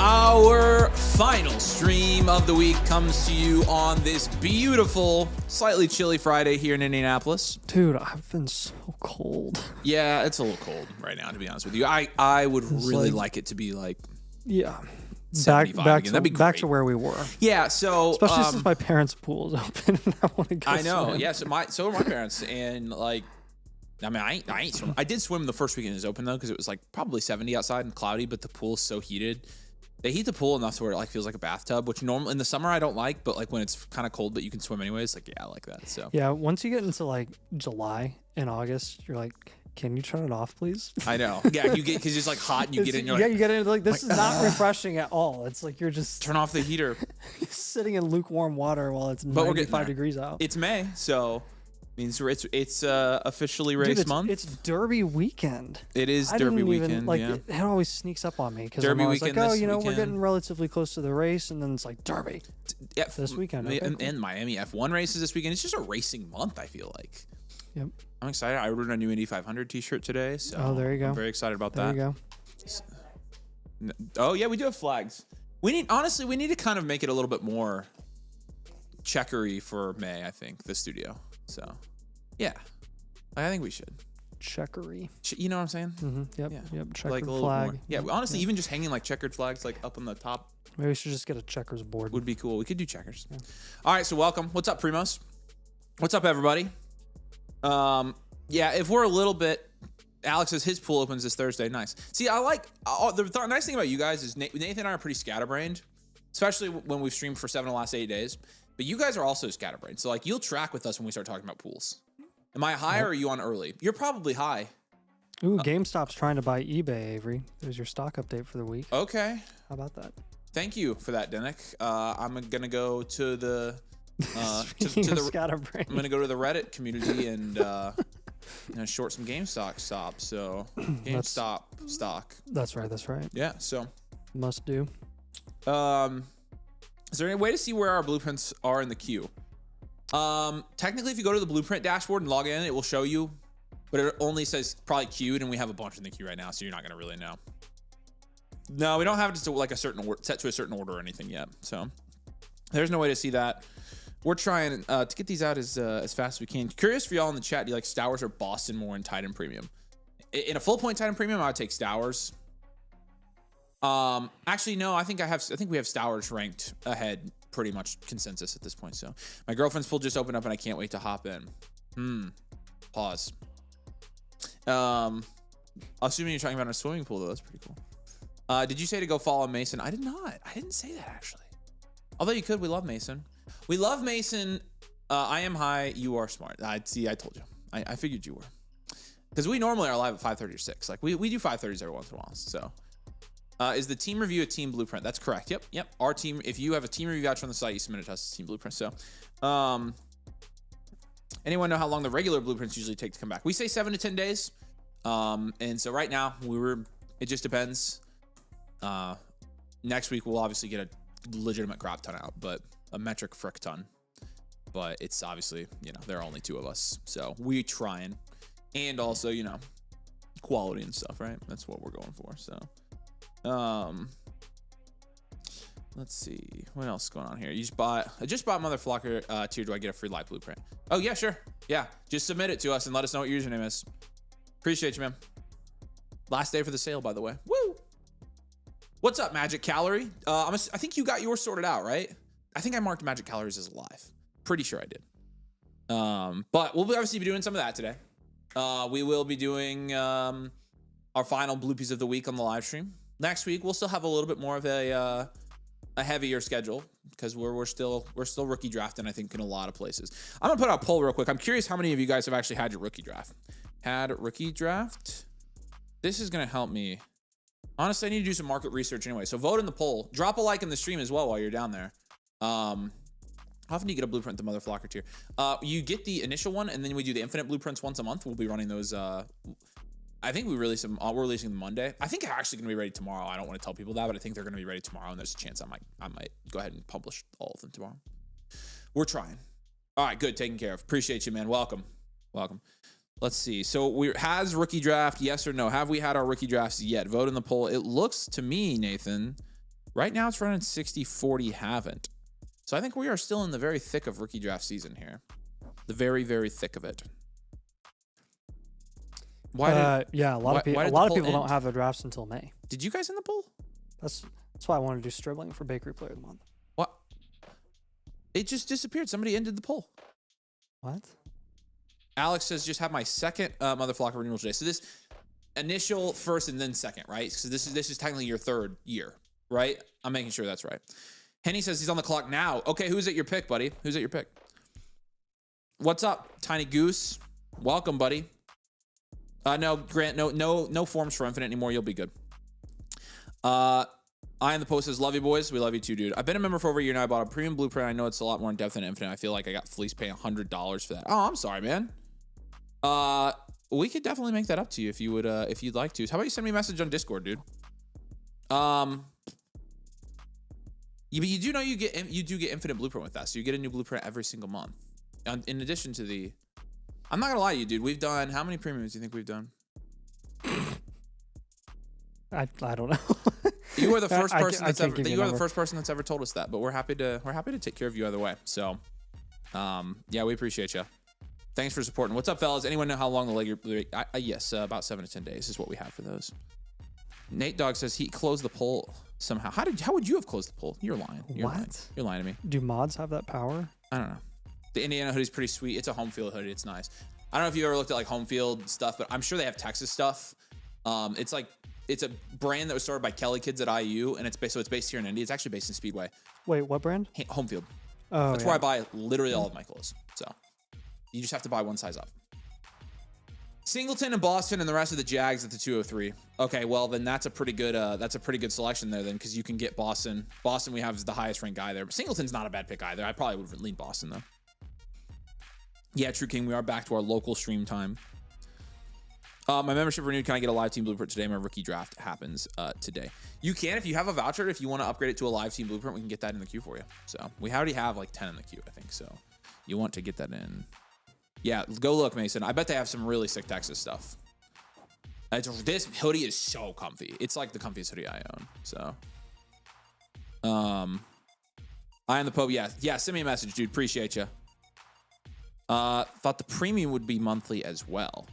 Our final stream of the week comes to you on this beautiful, slightly chilly Friday here in Indianapolis. Dude, I've been so cold. Yeah, it's a little cold right now, to be honest with you. I would really like it to be like back again. That'd be back great. to where we were. Yeah, so Especially since my parents' pool is open and I want to go I know. swim. Yeah, so are my parents, and like, I mean, I ain't swim. I did swim the first weekend it was open though, because it was like probably 70 outside and cloudy, but the pool's so heated. They heat the pool enough to where it like feels like a bathtub, which normally in the summer I don't like, but like when it's kind of cold but you can swim anyways, like yeah, I like that. So Yeah, once you get into like July and August, you're like, can you turn it off, please? I know. Yeah, you get because it's like hot and you get in. You're yeah, like, you get in like this is not refreshing at all. It's like you're just turn off the heater. sitting in lukewarm water while it's But we're getting 95 there. degrees out. It's May, so means it's officially race Dude, month. It's Derby weekend. It is I Derby didn't weekend. even, like, yeah. it always sneaks up on me because I'm Derby always like, weekend oh, this you know, we're weekend. getting relatively close to the race, and then it's like Derby. Yeah, this weekend. Okay, and, cool. and Miami F1 races this weekend. It's just a racing month, I feel like. Yep. I'm excited. I ordered a new Indy 500 t-shirt today, so Oh, there you go. I'm very excited about There that. you go. Oh yeah, we do have flags. We need to kind of make it a little bit more checkery for May, I think, the studio. So yeah, I think we should. Checkery. You know what I'm saying? Mm-hmm. Yep. Yeah. Yep. Checkered Like a little flag. more. Yeah, honestly, even just hanging like checkered flags like up on the top Maybe we should just get a checkers board. would be cool. We could do checkers. Yeah. All right, so welcome. What's up, Primos? What's up, everybody? Yeah, if we're a little bit, Alex says his pool opens this Thursday. Nice. See, I like the nice thing about you guys is Nathan and I are pretty scatterbrained, especially when we've streamed for 7 of the last 8 days. But you guys are also scatterbrained, so like you'll track with us when we start talking about pools. Am I high or are you on early? You're probably high. Ooh, GameStop's trying to buy eBay, Avery. There's your stock update for the week. Okay. How about that? Thank you for that, Denick. I'm gonna go to the Speaking of scatterbrained. I'm gonna go to the Reddit community and short some GameStop stock. So GameStop stock. That's right. That's right. Yeah. So Must do. is there any way to see where our blueprints are in the queue? Technically, if you go to the blueprint dashboard and log in, it will show you, but it only says probably queued, and we have a bunch in the queue right now, so you're not gonna really know. No, we don't have it to like a certain set to a certain order or anything yet. So there's no way to see that. We're trying to get these out as fast as we can. Curious for y'all in the chat, do you like Stowers or Boston more in Titan Premium? In a full point Titan Premium, I would take Stowers. Actually, no, I think we have Stowers ranked ahead, pretty much consensus at this point. So my girlfriend's pool just opened up and I can't wait to hop in. Pause. Assuming you're talking about a swimming pool though, that's pretty cool. Did you say to go follow Mason? I did not. I didn't say that actually. Although you could, we love Mason. We love Mason. I am high. You are smart. I told you. I figured you were. Because we normally are live at 5:30 or 6. Like we do 5:30s every once in a while. So is the team review a team blueprint? That's correct. Yep. Our team, if you have a team review voucher on the site, you submit it to us as team blueprint. So anyone know how long the regular blueprints usually take to come back? We say 7 to 10 days. And so right now it just depends. Next week we'll obviously get a legitimate crop ton out, but a metric frick ton. But it's obviously, there are only 2 of us, so we trying, and also quality and stuff, right? That's what we're going for. So let's see what else is going on here. I just bought Mother Flocker tier. Do I get a free live blueprint? Oh yeah, sure. Yeah, just submit it to us and let us know what your username is. Appreciate you, man. Last day for the sale, by the way. Woo! What's up, Magic Calorie? I think you got yours sorted out, right? I think I marked Magic Calories as live. Pretty sure I did. But we'll obviously be doing some of that today. We will be doing our final bloopies of the week on the live stream. Next week we'll still have a little bit more of a heavier schedule because we're still rookie drafting, I think, in a lot of places. I'm gonna put out a poll real quick. I'm curious how many of you guys have actually had your rookie draft. This is gonna help me. Honestly, I need to do some market research anyway. So vote in the poll. Drop a like in the stream as well while you're down there. How often do you get a blueprint the Mother Flocker tier? You get the initial one, and then we do the infinite blueprints once a month. We'll be running those. I think we release them. We're releasing them Monday. I think they're actually going to be ready tomorrow. I don't want to tell people that, but I think they're going to be ready tomorrow, and there's a chance I might go ahead and publish all of them tomorrow. We're trying. All right, good. Taken care of. Appreciate you, man. Welcome. Let's see. So has rookie draft, yes or no? Have we had our rookie drafts yet? Vote in the poll. It looks to me, Nathan, Right now it's running 60-40 haven't. So I think we are still in the very thick of rookie draft season here. The very, very thick of it. Yeah, a lot of people don't have their drafts until May. Did you guys in the poll? That's why I wanted to do Stribling for Bakery Player of the Month. What? It just disappeared. Somebody ended the poll. What? Alex says, just have my second Mother Flocker renewal today. So this initial first and then second, right? So this is technically your third year, right? I'm making sure that's right. Henny says he's on the clock now. Okay, who's at your pick, buddy? Who's at your pick? What's up, Tiny Goose? Welcome, buddy. No, Grant, no forms for Infinite anymore. You'll be good. I in the post says, love you, boys. We love you too, dude. I've been a member for over a year now. I bought a premium blueprint. I know it's a lot more in depth than Infinite. I feel like I got fleece paying $100 for that. Oh, I'm sorry, man. We could definitely make that up to you if you would, if you'd like to. How about you send me a message on Discord, dude? You do know you do get Infinite Blueprint with that, so you get a new blueprint every single month. In addition to the, I'm not gonna lie to you, dude. We've done, how many premiums do you think we've done? I don't know. You are the first person that's ever. You are the first person that's ever told us that. But we're happy to take care of you either way. So, yeah, we appreciate you. Thanks for supporting. What's up, fellas? Anyone know how long the leg? Yes, about 7 to 10 days is what we have for those. Nate Dogg says he closed the poll somehow. How would you have closed the poll? You're lying. You're lying to me. Do mods have that power? I don't know. The Indiana hoodie's pretty sweet. It's a home field hoodie. It's nice. I don't know if you ever looked at like home field stuff, but I'm sure they have Texas stuff. It's a brand that was started by Kelly kids at IU, and it's based here in Indy. It's actually based in Speedway. Wait, what brand? Home field. Oh, that's where I buy literally all of my clothes. So you just have to buy one size up. Singleton and Boston and the rest of the Jags at the 203. Okay, well then that's a pretty good selection there then, because you can get Boston. Boston we have is the highest ranked guy there. But Singleton's not a bad pick either. I probably would lean Boston though. Yeah, True King, we are back to our local stream time. My membership renewed. Can I get a live team blueprint today? My rookie draft happens today. You can, if you have a voucher, if you want to upgrade it to a live team blueprint, we can get that in the queue for you. So we already have like 10 in the queue, I think. So you want to get that in. Yeah, go look, Mason. I bet they have some really sick Texas stuff. This hoodie is so comfy. It's like the comfiest hoodie I own. So, I am the Pope. Yeah, send me a message, dude. Appreciate you. Thought the premium would be monthly as well.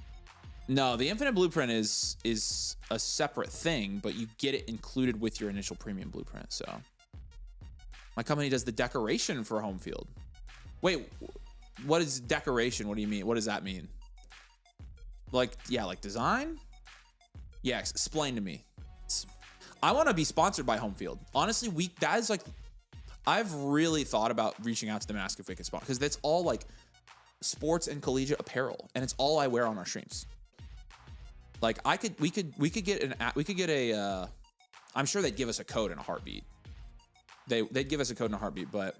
No, the Infinite Blueprint is a separate thing, but you get it included with your initial premium blueprint. So, my company does the decoration for home field. Wait, what is decoration? What do you mean? What does that mean? Like design? Yeah, explain to me. I want to be sponsored by Home Field. Honestly, that is like, I've really thought about reaching out to them and asking if we can sponsor, because that's all like sports and collegiate apparel, and it's all I wear on our streams. Like we could get a I'm sure they'd give us a code in a heartbeat. They'd give us a code in a heartbeat, but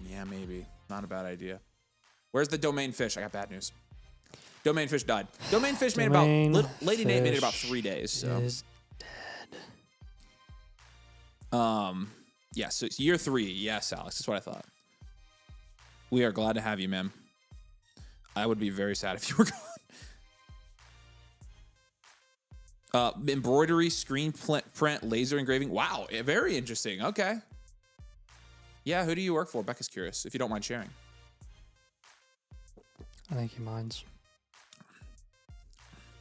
yeah, maybe not a bad idea. Where's the Domain Fish? I got bad news. Domain Fish died. Domain Fish made Lady Nate made it about 3 days. So is dead. Yeah, so it's year 3. Yes, Alex, that's what I thought. We are glad to have you, man. I would be very sad if you were gone. Embroidery, screen print, laser engraving. Wow, very interesting. Okay. Yeah, who do you work for? Becca's curious, if you don't mind sharing. I think he minds.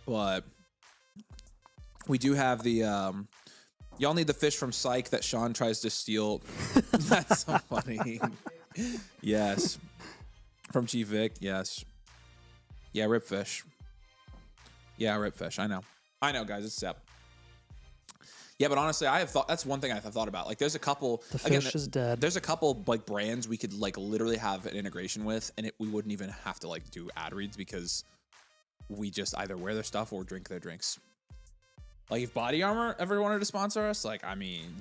But we do have the y'all need the fish from Psych that Sean tries to steal. That's so funny. Yes. From Chief Vic, yes. Yeah, rip fish. Yeah, rip fish. I know, guys. It's Sep. Yeah, but honestly, I have thought, that's one thing I've thought about. Like, there's a couple. The fish is dead. There's a couple like brands we could like literally have an integration with, and we wouldn't even have to like do ad reads, because we just either wear their stuff or drink their drinks. Like, if Body Armor ever wanted to sponsor us, like, I mean,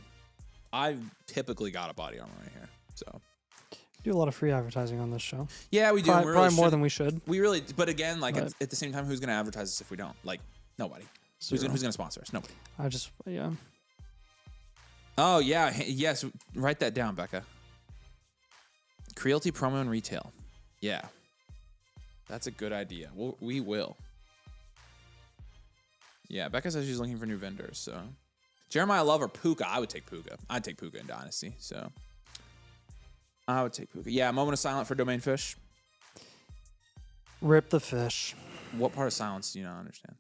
I've typically got a Body Armor right here. So do a lot of free advertising on this show. Yeah, we do. Probably more than we should. We really, but again, like at the same time, who's gonna advertise us if we don't? Like, nobody. Who's gonna sponsor us? Nobody. Yeah. Oh yeah, yes. Write that down, Becca. Crealty promo and retail. Yeah, that's a good idea. We will. Yeah, Becca says she's looking for new vendors. So, Jeremiah Love or Puka? I would take Puka. I'd take Puka in Dynasty. So I would take Puka. Yeah, moment of silence for Domain Fish. Rip the fish. What part of silence do you not understand?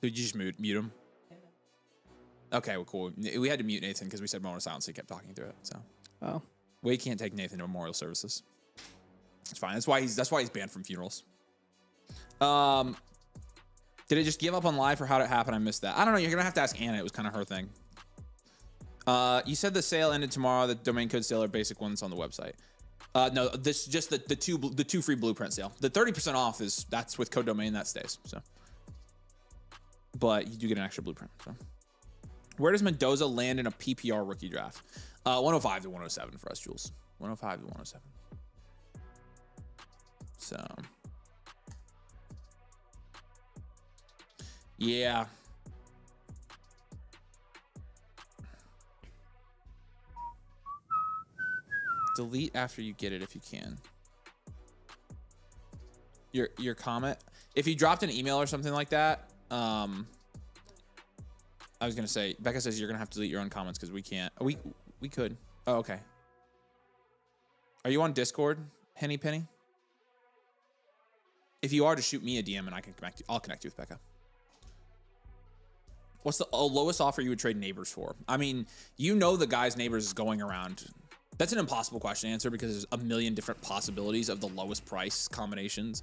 Did you just mute him? Okay, well, cool. We had to mute Nathan because we said moment of silence, so he kept talking through it. So, we can't take Nathan to memorial services. It's fine. That's why he's banned from funerals. Did it just give up on live, or how did it happen? I missed that. I don't know. You're gonna have to ask Anna. It was kind of her thing. You said the sale ended tomorrow. The domain code sale or basic ones on the website. No, this just the two free blueprint sale. The 30% off that's with code domain that stays. So, but you do get an extra blueprint. So, where does Mendoza land in a PPR rookie draft? 105 to 107 for us, Jules. 105 to 107. So, yeah. Delete after you get it if you can. Your comment. If you dropped an email or something like that, I was gonna say, Becca says you're gonna have to delete your own comments because we can't. We could. Oh, okay. Are you on Discord, Henny Penny? If you are, just shoot me a DM and I can connect you. I'll connect you with Becca. What's the lowest offer you would trade Neighbors for? I mean, you know the guy's Neighbors is going around. That's an impossible question to answer because there's a million different possibilities of the lowest price combinations.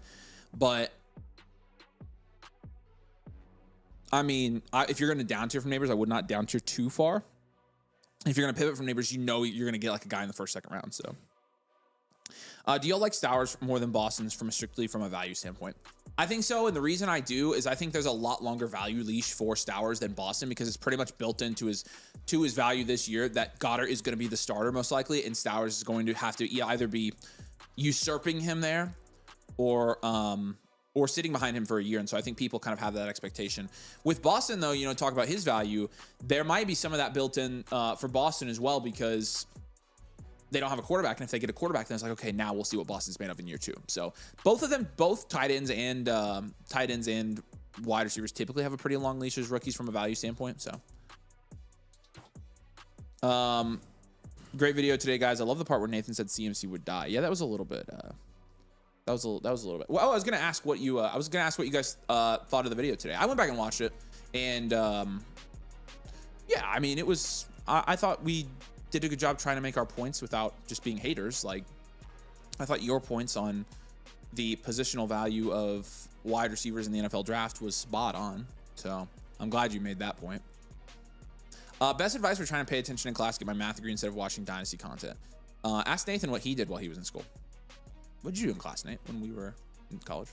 But I mean, if you're going to down tier from Neighbors, I would not down tier too far. If you're going to pivot from Neighbors, you know you're going to get like a guy in the first, second round. So, do y'all like Stowers more than Boston's from a value standpoint? I think so. And the reason I do is I think there's a lot longer value leash for Stowers than Boston because it's pretty much built into his value this year that Goddard is going to be the starter most likely. And Stowers is going to have to either be usurping him there or sitting behind him for a year. And so I think people kind of have that expectation. With Boston, though, talk about his value, there might be some of that built in for Boston as well because they don't have a quarterback. And if they get a quarterback, then it's like, okay, now we'll see what Boston's made of in year 2. So both of them, both tight ends and wide receivers typically have a pretty long leash as rookies from a value standpoint. So great video today, guys. I love the part where Nathan said CMC would die. Yeah, that was a little bit, that was a little bit. Well, I was going to ask what you guys thought of the video today. I went back and watched it and yeah, I mean, it was, I thought we did a good job trying to make our points without just being haters. Like, I thought your points on the positional value of wide receivers in the NFL draft was spot on. So I'm glad you made that point. Best advice for trying to pay attention in class, get my math degree instead of watching Dynasty content. Ask Nathan what he did while he was in school. What did you do in class, Nate, when we were in college?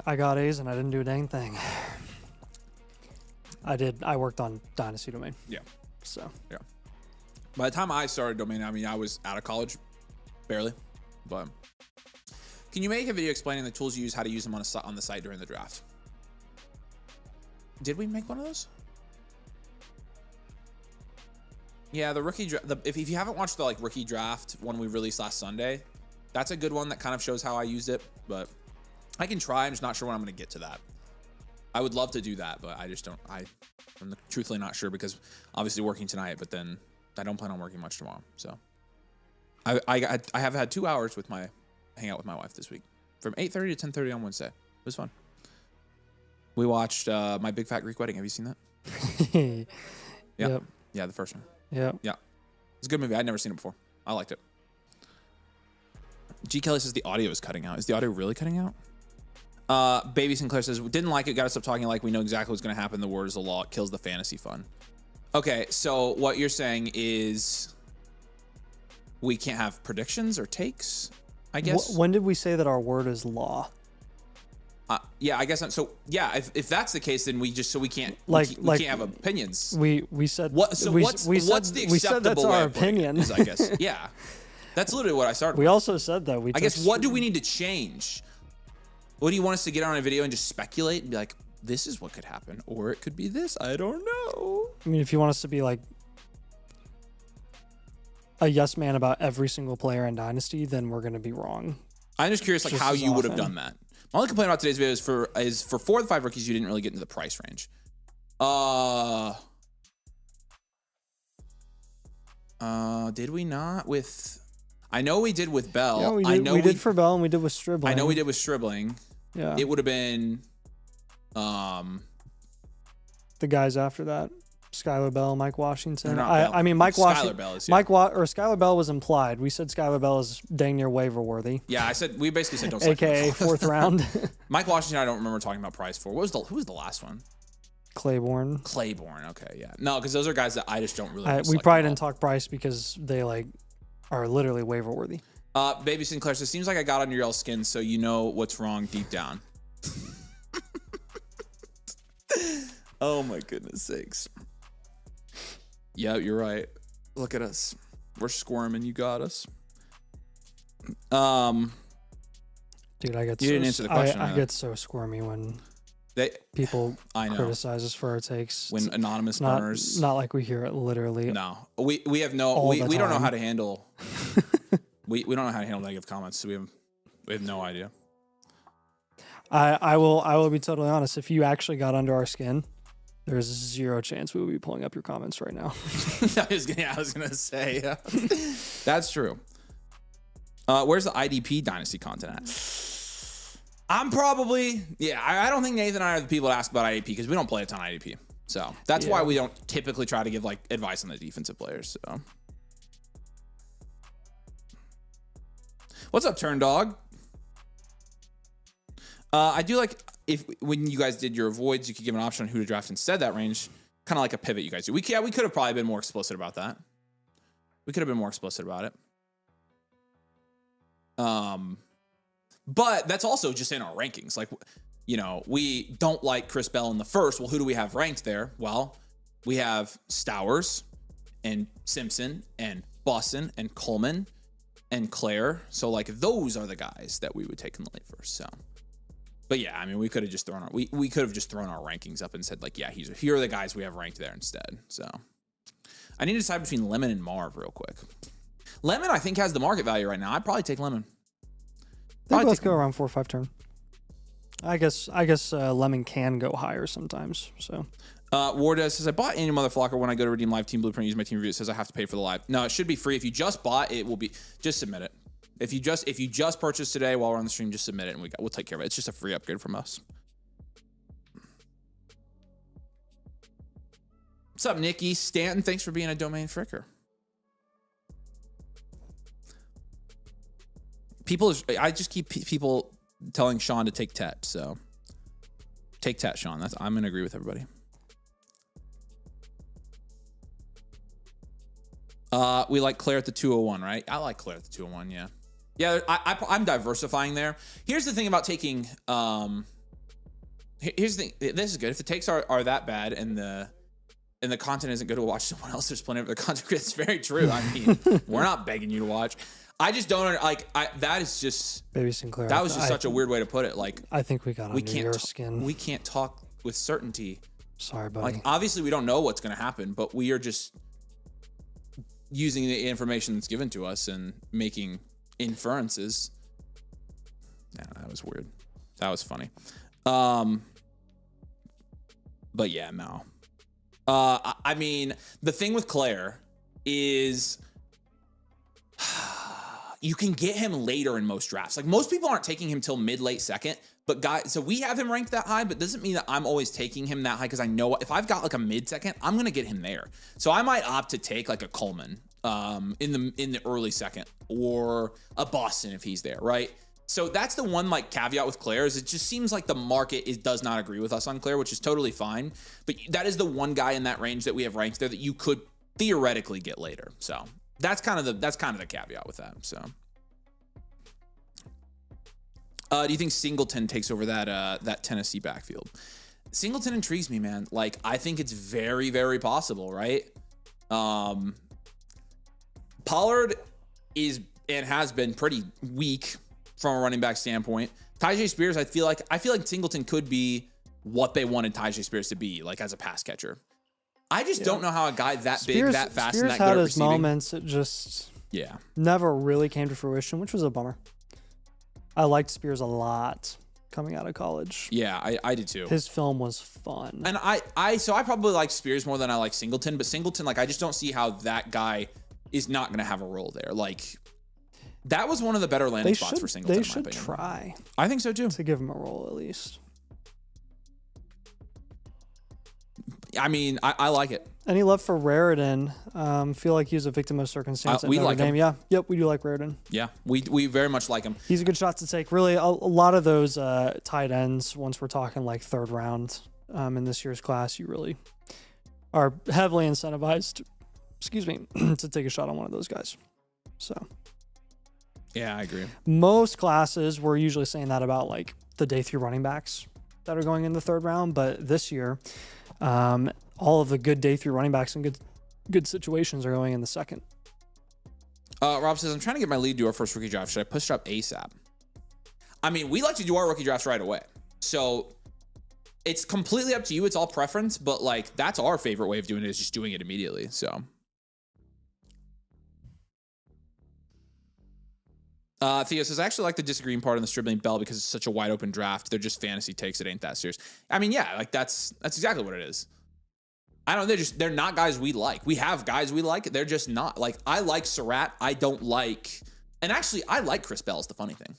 I got A's and I didn't do a dang thing. I worked on Dynasty domain. Yeah. So yeah. By the time I started domain, I mean, I was out of college, barely. But can you make a video explaining the tools you use, how to use them on the site during the draft? Did we make one of those? Yeah, the rookie draft. If you haven't watched the rookie draft one we released last Sunday, that's a good one that kind of shows how I used it. But I can try. I'm just not sure when I'm going to get to that. I would love to do that, but I just don't. I'm truthfully not sure because obviously working tonight, but then I don't plan on working much tomorrow. So I have had 2 hours with my hangout with my wife this week from 8:30 to 10:30 on Wednesday. It was fun. We watched My Big Fat Greek Wedding. Have you seen that? Yeah. Yep. Yeah, the first one. Yeah. Yeah. It's a good movie. I'd never seen it before. I liked it. G. Kelly says the audio is cutting out. Is the audio really cutting out? Baby Sinclair says, didn't like it, gotta stop talking like we know exactly what's gonna happen. The word is the law. It kills the fantasy fun. Okay, so what you're saying is we can't have predictions or takes, I guess? When did we say that our word is law? Yeah, I guess. So yeah, if that's the case, then we can't can't have opinions. We said what? So what's the acceptable we said that's way our of putting opinion. it, I guess. Yeah, that's literally what I started. We with. also said that I guess what do we need to change? What do you want us to get on a video and just speculate and be like, this is what could happen, or it could be this? I don't know. I mean, if you want us to be like a yes man about every single player in Dynasty, then we're gonna be wrong. I'm just curious, like how you would have done that. My only complaint about today's video is for 4 of the 5 rookies, you didn't really get into the price range. Did we not with? I know we did with Bell. Yeah, we did. I know we did for Bell, and we did with Stribling. I know we did with Stribling. Yeah. It would have been, the guys after that, Skylar Bell, Mike Washington. Not Bell. I mean, Mike Washington. Skylar Bell is, Skylar Bell was implied. We said Skylar Bell is dang near waiver worthy. Yeah, we basically said don't select AKA him. 4th round. Mike Washington, I don't remember talking about price for. Who was the last one? Claiborne. Okay, yeah. No, because those are guys that I just don't really. We probably didn't talk price because they like are literally waiver worthy. Baby Sinclair says, seems like I got under y'all's skin, so you know what's wrong deep down. Oh my goodness sakes. Yeah, you're right. Look at us. We're squirming. You got us. Dude, I get you didn't answer the question. I get so squirmy when people criticize us for our takes. When anonymous burners. Not like we hear it literally. No, we have no. We don't know how to handle. we don't know how to handle negative comments, so we have no idea. I will be totally honest. If you actually got under our skin, there's 0 chance we would be pulling up your comments right now. I was gonna say that's true. Where's the IDP Dynasty content at? I'm probably I don't think Nathan and I are the people to ask about IDP because we don't play a ton of IDP. So that's why we don't typically try to give like advice on the defensive players. So what's up, Turn Dog? I do like when you guys did your avoids, you could give an option on who to draft instead that range. Kind of like a pivot you guys do. We could have probably been more explicit about that. We could have been more explicit about it. But that's also just in our rankings. Like, you know, we don't like Chris Bell in the first. Well, who do we have ranked there? Well, we have Stowers and Simpson and Bussin and Coleman and Claire. So like those are the guys that we would take in the late first. So, but yeah, I mean, we could have just thrown our rankings up and said like, yeah, here are the guys we have ranked there instead. So I need to decide between Lemon and Marv real quick. Lemon, I think, has the market value right now. I'd probably take Lemon. Let's go around 4 or 5 turn. I guess Lemon can go higher sometimes. So Warda says, I bought Annual Motherflocker when I go to redeem live team blueprint, use my team review. It says I have to pay for the live. No, it should be free. If you just bought, it will be, just submit it. If you just purchased today while we're on the stream, just submit it and we'll take care of it. It's just a free upgrade from us. What's up, Nikki? Stanton, thanks for being a domain fricker. I just keep people telling Sean to take Tet, so take Tet, Sean. I'm gonna agree with everybody. We like Claire at the 201, right? I like Claire at the 201, yeah. Yeah, I'm diversifying there. Here's the thing about taking. Here's the thing. This is good. If the takes are that bad and the content isn't good to watch someone else, there's plenty of the content. It's very true. I mean, we're not begging you to watch. I just don't like. That is just Baby Sinclair. That was just such a weird way to put it. Like, I think we got under your skin. We can't talk with certainty. Sorry, buddy. Like, obviously, we don't know what's going to happen, but we are just using the information that's given to us and making inferences. Yeah, that was weird. That was funny. But yeah, no. I mean, the thing with Claire is you can get him later in most drafts. Like, most people aren't taking him till mid-late second, but guys, so we have him ranked that high, but doesn't mean that I'm always taking him that high because I know if I've got like a mid-second, I'm going to get him there. So I might opt to take like a Coleman in the early second or a Boston if he's there, right? So that's the one like caveat with Claire is it just seems like the market does not agree with us on Claire, which is totally fine. But that is the one guy in that range that we have ranked there that you could theoretically get later. So that's kind of the caveat with that. So, do you think Singleton takes over that Tennessee backfield? Singleton intrigues me, man. Like, I think it's very, very possible, right? Pollard is and has been pretty weak from a running back standpoint. Tyjae Spears, I feel like Singleton could be what they wanted Tyjae Spears to be, like as a pass catcher. I just don't know how a guy that big, that fast, and that good at receiving. Spears had his moments. It just never really came to fruition, which was a bummer. I liked Spears a lot. coming out of college. Yeah, I did too. His film was fun. And so I probably like Spears more than I like Singleton, but Singleton, like, I just don't see how that guy is not going to have a role there. Like, that was one of the better landing spots for Singleton, They should try. I think so too. To give him a role at least. I mean, I like it. Any love for Raritan? Feel like he was a victim of circumstance. We like him. Yeah. Yep, we do like Raritan. Yeah, we very much like him. He's a good shot to take. Really, a lot of those tight ends, once we're talking like third round in this year's class, you really are heavily incentivized, to take a shot on one of those guys. So. Yeah, I agree. Most classes, we're usually saying that about like the day 3 running backs that are going in the third round. But this year, all of the good day 3 running backs and good situations are going in the second. Rob says, I'm trying to get my lead to our first rookie draft. Should I push it up ASAP? I mean, we like to do our rookie drafts right away. So it's completely up to you. It's all preference. But like, that's our favorite way of doing it, is just doing it immediately. So. Theo says, I actually like the disagreeing part on the Stribling Bell because it's such a wide open draft. They're just fantasy takes. It ain't that serious. I mean, yeah, like that's exactly what it is. They're not guys we like. We have guys we like. They're just not. Like, I like Surratt. I don't like, and actually I like Chris Bell is the funny thing.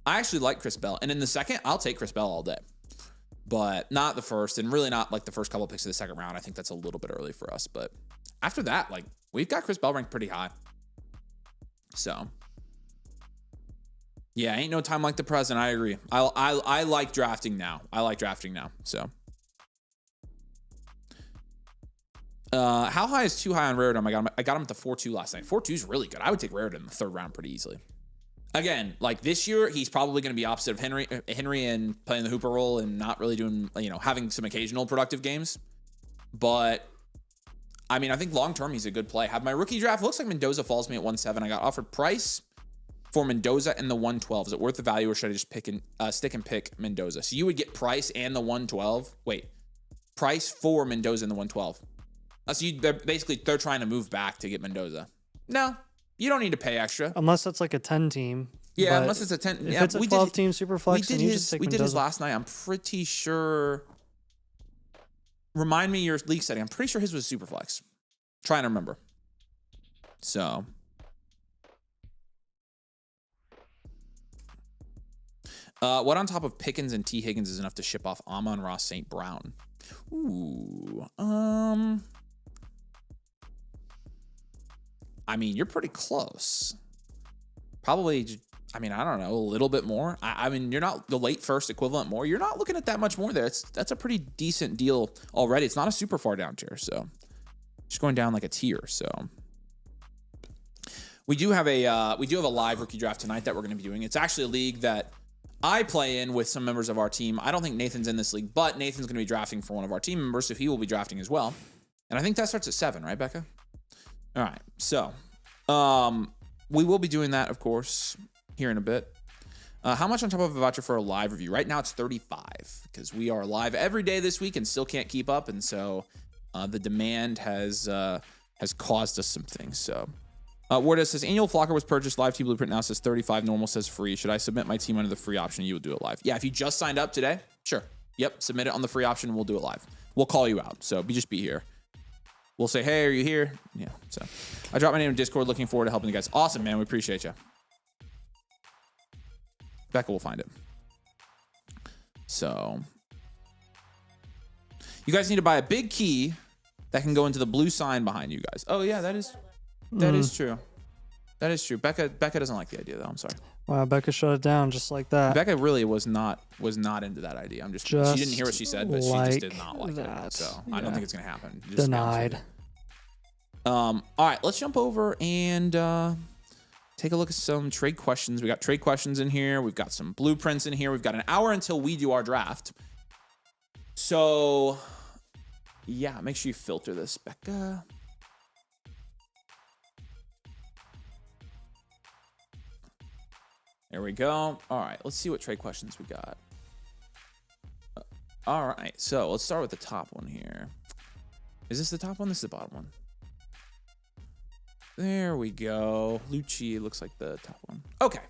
I actually like Chris Bell. And in the second, I'll take Chris Bell all day, but not the first, and really not like the first couple of picks of the second round. I think that's a little bit early for us. But after that, like, we've got Chris Bell ranked pretty high. So. Yeah, ain't no time like the present. I agree. I like drafting now. So, how high is too high on Raritan? I got him at the 4.2 last night. 4.2 is really good. I would take Raritan in the third round pretty easily. Again, like this year, he's probably going to be opposite of Henry and playing the Hooper role and not really doing, having some occasional productive games. But I mean, I think long term he's a good play. Have my rookie draft. Looks like Mendoza falls me at 1.7. I got offered Price for Mendoza and the 112. Is it worth the value, or should I just stick and pick Mendoza? So you would get Price and the 112. Wait, Price for Mendoza and the 112. So they're trying to move back to get Mendoza. No, you don't need to pay extra unless that's like a 10 team. Yeah, unless it's a 10. If it's a 12 team super flex, we did his last night. I'm pretty sure. Remind me your league setting. I'm pretty sure his was super flex. Trying to remember. So. What on top of Pickens and T. Higgins is enough to ship off Amon-Ra St. Brown? Ooh. I mean, you're pretty close. Probably, I mean, I don't know, a little bit more. I mean, you're not the late first equivalent more. You're not looking at that much more there. That's a pretty decent deal already. It's not a super far down tier, so just going down like a tier. So we do have a live rookie draft tonight that we're going to be doing. It's actually a league that I play in with some members of our team. I don't think Nathan's in this league, but Nathan's going to be drafting for one of our team members, so he will be drafting as well. And I think that starts at 7, right, Becca? All right. So, we will be doing that, of course, here in a bit. How much on top of a voucher for a live review? Right now, it's 35 because we are live every day this week and still can't keep up, and so the demand has caused us some things. So. Ward says, annual flocker was purchased. Live team blueprint now says 35. Normal says free. Should I submit my team under the free option? You will do it live. Yeah, if you just signed up today, sure. Yep, submit it on the free option. We'll do it live. We'll call you out. So just be here. We'll say, hey, are you here? Yeah, so I dropped my name in Discord. Looking forward to helping you guys. Awesome, man. We appreciate you. Becca will find it. So you guys need to buy a big key that can go into the blue sign behind you guys. Oh, yeah, that is true. That is true. Becca doesn't like the idea, though. I'm sorry. Wow, Becca shut it down just like that. Becca really was not into that idea. She didn't hear what she said, but she just did not like it. So yeah. I don't think it's gonna happen. Denied. All right, let's jump over and take a look at some trade questions. We got trade questions in here. We've got some blueprints in here. We've got an hour until we do our draft. So yeah, make sure you filter this, Becca. There we go. All right, let's see what trade questions we got. All right, so let's start with the top one here. Is this the top one? This is the bottom one. There we go. Lucci looks like the top one. Okay.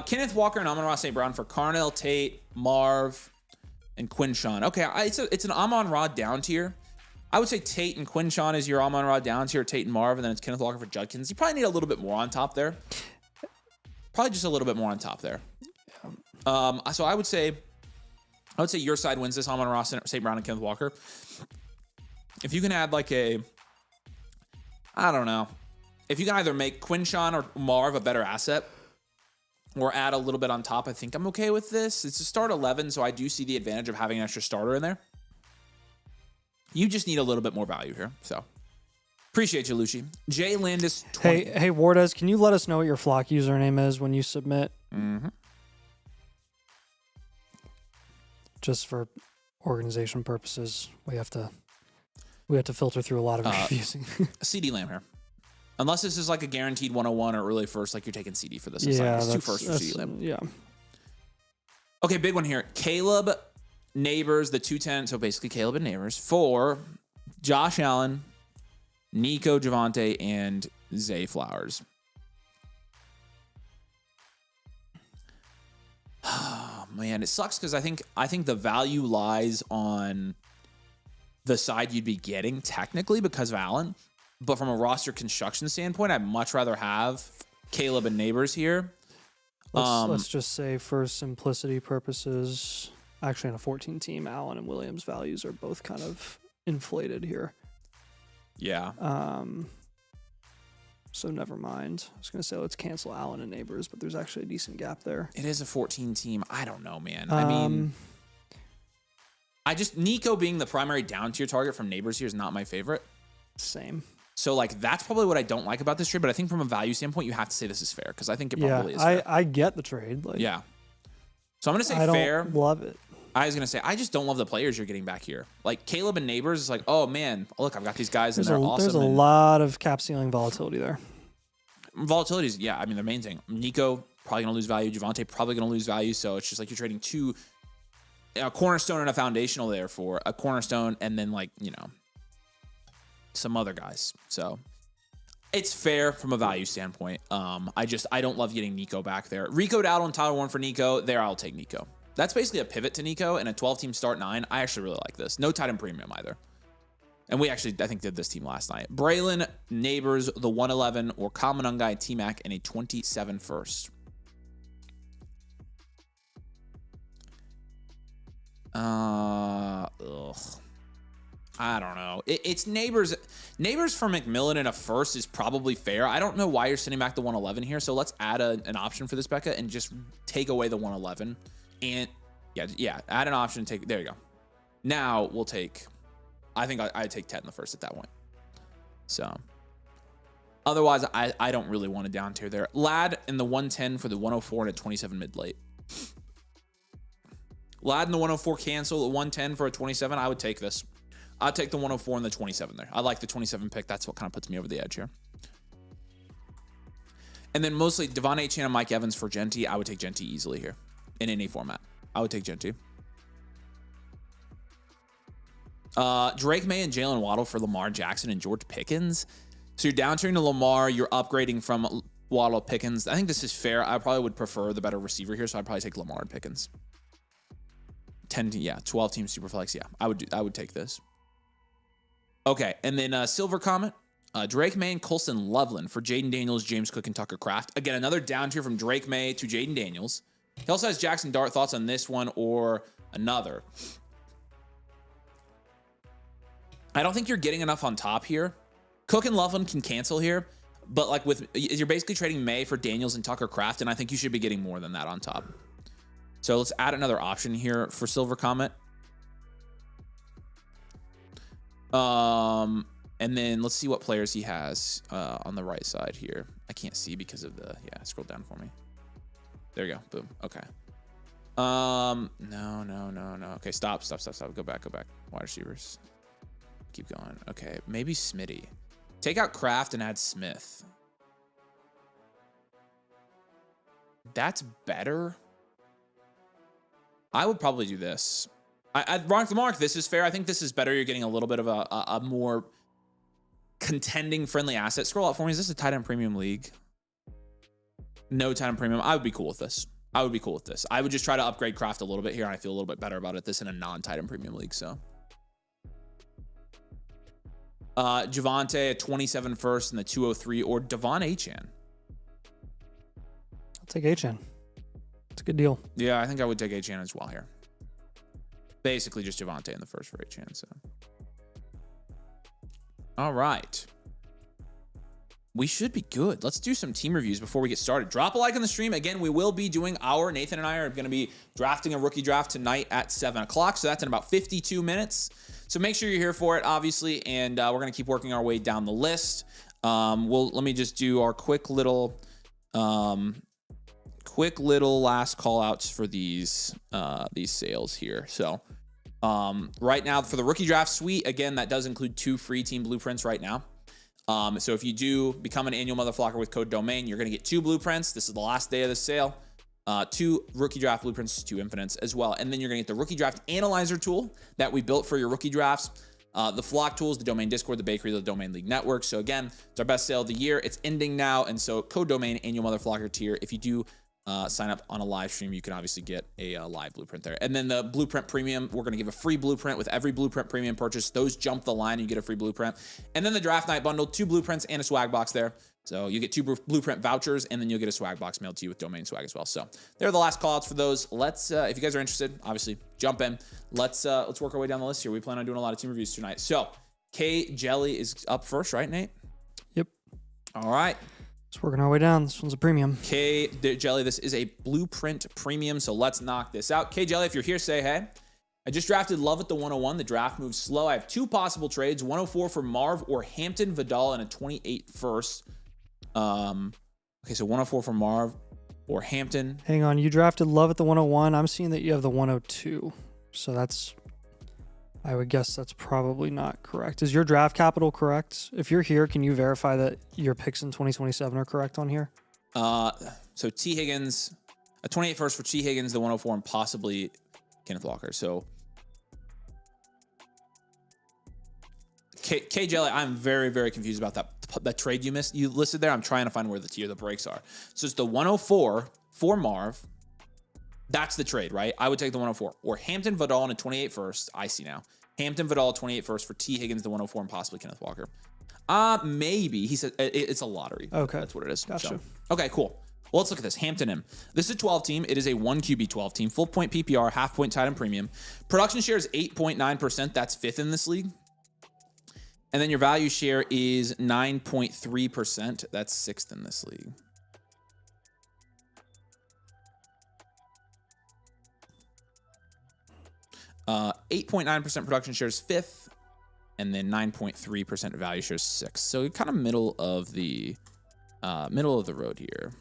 Kenneth Walker and Amon-Ra St. Brown for Carnell Tate, Marv, and Quinshon. Okay, it's an Amon-Ra down tier. I would say Tate and Quinshon is your Amon-Ra down tier, Tate and Marv, and then it's Kenneth Walker for Judkins. You probably need a little bit more on top there. Probably just a little bit more on top there. So I would say your side wins this, Amon-Ra St. Brown and Kenneth Walker. If you can add like I don't know. If you can either make Quinshon or Marv a better asset or add a little bit on top, I think I'm okay with this. It's a start 11, so I do see the advantage of having an extra starter in there. You just need a little bit more value here. So appreciate you, Lucy. Jay Landis 20. Hey, Wardes, can you let us know what your Flock username is when you submit? Mm-hmm. Just for organization purposes, we have to filter through a lot of confusing. CD Lamb here. Unless this is like a guaranteed 101 or early first, like you're taking CD for this. Yeah, it's 2 firsts for CD Lamb. Yeah. Okay, big one here. Caleb Neighbors, the 210. So basically Caleb and Neighbors for Josh Allen, Nico Javante, and Zay Flowers. Oh, man, it sucks because I think the value lies on the side you'd be getting technically because of Allen. But from a roster construction standpoint, I'd much rather have Caleb and Neighbors here. Let's just say for simplicity purposes, actually in a 14 team, Allen and Williams values are both kind of inflated here. Yeah. So never mind. I was going to say let's cancel Allen and Neighbors, but there's actually a decent gap there. It is a 14 team. I don't know, man. I mean, Nico being the primary down tier target from Neighbors here is not my favorite. Same. So like that's probably what I don't like about this trade, but I think from a value standpoint, you have to say this is fair because I think it probably is fair. I get the trade. Like, yeah. So I'm going to say I fair. don't love it. I was going to say, I just don't love the players you're getting back here. Like Caleb and Neighbors is like, oh man, look, I've got these guys and they're awesome. There's a lot of cap ceiling volatility there. Volatility is, yeah, I mean, the main thing. Nico probably going to lose value. Javante probably going to lose value. So it's just like you're trading a cornerstone and a foundational there for a cornerstone and then like, some other guys. So it's fair from a value standpoint. I don't love getting Nico back there. Rico Dowdle and Tyler Warren for Nico. There, I'll take Nico. That's basically a pivot to Nico and a 12-team start 9. I actually really like this. No tight end premium either. And we actually, I think, did this team last night. Braylon, Neighbors, the 111, or Kamanungai, T-Mac, and a 27 first. I don't know. It's Neighbors. Neighbors for McMillan and a first is probably fair. I don't know why you're sending back the 111 here. So let's add an option for this, Becca, and just take away the 111. And yeah, add an option. There you go. Now we'll take. I think I'd take Ted in the first at that point. So otherwise, I don't really want a down tier there. Ladd in the 110 for the 104 and a 27 mid late. Ladd in the 104 cancel, the 110 for a 27. I would take this. I'd take the 104 and the 27 there. I like the 27 pick. That's what kind of puts me over the edge here. And then mostly Devon Achane and Mike Evans for Genty. I would take Genty easily here in any format. I would take Genty. Drake May and Jalen Waddle for Lamar Jackson and George Pickens. So you're down tiering to Lamar. You're upgrading from Waddle Pickens. I think this is fair. I probably would prefer the better receiver here, so I'd probably take Lamar and Pickens. 12 team Superflex. Yeah, I would take this. Okay, and then Silver Comet, Drake May and Colson Loveland for Jaden Daniels, James Cook, and Tucker Kraft. Again, another down tier from Drake May to Jaden Daniels. He also has Jackson Dart. Thoughts on this one or another? I don't think you're getting enough on top here. Cook and Loveland can cancel here, but like you're basically trading May for Daniels and Tucker Kraft, and I think you should be getting more than that on top. So let's add another option here for Silver Comet. And then let's see what players he has on the right side here. I can't see because of scroll down for me. There you go. Boom. Okay. No. Okay, stop. Go back. Wide receivers. Keep going. Okay, maybe Smitty. Take out Kraft and add Smith. That's better. I would probably do this. I'd mark the mark. This is fair. I think this is better. You're getting a little bit of a more contending friendly asset. Scroll up for me. Is this a tight end premium league? No tight end premium. I would be cool with this. I would just try to upgrade craft a little bit here, and I feel a little bit better about it. This in a non-tight end premium league, so. Javonte at 27 first in the 203, or Devon Achane. I'll take Achane. It's a good deal. Yeah, I think I would take Achane as well here. Basically just Javonte in the first for Achane, so. All right. We should be good. Let's do some team reviews before we get started. Drop a like on the stream. Again, we will be doing Nathan and I are going to be drafting a rookie draft tonight at 7 o'clock. So that's in about 52 minutes. So make sure you're here for it, obviously. And we're going to keep working our way down the list. Let me just do our quick little last call outs for these sales here. So right now for the rookie draft suite, again, that does include 2 free team blueprints right now. So if you do become an annual motherflocker with code domain, you're going to get 2 blueprints. This is the last day of the sale. 2 rookie draft blueprints, 2 infinites as well. And then you're going to get the rookie draft analyzer tool that we built for your rookie drafts. The flock tools, the domain Discord, the bakery, the domain league network. So again, it's our best sale of the year. It's ending now. And so code domain annual motherflocker tier. If you do sign up on a live stream, you can obviously get a live blueprint there. And then the blueprint premium, we're going to give a free blueprint with every blueprint premium purchase. Those jump the line and you get a free blueprint. And then the draft night bundle, 2 blueprints and a swag box there. So you get 2 blueprint vouchers, and then you'll get a swag box mailed to you with domain swag as well. So there are the last call outs for those. Let's, if you guys are interested, obviously jump in. Let's work our way down the list here. We plan on doing a lot of team reviews tonight. So K Jelly is up first, right, Nate? Yep. All right. Just working our way down. This one's a premium. K Jelly, this is a blueprint premium, so let's knock this out. K Jelly, if you're here, say hey. I just drafted Love at the 101. The draft moves slow. I have 2 possible trades, 104 for Marv or Hampton Vidal and a 28 first. Okay, so 104 for Marv or Hampton. Hang on, you drafted Love at the 101. I'm seeing that you have the 102. So that's, I would guess that's probably not correct. Is your draft capital correct? If you're here, can you verify that your picks in 2027 are correct on here? So T. Higgins, a 28 first for T. Higgins, the 104, and possibly Kenneth Walker. So K Jelly, I'm very, very confused about that trade you missed. You listed there. I'm trying to find where the tier the breaks are. So it's the 104 for Marv. That's the trade, right? I would take the 104 or Hampton Vidal and a 28 first. I see now. Hampton Vidal 28 first for T Higgins, the 104, and possibly Kenneth Walker. Maybe he said it's a lottery. Okay, that's what it is. Gotcha. So, okay, cool. Well, let's look at this. Hampton M. This is a 12 team. It is a 1 QB 12 team. Full point PPR, half point tight end premium. Production share is 8.9%. That's 5th in this league. And then your value share is 9.3%. That's 6th in this league. Uh, 8.9% production share is 5th, and then 9.3% value share is 6th. So kind of middle of the road here.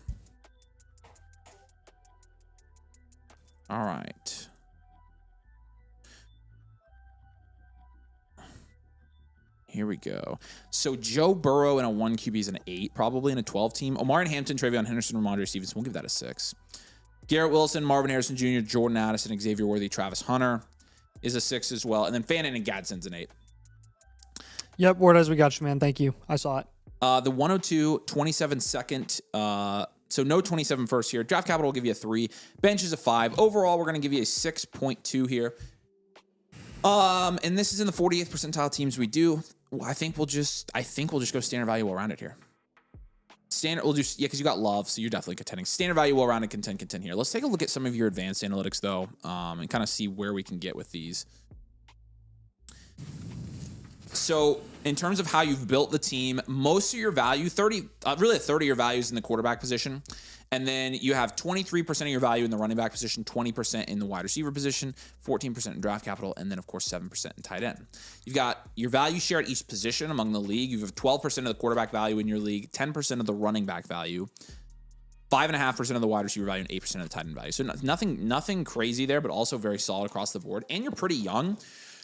All right. Here we go. So Joe Burrow in a 1 QB is an 8, probably in a 12 team. Omar and Hampton, Travion Henderson, Ramondre Stevenson. We'll give that a 6. Garrett Wilson, Marvin Harrison Jr., Jordan Addison, Xavier Worthy, Travis Hunter is a 6 as well. And then Fannin and Gadsden's an 8. Yep, Wardez, we got you, man. Thank you. I saw it. The 102, 27 second. So no 27 first here. Draft capital will give you a 3. Bench is a 5. Overall, we're going to give you a 6.2 here. And this is in the 48th percentile teams we do. I think we'll just go standard value well-rounded here. Standard, we'll just, yeah, because you got Love, so you're definitely contending. Standard value, well-rounded, contend here. Let's take a look at some of your advanced analytics, though, and kind of see where we can get with these. So in terms of how you've built the team, most of your value, 30 of your value is in the quarterback position. And then you have 23% of your value in the running back position, 20% in the wide receiver position, 14% in draft capital, and then, of course, 7% in tight end. You've got your value share at each position among the league. You have 12% of the quarterback value in your league, 10% of the running back value, 5.5% of the wide receiver value, and 8% of the tight end value. So nothing crazy there, but also very solid across the board. And you're pretty young.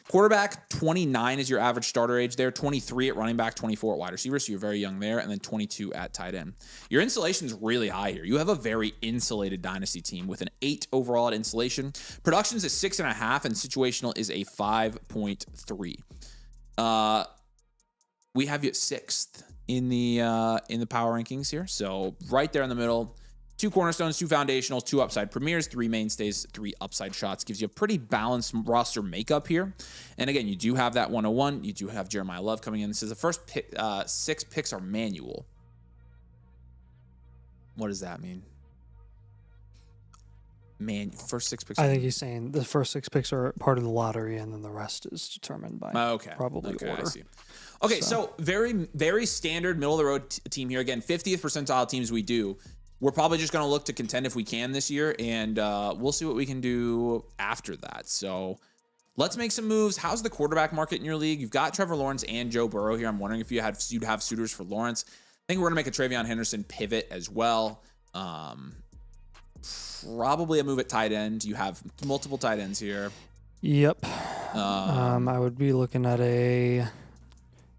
Quarterback, 29 is your average starter age there, 23 at running back, 24 at wide receiver, so you're very young there, and then 22 at tight end. Your insulation is really high here. You have a very insulated Dynasty team with an 8 overall at insulation. Production is a 6.5, and situational is a 5.3. We have you at 6th in the power rankings here, so right there in the middle. 2 cornerstones, 2 foundationals, 2 upside premieres, 3 mainstays, 3 upside shots. Gives you a pretty balanced roster makeup here. And again, you do have that 101. You do have Jeremiah Love coming in. This is the first 6 picks are manual. What does that mean? First 6 picks. I think he's saying the first 6 picks are part of the lottery, and then the rest is determined by probably order. I see. Okay, so very, very standard middle of the road team here. Again, 50th percentile teams we do. We're probably just going to look to contend if we can this year, and we'll see what we can do after that. So let's make some moves. How's the quarterback market in your league? You've got Trevor Lawrence and Joe Burrow here. I'm wondering if you'd have suitors for Lawrence. I think we're going to make a Travion Henderson pivot as well. Probably a move at tight end. You have multiple tight ends here. Yep. I would be looking at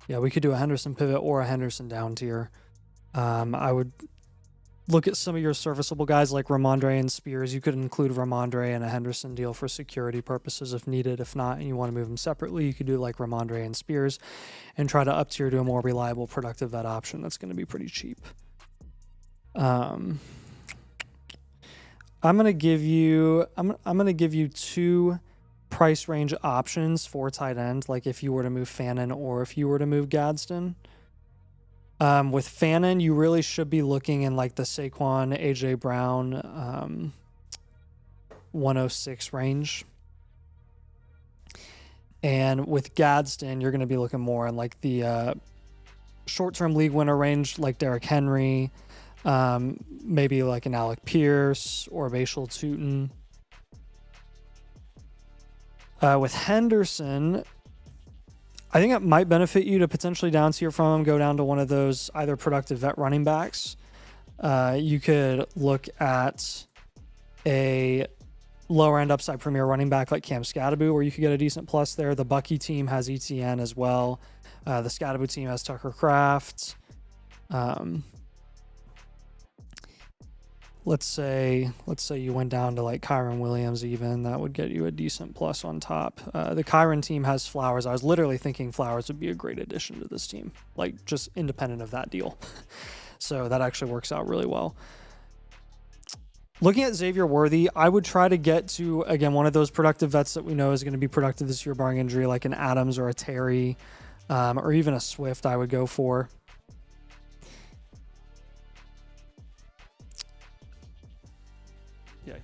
we could do a Henderson pivot or a Henderson down tier. I would look at some of your serviceable guys like Ramondre and Spears. You could include Ramondre in a Henderson deal for security purposes if needed. If not, and you want to move them separately, you could do like Ramondre and Spears and try to up tier to a more reliable, productive vet option that's going to be pretty cheap. I'm gonna give you 2 price range options for tight end, like if you were to move Fannin or if you were to move Gadsden. With Fannin, you really should be looking in like the Saquon, AJ Brown 106 range. And with Gadsden, you're going to be looking more in like the short-term league winner range, like Derrick Henry, maybe like an Alec Pierce or Bashal Tootin. With Henderson, I think it might benefit you to potentially down tier from him, go down to one of those either productive vet running backs. You could look at a lower end upside premier running back like Cam Scadaboo, where you could get a decent plus there. The Bucky team has ETN as well. The Scadaboo team has Tucker Kraft. Let's say you went down to like Kyron Williams even. That would get you a decent plus on top. The Kyron team has Flowers. I was literally thinking Flowers would be a great addition to this team, like just independent of that deal. So that actually works out really well. Looking at Xavier Worthy, I would try to get to, again, one of those productive vets that we know is going to be productive this year barring injury, like an Adams or a Terry, or even a Swift I would go for. Yeah.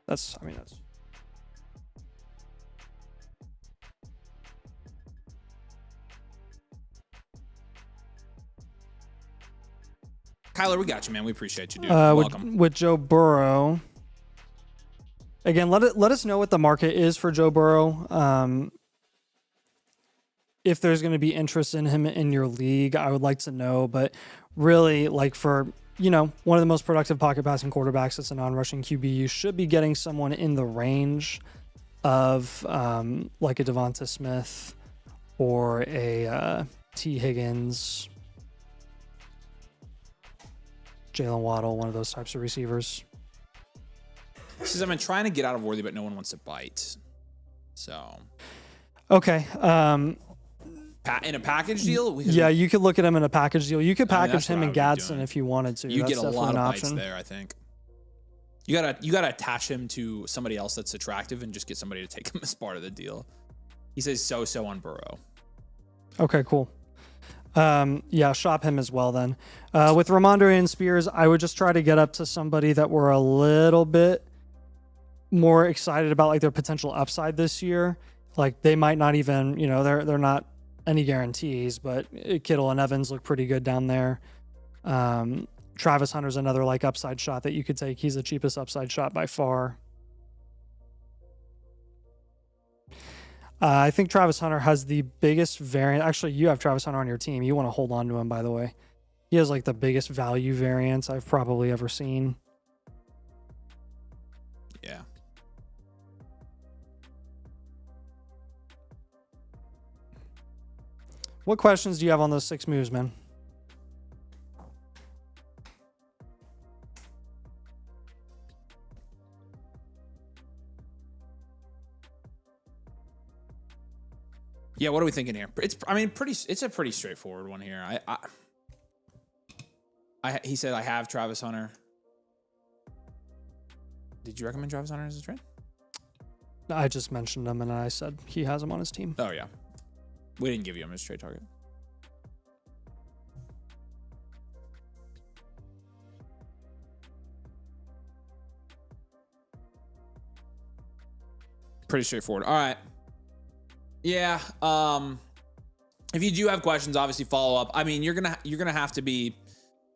That's. Kyler, we got you, man. We appreciate you, dude. Welcome. With Joe Burrow, again, let us know what the market is for Joe Burrow. If there's going to be interest in him in your league, I would like to know. But really, like for one of the most productive pocket passing quarterbacks that's a non-rushing QB, you should be getting someone in the range of like a Devonta Smith or a T. Higgins, Jalen Waddle, one of those types of receivers. He says, I've been trying to get out of Worthy, but no one wants to bite. So. Okay. In a package deal? Yeah, you could look at him in a package deal. You could package him and Gadsden if you wanted to. You that's get a lot of bites option there, I think. You gotta attach him to somebody else that's attractive and just get somebody to take him as part of the deal. He says so on Burrow. Okay, cool. Yeah, shop him as well then. With Ramondre and Spears, I would just try to get up to somebody that we're a little bit more excited about, like their potential upside this year. Like they might not even, they're not any guarantees, but Kittle and Evans look pretty good down there. Travis Hunter's another like upside shot that you could take. He's the cheapest upside shot by far. I think Travis Hunter has the biggest variant. Actually, you have Travis Hunter on your team. You want to hold on to him, by the way. He has like the biggest value variance I've probably ever seen. Yeah. What questions do you have on those 6 moves, man? Yeah, what are we thinking here? It's a pretty straightforward one here. He said I have Travis Hunter. Did you recommend Travis Hunter as a trade? I just mentioned him, and I said he has him on his team. Oh, yeah. We didn't give you him as a trade target. Pretty straightforward. All right. Yeah. If you do have questions, obviously follow up. I mean, you're gonna have to be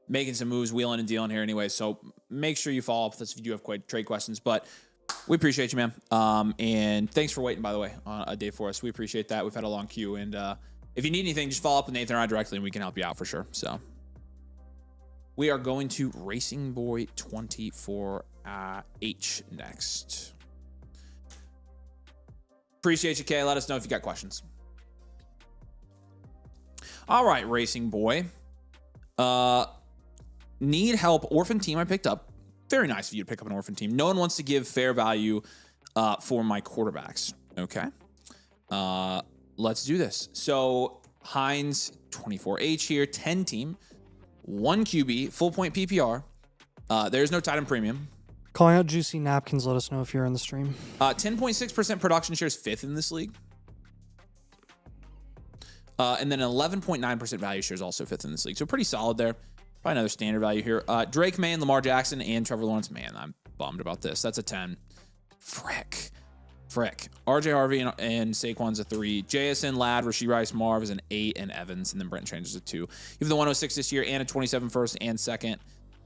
making some moves, wheeling and dealing here anyway. So make sure you follow up with us if you do have trade questions. But we appreciate you, man. And thanks for waiting, by the way, on a day for us. We appreciate that. We've had a long queue. And if you need anything, just follow up with Nathan or I directly, and we can help you out for sure. So we are going to Racing Boy 24H next. Appreciate you, Kay. Let us know if you got questions. All right, Racing Boy. Need help. Orphan team I picked up. Very nice of you to pick up an orphan team. No one wants to give fair value for my quarterbacks. Okay. Let's do this. So Hines 24H here, 10 team, 1 QB, full point PPR. There's no tight end premium. Calling out Juicy Napkins. Let us know if you're in the stream. 10.6% production shares 5th in this league. And then 11.9% value shares also 5th in this league. So pretty solid there. Probably another standard value here. Drake May, Lamar Jackson, and Trevor Lawrence. Man, I'm bummed about this. That's a 10. Frick. RJ Harvey and Saquon's a 3. JSN, Ladd, Rashee Rice, Marv is an 8, and Evans, and then Brent Strange is a 2. You have the 106 this year and a 27 first and second.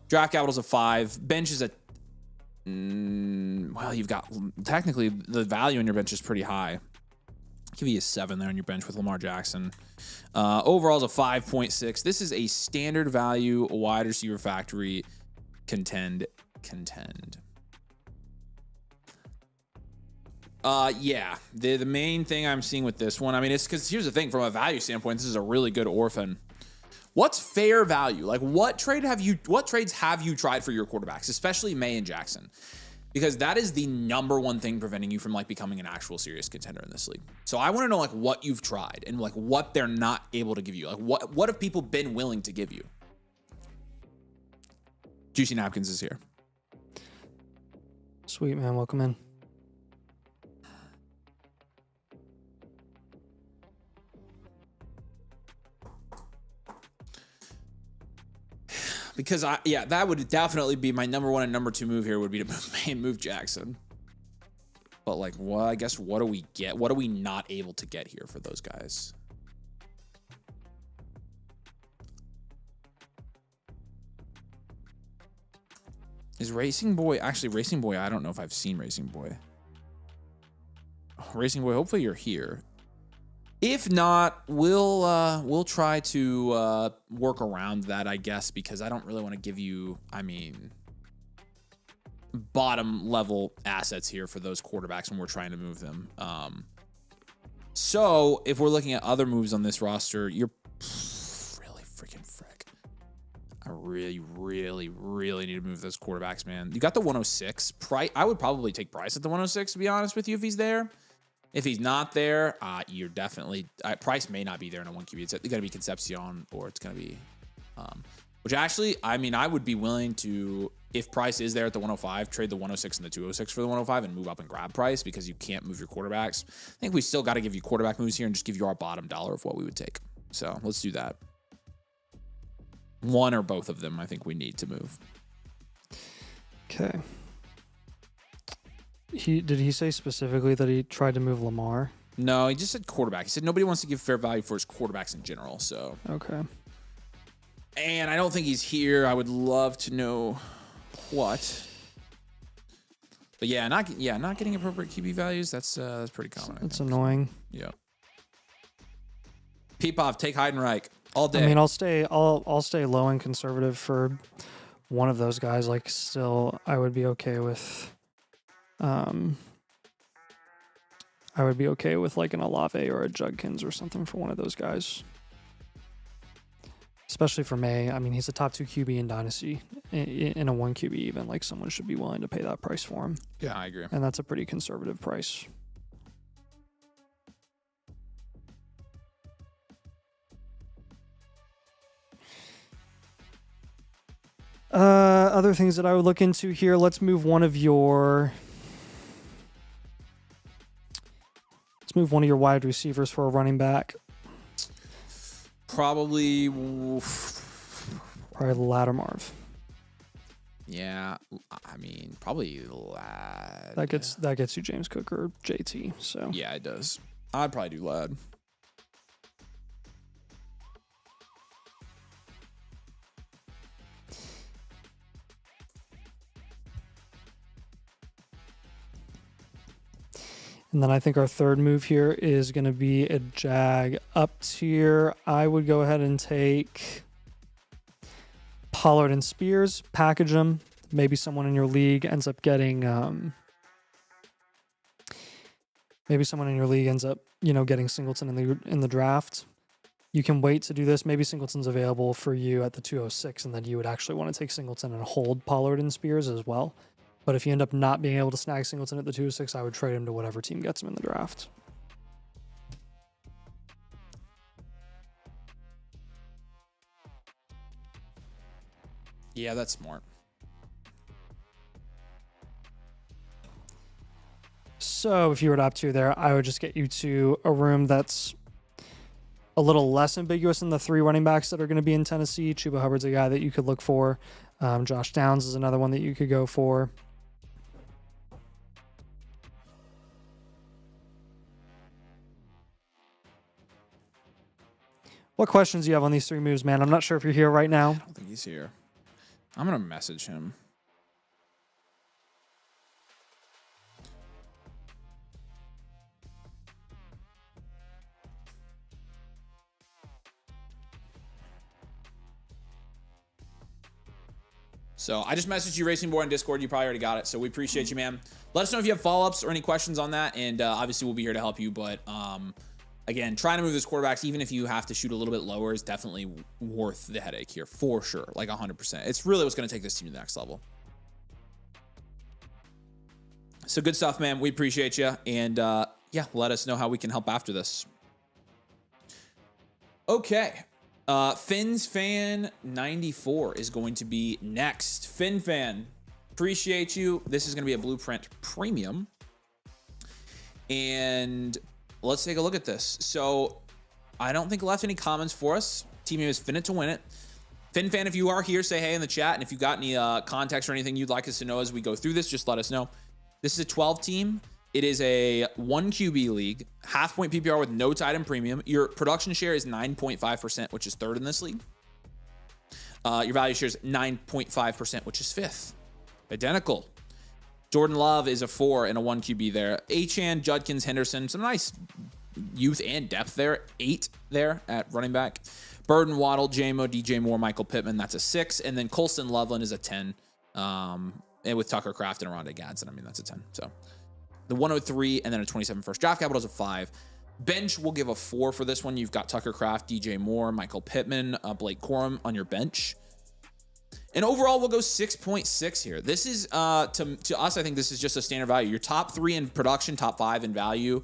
Draft capital's a 5. Bench is a well, you've got technically the value in your bench is pretty high. Give you a 7 there on your bench with Lamar Jackson. Overall is a 5.6. This is a standard value wide receiver factory contend. Yeah, the main thing I'm seeing with this one, I mean, it's because here's the thing, from a value standpoint, this is a really good orphan. What's fair value? Like, what trades have you tried for your quarterbacks, especially May and Jackson? Because that is the number one thing preventing you from like becoming an actual serious contender in this league. So I want to know like what you've tried and like what they're not able to give you. Like what have people been willing to give you? Juicy Napkins is here. Sweet, man. Welcome in. Because that would definitely be my number 1 and number 2 move here would be to move Jackson. But like, well, I guess what do we get? What are we not able to get here for those guys? Is Racing Boy actually Racing Boy? I don't know if I've seen Racing Boy. Racing Boy, hopefully you're here. If not, we'll try to work around that, I guess, because I don't really want to give you, bottom level assets here for those quarterbacks when we're trying to move them. So if we're looking at other moves on this roster, you're really freaking frick. I really, really, really need to move those quarterbacks, man. You got the 106. I would probably take Price at the 106, to be honest with you, if he's there. If he's not there, you're definitely... Price may not be there in a 1 QB. It's going to be Concepcion, or it's going to be... which actually, I would be willing to, if Price is there at the 105, trade the 106 and the 206 for the 105 and move up and grab Price, because you can't move your quarterbacks. I think we still got to give you quarterback moves here and just give you our bottom dollar of what we would take. So let's do that. One or both of them, I think we need to move. Okay. Did he say specifically that he tried to move Lamar? No, he just said quarterback. He said nobody wants to give fair value for his quarterbacks in general. So okay. And I don't think he's here. I would love to know what. But yeah, not getting appropriate QB values. That's pretty common. It's annoying. Yeah. Peepov, take Heidenreich all day. I mean, I'll stay low and conservative for one of those guys. Like, still, I would be okay with. I would be okay with like an Olave or a Judkins or something for one of those guys. Especially for May. I mean, he's a top 2 QB in Dynasty. In a 1 QB even, like, someone should be willing to pay that price for him. Yeah, I agree. And that's a pretty conservative price. Other things that I would look into here. Let's move one of your wide receivers for a running back. Probably Lattimore. Yeah, I mean, probably Lad. That gets you James Cook or JT. So yeah, it does. I'd probably do Lad. And then I think our third move here is going to be a Jag up tier. I would go ahead and take Pollard and Spears, package them. Maybe someone in your league ends up getting, getting Singleton in the draft. You can wait to do this. Maybe Singleton's available for you at the 206, and then you would actually want to take Singleton and hold Pollard and Spears as well. But if you end up not being able to snag Singleton at the 206, I would trade him to whatever team gets him in the draft. Yeah, that's smart. So if you were to opt to there, I would just get you to a room that's a little less ambiguous than the 3 running backs that are going to be in Tennessee. Chuba Hubbard's a guy that you could look for. Josh Downs is another one that you could go for. What questions do you have on these 3 moves, man? I'm not sure if you're here right now. I don't think he's here. I'm going to message him. So I just messaged you, Racing Boy, on Discord. You probably already got it. So we appreciate you, man. Let us know if you have follow-ups or any questions on that. And obviously we'll be here to help you. But again, trying to move those quarterbacks, even if you have to shoot a little bit lower, is definitely worth the headache here for sure. Like 100%. It's really what's going to take this team to the next level. So good stuff, man. We appreciate you. And yeah, let us know how we can help after this. Okay. Finn's Fan 94 is going to be next. Finn Fan, appreciate you. This is going to be a Blueprint Premium. And let's take a look at this. So I don't think it left any comments for us. Team name is Fin It to Win It. Finn Fan, if you are here, say hey in the chat. And if you got any context or anything you'd like us to know as we go through this, just let us know. This is a 12 team. It is a 1 QB league, half point PPR with no tight end premium. Your production share is 9.5%, which is 3rd in this league. Your value share is 9.5%, which is 5th. Identical. Jordan Love is a 4 and a 1 QB there. Achane, Judkins, Henderson, some nice youth and depth there. 8 there at running back. Burden, Waddle, JMO, DJ Moore, Michael Pittman, that's a 6. And then Colston Loveland is a 10. And with Tucker Kraft and Rondé Gadsden, I mean, that's a 10. So the 103 and then a 27 first. Draft capital is a 5. Bench will give a 4 for this one. You've got Tucker Kraft, DJ Moore, Michael Pittman, Blake Corum on your bench. And overall, we'll go 6.6 here. This is, to us, I think this is just a standard value. Your top 3 in production, top 5 in value.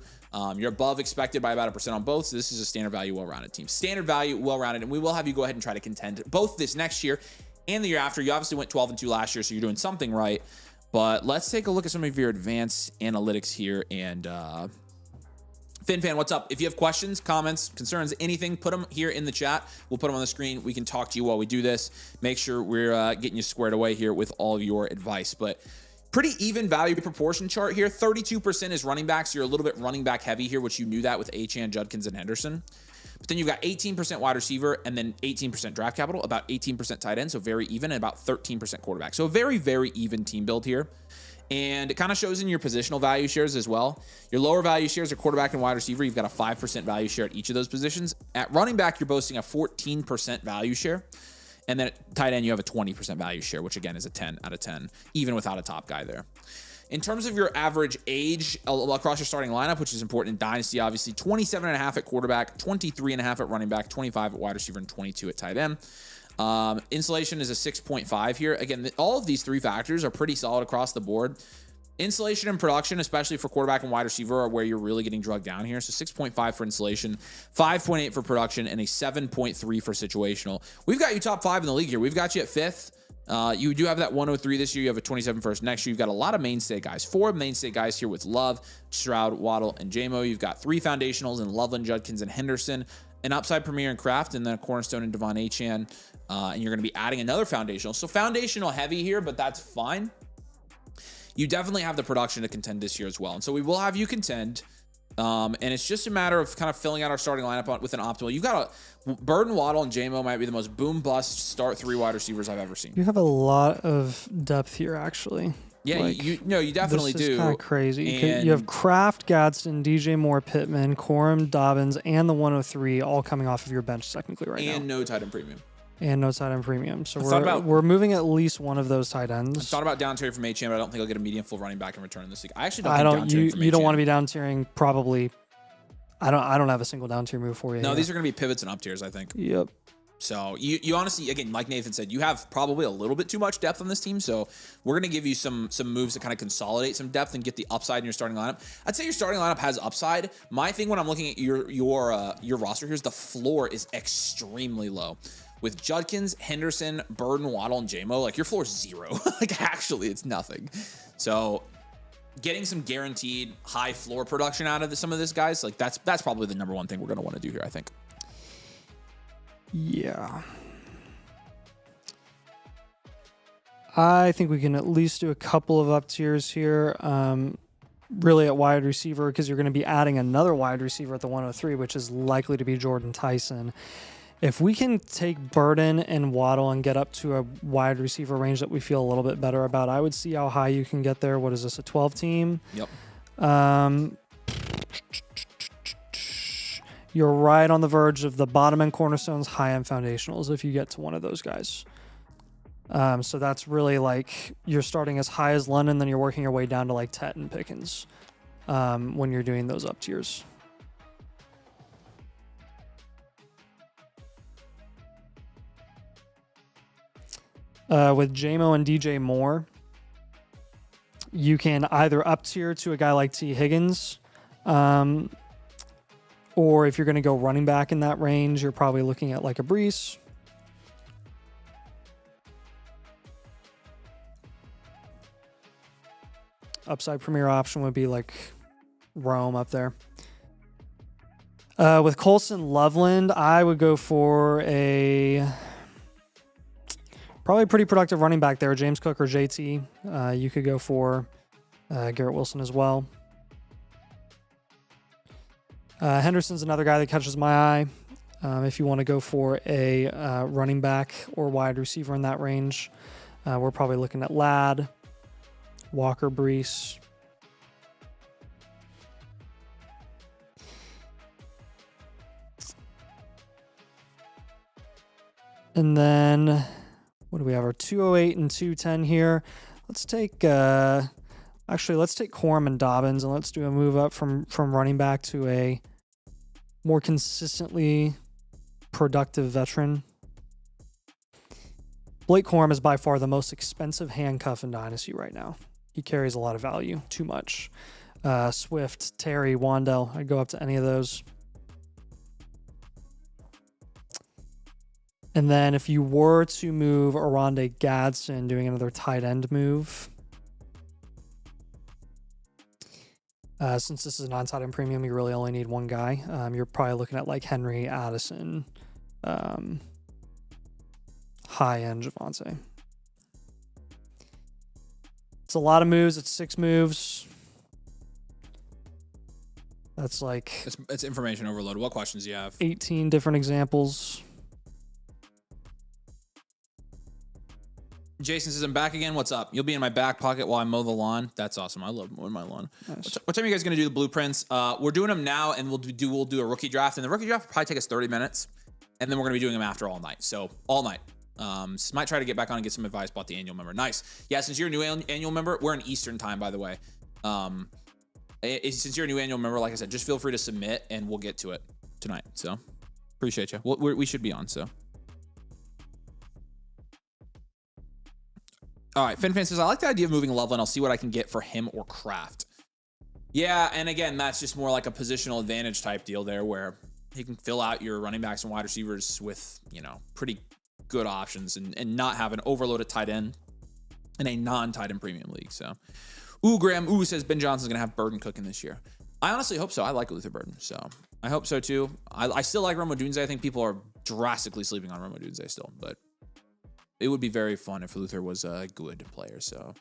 You're above expected by about 1% on both. So this is a standard value, well-rounded team. Standard value, well-rounded. And we will have you go ahead and try to contend both this next year and the year after. You obviously went 12-2 last year, so you're doing something right. But let's take a look at some of your advanced analytics here. And Fin Fan, what's up? If you have questions, comments, concerns, anything, put them here in the chat. We'll put them on the screen. We can talk to you while we do this. Make sure we're getting you squared away here with all of your advice. But pretty even value proportion chart here. 32% is running backs. You're a little bit running back heavy here, which you knew that with Achane, Judkins, and Henderson. But then you've got 18% wide receiver and then 18% draft capital, about 18% tight end, so very even, and about 13% quarterback. So a very, very even team build here. And it kind of shows in your positional value shares as well. Your lower value shares are quarterback and wide receiver. You've got a 5% value share at each of those positions. At running back, you're boasting a 14% value share. And then at tight end, you have a 20% value share, which again is a 10 out of 10, even without a top guy there. In terms of your average age across your starting lineup, which is important in Dynasty, obviously, 27.5 at quarterback, 23.5 at running back, 25 at wide receiver, and 22 at tight end. Insulation is a 6.5 here. Again, all of these 3 factors are pretty solid across the board. Insulation and production, especially for quarterback and wide receiver, are where you're really getting drugged down here. So 6.5 for insulation, 5.8 for production, and a 7.3 for situational. We've got you top 5 in the league here. We've got you at 5th. You do have that 103 this year. You have a 27 first next year. You've got a lot of mainstay guys. 4 mainstay guys here with Love, Stroud, Waddle, and JMO. You've got 3 foundationals in Loveland, Judkins, and Henderson. An upside premier and Kraft, and then a cornerstone in Devon Achane. And you're going to be adding another foundational. So foundational heavy here, but that's fine. You definitely have the production to contend this year as well. And so we will have you contend. And it's just a matter of kind of filling out our starting lineup with an optimal. You've got Burden, Waddle, and JMO might be the most boom bust start 3 wide receivers I've ever seen. You have a lot of depth here, actually. Yeah, like, you definitely this is do. Kind of crazy. You have Kraft, Gadsden, DJ Moore, Pittman, Corum, Dobbins, and the 103 all coming off of your bench technically right now. And no tight end premium. And no tight end premium. So we're moving at least one of those tight ends. I thought about down tiering from Achane, but I don't think I'll get a medium full running back in return in this league. I actually don't think you don't want to be down tiering probably. I don't have a single down tier move for you. No, these are going to be pivots and up tiers, I think. Yep. So you honestly, again, like Nathan said, you have probably a little bit too much depth on this team. So we're going to give you some moves to kind of consolidate some depth and get the upside in your starting lineup. I'd say your starting lineup has upside. My thing when I'm looking at your roster here is the floor is extremely low. With Judkins, Henderson, Burden, Waddle, and JMO, like your floor is 0. Like actually, it's nothing. So getting some guaranteed high floor production out of some of this guys, like that's probably the number one thing we're going to want to do here, I think. Yeah. I think we can at least do a couple of up tiers here. Really at wide receiver, because you're going to be adding another wide receiver at the 103, which is likely to be Jordan Tyson. If we can take Burden and Waddle and get up to a wide receiver range that we feel a little bit better about, I would see how high you can get there. What is this, a 12 team? Yep. You're right on the verge of the bottom end cornerstones, high end foundationals if you get to one of those guys. So that's really like you're starting as high as London, then you're working your way down to like Tet and Pickens when you're doing those up tiers. With JMO and DJ Moore, you can either up tier to a guy like T. Higgins, or if you're going to go running back in that range, you're probably looking at like a Brees. Upside premier option would be like Rome up there. With Colson Loveland, I would go for probably a pretty productive running back there, James Cook or JT. You could go for Garrett Wilson as well. Henderson's another guy that catches my eye. If you want to go for a running back or wide receiver in that range, we're probably looking at Ladd, Walker, Brees. And then what do we have? Our 208 and 210 here. Let's take let's take Corum and Dobbins, and let's do a move up from running back to a more consistently productive veteran. Blake Corum is by far the most expensive handcuff in Dynasty right now. He carries a lot of value, too much. Swift, Terry, Wandell, I'd go up to any of those. And then if you were to move Oronde Gadsden, doing another tight end move, since this is a non-tight end premium, you really only need one guy. You're probably looking at like Henry, Addison, high-end Javonte. It's a lot of moves. It's 6 moves. That's like... It's information overload. What questions do you have? 18 different examples. Jason says, I'm back again. What's up? You'll be in my back pocket while I mow the lawn. That's awesome. I love mowing my lawn. Nice. What time are you guys going to do the blueprints? We're doing them now, and we'll do a rookie draft. And the rookie draft will probably take us 30 minutes. And then we're going to be doing them after all night. So all night. Might try to get back on and get some advice about the annual member. Nice. Yeah, since you're a new annual member, we're in Eastern time, by the way. Since you're a new annual member, like I said, just feel free to submit, and we'll get to it tonight. So appreciate you. We should be on, so. All right, FinFan says, I like the idea of moving Loveland. I'll see what I can get for him or Kraft. Yeah, and again, that's just more like a positional advantage type deal there where he can fill out your running backs and wide receivers with, pretty good options and not have an overloaded tight end in a non-tight end premium league. So, Graham says Ben Johnson's going to have Burden cooking this year. I honestly hope so. I like Luther Burden, so I hope so too. I still like Rome Odunze. I think people are drastically sleeping on Rome Odunze still, but it would be very fun if Luther was a good player. So,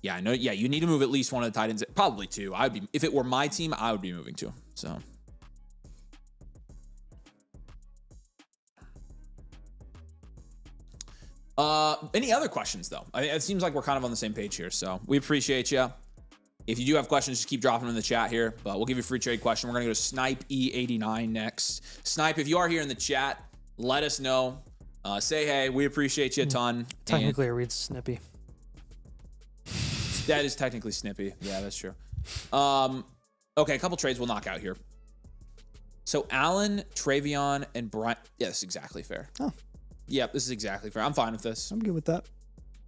yeah, I know. Yeah, you need to move at least one of the tight ends, probably two. If it were my team, I would be moving two. So. Any other questions though? It seems like we're kind of on the same page here, so we appreciate you. If you do have questions, just keep dropping them in the chat here, but we'll give you a free trade question. We're going to go to Snipe E89 next. Snipe, if you are here in the chat, let us know. Say hey. We appreciate you a ton. Technically, it reads Snippy. That is technically Snippy. Yeah, that's true. Okay, a couple trades we'll knock out here. So Allen, Travion, and Brian. Yeah, this is exactly fair. Oh. Yeah, this is exactly fair. I'm fine with this. I'm good with that.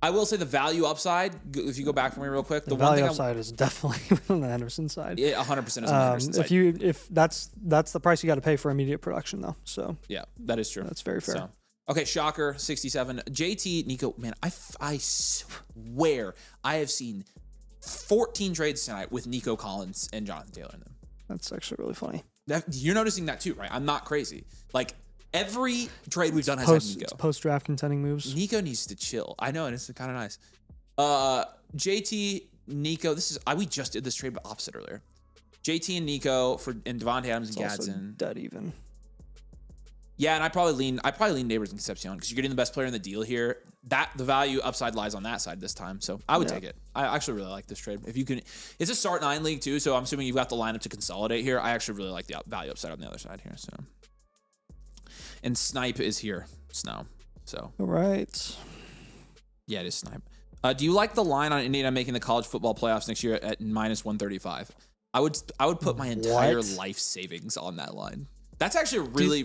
I will say the value upside, if you go back for me real quick, the value upside is definitely on the Henderson side. Yeah, 100% is on the Henderson side. If that's the price you got to pay for immediate production though. So yeah, that is true. That's very fair. So, okay, Shocker 67, JT, Nico. Man, I swear I have seen 14 trades tonight with Nico Collins and Jonathan Taylor in them. That's actually really funny. You're noticing that too, right? I'm not crazy. Like. Every trade we've done has had Nico. Post-draft contending moves. Nico needs to chill. I know, and it's kind of nice. JT, Nico. We just did this trade, but opposite earlier. JT and Nico and Devontae Adams and Gadsden. Dead even. Yeah, and I probably lean Neighbors and Concepcion because you're getting the best player in the deal here. The value upside lies on that side this time, so I would take it. I actually really like this trade. If you can, it's a start 9 league too, so I'm assuming you've got the lineup to consolidate here. I actually really like the value upside on the other side here. So. And Snipe is here, Snow. So. All right. Yeah, it is Snipe. Do you like the line on Indiana making the college football playoffs next year at -135? I would put my entire life savings on that line. That's actually really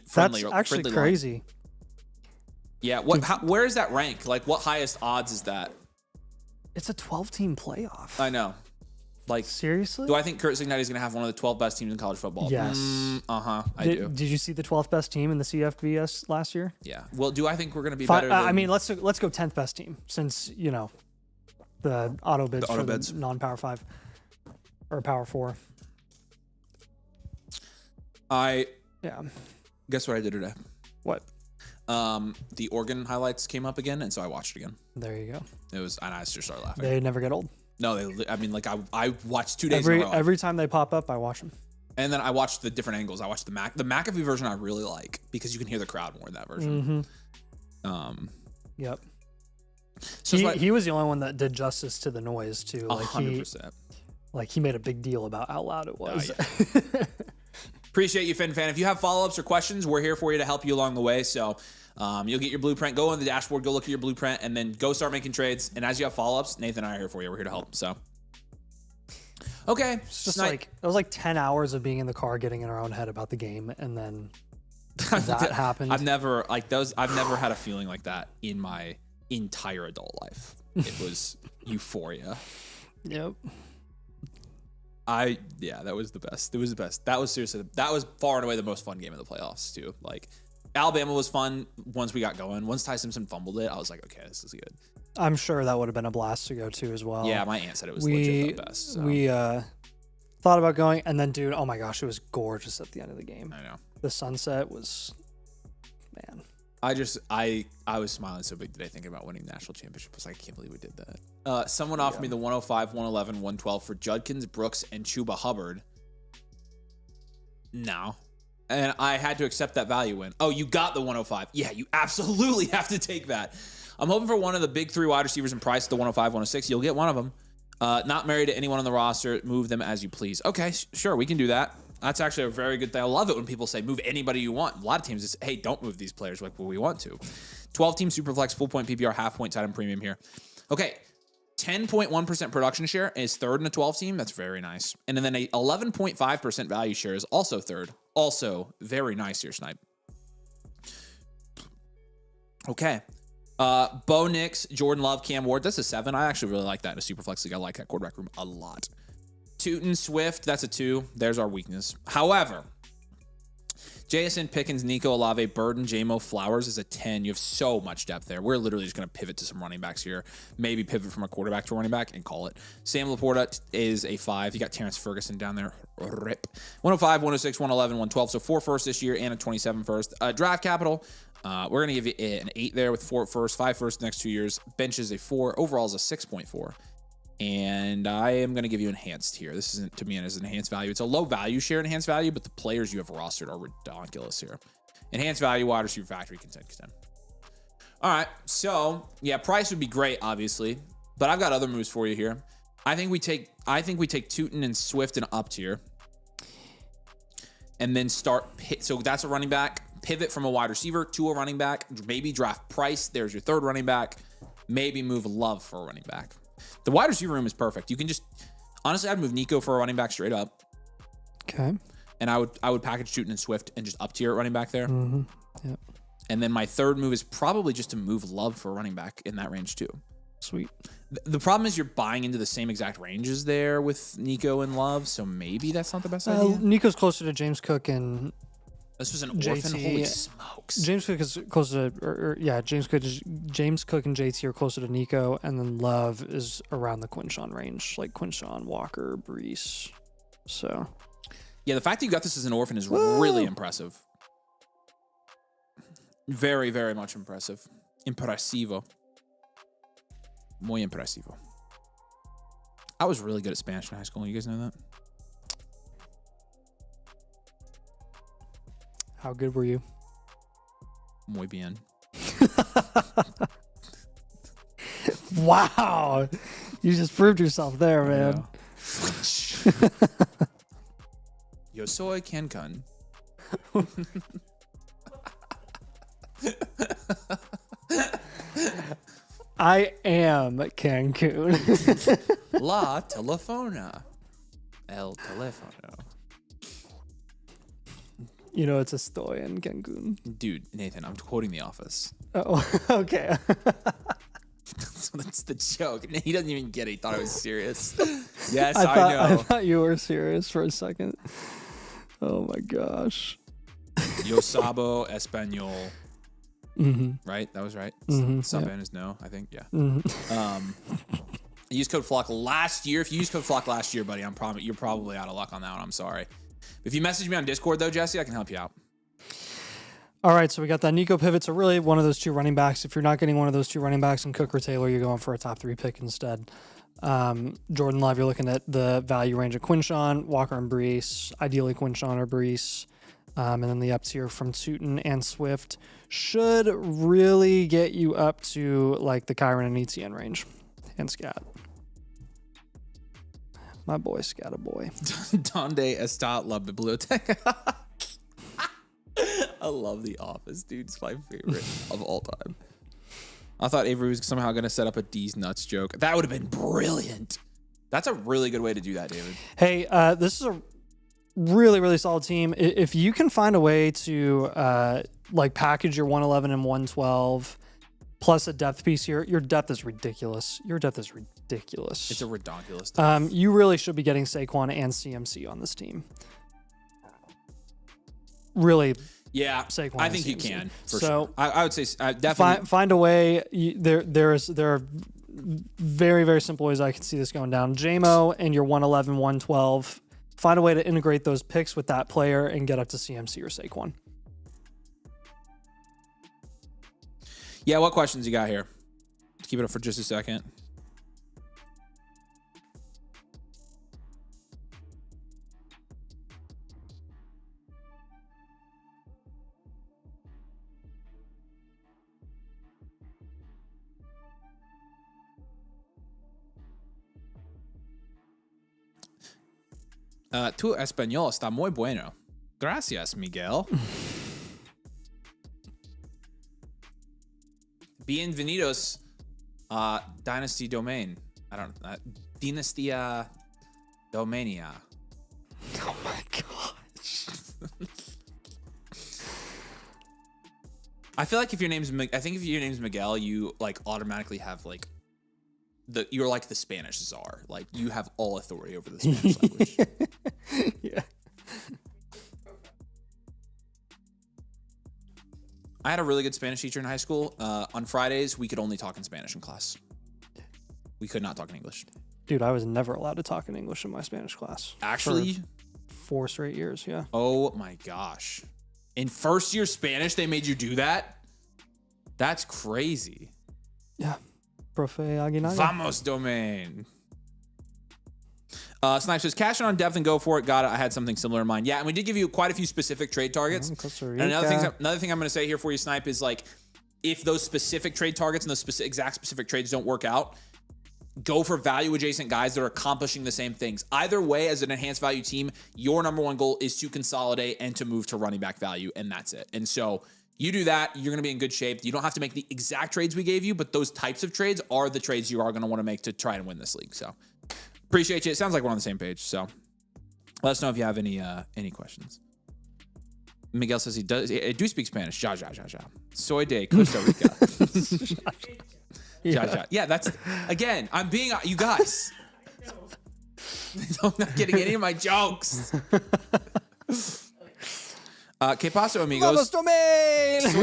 friendly. That's actually friendly crazy. Line. Yeah. Where is that rank? Like, what highest odds is that? It's a 12-team playoff. I know. Like, seriously? Do I think Kurt Cignetti is going to have one of the 12 best teams in college football? Yes. I do. Did you see the 12th best team in the CFBS last year? Yeah. Well, do I think we're going to be better? I mean, let's go 10th best team since the auto bids for the non-power 5 or power 4. Guess what I did today? What? The Oregon highlights came up again, and so I watched it again. There you go. And I just started laughing. They never get old. No, I watched 2 days in a row. Every time they pop up, I watch them. And then I watched the different angles. I watched the McAfee version I really like because you can hear the crowd more in that version. Mm-hmm. Yep. So he was the only one that did justice to the noise too. 100%. He made a big deal about how loud it was. Yeah. Appreciate you, Fan. If you have follow-ups or questions, we're here for you to help you along the way. So you'll get your blueprint. Go on the dashboard, go look at your blueprint, and then go start making trades. And as you have follow-ups, Nathan and I are here for you. We're here to help. So, okay. It's just it was like 10 hours of being in the car getting in our own head about the game, and then that happened. I've never had a feeling like that in my entire adult life. It was euphoria. Yep. That was the best. It was the best. That was far and away the most fun game of the playoffs too. Like, Alabama was fun once we got going. Once Ty Simpson fumbled it, I was like, okay, this is good. I'm sure that would have been a blast to go to as well. Yeah, my aunt said it was legit the best. So. We thought about going, and then, dude, oh my gosh, it was gorgeous at the end of the game. I know. The sunset was, man. I was smiling so big today thinking about winning the national championship. I was like, I can't believe we did that. Someone offered me the 105, 111, 112 for Judkins, Brooks, and Chuba Hubbard. No. And I had to accept that value win. Oh, you got the 105. Yeah, you absolutely have to take that. I'm hoping for one of the big 3 wide receivers in price, the 105, 106. You'll get one of them. Not married to anyone on the roster. Move them as you please. Okay, sure, we can do that. That's actually a very good thing. I love it when people say move anybody you want. A lot of teams say, hey, don't move these players like we want to. 12-team Superflex, full point PPR, half point tight end premium here. Okay, 10.1% production share is third in a 12-team. That's very nice. And then a 11.5% value share is also third. Also very nice here, Snipe. Okay. Bo Nix, Jordan Love, Cam Ward. That's a 7. I actually really like that in a Superflex league. I like that quarterback room a lot. Tootin Swift, that's a 2. There's our weakness. However, JSN, Pickens, Nico, Olave, Burden, JMO, Flowers is a 10. You have so much depth there. We're literally just going to pivot to some running backs here. Maybe pivot from a quarterback to a running back and call it. Sam Laporta is a 5. You got Terrence Ferguson down there. Rip. 105, 106, 111, 112. So 4 firsts this year and a 27 first. Draft capital. We're going to give you an 8 there with 4 firsts, 5 firsts the next 2 years. Bench is a 4. Overall is a 6.4. And I am going to give you enhanced here. This isn't to me as an enhanced value. It's a low value share enhanced value, but the players you have rostered are ridiculous here. Enhanced value, wide receiver factory, contend. All right. So yeah, price would be great, obviously, but I've got other moves for you here. I think we take Tootin and Swift and up tier, and then so that's a running back. Pivot from a wide receiver to a running back. Maybe draft Price. There's your third running back. Maybe move Love for a running back. The wide receiver room is perfect. You can just honestly, I'd move Nico for a running back straight up. Okay. And I would package Tootin and Swift and just up tier at running back there. Mm-hmm. Yep. And then my third move is probably just to move Love for a running back in that range too. Sweet. The problem is you're buying into the same exact ranges there with Nico and Love, so maybe that's not the best idea. Nico's closer to James Cook and this was an orphan. Holy smokes! James Cook is closer to, James Cook and JT are closer to Nico, and then Love is around the Quinshawn range, like Quinshawn, Walker, Brees. So, yeah, the fact that you got this as an orphan is really impressive. Very, very much impressive. Impresivo. Muy impresivo. I was really good at Spanish in high school. You guys know that? How good were you? Muy bien. Wow. You just proved yourself there, man. Yeah. Yo soy Cancun. I am Cancun. La telefona. El teléfono. You know, it's estoy in Cancun. Dude, Nathan, I'm quoting The Office. Oh, okay. So that's the joke. He doesn't even get it. He thought I was serious. Yes, I know. thought you were serious for a second. Oh my gosh. Yo sabo español. Mm-hmm. Right? That was right. Mm-hmm. Saben is no, I think. Yeah. Mm-hmm. I used code FLOCK last year. If you used code FLOCK last year, buddy, you're probably out of luck on that one. I'm sorry. If you message me on Discord, though, Jesse, I can help you out. All right, so we got that Nico pivot. So really one of those 2 running backs. If you're not getting one of those 2 running backs in Cook or Taylor, you're going for a top 3 pick instead. Jordan Love, you're looking at the value range of Quinshawn, Walker, and Brees. Ideally Quinshawn or Brees. And then the up tier from Tootin and Swift should really get you up to like the Kyron and Etienne range. And Scat. My boy, Scatta boy. Donde está la biblioteca? I love The Office, dude. It's my favorite of all time. I thought Avery was somehow going to set up a D's nuts joke. That would have been brilliant. That's a really good way to do that, David. Hey, this is a really, really solid team. If you can find a way to like package your 111 and 112 plus a depth piece here, your depth is ridiculous. It's a ridiculous depth. You really should be getting Saquon and CMC on this team. Really. Yeah, Saquon I think you CMC. can. For sure. I would say definitely. Find a way. There are very, very simple ways I can see this going down. JMO and your 111, 112. Find a way to integrate those picks with that player and get up to CMC or Saquon. Yeah, what questions you got here? Let's keep it up for just a second. Tu español está muy bueno. Gracias, Miguel. Bienvenidos Dynasty Domain. I don't know. Dynastia Domania. Oh my gosh. I feel like if your name's Miguel, you like automatically have like you're like the Spanish czar. Like you have all authority over the Spanish language. Yeah. I had a really good Spanish teacher in high school. On Fridays, we could only talk in Spanish in class. We could not talk in English. Dude, I was never allowed to talk in English in my Spanish class. Actually? For 4 straight years, yeah. Oh my gosh. In first year Spanish, they made you do that? That's crazy. Yeah. Profe Aguinaga. Vamos, Domain. Snipe says, cash in on depth and go for it. Got it. I had something similar in mind. Yeah, and we did give you quite a few specific trade targets. And another thing I'm going to say here for you, Snipe, is like, if those specific trade targets and those exact specific trades don't work out, go for value adjacent guys that are accomplishing the same things. Either way, as an enhanced value team, your number one goal is to consolidate and to move to running back value, and that's it. And so you do that, you're going to be in good shape. You don't have to make the exact trades we gave you, but those types of trades are the trades you are going to want to make to try and win this league. So appreciate you. It sounds like we're on the same page. So let us know if you have any questions. Miguel says he do speak Spanish. Ja. Soy de Costa Rica. Yeah, that's, again, I'm being, you guys. I'm not getting any of my jokes. ¿Qué paso, amigos? Soy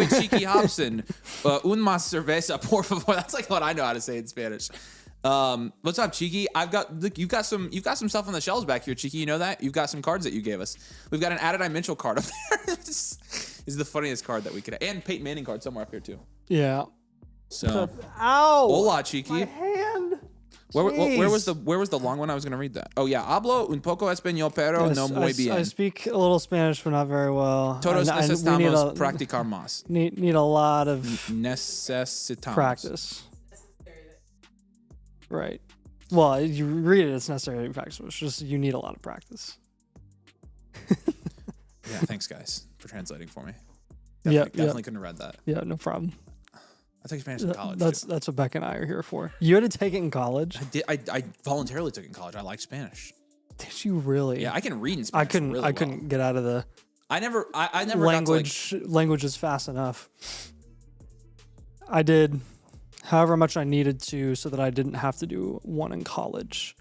Chiqui Hobson. Un más cerveza, por favor. That's like what I know how to say in Spanish. What's up, Cheeky? Look, you've got some stuff on the shelves back here, Cheeky. You know that? You've got some cards that you gave us. We've got an Adonai Mitchell card up there. This is the funniest card that we could have. And Peyton Manning card somewhere up here too. Yeah. So ow! Hola, Cheeky. My hand. Where was the long one? I was gonna read that. Oh yeah, hablo un poco español, pero no muy bien. I speak a little Spanish, but not very well. Todos necesitamos practicar más. Need a lot of necesitamos practice. Right. Well, you read it, it's necessary to practice. It's just you need a lot of practice. Yeah, thanks guys for translating for me. Definitely couldn't have read that. Yeah, no problem. I took Spanish in college. That's what Beck and I are here for. You had to take it in college? I voluntarily took it in college. I like Spanish. Did you really? Yeah, I can read in Spanish. I couldn't get out of the I never languages fast enough. I did however much I needed to so that I didn't have to do one in college.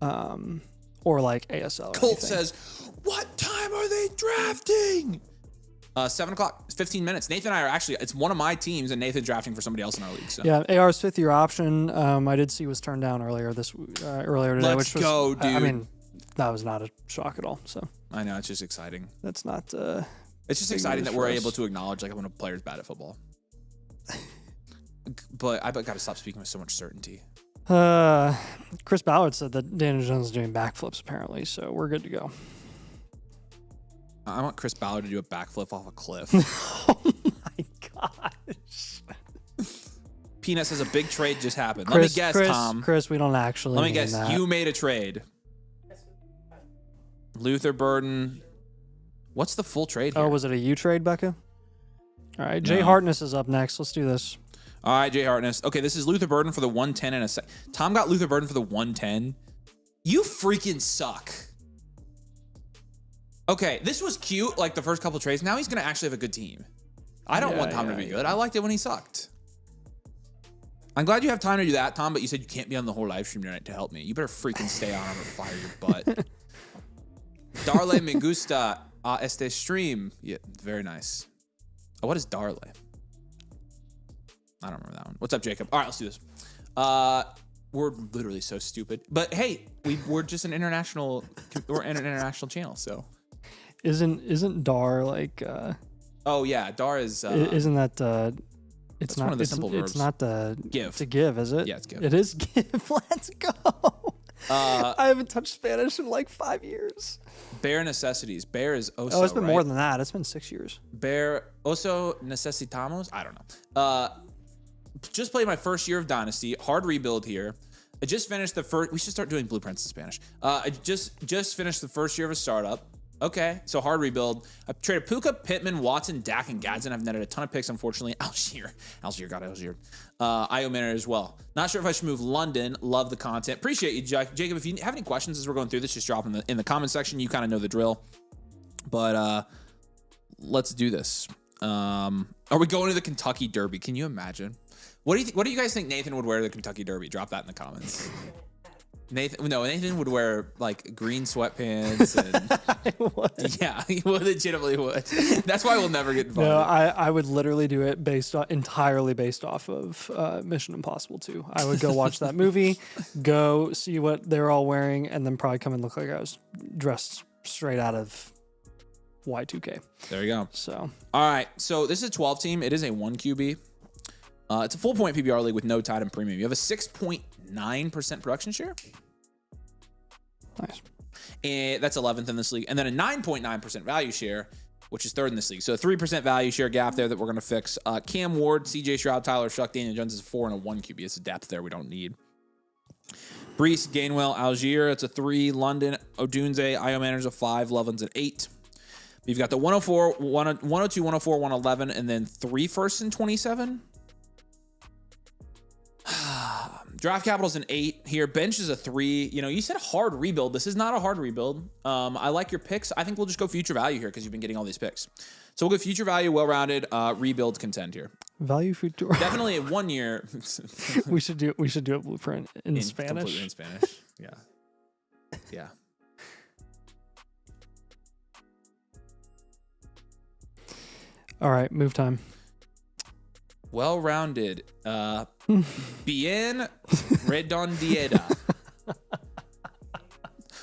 Or like ASL. Colt says, what time are they drafting? 7 o'clock, 15 minutes. Nathan and I are actually, it's one of my teams, and Nathan's drafting for somebody else in our league. So. Yeah, AR's 5th-year option, I did see was turned down earlier today. Let's go, dude. I mean, that was not a shock at all. So I know, it's just exciting. That's not. It's just exciting that we're able to acknowledge like when a player's bad at football. But I got to stop speaking with so much certainty. Chris Ballard said that Daniel Jones is doing backflips apparently, so we're good to go. I want Chris Ballard to do a backflip off a cliff. Oh my gosh. Peanut says a big trade just happened. Let me guess, Tom. Chris, we don't actually. Let me guess. That. You made a trade. Luther Burden. What's the full trade here? Oh, was it a U trade, Becca? All right. Jay Hartness is up next. Let's do this. All right, Jay Hartness. Okay, this is Luther Burden for the 110 and a sec. Tom got Luther Burden for the 110. You freaking suck. Okay, this was cute, like the first couple of trades. Now he's going to actually have a good team. I don't want Tom to be good. I liked it when he sucked. I'm glad you have time to do that, Tom, but you said you can't be on the whole live stream tonight to help me. You better freaking stay on or fire your butt. Darle me gusta este stream. Yeah, very nice. Oh, what is Darle? I don't remember that one. What's up, Jacob? All right, let's do this. We're literally so stupid. But hey, we're just an international channel, so. Isn't Dar like oh yeah, Dar is isn't that it's not one of the simple verbs. It's not give. To give, is it? Yeah, it's give. It is give. Let's go. I haven't touched Spanish in like 5 years. Bare necessities. Bare is oso. Oh, it's been right? more than that. It's been 6 years. Bare oso necesitamos? I don't know. Just played my first year of Dynasty. Hard rebuild here. I just finished the first. We should start doing blueprints in Spanish. I just finished the first year of a startup. Okay, so hard rebuild. I traded Puka, Pittman, Watson, Dak, and Gadsden. I've netted a ton of picks, unfortunately. Algier got Algier. Io Manor as well. Not sure if I should move London. Love the content. Appreciate you, Jacob. If you have any questions as we're going through this, just drop them in the comment section. You kind of know the drill. But let's do this. Are we going to the Kentucky Derby? Can you imagine? What do you guys think Nathan would wear to the Kentucky Derby? Drop that in the comments. Nathan would wear like green sweatpants and I would. yeah, he legitimately would. That's why we'll never get invited. No, I would literally do it entirely based off of Mission Impossible 2. I would go watch that movie, go see what they're all wearing, and then probably come and look like I was dressed straight out of Y2K. There you go. So, all right. So this is a 12 team. It is a 1 QB. It's a full point PPR league with no tight end premium. You have a 6.9% production share. Nice. And that's 11th in this league. And then a 9.9% value share, which is 3rd in this league. So a 3% value share gap there that we're going to fix. Cam Ward, CJ Stroud, Tyler Shuck, Daniel Jones is a 4 and a 1 QB. It's a depth there we don't need. Brees, Gainwell, Algier, it's a 3. London, Odunze, Io Manners a 5. Lovin's an 8. You've got the 104, 102, 104, 111, and then 3 firsts and 27. Draft capital's an 8 here. Bench is a 3. You know, you said hard rebuild. This is not a hard rebuild. I like your picks. I think we'll just go future value here because you've been getting all these picks. So we'll go future value, well-rounded, rebuild contend here. Value future. Definitely a 1 year. we should do a blueprint in Spanish. Completely in Spanish. Yeah. Yeah. All right, move time. Well-rounded. Bien redondeada.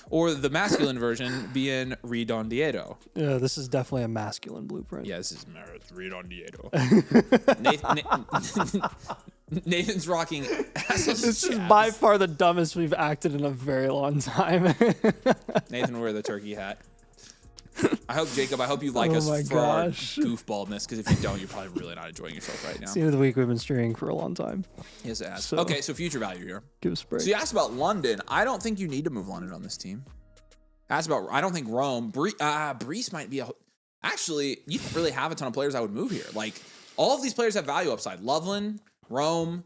Or the masculine version, bien redondeado. Yeah, this is definitely a masculine blueprint. Yeah, this is redondeado. Nathan's rocking. This is by far the dumbest we've acted in a very long time. Nathan wear the turkey hat. I hope you like us for our goofballness, because if you don't, you're probably really not enjoying yourself right now. It's the end of the week. We've been streaming for a long time. Yes, it has. So, okay, so future value here. Give us a break. So you asked about London. I don't think you need to move London on this team. I don't think Rome. Brees might be actually, you don't really have a ton of players I would move here. Like, all of these players have value upside. Loveland, Rome,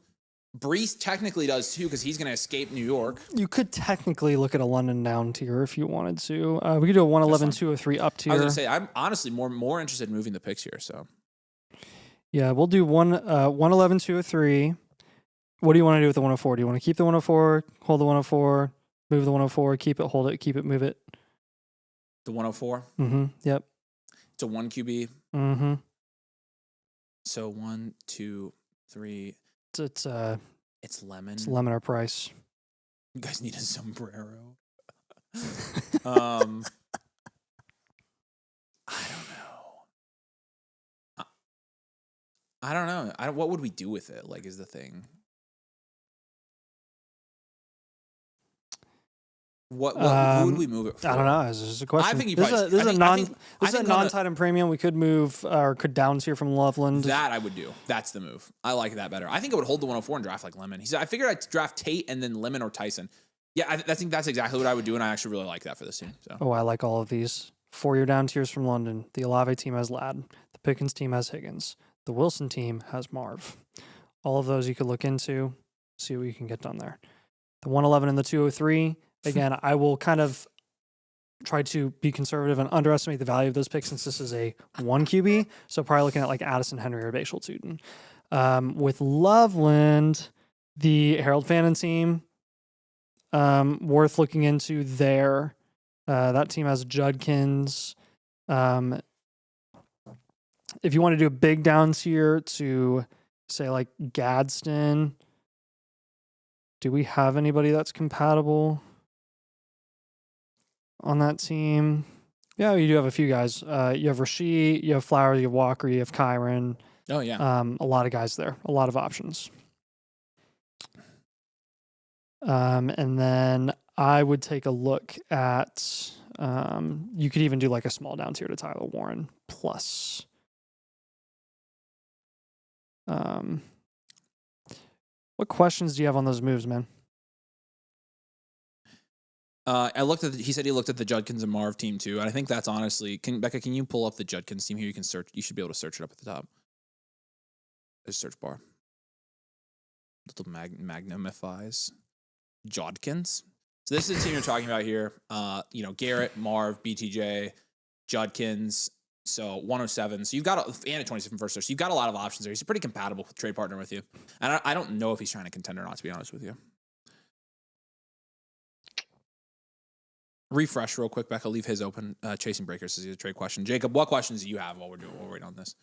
Brees technically does too, because he's going to escape New York. You could technically look at a London down tier if you wanted to. We could do a 111, 203 up tier. I was going to say, I'm honestly more interested in moving the picks here. So, yeah, we'll do 111, 203. What do you want to do with the 104? Do you want to keep the 104, hold the 104, move the 104, keep it, hold it, keep it, move it? The 104? Mm-hmm. Yep. It's a 1 QB. Mm-hmm. So 1, 2, 3. It's lemon. It's lemon or price. You guys need a sombrero. I don't know. What would we do with it? Like, is the thing. Who would we move it for? I don't know. This is a question. I think this is a non-tight end premium. We could move or could down tier from Loveland. That I would do. That's the move. I like that better. I think I would hold the 104 and draft like Lemon. He said, I figured I'd draft Tate and then Lemon or Tyson. Yeah, I think that's exactly what I would do, and I actually really like that for this team. So. Oh, I like all of these. 4-year down tiers from London. The Olave team has Ladd. The Pickens team has Higgins. The Wilson team has Marv. All of those you could look into, see what you can get done there. The 111 and the 203. Again, I will kind of try to be conservative and underestimate the value of those picks since this is a 1 QB. So probably looking at like Addison Henry or Bashal Tootin. With Loveland, the Harold Fannin team, worth looking into there. That team has Judkins. If you want to do a big down tier to say like Gadsden, do we have anybody that's compatible on that team? Yeah, you do have a few guys. You have Rasheed, you have Flowers, you have Walker, you have Kyron. Oh, yeah. A lot of guys there. A lot of options. And then I would take a look at, you could even do like a small down tier to Tyler Warren plus. What questions do you have on those moves, man? He said he looked at the Judkins and Marv team too. And I think that's honestly, Becca, can you pull up the Judkins team here? You can search. You should be able to search it up at the top. There's a search bar. Little magnifies. Jodkins. So this is the team you're talking about here. Garrett, Marv, BTJ, Judkins. So 107. So you've got and a 27 first. So you've got a lot of options there. He's a pretty compatible trade partner with you. And I don't know if he's trying to contend or not, to be honest with you. refresh real quick. Becca, leave his open. Chasing Breakers is a trade question. Jacob, what questions do you have while we're waiting on this?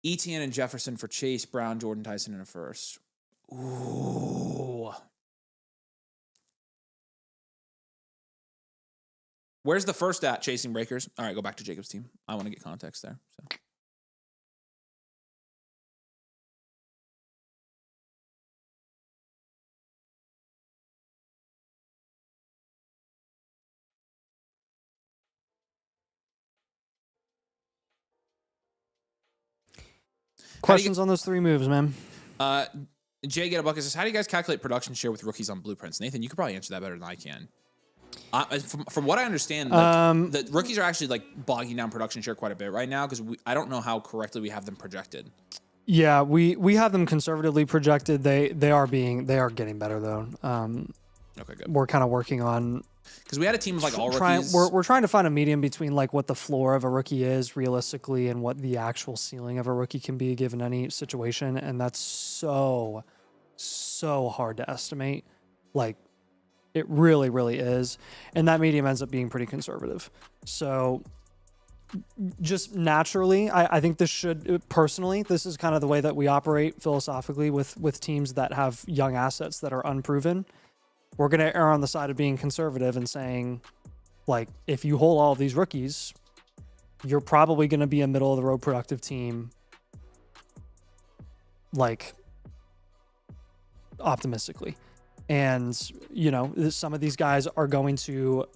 Etienne and Jefferson for Chase, Brown, Jordan Tyson in a first. Ooh. Where's the first at, Chasing Breakers? All right, go back to Jacob's team. I want to get context there. So. Questions on those 3 moves, man? Jay Get a Bucket says, how do you guys calculate production share with rookies on blueprints? Nathan, you could probably answer that better than I can. From what I understand, the rookies are actually like bogging down production share quite a bit right now because I don't know how correctly we have them projected. Yeah, we have them conservatively projected. They are getting better though. Okay, good. We're kind of working on because we had a team of like all rookies. We're trying to find a medium between like what the floor of a rookie is realistically and what the actual ceiling of a rookie can be given any situation, and that's so hard to estimate. Like it really, really is, and that medium ends up being pretty conservative. So just naturally, I think this is kind of the way that we operate philosophically with teams that have young assets that are unproven. We're going to err on the side of being conservative and saying, like, if you hold all of these rookies, you're probably going to be a middle of the road productive team, like, optimistically. And, you know, some of these guys are going to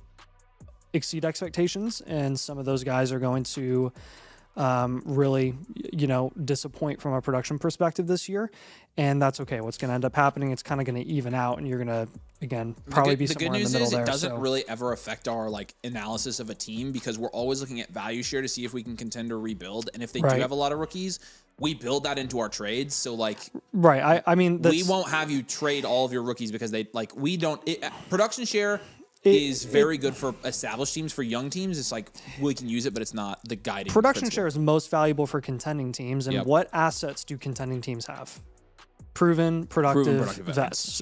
exceed expectations, and some of those guys are going to really, you know, disappoint from a production perspective this year, and that's okay. What's going to end up happening, it's kind of going to even out, and you're going to, again, probably be somewhere in the middle there. The good news is it doesn't really ever affect our like analysis of a team because we're always looking at value share to see if we can contend or rebuild, and if they do have a lot of rookies, we build that into our trades. So like, I mean, we won't have you trade all of your rookies because they like we don't production share. Is very good for established teams. For young teams, it's like we can use it, but it's not the guiding production principle. share is most valuable for contending teams. And what assets do contending teams have? Proven productive vets.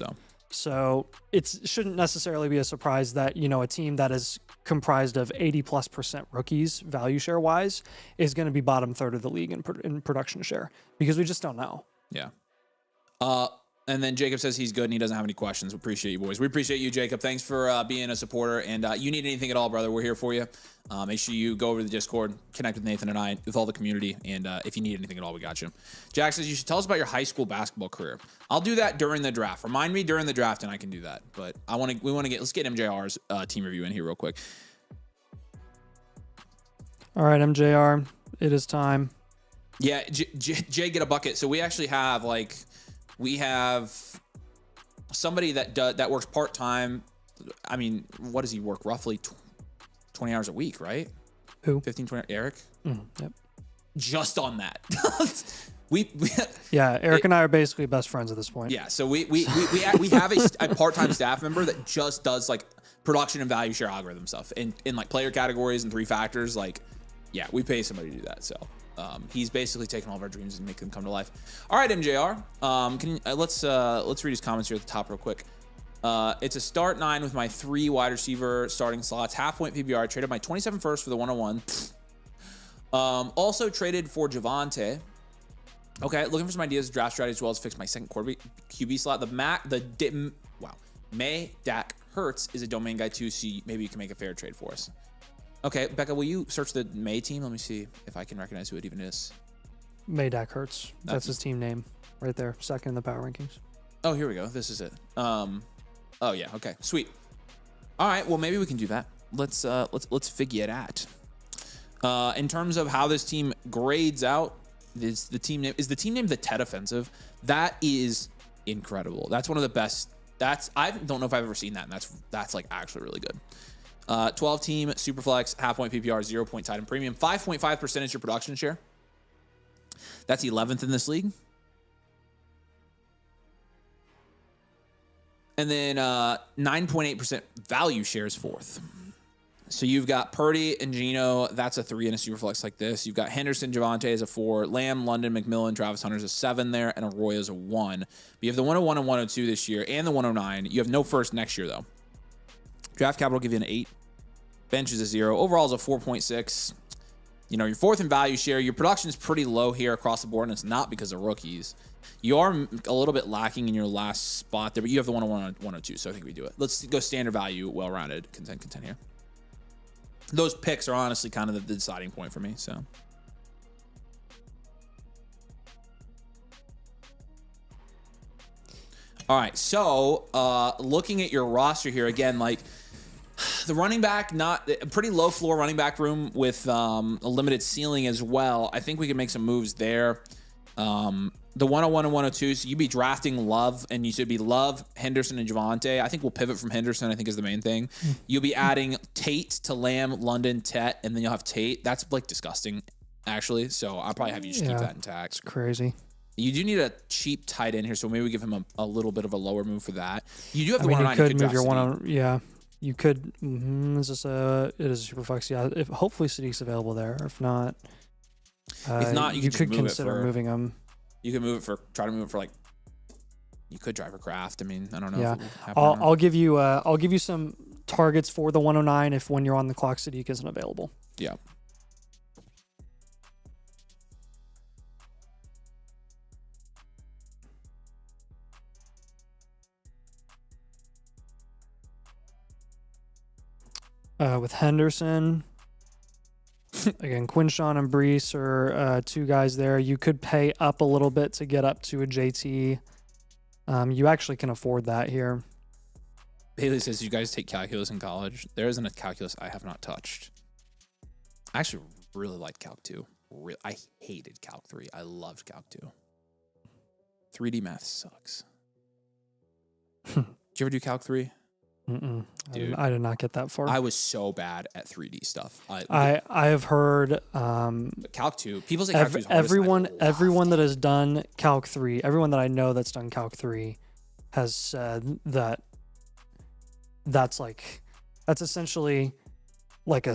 So it shouldn't necessarily be a surprise that, you know, a team that is comprised of 80+% rookies, value share wise, is going to be bottom third of the league in production share because we just don't know. Yeah. And then Jacob says he's good and he doesn't have any questions. We appreciate you, boys. We appreciate you, Jacob. Thanks for being a supporter. And you need anything at all, brother, we're here for you. Make sure you go over to the Discord, connect with Nathan and I, with all the community. And if you need anything at all, we got you. Jack says you should tell us about your high school basketball career. I'll do that during the draft. Remind me during the draft and I can do that. But let's get MJR's team review in here real quick. All right, MJR, it is time. Yeah, Jay get a bucket. So we actually have we have somebody that works part-time. I mean, what does he work? Roughly 20 hours a week, right? Who? 15, 20, Eric? Yep. Just on that. Eric and I are basically best friends at this point. Yeah, so we have a part-time staff member that just does like production and value share algorithm stuff in like player categories and 3 factors. Like, yeah, we pay somebody to do that, so. He's basically taken all of our dreams and making them come to life. All right, MJR. Let's read his comments here at the top real quick. It's a start 9 with my 3 wide receiver starting slots. Half point PPR. I traded my 27 first for the 101. Also traded for Javonte. Okay, looking for some ideas, draft strategy as well as fix my second quarterback QB slot. May Dak Hurts is a domain guy too, so maybe you can make a fair trade for us. Okay, Becca, will you search the May team? Let me see if I can recognize who it even is. May Dak Hurts. That's his team name right there. Second in the power rankings. Oh, here we go. This is it. Oh yeah. Okay. Sweet. All right. Well, maybe we can do that. Let's figure it out. In terms of how this team grades out, is the team name the Ted Offensive? That is incredible. That's one of the best. I don't know if I've ever seen that, and that's like actually really good. 12 team Superflex, half point PPR, 0 point tight end premium, 5.5% your production share. That's 11th in this league. And then 9.8% value share is 4th. So you've got Purdy and Geno. That's a 3 in a super flex like this. You've got Henderson, Javonte as a 4, Lamb, London, McMillan, Travis Hunter's a 7 there, and Arroyo as a 1. But you have the 101 and 102 this year, and the 109. You have no first next year though. Draft capital will give you an 8. Bench is a 0. Overall is a 4.6. You know, you're 4th in value share. Your production is pretty low here across the board, and it's not because of rookies. You are a little bit lacking in your last spot there, but you have the 101 and 102, so I think we do it. Let's go standard value, well-rounded content here. Those picks are honestly kind of the deciding point for me. So, all right. So, looking at your roster here again, like the running back, not a pretty low floor running back room with a limited ceiling as well. I think we can make some moves there. The 101 and 102, so you'd be drafting Love, and you should be Love, Henderson, and Javonte. I think we'll pivot from Henderson, I think is the main thing. You'll be adding Tate to Lamb, London, Tet, and then you'll have Tate. That's like disgusting, actually. So I'll probably have you just keep that intact. It's crazy. You do need a cheap tight end here, so maybe we give him a little bit of a lower move for that. You do have the 109. You could move your 109. Yeah. You could. Is this it is a super flex? Yeah. If hopefully Sadiq's available there. If not, you could consider moving him. You could try to move it for like. You could drive a craft. I mean, I don't know. Yeah, I'll give you some targets for the 109 if when you're on the clock Sadiq isn't available. Yeah. With Henderson, again, Quinshawn and Brees are 2 guys there. You could pay up a little bit to get up to a JT. You actually can afford that here. Bailey says, you guys take calculus in college. There isn't a calculus I have not touched. I actually really liked Calc 2. I hated Calc 3. I loved Calc 2. 3D math sucks. Did you ever do Calc 3? Dude, I did not get that far. I was so bad at 3D stuff. I have heard Calc 2. People say Calc 2 is everyone that has done Calc 3, everyone that I know that's done Calc 3 has said that that's essentially like a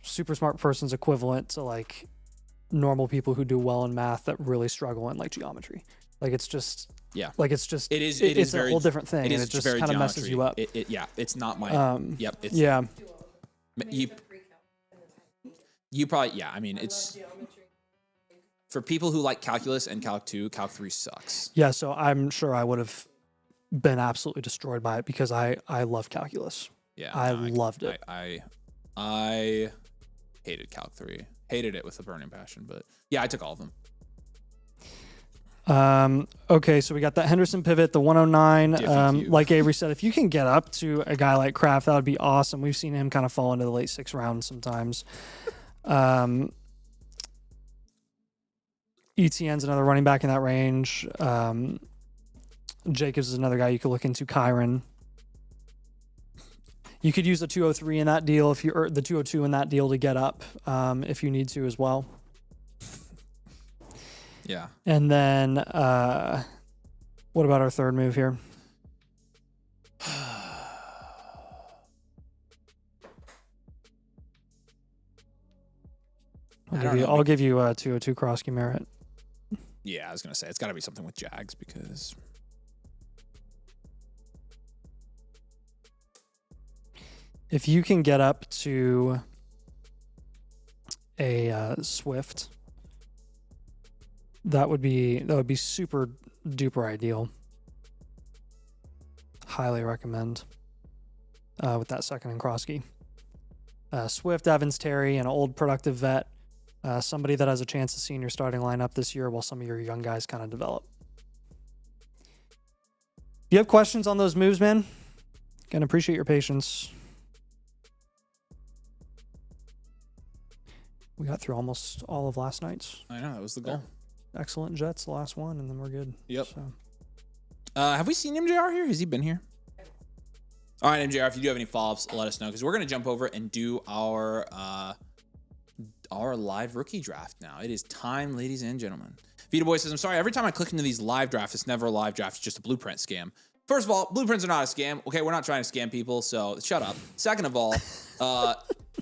super smart person's equivalent to like normal people who do well in math that really struggle in like geometry. Like it's just it's a whole different thing. It just kind of messes you up. It's not my you probably I mean it's for people who like calculus and Calc 2, Calc 3 sucks. Yeah, so I'm sure I would have been absolutely destroyed by it because I love calculus. Yeah, I loved it. I hated Calc 3. Hated it with a burning passion, but yeah, I took all of them. Okay, so we got that Henderson pivot, the 109. Like Avery said, if you can get up to a guy like Kraft, that would be awesome. We've seen him kind of fall into the late 6th round sometimes. ETN's another running back in that range. Jacobs is another guy you could look into. Kyron. You could use the 203 in that deal or the 202 in that deal to get up if you need to as well. Yeah. And then what about our third move here? I'll give you 202 Krosky Merritt. Yeah, I was going to say it's got to be something with Jags because if you can get up to a Swift, that would be super duper ideal. Highly recommend with that second and Krosky. Swift, Evans, Terry, an old productive vet. Somebody that has a chance to see in your starting lineup this year while some of your young guys kind of develop. You have questions on those moves, man? Can appreciate your patience. We got through almost all of last night's. I know, that was the goal. Excellent Jets, the last one, and then we're good. Yep. So. Have we seen MJR here? Has he been here? All right, MJR, if you do have any follow-ups, let us know because we're going to jump over and do our live rookie draft now. It is time, ladies and gentlemen. Vita Boy says, I'm sorry, every time I click into these live drafts, it's never a live draft. It's just a blueprint scam. First of all, blueprints are not a scam. Okay, we're not trying to scam people, so shut up. Second of all,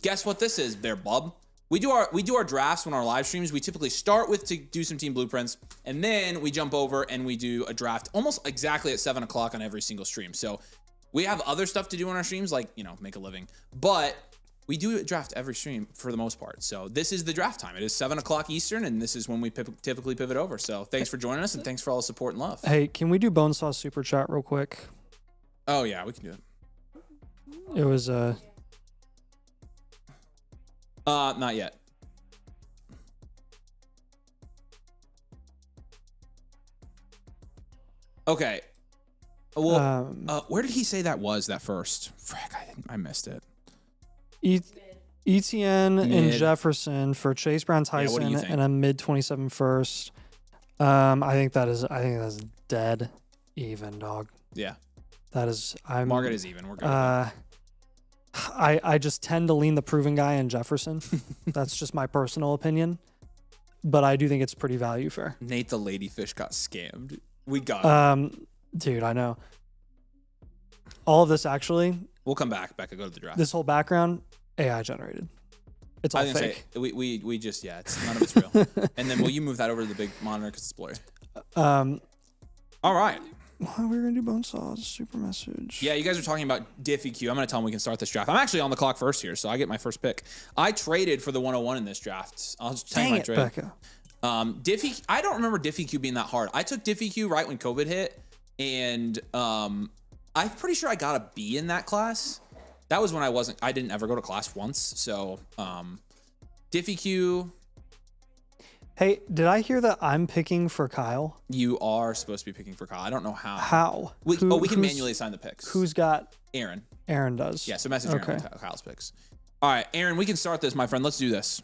guess what this is, there, bub? We do our drafts on our live streams. We typically start with to do some team blueprints, and then we jump over and we do a draft almost exactly at 7 o'clock on every single stream. So we have other stuff to do on our streams, like, you know, make a living, but we do a draft every stream for the most part. So this is the draft time. It is 7 o'clock Eastern, and this is when we typically pivot over. So thanks for joining us, and thanks for all the support and love. Hey, can we do Bonesaw super chat real quick? Oh yeah, we can do it. It was Not yet. Okay. Well, where did he say that was that first? Frick, I missed it. ETN and Mid. Jefferson for Chase Brown Tyson and a mid 27 first. I think that's dead even, dog. Yeah. That is Market is even. We're good. I just tend to lean the proven guy in Jefferson. That's just my personal opinion. But I do think it's pretty value fair. Nate the Ladyfish got scammed. We got him. Dude, I know. All of this actually. We'll come back. Becca, go to the draft. This whole background, AI generated. It's all fake. Say, we just, yeah, it's none of it's real. And then will you move that over to the big monitor because it's blurry? All right. Well, we're going to do Bonesaw's super message. Yeah, you guys are talking about Diffie Q. I'm going to tell them we can start this draft. I'm actually on the clock first here, so I get my first pick. I traded for the 101 in this draft. I'll just tell you my trade. Becca. I don't remember Diffie Q being that hard. I took Diffie Q right when COVID hit, and I'm pretty sure I got a B in that class. That was when I didn't ever go to class once. So, Diffie Q. Hey, did I hear that I'm picking for Kyle? You are supposed to be picking for Kyle. I don't know how. How? We can manually assign the picks. Who's got? Aaron. Aaron does. Yeah, so message Aaron with Kyle's picks. All right, Aaron, we can start this, my friend. Let's do this.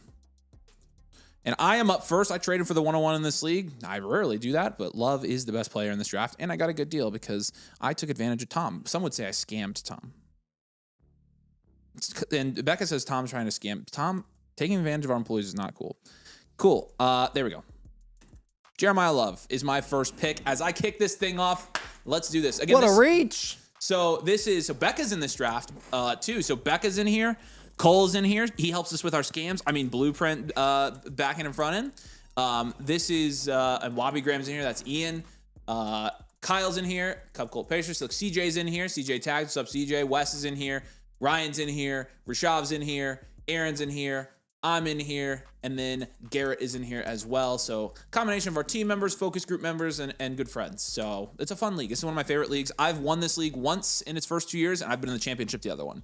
And I am up first. I traded for the 101 in this league. I rarely do that, but Love is the best player in this draft, and I got a good deal because I took advantage of Tom. Some would say I scammed Tom. And Becca says Tom's trying to scam. Tom, taking advantage of our employees is not cool. Cool. There we go. Jeremiah Love is my first pick. As I kick this thing off, let's do this. Again, what a reach. So Becca's in this draft too. So Becca's in here. Cole's in here. He helps us with our scams. I mean, blueprint back end and front end. This is and Wobby Graham's in here. That's Ian. Kyle's in here. Cup Colt Pacers. So CJ's in here. CJ tags. What's up, CJ? Wes is in here. Ryan's in here. Rashav's in here. Aaron's in here. I'm in here, and then Garrett is in here as well. So combination of our team members, focus group members, and good friends. So it's a fun league. This is one of my favorite leagues. I've won this league once in its first 2 years, and I've been in the championship the other one.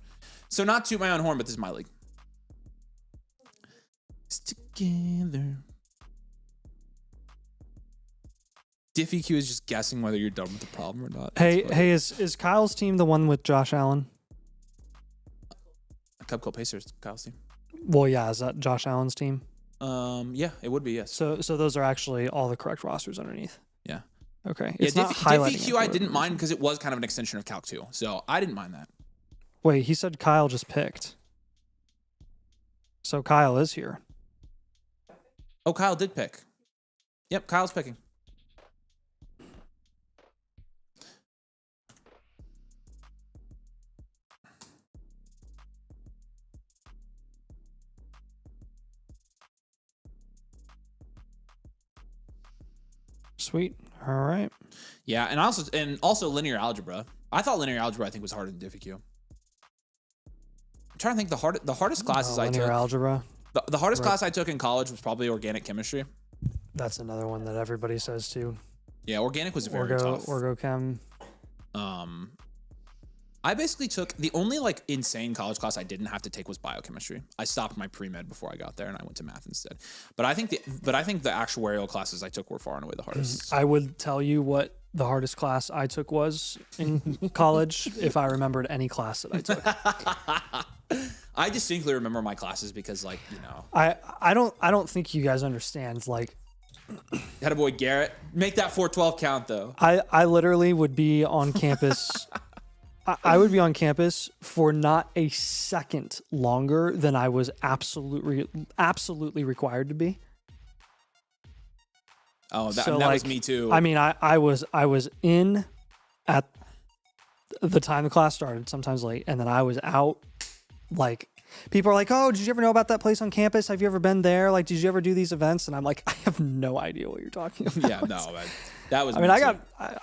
So not toot my own horn, but this is my league. It's together. Diffie Q is just guessing whether you're done with the problem or not. Hey, is Kyle's team the one with Josh Allen? Cup Colt Pacers, Kyle's team. Well, yeah, is that Josh Allen's team? Yeah, it would be, yes. So those are actually all the correct rosters underneath. Yeah. Okay. Yeah, it's not highlighting Diffie Q I didn't mind because it was kind of an extension of Calc 2. So I didn't mind that. Wait, he said Kyle just picked. So Kyle is here. Oh, Kyle did pick. Yep, Kyle's picking. Sweet. All right. Yeah, and also linear algebra. I thought linear algebra I think was harder than Diffie Q. I'm trying to think the hardest classes I took. Linear algebra. The hardest class I took in college was probably organic chemistry. That's another one that everybody says too. Yeah, organic was very tough. Orgochem. I basically took the only like insane college class I didn't have to take was biochemistry. I stopped my pre-med before I got there and I went to math instead. But I think the actuarial classes I took were far and away the hardest. I would tell you what the hardest class I took was in college if I remembered any class that I took. I distinctly remember my classes because like, you know. I don't think you guys understand like Had a boy Garrett. Make that 412 count though. I literally would be on campus I would be on campus for not a second longer than I was absolutely required to be. Oh, that was me too. I mean, I was in at the time the class started, sometimes late, and then I was out. Like, people are like, "Oh, did you ever know about that place on campus? Have you ever been there? Like, did you ever do these events?" And I'm like, I have no idea what you're talking about. Yeah, no, man. That was. I mean, I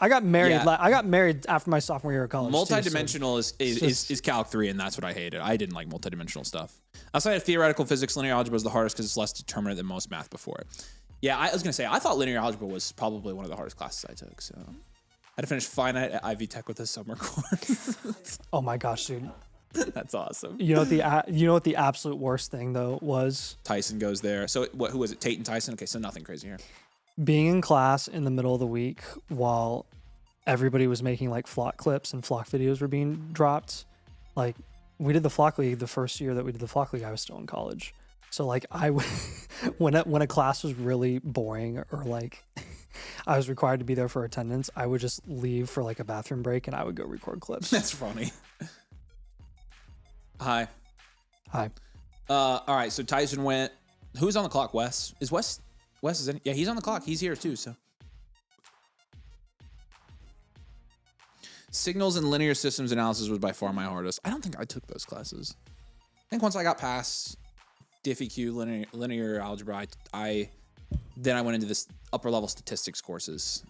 got married. Yeah. I got married after my sophomore year of college. Multidimensional is Calc 3, and that's what I hated. I didn't like multidimensional stuff. Outside of theoretical physics, linear algebra is the hardest because it's less determinate than most math before it. Yeah, I was gonna say I thought linear algebra was probably one of the hardest classes I took. So I had to finish finite at Ivy Tech with a summer course. Oh my gosh, dude. That's awesome. You know what the absolute worst thing though was? Tyson goes there. So who was it? Tate and Tyson. Okay, so nothing crazy here. Being in class in the middle of the week while everybody was making like flock clips and flock videos were being dropped. Like, we did the flock league the first year that we did the flock league, I was still in college. So like when a class was really boring or like I was required to be there for attendance, I would just leave for like a bathroom break and I would go record clips. That's funny. Hi. All right, so Tyson went. Who's on the clock? Wes is in. Yeah, he's on the clock. He's here too. So signals and linear systems analysis was by far my hardest. I don't think I took those classes. I think once I got past DiffEq, linear algebra, then I went into this upper level statistics courses.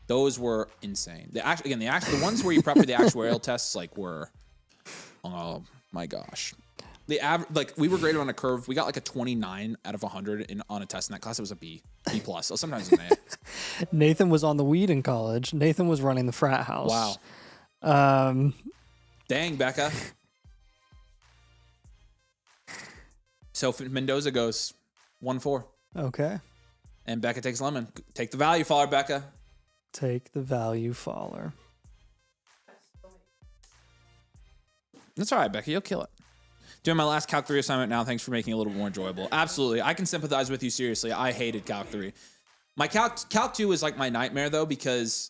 Those were insane. The ones where you prep for the actuarial tests were, oh my gosh. We were graded on a curve. We got like a 29 out of 100 on a test in that class. It was a B plus. So sometimes an A. Nathan was on the weed in college. Nathan was running the frat house. Wow. Dang, Becca. So Mendoza goes 1-4. Okay. And Becca takes lemon. Take the value faller, Becca. Take the value faller. That's all right, Becca. You'll kill it. Doing my last Calc 3 assignment now. Thanks for making it a little bit more enjoyable. Absolutely. I can sympathize with you, seriously. I hated Calc 3. My Calc 2 was like my nightmare, though, because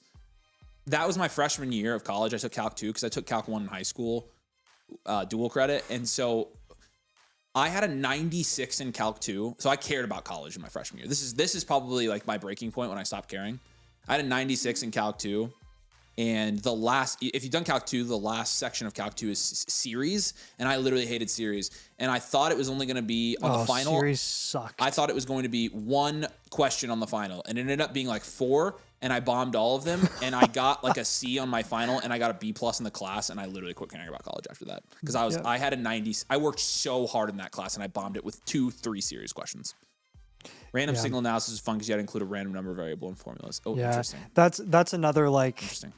that was my freshman year of college. I took Calc 2 because I took Calc 1 in high school, dual credit. And so I had a 96 in Calc 2. So I cared about college in my freshman year. This is probably like my breaking point when I stopped caring. I had a 96 in Calc 2. And if you've done Calc 2, the last section of Calc 2 is series. And I literally hated series. And I thought it was only going to be on the final. Series sucked. I thought it was going to be one question on the final. And it ended up being like 4. And I bombed all of them. And I got like a C on my final. And I got a B+ in the class. And I literally quit caring about college after that. Because I had a 90. I worked so hard in that class. And I bombed it with 2-3 series questions. Random signal analysis is fun because you had to include a random number variable in formulas. Oh, interesting. That's another like... Interesting.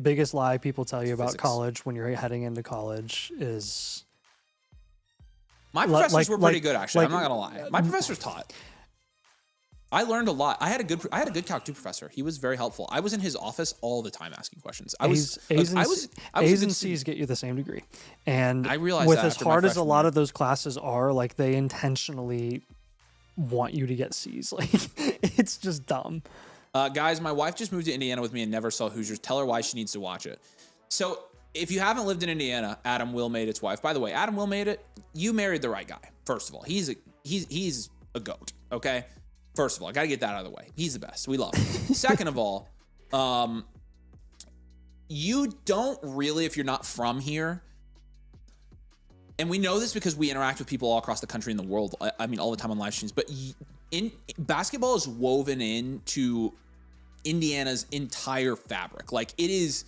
Biggest lie people tell you about college when you're heading into college is... My professors were pretty good, actually. I'm not going to lie. My professors taught. I learned a lot. I had a good Calc 2 professor. He was very helpful. I was in his office all the time asking questions. A's and C's get you the same degree. And I realized with that as hard as a lot of those classes are, like they intentionally want you to get C's. Like it's just dumb. Guys, my wife just moved to Indiana with me and never saw Hoosiers. Tell her why she needs to watch it. So if you haven't lived in Indiana, Adam Wilmade's wife. By the way, Adam Wilmade, you married the right guy. First of all, he's a goat. Okay. First of all, I got to get that out of the way. He's the best. We love him. Second of all, you don't really, if you're not from here, and we know this because we interact with people all across the country and the world. I mean, all the time on live streams, but basketball is woven into Indiana's entire fabric. Like it is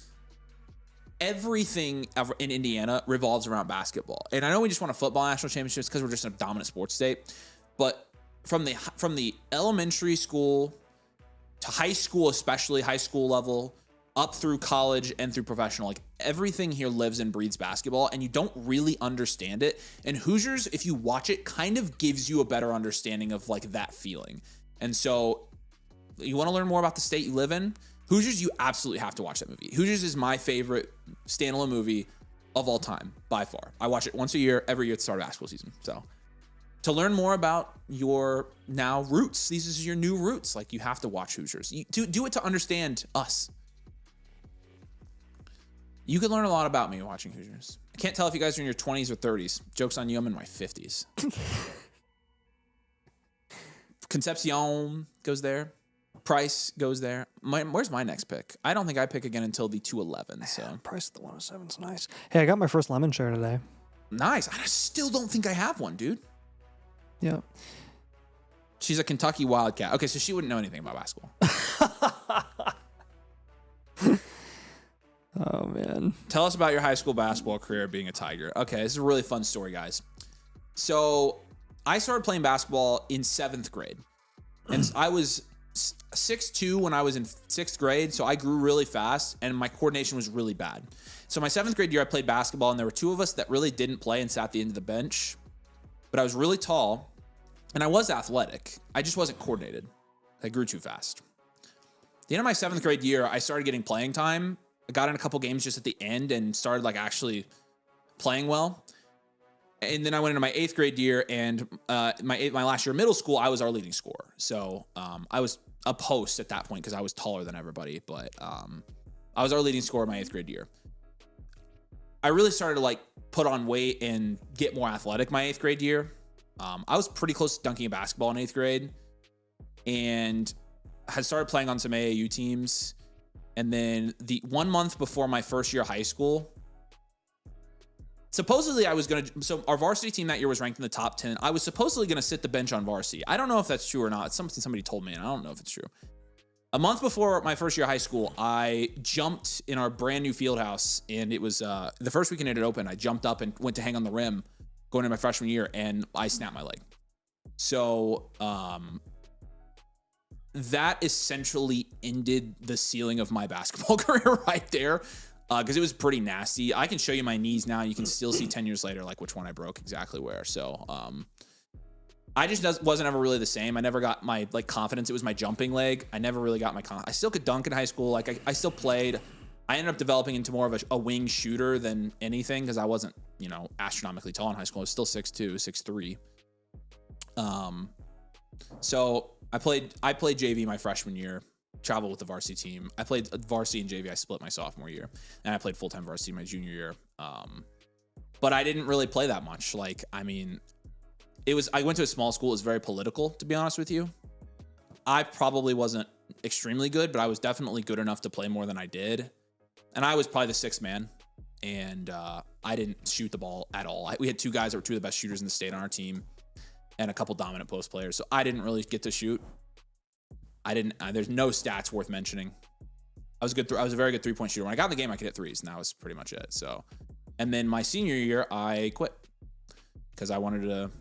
everything ever in Indiana revolves around basketball. And I know we just won a football national championships because we're just a dominant sports state, but from the elementary school to high school, especially high school level, up through college and through professional, like everything here lives and breathes basketball, and you don't really understand it. And Hoosiers, if you watch it, kind of gives you a better understanding of like that feeling. And so you want to learn more about the state you live in? Hoosiers, you absolutely have to watch that movie. Hoosiers is my favorite standalone movie of all time, by far. I watch it once a year, every year at the start of basketball season. So to learn more about your now roots, these are your new roots. Like you have to watch Hoosiers. You do it to understand us. You could learn a lot about me watching Hoosiers. I can't tell if you guys are in your 20s or 30s. Joke's on you, I'm in my 50s. Concepcion goes there. Price goes there. Where's my next pick? I don't think I pick again until the 211. So Price at the 107 is nice. Hey, I got my first lemon share today. nice. I still don't think I have one, dude. Yeah. She's a Kentucky Wildcat. Okay, so she wouldn't know anything about basketball. Oh, man. Tell us about your high school basketball career being a Tiger. Okay, this is a really fun story, guys. So I started playing basketball in 7th grade. And I was 6'2" when I was in 6th grade, so I grew really fast, and my coordination was really bad. So my 7th grade year, I played basketball, and there were 2 of us that really didn't play and sat at the end of the bench. But I was really tall, and I was athletic. I just wasn't coordinated. I grew too fast. At the end of my 7th grade year, I started getting playing time. I got in a couple games just at the end and started like actually playing well. And then I went into my 8th grade year, and my last year of middle school, I was our leading scorer. So I was a post at that point because I was taller than everybody. But I was our leading scorer my 8th grade year. I really started to like put on weight and get more athletic my 8th grade year. I was pretty close to dunking a basketball in 8th grade, and had started playing on some AAU teams. And then the 1 month before my first year of high school, supposedly I was going to, so our varsity team that year was ranked in the top 10. I was supposedly going to sit the bench on varsity. I don't know if that's true or not. It's something somebody told me, and I don't know if it's true. A month before my first year of high school, I jumped in our brand new field house, and it was the first weekend it had opened. I jumped up and went to hang on the rim going into my freshman year, and I snapped my leg. So that essentially ended the ceiling of my basketball career right there, because it was pretty nasty. I can show you my knees now. You can still see 10 years later, like which one I broke exactly where. So I just wasn't ever really the same. I never got my like confidence. It was my jumping leg. I never really got my I still could dunk in high school. Like I still played. I ended up developing into more of a wing shooter than anything because I wasn't, astronomically tall in high school. I was still 6'2", 6'3". So I played JV my freshman year, traveled with the varsity team. I played varsity and JV. I split my sophomore year, and I played full-time varsity my junior year. But I didn't really play that much. I went to a small school. It was very political, to be honest with you. I probably wasn't extremely good, but I was definitely good enough to play more than I did. And I was probably the 6th man, and I didn't shoot the ball at all. We had 2 guys that were 2 of the best shooters in the state on our team, and a couple dominant post players. So I didn't really get to shoot. There's no stats worth mentioning. I was a very good 3-point shooter. When I got in the game, I could hit threes, and that was pretty much it. So, and then my senior year, I quit because I wanted to,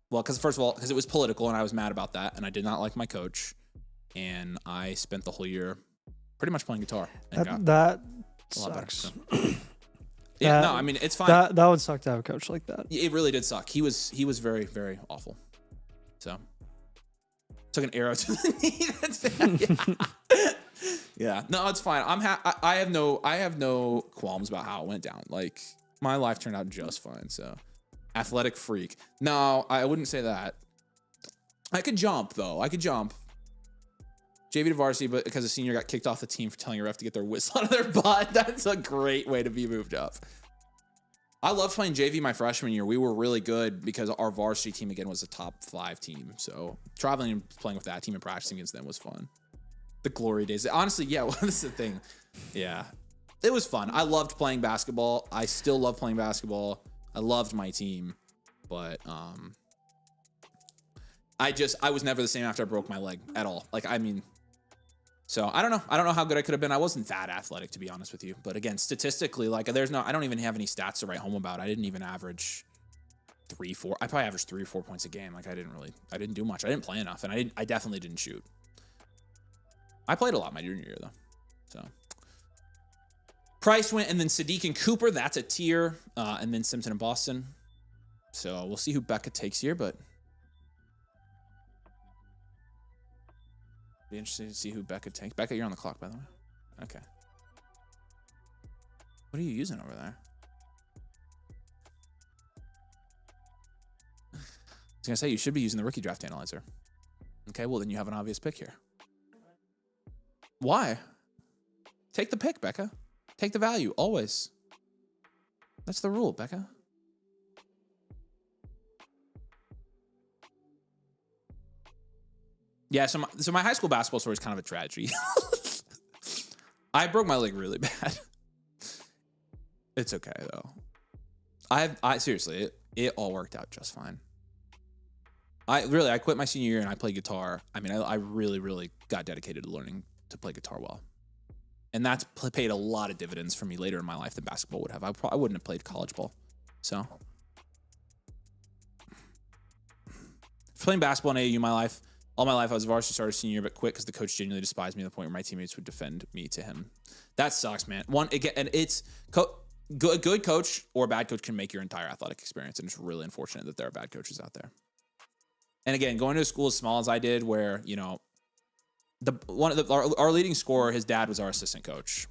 because it was political, and I was mad about that, and I did not like my coach, and I spent the whole year pretty much playing guitar. That a lot better. sucks. So. Yeah, it's fine. That would suck to have a coach like that. It really did suck. He was very, very awful. So took an arrow to the knee. Yeah. No, it's fine. I have no qualms about how it went down. Like, my life turned out just fine. So, athletic freak. No, I wouldn't say that. I could jump though. JV to varsity, but because a senior got kicked off the team for telling a ref to get their whistle out of their butt. That's a great way to be moved up. I loved playing JV my freshman year. We were really good because our varsity team, again, was a top 5 team. So traveling and playing with that team and practicing against them was fun. The glory days. Honestly, yeah, what is the thing? Yeah. It was fun. I loved playing basketball. I still love playing basketball. I loved my team. But I was never the same after I broke my leg at all. So I don't know. I don't know how good I could have been. I wasn't that athletic, to be honest with you. But again, statistically, I don't even have any stats to write home about. I didn't even average 3, 4. I probably averaged 3 or 4 points a game. I didn't do much. I didn't play enough, and I definitely didn't shoot. I played a lot my junior year though. So Price went, and then Sadiq and Cooper. That's a tier, and then Simpson and Boston. So we'll see who Becca takes here, but. Be interested to see who Becca takes. Becca, you're on the clock, by the way. Okay. What are you using over there? I was going to say, you should be using the rookie draft analyzer. Okay, well, then you have an obvious pick here. Why? Take the pick, Becca. Take the value, always. That's the rule, Becca. Yeah, so my high school basketball story is kind of a tragedy. I broke my leg really bad. It's okay though. I seriously, it all worked out just fine. I quit my senior year and I played guitar. I mean, I really, really got dedicated to learning to play guitar well. And that's paid a lot of dividends for me later in my life than basketball would have. I wouldn't have played college ball. So playing basketball in AAU all my life I was varsity starter senior year, but quit because the coach genuinely despised me to the point where my teammates would defend me to him. That sucks, man. It's good coach or bad coach can make your entire athletic experience, and it's really unfortunate that there are bad coaches out there. And again, going to a school as small as I did, where our leading scorer, his dad was our assistant coach.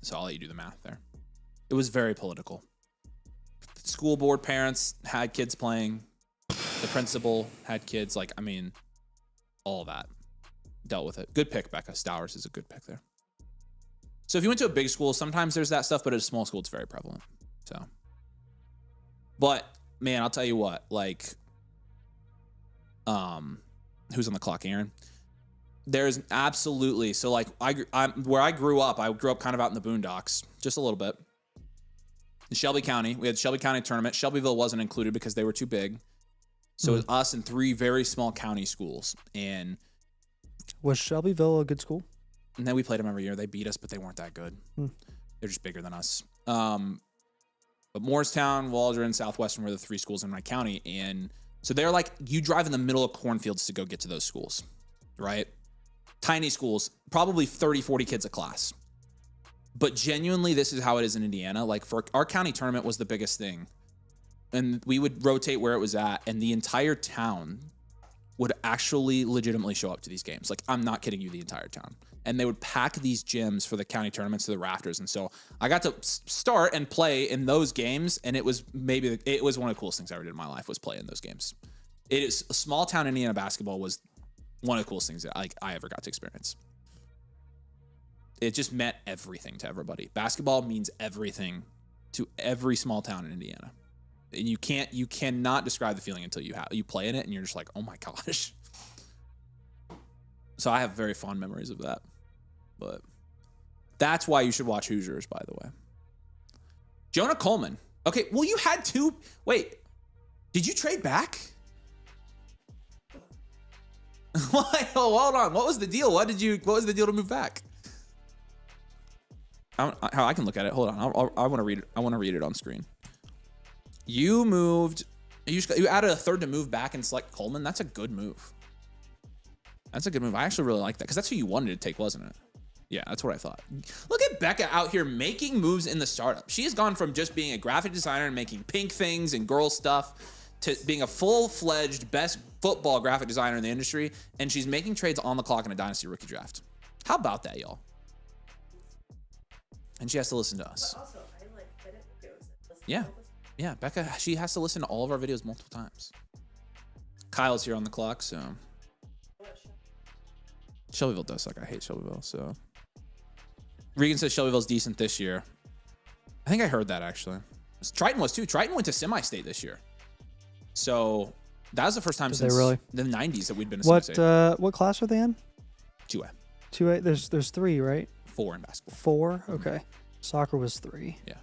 So I'll let you do the math there. It was very political. School board parents had kids playing. The principal had kids. All that. Dealt with it. Good pick, Becca. Stowers is a good pick there. So if you went to a big school, sometimes there's that stuff, but at a small school, it's very prevalent. So, but man, I'll tell you what, who's on the clock, Aaron? There's absolutely, so where I grew up kind of out in the boondocks, just a little bit. In Shelby County, we had the Shelby County tournament. Shelbyville wasn't included because they were too big. So it was us and 3 very small county schools. And was Shelbyville a good school? And then we played them every year. They beat us, but they weren't that good. They're just bigger than us. But Morristown, Waldron, Southwestern were the 3 schools in my county. And so they're you drive in the middle of cornfields to go get to those schools, right? Tiny schools, probably 30, 40 kids a class. But genuinely, this is how it is in Indiana. For our county tournament was the biggest thing. And we would rotate where it was at, and the entire town would actually legitimately show up to these games. I'm not kidding you, the entire town. And they would pack these gyms for the county tournaments to the rafters. And so I got to start and play in those games, and it was one of the coolest things I ever did in my life was play in those games. It is small town Indiana basketball was one of the coolest things that I ever got to experience. It just meant everything to everybody. Basketball means everything to every small town in Indiana. And you cannot describe the feeling until you play in it, and you're just like, oh my gosh. So I have very fond memories of that. But that's why you should watch Hoosiers, by the way. Jonah Coleman. Okay, well, you had 2. Wait, did you trade back? Hold on. What was the deal? What was the deal to move back? I can look at it. Hold on. I want to read it. I want to read it on screen. You moved. You added a third to move back and select Coleman. That's a good move. That's a good move. I actually really like that because that's who you wanted to take, wasn't it? Yeah, that's what I thought. Look at Becca out here making moves in the startup. She has gone from just being a graphic designer and making pink things and girl stuff to being a full-fledged best football graphic designer in the industry, and she's making trades on the clock in a Dynasty rookie draft. How about that, y'all? And she has to listen to us. But also, I edit videos and listen Yeah. to all this. Yeah, Becca, she has to listen to all of our videos multiple times. Kyle's here on the clock, so. Shelbyville does suck. I hate Shelbyville, so. Regan says Shelbyville's decent this year. I think I heard that, actually. Triton was, too. Triton went to semi-state this year. So, that was the first time since really? the 90s that we'd been to semi-state. What class are they in? 2A. 2A. There's 3, right? 4 in basketball. 4? Okay. Soccer was 3. Yeah.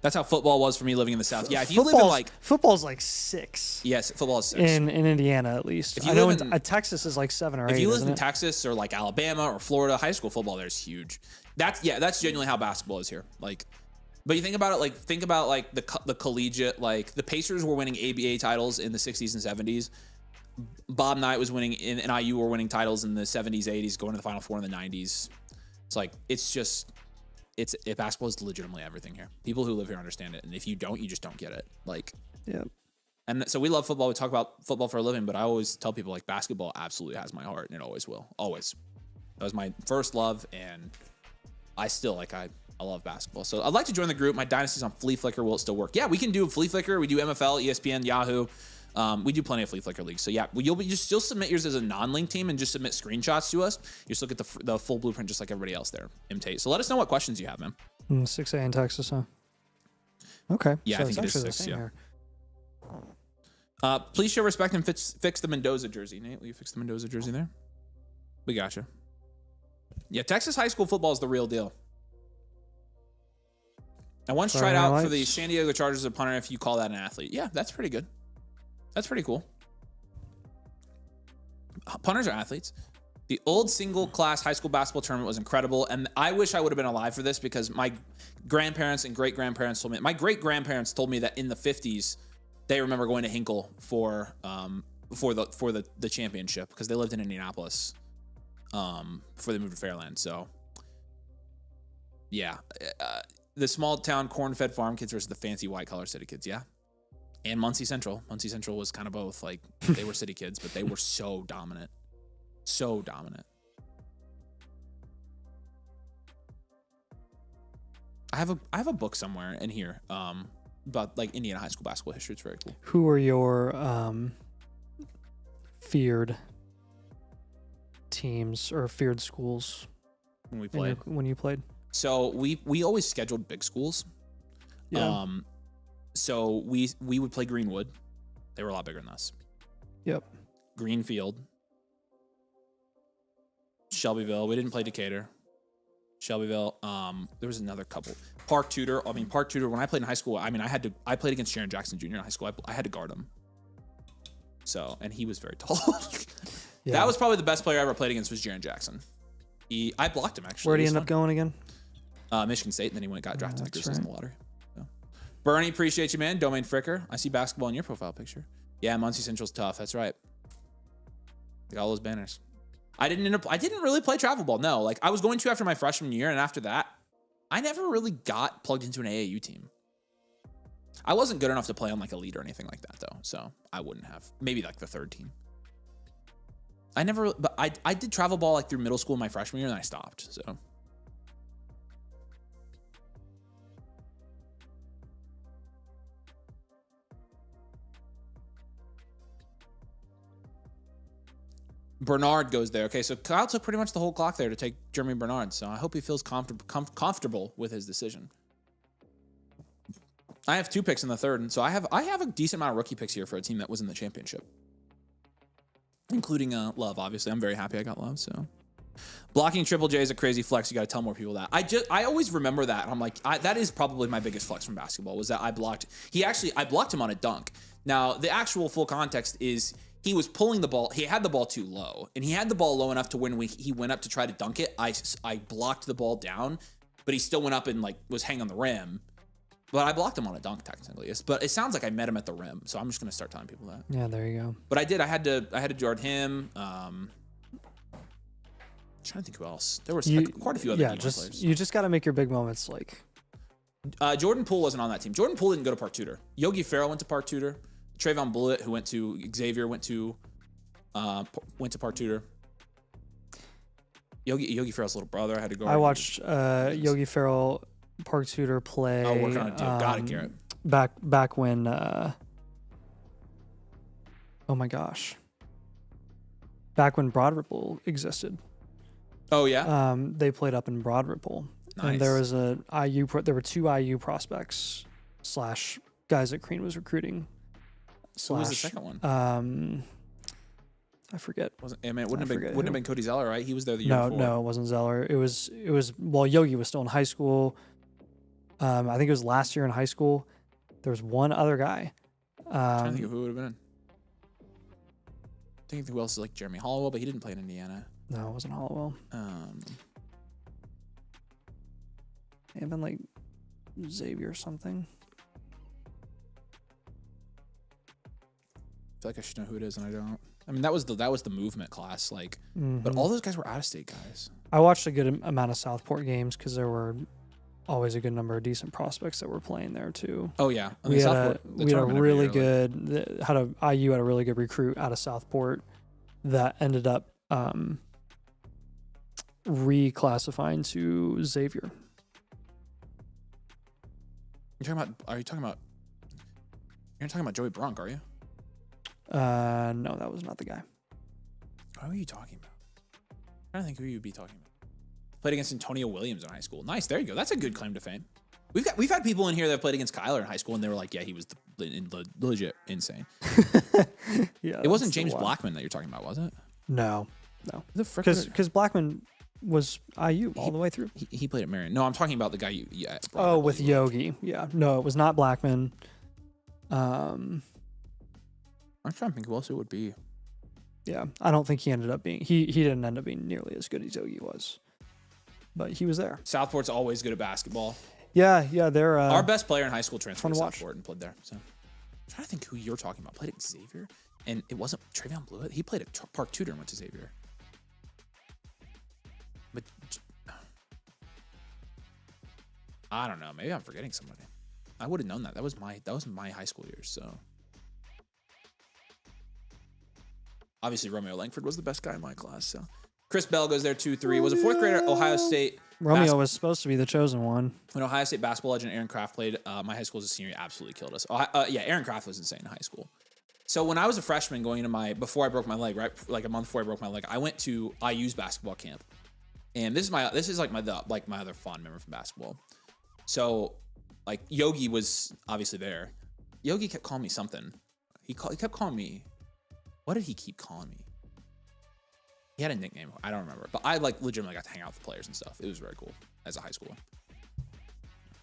That's how football was for me living in the South. Yeah, if you live in football's 6. Yes, football is 6. In Indiana, at least. If you I know live in Texas is 7 or 8. If you live in it? Texas or Alabama or Florida, high school football there is huge. That's genuinely how basketball is here. But you think about it, think about the collegiate, the Pacers were winning ABA titles in the 60s and 70s. Bob Knight was winning and IU were winning titles in the 70s, 80s, going to the Final Four in the 90s. Basketball is legitimately everything here. People who live here understand it, and if you don't, you just don't get it. Yeah. And so we love football. We talk about football for a living, but I always tell people basketball absolutely has my heart, and it always will. Always. That was my first love, and I still I love basketball. So I'd like to join the group. My Dynasty's on Flea Flicker. Will it still work? Yeah, we can do Flea Flicker. We do MFL, ESPN, Yahoo. We do plenty of Flea Flicker leagues. So yeah, you'll still submit yours as a non-link team and just submit screenshots to us. You still get the full blueprint just like everybody else there. Imitate. So let us know what questions you have, man. 6A in Texas, huh? Okay. Yeah, so I think it is actually the 6. same Yeah. here. Please show respect and fix the Mendoza jersey. Nate, will you fix the Mendoza jersey there? We gotcha. Yeah, Texas high school football is the real deal. I once tried out for the San Diego Chargers as a punter, if you call that an athlete. Yeah, that's pretty good. That's pretty cool. Punters are athletes. The old single class high school basketball tournament was incredible. And I wish I would have been alive for this because my grandparents and great grandparents told me, my great grandparents told me that in the 50s, they remember going to Hinkle for the championship because they lived in Indianapolis before they moved to Fairland. So yeah, the small town corn-fed farm kids versus the fancy white-collar city kids. Yeah. And Muncie Central. Muncie Central was kind of both. Like, they were city kids, but they were so dominant. So dominant. I have a book somewhere in here about like Indiana high school basketball history. It's very cool. Who were your feared teams or feared schools When we played? when you played? So we always scheduled big schools. Yeah. So we would play Greenwood. They were a lot bigger than us. Yep. Greenfield. Shelbyville. We didn't play Decatur. Shelbyville. There was another couple. Park Tudor. I mean, Park Tudor. When I played in high school, I mean, I played against Sharon Jackson Jr. in high school. I had to guard him. So, and he was very tall. Yeah. That was probably the best player I ever played against was Sharon Jackson. I blocked him actually. Where did he end up going again? Michigan State, and then he got drafted that's in the lottery. So. Bernie, appreciate you, man. Domain Fricker. I see basketball in your profile picture. Yeah, Muncie Central's tough. That's right. Got all those banners. I didn't really play travel ball. No, like I was going to after my freshman year, and after that, I never really got plugged into an AAU team. I wasn't good enough to play on like elite or anything like that though, so I wouldn't have. Maybe like the third team. But I did travel ball like through middle school my freshman year, and I stopped. So. Bernard goes there. Okay, so Kyle took pretty much the whole clock there to take Jeremy Bernard. So I hope he feels comfortable with his decision. I have 2 picks in the third, and so I have a decent amount of rookie picks here for a team that was in the championship, including Love. Obviously, I'm very happy I got Love. So blocking Triple J is a crazy flex. You got to tell more people that. I always remember that. And I'm like, that is probably my biggest flex from basketball was that I blocked him on a dunk. Now the actual full context is. He was pulling the ball. He had the ball too low, and he had the ball low enough to when he went up to try to dunk it, I blocked the ball down, but he still went up and like was hanging on the rim. But I blocked him on a dunk technically. But it sounds like I met him at the rim, so I'm just gonna start telling people that. Yeah, there you go. But I did. I had to guard him. I'm trying to think who else. There was quite a few other players. You just got to make your big moments like. Jordan Poole wasn't on that team. Jordan Poole didn't go to Park Tudor. Yogi Ferrell went to Park Tudor. Trayvon Bullitt, who went to Xavier, went to Park Tudor. Yogi Ferrell's little brother. I had to go. I watched Yogi Ferrell, Park Tudor play. Oh, working on a deal. Got it, Garrett. Back when. Oh my gosh. Back when Broad Ripple existed. Oh yeah. They played up in Broad Ripple, nice. And there was there were 2 IU prospects / guys that Crean was recruiting. Who was the second one? I forget. Wouldn't have been Cody Zeller, right? He was there the year before. No, it wasn't Zeller. It was while Yogi was still in high school. I think it was last year in high school. There was one other guy. I'm trying to think of who it would have been. I think who else is like Jeremy Hollowell, but he didn't play in Indiana. No, it wasn't Hollowell. It may have been like Xavier or something. I feel like I should know who it is, and I don't. I mean, that was the movement class, like, but all those guys were out of state guys. I watched a good amount of Southport games because there were always a good number of decent prospects that were playing there too. Oh yeah, we had a really good IU had a really good recruit out of Southport that ended up reclassifying to Xavier. You're talking about Joey Brunk, are you? No, that was not the guy. Who are you talking about? I'm trying to think who you'd be talking about. Played against Antonio Williams in high school. Nice, there you go. That's a good claim to fame. We've had people in here that played against Kyler in high school, and they were like, "Yeah, he was legit insane. Yeah, It wasn't that's the James one. Blackman that you're talking about, was it? No. The frick? Because Blackman was IU all the way through. He played at Marion. No, I'm talking about the guy you. Yeah. brought Oh, up with while you were- Yogi. Yeah. No, it was not Blackman. I'm trying to think who else it would be. Yeah. I don't think he ended up being. He didn't end up being nearly as good as Yogi was, but he was there. Southport's always good at basketball. Yeah. They're Our best player in high school transferred fun to to watch. Southport and played there. So I'm trying to think who you're talking about. Played at Xavier, and it wasn't Travion Blewett. He played at Park Tudor and went to Xavier. But I don't know. Maybe I'm forgetting somebody. I would have known that. That was my high school years. So obviously Romeo Langford was the best guy in my class. So Chris Bell goes there 2-3. Was a fourth grader at Ohio State. Romeo was supposed to be the chosen one. When Ohio State basketball legend Aaron Kraft played, my high school as a senior absolutely killed us. Yeah, Aaron Kraft was insane in high school. So when I was a freshman going into before I broke my leg, right, like a month before I broke my leg, I went to IU's basketball camp. And this is my other fond memory from basketball. So like Yogi was obviously there. Yogi kept calling me something. He kept calling me. What did he keep calling me? He had a nickname. I don't remember. But I like legitimately got to hang out with the players and stuff. It was very cool as a high schooler.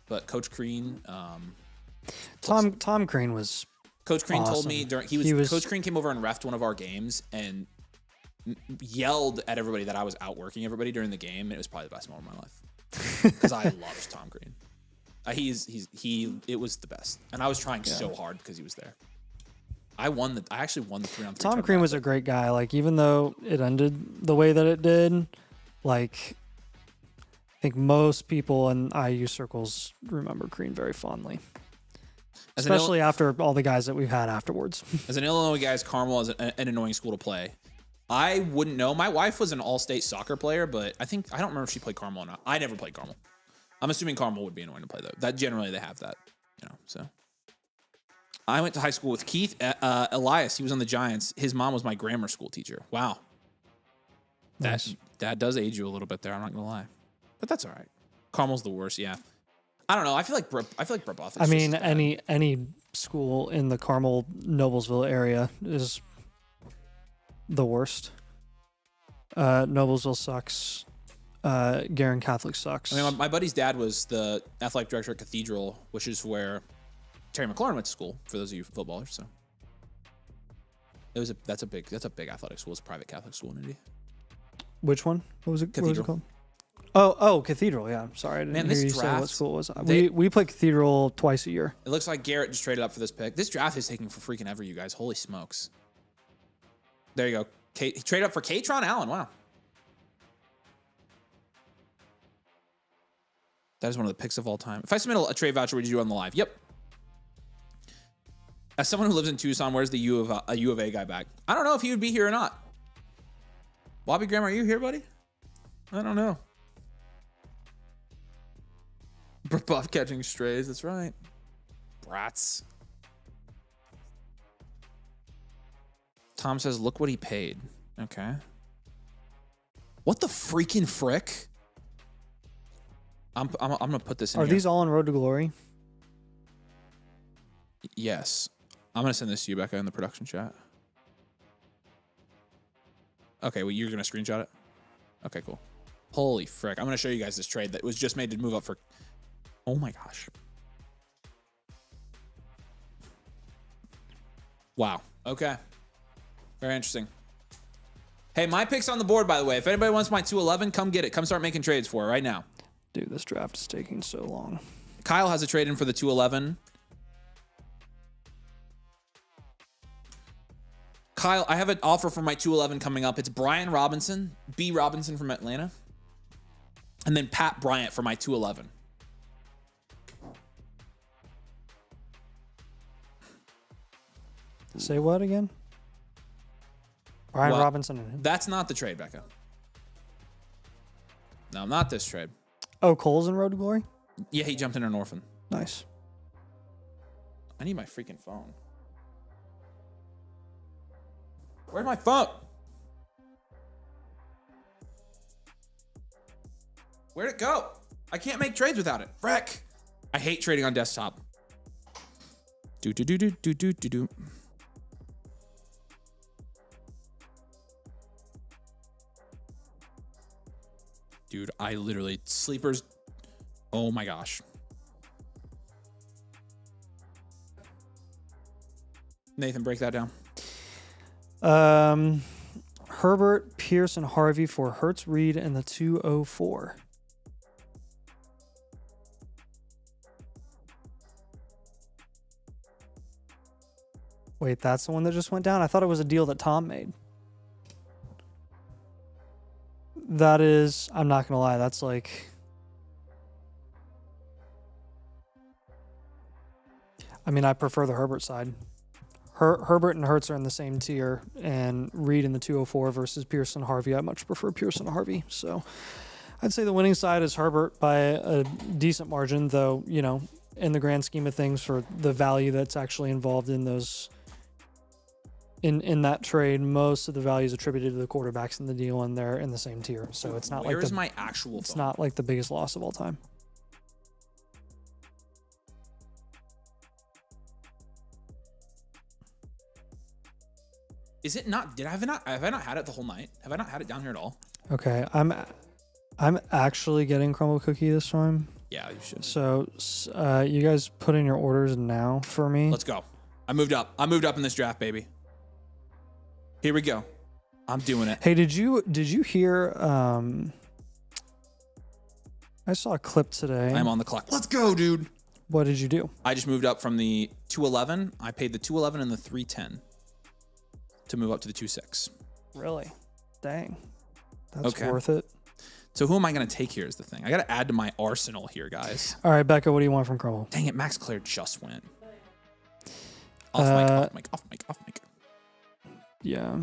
But Coach Crean, Tom Crean was. Coach Crean told awesome. me Coach Crean came over and refed one of our games and yelled at everybody that I was outworking everybody during the game. And it was probably the best moment of my life because I loved Tom Crean. It was the best, and I was trying so hard because he was there. I actually won the 3-on-3. Tom Crean was a great guy. Like, even though it ended the way that it did, like, I think most people in IU circles remember Crean very fondly. Especially after all the guys that we've had afterwards. As an Illinois guy's, Carmel is an annoying school to play. I wouldn't know. My wife was an all-state soccer player, but I don't remember if she played Carmel or not. I never played Carmel. I'm assuming Carmel would be annoying to play, though. That generally they have that, so. I went to high school with Keith Elias. He was on the Giants. His mom was my grammar school teacher. Wow. Nice. That does age you a little bit there. I'm not gonna lie, but that's all right. Carmel's the worst. Yeah. I don't know. I feel like Brebeuf. I mean, any school in the Carmel Noblesville area is the worst. Noblesville sucks. Garin Catholic sucks. I mean, my buddy's dad was the athletic director at Cathedral, which is where Terry McLaurin went to school, for those of you footballers. So that's a big athletic school. It's a private Catholic school in Indy. Which one? What was it? Cathedral. What was it called? Oh, Cathedral. Yeah, I'm sorry. I didn't hear you say what school it was. We play Cathedral twice a year. It looks like Garrett just traded up for this pick. This draft is taking for freaking ever, you guys. Holy smokes. There you go. He traded up for Katron Allen. Wow. That is one of the picks of all time. If I submit a trade voucher, would you do it on the live? Yep. As someone who lives in Tucson, where's the U of A guy back? I don't know if he would be here or not. Bobby Graham, are you here, buddy? I don't know. Buff catching strays. That's right. Brats. Tom says, look what he paid. Okay. What the freaking frick? I'm gonna put this in Are here. these all on Road to Glory? Yes. I'm gonna send this to you, Becca, in the production chat. Okay, well, you're gonna screenshot it? Okay, cool. Holy frick. I'm gonna show you guys this trade that was just made to move up for... Oh my gosh. Wow. Okay. Very interesting. Hey, my pick's on the board, by the way. If anybody wants my 211, come get it. Come start making trades for it right now. Dude, this draft is taking so long. Kyle has a trade in for the 211. Kyle, I have an offer for my 211 coming up. It's Brian Robinson, B. Robinson from Atlanta, and then Pat Bryant for my 211. Say what again? Brian Well, Robinson and him. That's not the trade, Becca. No, not this trade. Oh, Cole's in Road to Glory? Yeah, he jumped in an orphan. Nice. I need my freaking phone. Where's my phone? Where'd it go? I can't make trades without it. Frick. I hate trading on desktop. Do do do do do do do do. Dude, I literally sleepers. Oh my gosh. Nathan, break that down. Herbert, Pierce, and Harvey for Hurts, Reed, and the 204. Wait, that's the one that just went down? I thought it was a deal that Tom made. That is, I'm not going to lie, that's like... I mean, I prefer the Herbert side. Herbert and Hurts are in the same tier, and Reed in the 204 versus Pierce and Harvey. I much prefer Pierce and Harvey. So I'd say the winning side is Herbert by a decent margin, though, you know, in the grand scheme of things, for the value that's actually involved in those... In that trade, most of the value is attributed to the quarterbacks in the deal, and they're in the same tier. So it's not Where's my actual It's phone? not like the biggest loss of all time. Is it not? Have I not had it the whole night? Have I not had it down here at all? Okay, I'm actually getting Crumble Cookie this time. Yeah, you should. So you guys put in your orders now for me. Let's go. I moved up. I moved up in this draft, baby. Here we go. I'm doing it. Hey, did you hear? I saw a clip today. I'm on the clock. Let's go, dude. What did you do? I just moved up from the 211. I paid the 211 and the 310 to move up to the 26. Really? Dang. That's Okay. worth it. So who am I going to take here is the thing. I got to add to my arsenal here, guys. All right, Becca, what do you want from Crumble? Dang it, Max Claire just went. Off mic. Yeah.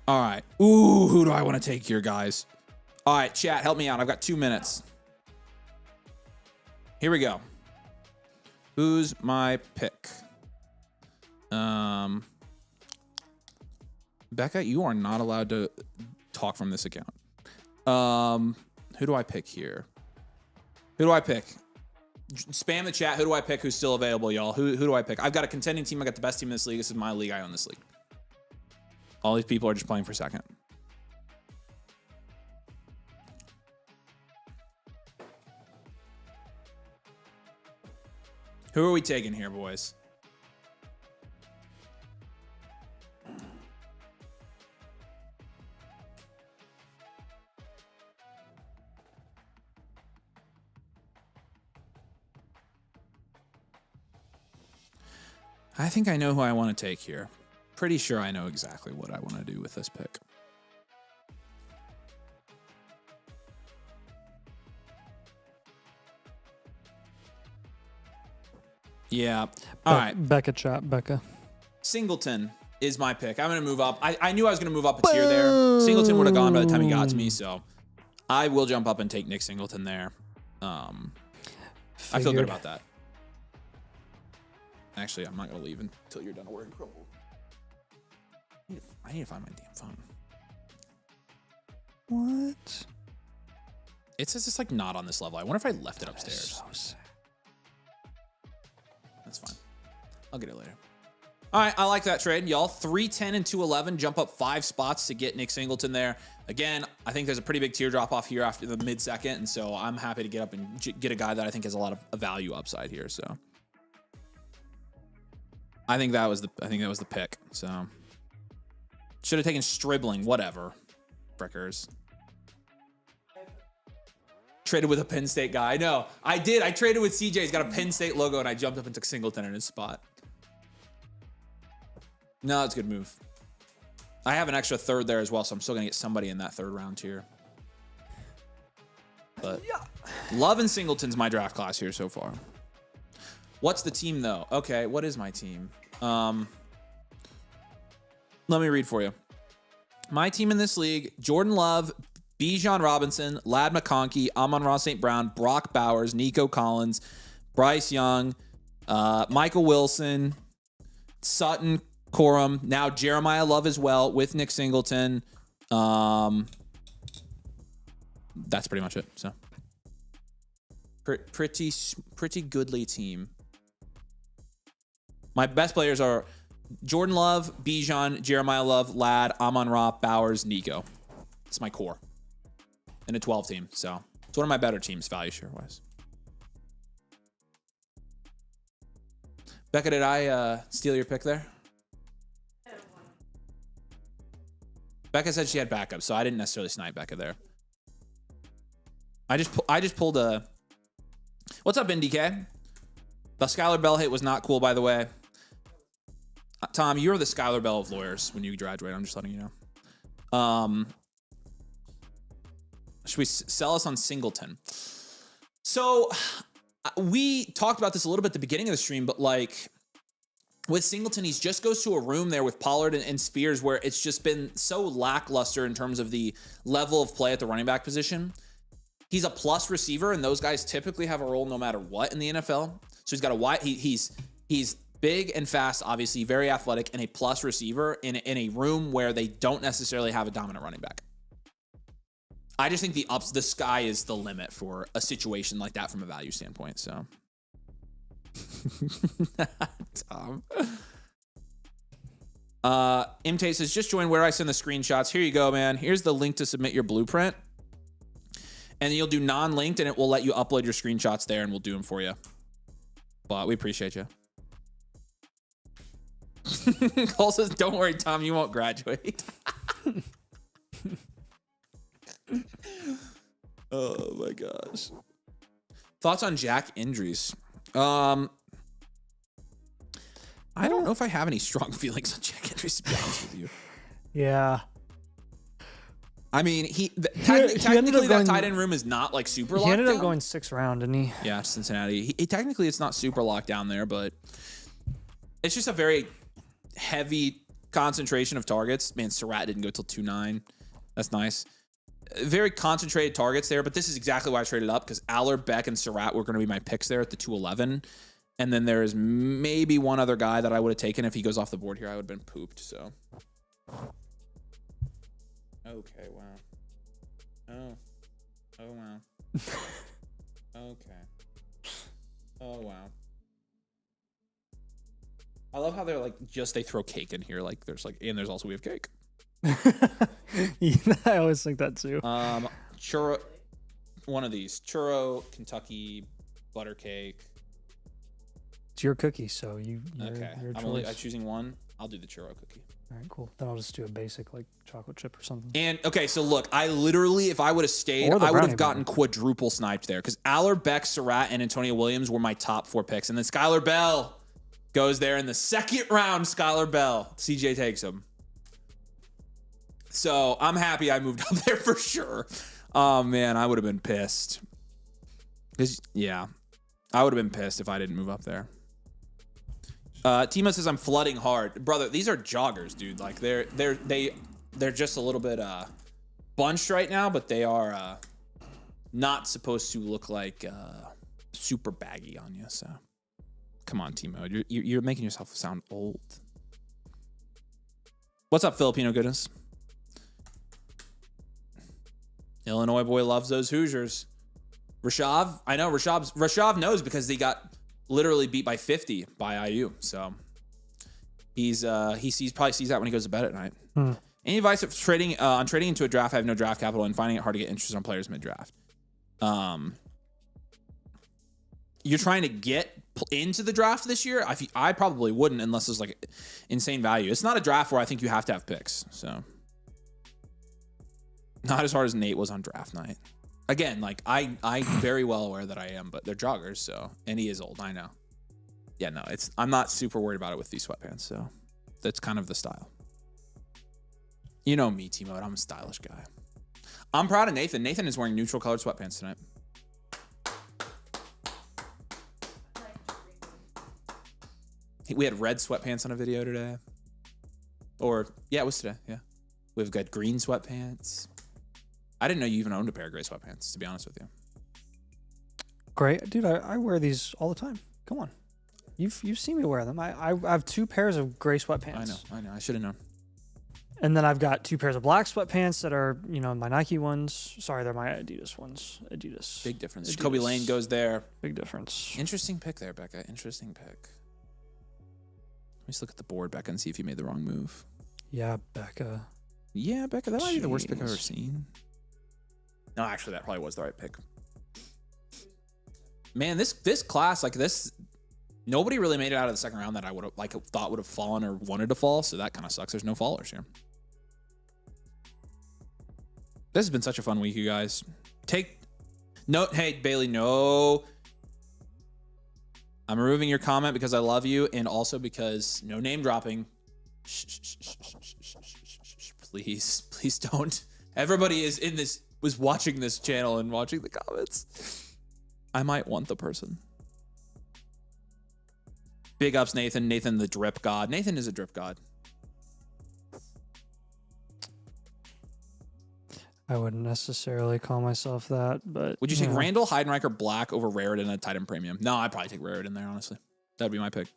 All right. Ooh, who do I want to take here, guys? All right, chat, help me out. I've got 2 minutes. Here we go. Who's my pick? Becca, you are not allowed to talk from this account. Who do I pick here? Who do I pick? Spam the chat. Who do I pick? Who's still available, y'all? Who do I pick? I've got a contending team. I got the best team in this league. This is my league. I own this league. All these people are just playing for second. Who are we taking here, boys? I think I know who I want to take here. Pretty sure I know exactly what I want to do with this pick. Yeah. All right. Becca chat, Becca. Singleton is my pick. I'm going to move up. I knew I was going to move up a tier there. Singleton would have gone by the time he got to me, so I will jump up and take Nick Singleton there. I feel good about that. Actually, I'm not going to leave until you're done wearing Crumble. I need to find my damn phone. What? It says it's like not on this level. I wonder if I left it upstairs. So sad. That's fine. I'll get it later. All right, I like that trade, y'all. 310 and 211, jump up 5 spots to get Nick Singleton there. Again, I think there's a pretty big tier drop off here after the mid-second, and so I'm happy to get up and get a guy that I think has a lot of value upside here. So I think that was the pick. So should have taken Stribling, whatever. Frickers. Traded with a Penn State guy. I know. I did. I traded with CJ. He's got a Penn State logo, and I jumped up and took Singleton in his spot. No, that's a good move. I have an extra third there as well, so I'm still going to get somebody in that third round tier. But loving Singleton's my draft class here so far. What's the team, though? Okay, what is my team? Let me read for you. My team in this league, Jordan Love, Bijan Robinson, Lad McConkey, Amon-Ra St. Brown, Brock Bowers, Nico Collins, Bryce Young, Michael Wilson, Sutton, Corum, now Jeremiah Love as well with Nick Singleton. That's pretty much it. So pretty goodly team. My best players are Jordan Love, Bijan, Jeremiah Love, Ladd, Amon-Ra, Bowers, Nico. It's my core in a 12 team. So it's one of my better teams, value share wise. Becca, did I steal your pick there? Becca said she had backup, so I didn't necessarily snipe Becca there. I just pulled a. What's up, NDK? The Skylar Bell hit was not cool, by the way. Tom, you're the Skylar Bell of lawyers when you graduate. I'm just letting you know. Should we sell us on Singleton? So we talked about this a little bit at the beginning of the stream, but like with Singleton, he just goes to a room there with Pollard and Spears where it's just been so lackluster in terms of the level of play at the running back position. He's a plus receiver, and those guys typically have a role no matter what in the NFL. So he's got a wide. He's big and fast, obviously very athletic, and a plus receiver in a room where they don't necessarily have a dominant running back. I just think the sky is the limit for a situation like that from a value standpoint. So, Tom. Imte says, just join where I send the screenshots. Here you go, man. Here's the link to submit your blueprint. And you'll do non-linked, and it will let you upload your screenshots there, and we'll do them for you. But we appreciate you. Cole says, don't worry, Tom, you won't graduate. Oh, my gosh. Thoughts on Jack injuries? I don't know if I have any strong feelings on Jack injuries, to be honest with you. Yeah. I mean, technically that tight end room is not like super locked down. He ended up going 6th round, didn't he? Yeah, Cincinnati. Technically, it's not super locked down there, but it's just a very heavy concentration of targets. Man, Surratt didn't go till 2-9. That's nice. Very concentrated targets there, but this is exactly why I traded up, because Aller, Beck, and Surratt were going to be my picks there at the 211. And then there is maybe one other guy that I would have taken. If he goes off the board here, I would have been pooped, so... Okay, wow. Oh, wow. Okay. Oh, wow. I love how they're like, they throw cake in here. Like, there's like, and there's also, we have cake. Yeah, I always think that too. Churro, one of these. Churro, Kentucky, butter cake. It's your cookie, so you're I'm choosing one. I'll do the churro cookie. All right, cool. Then I'll just do a basic like chocolate chip or something. And okay, so look, I literally, if I would have stayed, I would have gotten quadruple sniped there, because Aller, Beck, Surratt, and Antonio Williams were my top 4 picks, and then Skylar Bell goes there in the 2nd round. Skylar Bell, CJ takes him. So I'm happy I moved up there for sure. Oh man, I would have been pissed. Yeah, I would have been pissed if I didn't move up there. Timo says I'm flooding hard, brother. These are joggers, dude. Like they're just a little bit bunched right now, but they are not supposed to look like super baggy on you. So come on, Timo, you're making yourself sound old. What's up, Filipino goodness? Illinois boy loves those Hoosiers. Rashav, I know Rashav knows, because they got literally beat by 50 by IU. So he probably sees that when he goes to bed at night. Any advice of trading into a draft? I have no draft capital and finding it hard to get interest on players mid-draft. You're trying to get into the draft this year? I probably wouldn't, unless it's like insane value. It's not a draft where I think you have to have picks. So not as hard as Nate was on draft night. Again, like I'm very well aware that I am, but they're joggers, so, and he is old, I know. Yeah, no, I'm not super worried about it with these sweatpants, so that's kind of the style. You know me, T-Mode, I'm a stylish guy. I'm proud of Nathan. Nathan is wearing neutral colored sweatpants tonight. We had red sweatpants on a video today. Or, yeah, it was today, yeah. We've got green sweatpants. I didn't know you even owned a pair of gray sweatpants, to be honest with you. Great. Dude, I wear these all the time. Come on. You've seen me wear them. I have 2 pairs of gray sweatpants. I know. I should have known. And then I've got 2 pairs of black sweatpants that are, my Nike ones. Sorry, they're my Adidas ones. Adidas. Big difference. Jacoby Lane goes there. Big difference. Interesting pick there, Becca. Interesting pick. Let me just look at the board, Becca, and see if you made the wrong move. Yeah, Becca. Yeah, Becca, that might be the worst pick I've ever Jeez. seen. No, actually, that probably was the right pick. Man, this class, like this, nobody really made it out of the second round that I would have thought would have fallen or wanted to fall. So that kind of sucks. There's no fallers here. This has been such a fun week, you guys. Hey, Bailey, no. I'm removing your comment because I love you and also because no name dropping. Please don't. Everybody was watching this channel and watching the comments. I might want the person. Big ups, Nathan. Nathan, the drip god. Nathan is a drip god. I wouldn't necessarily call myself that, but Would you take Randall, Heidenreich, or Black over Raritan at Titan Premium? No, I'd probably take Raritan there, honestly. That'd be my pick.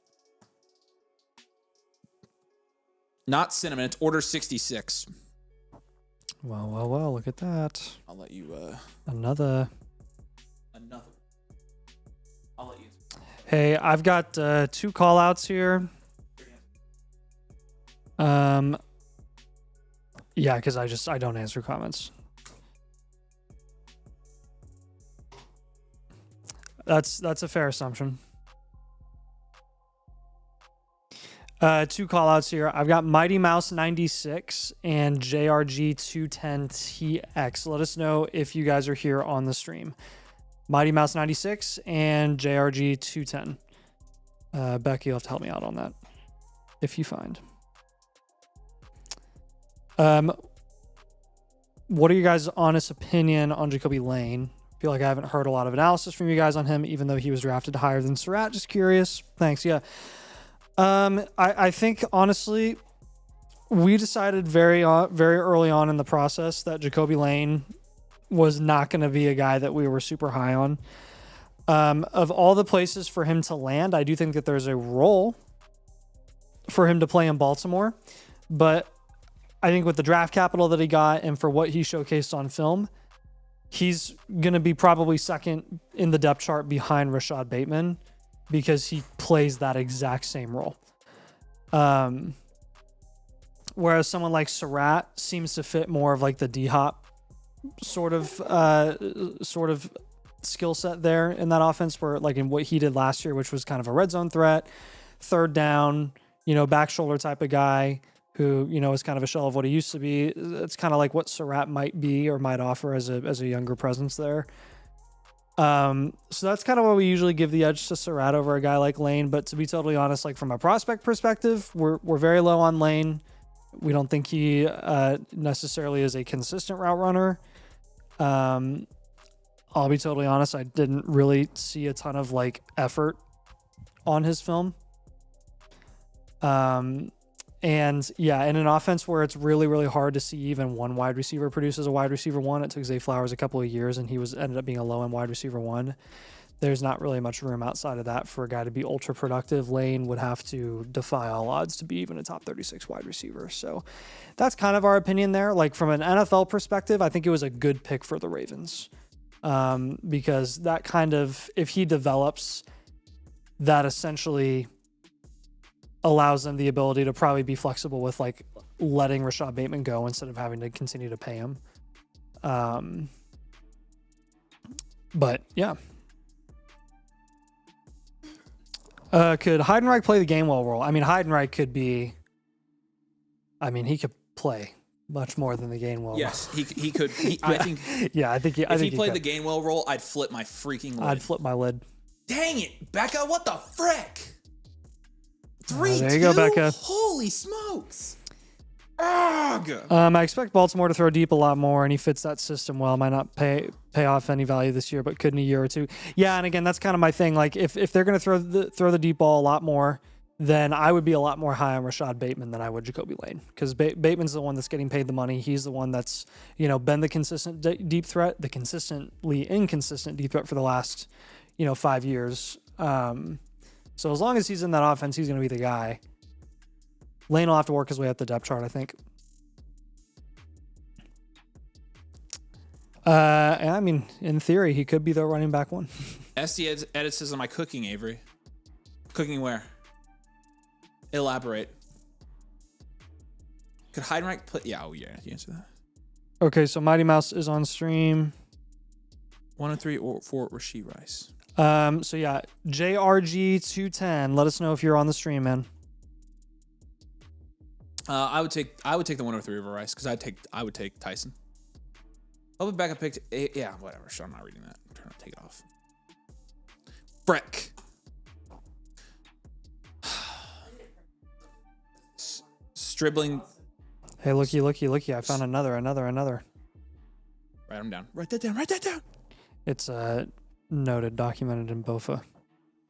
Not Cinnamon. It's order 66. Well, look at that. I'll let you, Another. I'll let you. Hey, I've got 2 call outs here. Yeah, because I don't answer comments. That's a fair assumption. 2 call outs here. I've got Mighty Mouse 96 and JRG 210TX. Let us know if you guys are here on the stream. Mighty Mouse 96 and JRG 210. Becky, you'll have to help me out on that if you find. What are you guys' honest opinion on Jacoby Lane? I feel like I haven't heard a lot of analysis from you guys on him, even though he was drafted higher than Surratt. Just curious. Thanks. Yeah. I think honestly, we decided very early on in the process that Jacoby Lane was not going to be a guy that we were super high on. Of all the places for him to land, I do think that there's a role for him to play in Baltimore, but I think with the draft capital that he got and for what he showcased on film, he's going to be probably second in the depth chart behind Rashad Bateman because he plays that exact same role. Whereas someone like Surratt seems to fit more of like the D-Hop sort of skill set there in that offense, where like in what he did last year, which was kind of a red zone threat, third down, back shoulder type of guy who, is kind of a shell of what he used to be. It's kind of like what Surratt might be or might offer as a younger presence there. So that's kind of why we usually give the edge to Surratt over a guy like Lane. But to be totally honest, like from a prospect perspective, we're very low on Lane. We don't think he necessarily is a consistent route runner. I'll be totally honest, I didn't really see a ton of like effort on his film. And yeah, in an offense where it's really, really hard to see even one wide receiver produce as a wide receiver one, it took Zay Flowers a couple of years and he ended up being a low end wide receiver one. There's not really much room outside of that for a guy to be ultra productive. Lane would have to defy all odds to be even a top 36 wide receiver. So that's kind of our opinion there. Like from an NFL perspective, I think it was a good pick for the Ravens. Because that kind of, if he develops, that essentially allows them the ability to probably be flexible with like letting Rashad Bateman go instead of having to continue to pay him. But yeah. Could Heidenreich play the Gainwell role? I mean, Heidenreich could be, he could play much more than the Gainwell. Yes, he could. I think. Yeah, I think. If he played the Gainwell role, I'd flip my freaking lid. I'd flip my lid. Dang it, Becca! What the frick? 3-2. There you go, Becca. Holy smokes! Ugh. I expect Baltimore to throw deep a lot more, and he fits that system well. Might not pay off any value this year, but could in a year or two. Yeah, and again, that's kind of my thing. Like, if they're going to throw the deep ball a lot more, then I would be a lot more high on Rashad Bateman than I would Jacoby Lane, because Bateman's the one that's getting paid the money. He's the one that's been the consistent deep threat, the consistently inconsistent deep threat for the last 5 years. So as long as he's in that offense, he's going to be the guy. Lane will have to work his way up the depth chart, I think. In theory, he could be the running back one. SD Edit says, am I cooking, Avery? Cooking where? Elaborate. Could Heidenreich play? Yeah, oh yeah, you answer that. Okay, so Mighty Mouse is on stream. 103 or for Rasheed Rice. So yeah, JRG210. Let us know if you're on the stream, man. I would take the 103 over Rice because I would take Tyson. I'll be back. I picked. Yeah, whatever. Sure, I'm not reading that. Take it off. Freck. Stribbling. Hey, looky. I found another. Write them down. Write that down. It's noted, documented in BOFA.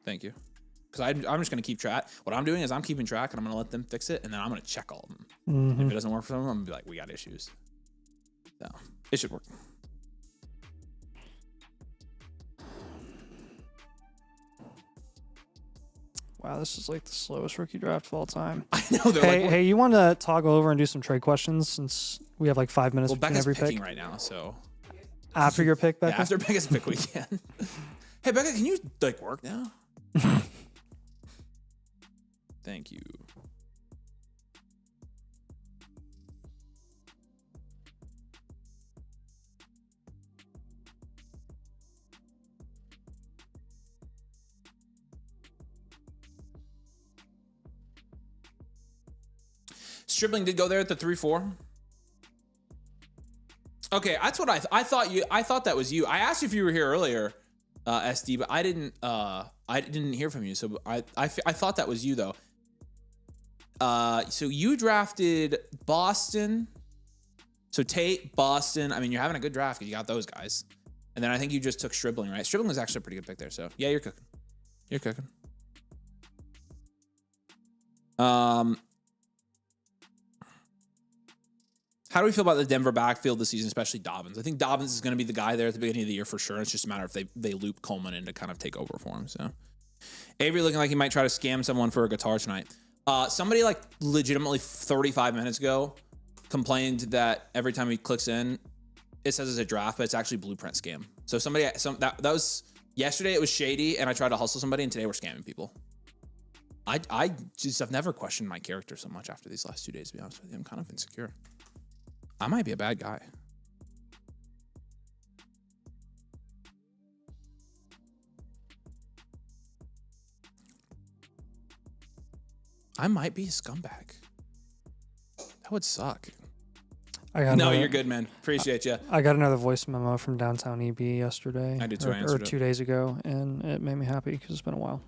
Thank you. Because I'm just going to keep track. What I'm doing is I'm keeping track, and I'm going to let them fix it, and then I'm going to check all of them. Mm-hmm. If it doesn't work for them, I'm going to be like, we got issues. So, it should work. Wow, this is like the slowest rookie draft of all time. I know. Hey, you want to toggle over and do some trade questions since we have like 5 minutes well, between Becca's every picking pick? right now, so. After your pick, Becca? Yeah, after Becca's pick, we can. Hey, Becca, can you like work now? Thank you. Stribling did go there at the 3-4. Okay, that's what I thought. I thought that was you. I asked you if you were here earlier, SD, but I didn't hear from you. So I thought that was you though. So you drafted Boston. So Tate, Boston. I mean, you're having a good draft because you got those guys. And then I think you just took Stribling, right? Stribling was actually a pretty good pick there. So yeah, you're cooking. You're cooking. How do we feel about the Denver backfield this season, especially Dobbins? I think Dobbins is going to be the guy there at the beginning of the year for sure. It's just a matter if they loop Coleman in to kind of take over for him. So Avery looking like he might try to scam someone for a guitar tonight. Somebody like legitimately 35 minutes ago complained that every time he clicks in, it says it's a draft, but it's actually blueprint scam. So that was yesterday. It was shady, and I tried to hustle somebody, and today we're scamming people. I've never questioned my character so much after these last 2 days. To be honest with you, I'm kind of insecure. I might be a bad guy. I might be a scumbag. That would suck. No, you're good, man. Appreciate you. I got another voice memo from downtown EB yesterday. I did too. Or 2 days ago, and it made me happy because it's been a while.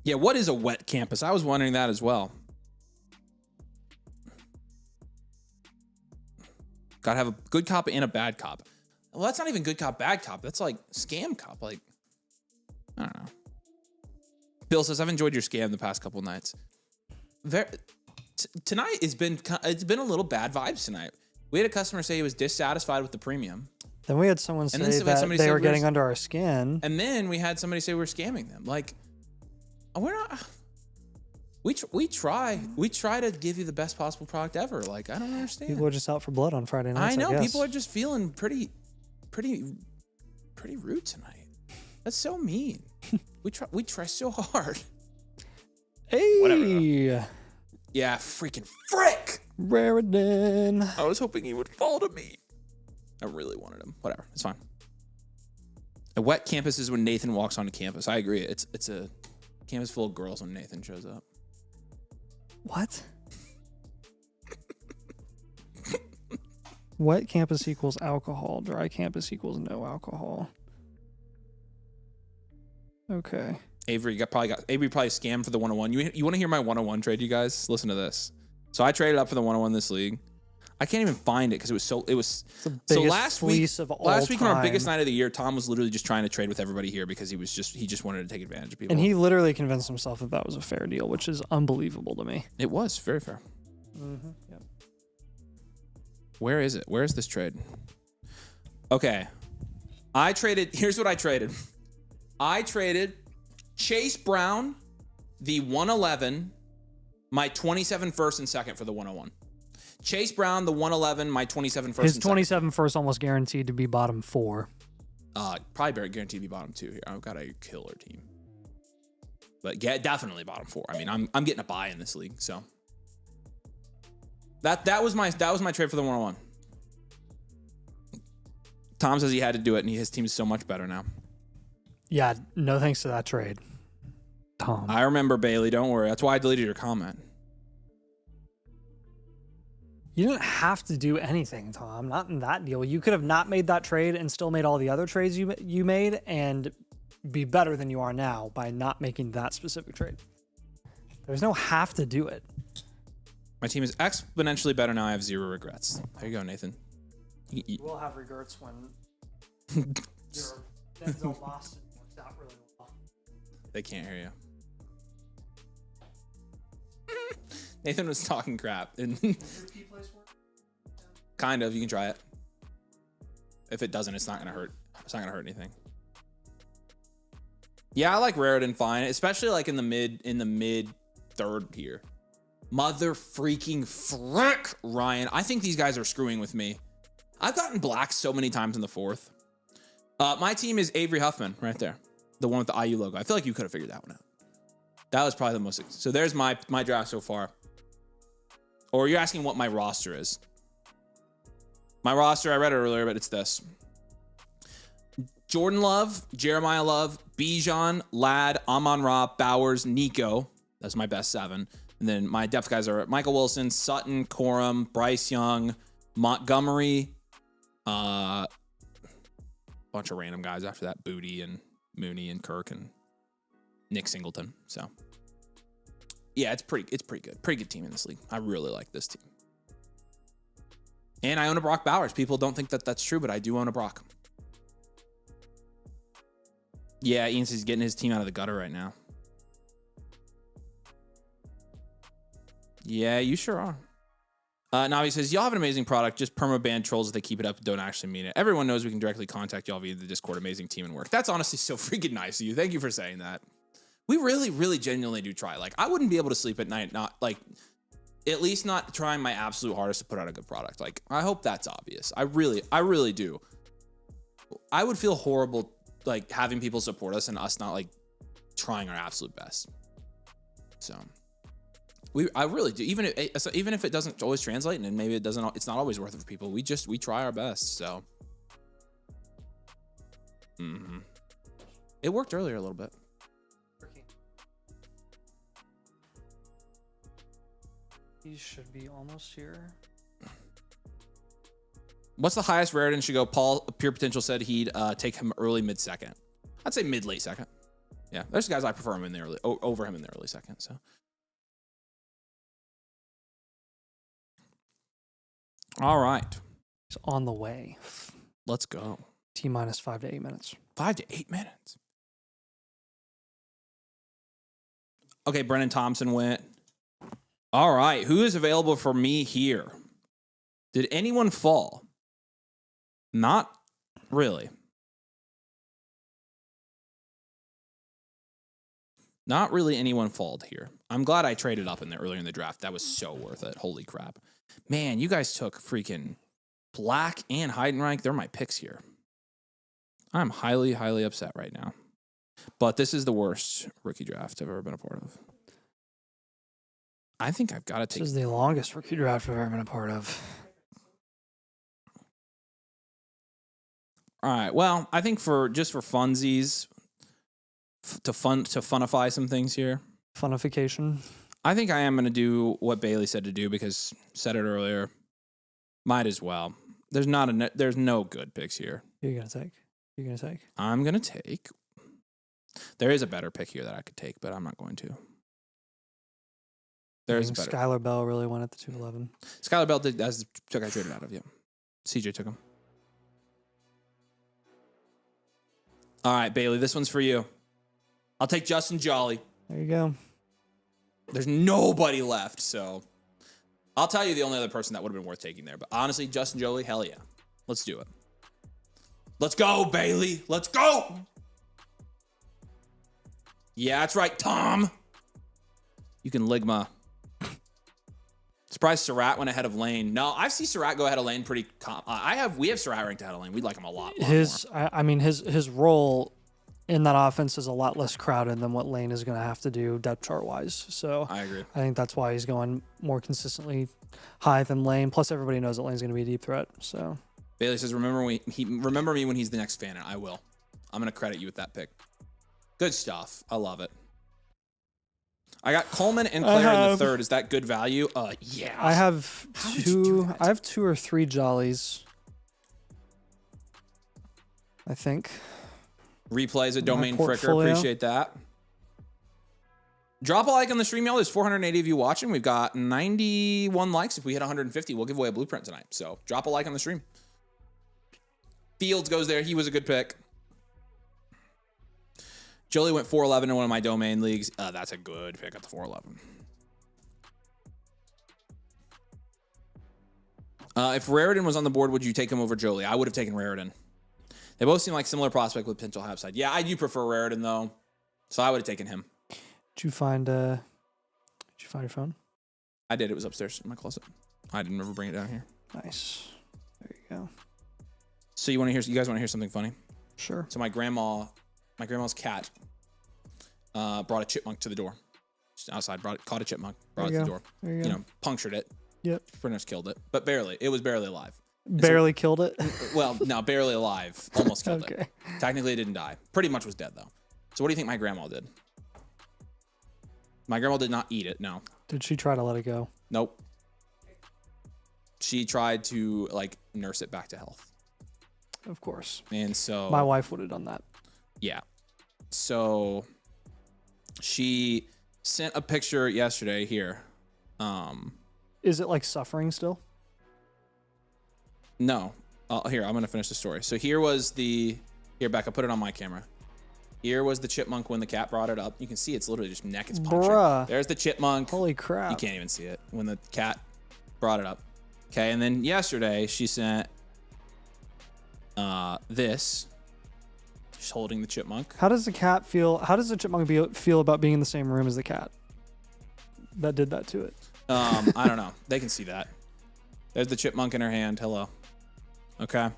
Yeah, what is a wet campus? I was wondering that as well. Gotta have a good cop and a bad cop. Well, that's not even good cop, bad cop. That's like scam cop. Like, I don't know. Bill says, I've enjoyed your scam the past couple nights. Tonight it's been a little bad vibes tonight. We had a customer say he was dissatisfied with the premium. Then we had someone say that they were getting under our skin. And then we had somebody say we're scamming them. Like, we're not. We try to give you the best possible product ever. Like, I don't understand. People are just out for blood on Friday nights. I know. People are just feeling pretty rude tonight. That's so mean. we try so hard. Hey. Whatever. Yeah, freaking frick. Raridan. I was hoping he would fall to me. I really wanted him. Whatever. It's fine. A wet campus is when Nathan walks onto campus. I agree. It's a campus full of girls when Nathan shows up. What? Wet campus equals alcohol. Dry campus equals no alcohol. Okay. Avery probably scammed for the 101. You want to hear my 101 trade, you guys? Listen to this. So I traded up for the 101 this league. I can't even find it because it was so last week on our biggest night of the year, Tom was literally just trying to trade with everybody here because he just wanted to take advantage of people. And he literally convinced himself that was a fair deal, which is unbelievable to me. It was very fair. Mm-hmm. Yep. Where is it? Where is this trade? Okay. Here's what I traded. I traded Chase Brown, the 111, My 27 first and second for the 101. Chase Brown, the 111, my 27 first His and 27 first almost guaranteed to be bottom 4. second. Probably guaranteed to be bottom 2 here. I've got a killer team. But yeah, definitely bottom 4. I mean, I'm getting a buy in this league, so. That was my trade for the 101. Tom says he had to do it, and his team's so much better now. Yeah, no thanks to that trade, Tom. I remember, Bailey. Don't worry. That's why I deleted your comment. You didn't have to do anything, Tom. Not in that deal. You could have not made that trade and still made all the other trades you made and be better than you are now by not making that specific trade. There's no have to do it. My team is exponentially better now. I have 0 regrets. There you go, Nathan. You will have regrets when your Denzel Boston worked out really well. They can't hear you. Nathan was talking crap. And kind of. You can try it. If it doesn't, it's not gonna hurt. It's not gonna hurt anything. Yeah, I like Raritan fine, especially like in the mid third here. Mother freaking frick, Ryan. I think these guys are screwing with me. I've gotten black so many times in the 4th. My team is Avery Huffman right there. The one with the IU logo. I feel like you could have figured that one out. That was probably the most. So there's my draft so far. Or you're asking what my roster is. My roster, I read it earlier, but it's this. Jordan Love, Jeremiah Love, Bijan, Ladd, Amon-Ra, Bowers, Nico. That's my best 7. And then my depth guys are Michael Wilson, Sutton, Corum, Bryce Young, Montgomery, bunch of random guys after that, Booty and Mooney and Kirk and Nick Singleton. So yeah, it's pretty good. Pretty good team in this league. I really like this team. And I own a Brock Bowers. People don't think that that's true, but I do own a Brock. Yeah, Ian says he's getting his team out of the gutter right now. Yeah, you sure are. Navi says, y'all have an amazing product. Just perma-ban trolls if they keep it up and don't actually mean it. Everyone knows we can directly contact y'all via the Discord. Amazing team and work. That's honestly so freaking nice of you. Thank you for saying that. We really, really genuinely do try. Like, I wouldn't be able to sleep at night, not like, at least not trying my absolute hardest to put out a good product. Like, I hope that's obvious. I really do. I would feel horrible, like, having people support us and us not, like, trying our absolute best. So... I really do. Even if it doesn't always translate, and maybe it's not always worth it for people. We try our best. So, it worked earlier a little bit. He should be almost here. What's the highest Raritan should go? Paul Pure Potential said he'd take him early mid second. I'd say mid late second. Yeah, there's guys I prefer him in the early over him in the early second. So. All right. He's on the way. Let's go. T-minus 5 to 8 minutes. 5 to 8 minutes. Okay, Brennan Thompson went. All right. Who is available for me here? Did anyone fall? Not really. Not really anyone falled here. I'm glad I traded up in there earlier in the draft. That was so worth it. Holy crap. Man, you guys took freaking Black and Heidenreich. They're my picks here. I'm highly, highly upset right now. But this is the worst rookie draft I've ever been a part of. I think I've got to take... This is the longest rookie draft I've ever been a part of. All right. Well, I think for funsies, to funify some things here. Funification. I think I am going to do what Bailey said to do because said it earlier. Might as well. There's no good picks here. You're going to take? I'm going to take. There is a better pick here that I could take, but I'm not going to. There's a better. Skylar Bell really went at the 211. Skylar Bell did. That's the pick I traded out of you. CJ took him. All right, Bailey, this one's for you. I'll take Justin Jolly. There you go. There's nobody left, so I'll tell you the only other person that would have been worth taking there. But honestly, Justin Jolly, hell yeah. Let's do it. Let's go, Bailey. Let's go. Yeah, that's right, Tom. You can Ligma. Surprised Surratt went ahead of Lane. No, I've seen Surratt go ahead of Lane pretty. We have Surratt ranked ahead of Lane. We like him a lot. I mean, his role in that offense is a lot less crowded than what Lane is going to have to do depth chart wise. So I agree. I think that's why he's going more consistently high than Lane. Plus, everybody knows that Lane's going to be a deep threat. So Bailey says, remember me when he's the next fan, and I will. I'm going to credit you with that pick. Good stuff. I love it. I got Coleman and Claire in the third. Is that good value? Yeah. I have two. I have 2 or 3 Jollies. I think. Replays a domain fricker. portfolio. Appreciate that. Drop a like on the stream, y'all. There's 480 of you watching. We've got 91 likes. If we hit 150, we'll give away a blueprint tonight. So drop a like on the stream. Fields goes there. He was a good pick. Jolie went 411 in one of my domain leagues. That's a good pick at the 411. If Raritan was on the board, would you take him over Jolie? I would have taken Raritan. They both seem like similar prospect with potential high upside. Yeah, I do prefer Raritan though, so I would have taken him. Did you find your phone? I did. It was upstairs in my closet. I didn't ever bring it down here. Nice. There you go. So you guys want to hear something funny? Sure. So my grandma's cat brought a chipmunk to the door. Just outside, caught a chipmunk, brought it to the door. There you go. Punctured it. Yep. Pretty much killed it, but barely. It was barely alive. Barely killed it. Well, no, barely alive. Almost killed Okay. it. Technically, it didn't die. Pretty much was dead though. So what do you think my grandma did? My grandma did not eat it. No. Did she try to let it go? Nope. She tried to nurse it back to health. Of course. And so My wife would have done that. yeah. So she sent a picture yesterday here. Is it suffering still? No. Here, I'm going to finish the story. So here, Becca, put it on my camera. Here was the chipmunk when the cat brought it up. You can see it's literally just neck is punctured. Bruh. There's the chipmunk. Holy crap. You can't even see it when the cat brought it up. Okay, and then yesterday she sent this. She's holding the chipmunk. How does the cat feel? How does the chipmunk feel about being in the same room as the cat that did that to it? I don't know. They can see that. There's the chipmunk in her hand. Hello. Okay.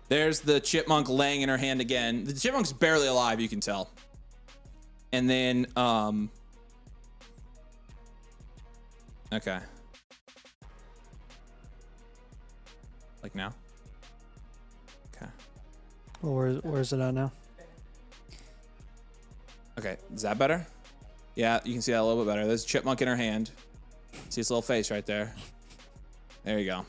There's the chipmunk laying in her hand again. The chipmunk's barely alive, you can tell. And then, okay. Like now? Okay. Well, where's it at now? Okay, is that better? Yeah, you can see that a little bit better. There's a chipmunk in her hand. See its little face right there. There you go.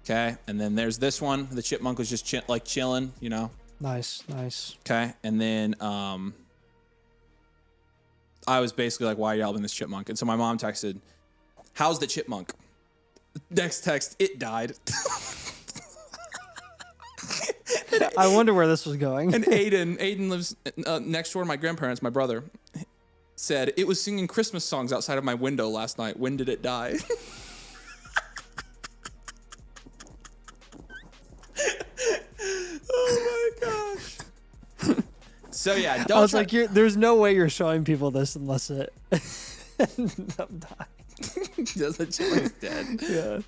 Okay, and then there's this one. The chipmunk was just chilling, you know. Nice. Okay, and then I was basically like, "Why are you helping this chipmunk?" And so my mom texted, "How's the chipmunk?" Next text, "It died." I wonder where this was going. And Aiden lives next door to my grandparents. My brother said it was singing Christmas songs outside of my window last night. When did it die? Oh my gosh. So yeah, I was like, there's no way you're showing people this unless it ends up dying. Does the chipmunk's dead? Yeah.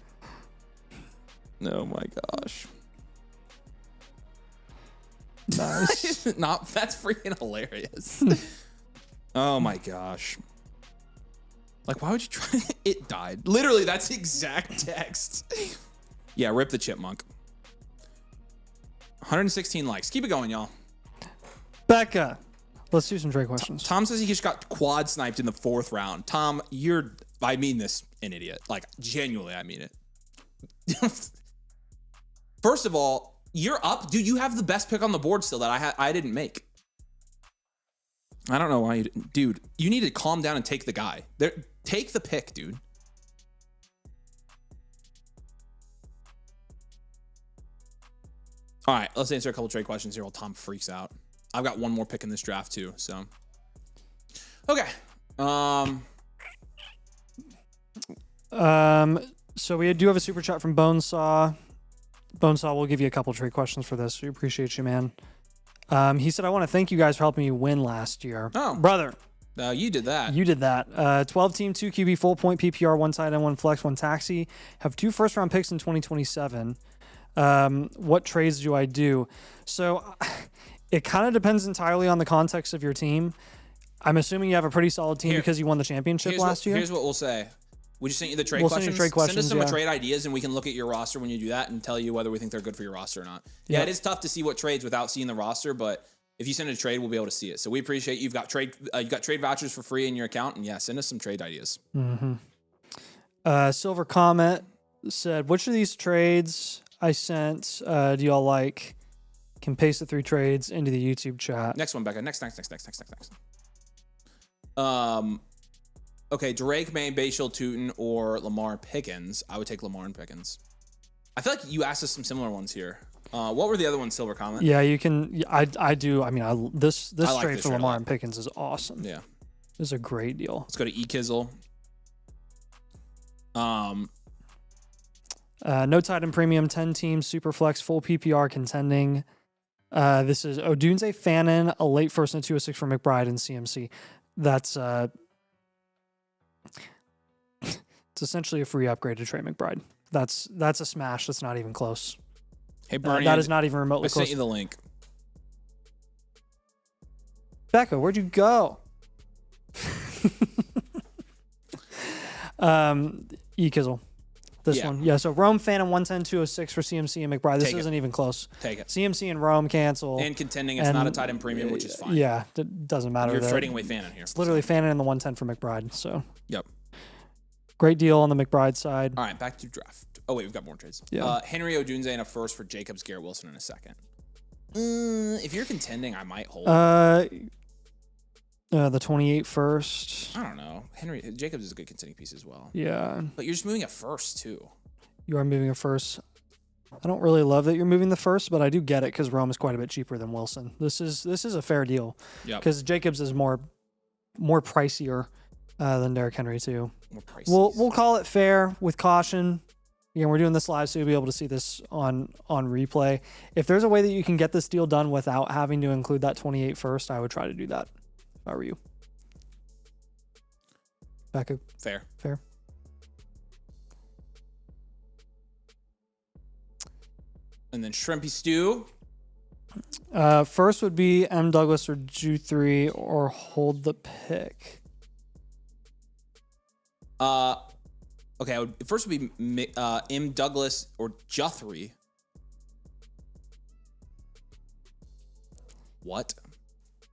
Oh my gosh. Nice. That's freaking hilarious. Oh my gosh. Like, why would you try? It died. Literally, that's the exact text. Yeah, rip the chipmunk. 116 likes. Keep it going, y'all. Becca, let's do some trade questions. Tom says he just got quad sniped in the 4th round. Tom, I mean this, an idiot. Like, genuinely, I mean it. First of all, you're up. Dude, you have the best pick on the board still that I didn't make. I don't know why dude, you need to calm down and take the guy. Take the pick, dude. All right, let's answer a couple trade questions here while Tom freaks out. I've got one more pick in this draft too, so. Okay. So we do have a super chat from Bonesaw. Bonesaw will give you a couple trade questions for this. We appreciate you, man. He said, I want to thank you guys for helping me win last year. Oh. Brother, No, you did that. You did that. 12 team, 2 QB, full point PPR, 1 tight end, 1 flex, 1 taxi. Have 2 first round picks in 2027. What trades do I do? So it kind of depends entirely on the context of your team. I'm assuming you have a pretty solid team because you won the championship last year. Here's what we'll say. We just sent you the trade We'll questions. send you trade questions, Send us some yeah. trade ideas, and we can look at your roster when you do that and tell you whether we think they're good for your roster or not. Yeah, Yep. it is tough to see what trades without seeing the roster, but if you send a trade, we'll be able to see it. So we appreciate you've got trade vouchers for free in your account, and yeah, send us some trade ideas. Silver Comet said, which of these trades I sent do y'all like? Can paste the 3 trades into the YouTube chat. Next one, Becca. Next. Okay, Drake May, Bashal Tootin, or Lamar Pickens. I would take Lamar and Pickens. I feel like you asked us some similar ones here. What were the other ones, Silver Comment? Yeah, you can. I do. I mean, this I like trade this for trade a Lamar lot. and Pickens is awesome. Yeah. This is a great deal. Let's go to E-Kizzle. No tight end premium, 10 teams, super flex, full PPR contending. This is Odunze Fannin, a late first and 206 for McBride and CMC. That's it's essentially a free upgrade to Trey McBride. That's a smash. That's not even close. Hey, Bernie. That is not even remotely I close. sent you the link. Becca, where'd you go? E-Kizzle. This Yeah. one. Yeah, so Rome Phantom 110, 206 for CMC and McBride. This Take it. isn't even close. Take it. CMC and Rome cancel. And contending, it's not a tight end premium, which is fine. Yeah, it doesn't matter. You're there. trading away Fannin here. It's literally Fannin and the 110 for McBride. So Yep. great deal on the McBride side. All right, back to draft. Oh, wait, we've got more trades. Yeah. Henry Odunze and a first for Jacobs, Garrett Wilson in a second. If you're contending, I might hold. The 28 first. I don't know. Jacobs is a good contending piece as well. Yeah, But you're just moving a first, too. you are moving a first. I don't really love that you're moving the first, but I do get it because Rome is quite a bit cheaper than Wilson. This is a fair deal. Yep. Because Jacobs is more pricier than Derrick Henry too. More pricey. We'll call it fair with caution. Again, we're doing this live, so you'll be able to see this on replay. If there's a way that you can get this deal done without having to include that 28 first, I would try to do that. If I were you. Becca, Fair. fair. And then Shrimpy Stew. First would be M. Douglas or Ju 3 or hold the pick. Okay, first would be M. Douglas or Juthry. What?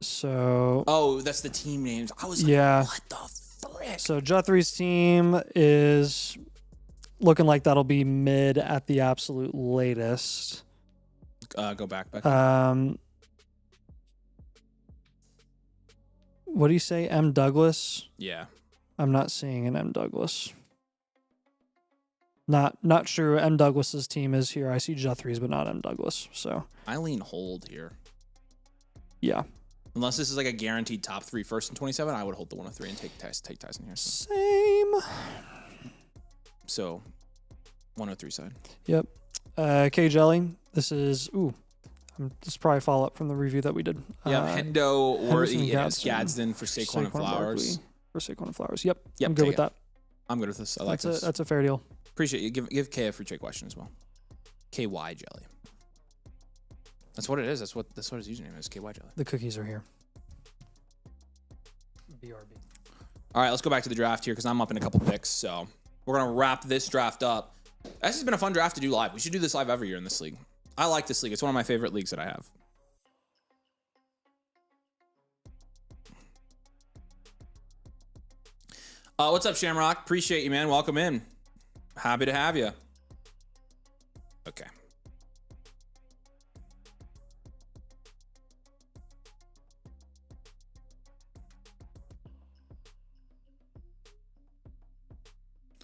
So Oh, that's the team names. I was Yeah. like, what the frick? So Juthrie's team is looking like that'll be mid at the absolute latest. Go back. What do you say, M. Douglas? Yeah. I'm not seeing an M. Douglas. Not sure M. Douglas's team is here. I see Juthrie's, but not M. Douglas. So I lean hold here. yeah, Unless this is like a guaranteed top 3 first in 27, I would hold the 103 and take Tyson here. same. So 103 side. Yep. K Jelly. This is this is probably a follow up from the review that we did. Yeah, Hendo or Henderson, Gadsden for Saquon and Flowers. Barkley for Saquon and Flowers. Yep. Yep, I'm good take with it. that. I'm good with this. I like this. That's a fair deal. Appreciate you. Give K a free trade question as well. KY Jelly. That's what it is. That's what his username is. KY Jelly. The cookies are here. BRB. All right, let's go back to the draft here because I'm up in a couple picks. So we're gonna wrap this draft up. This has been a fun draft to do live. We should do this live every year in this league. I like this league. It's one of my favorite leagues that I have. What's up, Shamrock? Appreciate you, man. Welcome in. Happy to have you. Okay.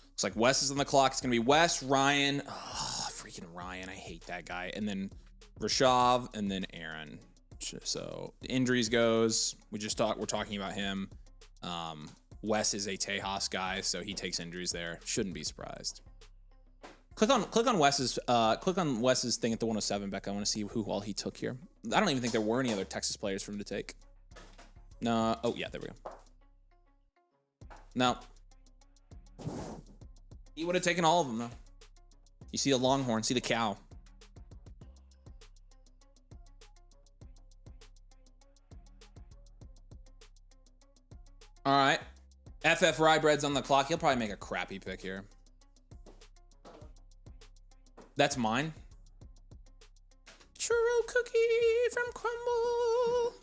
Looks like Wes is on the clock. It's going to be Wes, Ryan. Oh, freaking Ryan. I hate that guy. And then Rashav, and then Aaron. So injuries goes. We're talking about him. Wes is a Tejas guy, so he takes injuries there. Shouldn't be surprised. Click on Wes's thing at the 107, Becca. I want to see who all he took here. I don't even think there were any other Texas players for him to take. No. Oh yeah, there we go. No. He would have taken all of them, though. You see the longhorn, see the cow. All right. FF Rybread's on the clock. He'll probably make a crappy pick here. That's mine. Churro cookie from Crumble.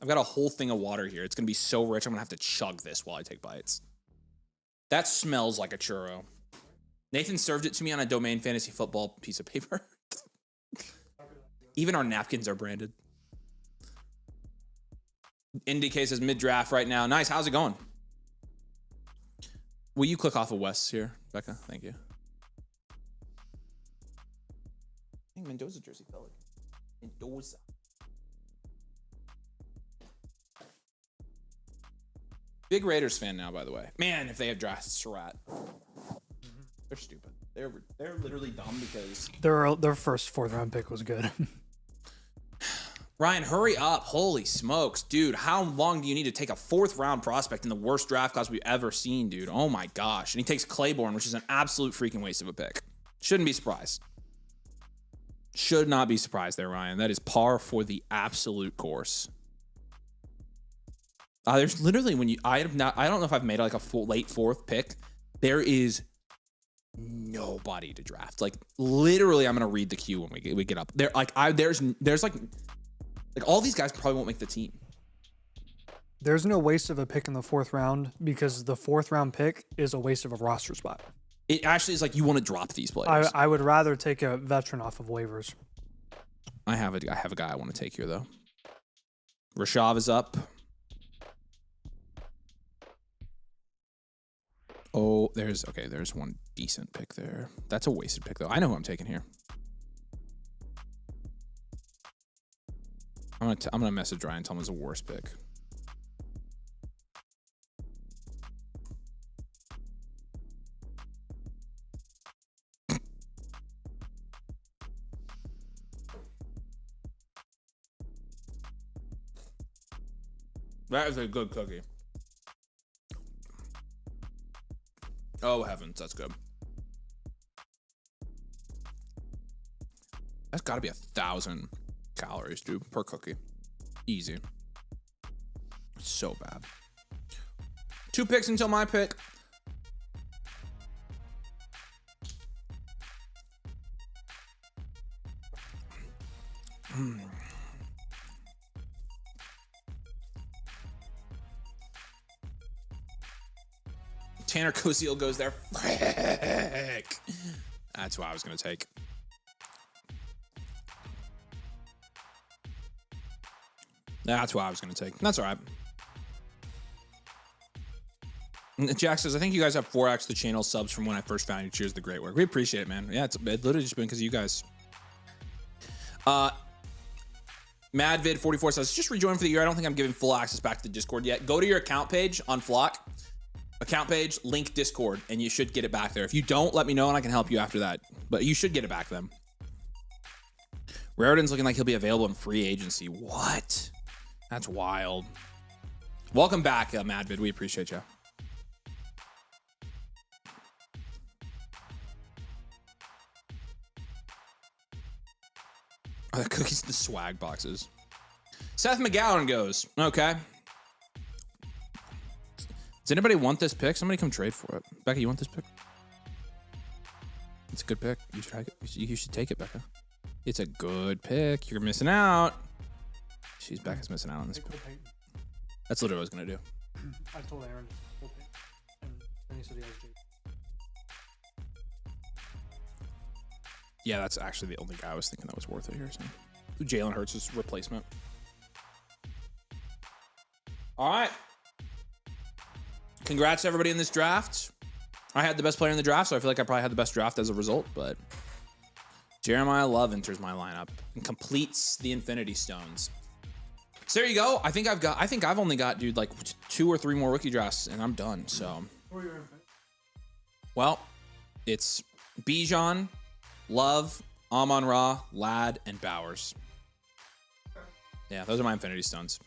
I've got a whole thing of water here. It's going to be so rich, I'm going to have to chug this while I take bites. That smells like a churro. Nathan served it to me on a Domain Fantasy Football piece of paper. Even our napkins are branded. IndyK says mid-draft right now. Nice. How's it going? Will you click off of Wes here, Becca? Thank you. I think Mendoza jersey felt like Mendoza. Big Raiders fan now, by the way. Man, if they have drafted Surratt. They're stupid. They're literally dumb because Their first fourth round pick was good. Ryan, hurry up. Holy smokes. Dude, how long do you need to take a fourth round prospect in the worst draft class we've ever seen, dude? Oh my gosh. And he takes Claiborne, which is an absolute freaking waste of a pick. Shouldn't be surprised. Should not be surprised there, Ryan. That is par for the absolute course. There's literally when you I don't know if I've made like a full late fourth pick. There is nobody to draft. Like literally, I'm gonna read the queue when we get up there. Like there's like all these guys probably won't make the team. There's no waste of a pick in the fourth round because the fourth round pick is a waste of a roster spot. It actually is like you want to drop these players. I would rather take a veteran off of waivers. I have a guy I want to take here though. Rashav is up. Oh, there's one decent pick there. That's a wasted pick though. I know who I'm taking here. I'm gonna message Ryan and tell him it's a worst pick. That is a good cookie. Oh heavens, that's good. That's got to be 1,000 calories, dude, per cookie. Easy. So bad. 2 picks until my pick. Tanner Cosiel goes there. Frick. That's what I was going to take. That's what I was going to take. That's all right. Jack says, I think you guys have 4x the channel subs from when I first found you. Cheers, the great work. We appreciate it, man. Yeah, it's literally just been because of you guys. Madvid44 says, just rejoin for the year. I don't think I'm giving full access back to the Discord yet. Go to your account page on Flock. Account page, link Discord, and you should get it back there. If you don't, let me know and I can help you after that. But you should get it back then. Raritan's looking like he'll be available in free agency. What? That's wild. Welcome back, Madvid. We appreciate you. Oh, the cookies, the swag boxes. Seth McGowan goes, okay. Does anybody want this pick? Somebody come trade for it. Becca, you want this pick? It's a good pick. You should take it, Becca. It's a good pick. You're missing out. Becca's missing out on this pick. That's literally what I was going to do. I told Aaron full pick, and then he said he has Jake. Yeah, that's actually the only guy I was thinking that was worth it here. So. Jalen Hurts' replacement. All right. Congrats to everybody in this draft. I had the best player in the draft, so I feel like I probably had the best draft as a result, but Jeremiah Love enters my lineup and completes the Infinity Stones. So there you go. I think I've only got, dude, like 2 or 3 more rookie drafts and I'm done. So, well, it's Bijan, Love, Amon-Ra, Ladd, and Bowers. Yeah, those are my Infinity Stones.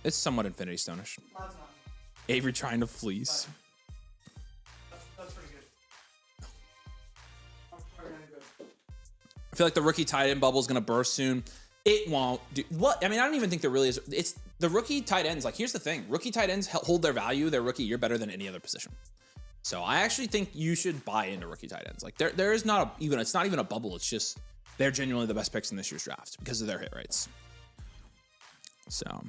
It's somewhat Infinity Stone-ish. Ladd's not Avery trying to fleece. That's pretty good. I feel like the rookie tight end bubble is going to burst soon. It won't. What? I mean, I don't even think there really is. It's the rookie tight ends. Like, here's the thing. Rookie tight ends hold their value. Their rookie year better than any other position. So I actually think you should buy into rookie tight ends. Like, there is not even, it's not even a bubble. It's just they're genuinely the best picks in this year's draft because of their hit rates. So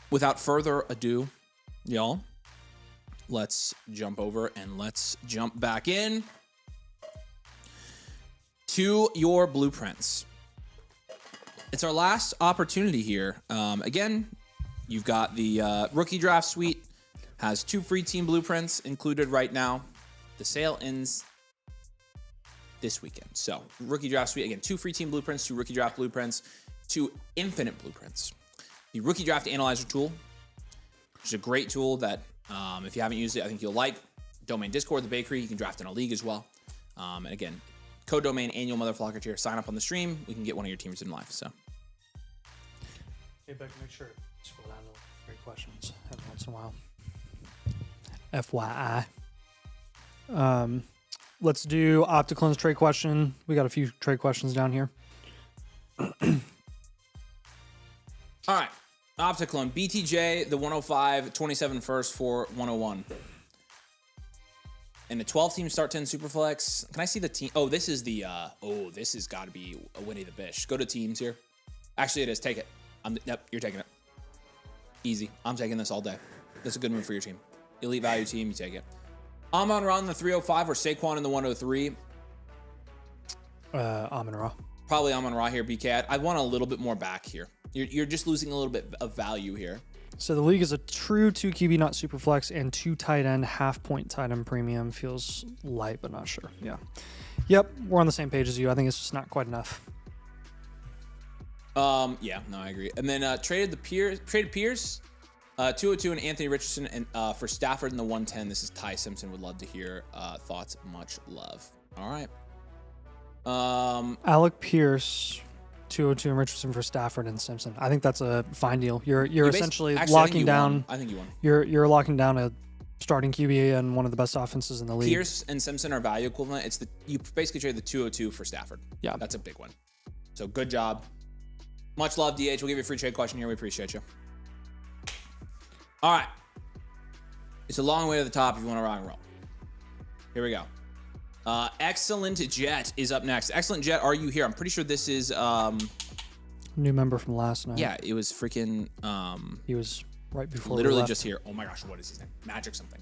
without further ado, y'all, let's jump over and let's jump back in to your blueprints. It's our last opportunity here. Again, you've got the rookie draft suite, has 2 free team blueprints included right now. The sale ends this weekend. So rookie draft suite, again, 2 free team blueprints, 2 rookie draft blueprints, 2 infinite blueprints. The rookie draft analyzer tool, which is a great tool that if you haven't used it, I think you'll like. Domain Discord, the bakery, you can draft in a league as well. And again, code domain annual motherflocker tier. Sign up on the stream. We can get one of your teams in live. So, Hey, Beck, make sure to scroll down to great questions every once in a while. FYI. Let's do Opticlins trade question. We got a few trade questions down here. all right. Opticlone, BTJ, the 105, 27 first for 101. And the 12 team start 10 Superflex. Can I see the team? Oh, this is the, this has got to be a Winnie the Bish. Go to teams here. Actually, it is. Take it. Yep, you're taking it. Easy. I'm taking this all day. That's a good move for your team. Elite value team, you take it. Amon-Ra in the 305 or Saquon in the 103. Amon-Ra. Probably Amon-Ra here, BK. I want a little bit more back here. You're just losing a little bit of value here. So the league is a true 2 QB, not super flex, and 2 tight end, half-point tight end premium. Feels light, but not sure. Yeah. Yep, we're on the same page as you. I think it's just not quite enough. Yeah, no, I agree. And then traded Pierce, 202 and Anthony Richardson, and for Stafford in the 110. This is Ty Simpson. Would love to hear thoughts. Much love. All right. Alec Pierce, 202 and Richardson for Stafford and Simpson. I think that's a fine deal. You're essentially locking down. I think you won. You're locking down a starting QB and one of the best offenses in the league. Pierce and Simpson are value equivalent. You basically trade the 202 for Stafford. Yeah, that's a big one. So good job. Much love, DH. We'll give you a free trade question here. We appreciate you. All right. It's a long way to the top if you want to rock and roll. Here we go. Excellent Jet is up next. Excellent Jet, are you here? I'm pretty sure this is new member from last night. Yeah, it was freaking he was right before literally we left. just here. Oh my gosh, what is his name? Magic something.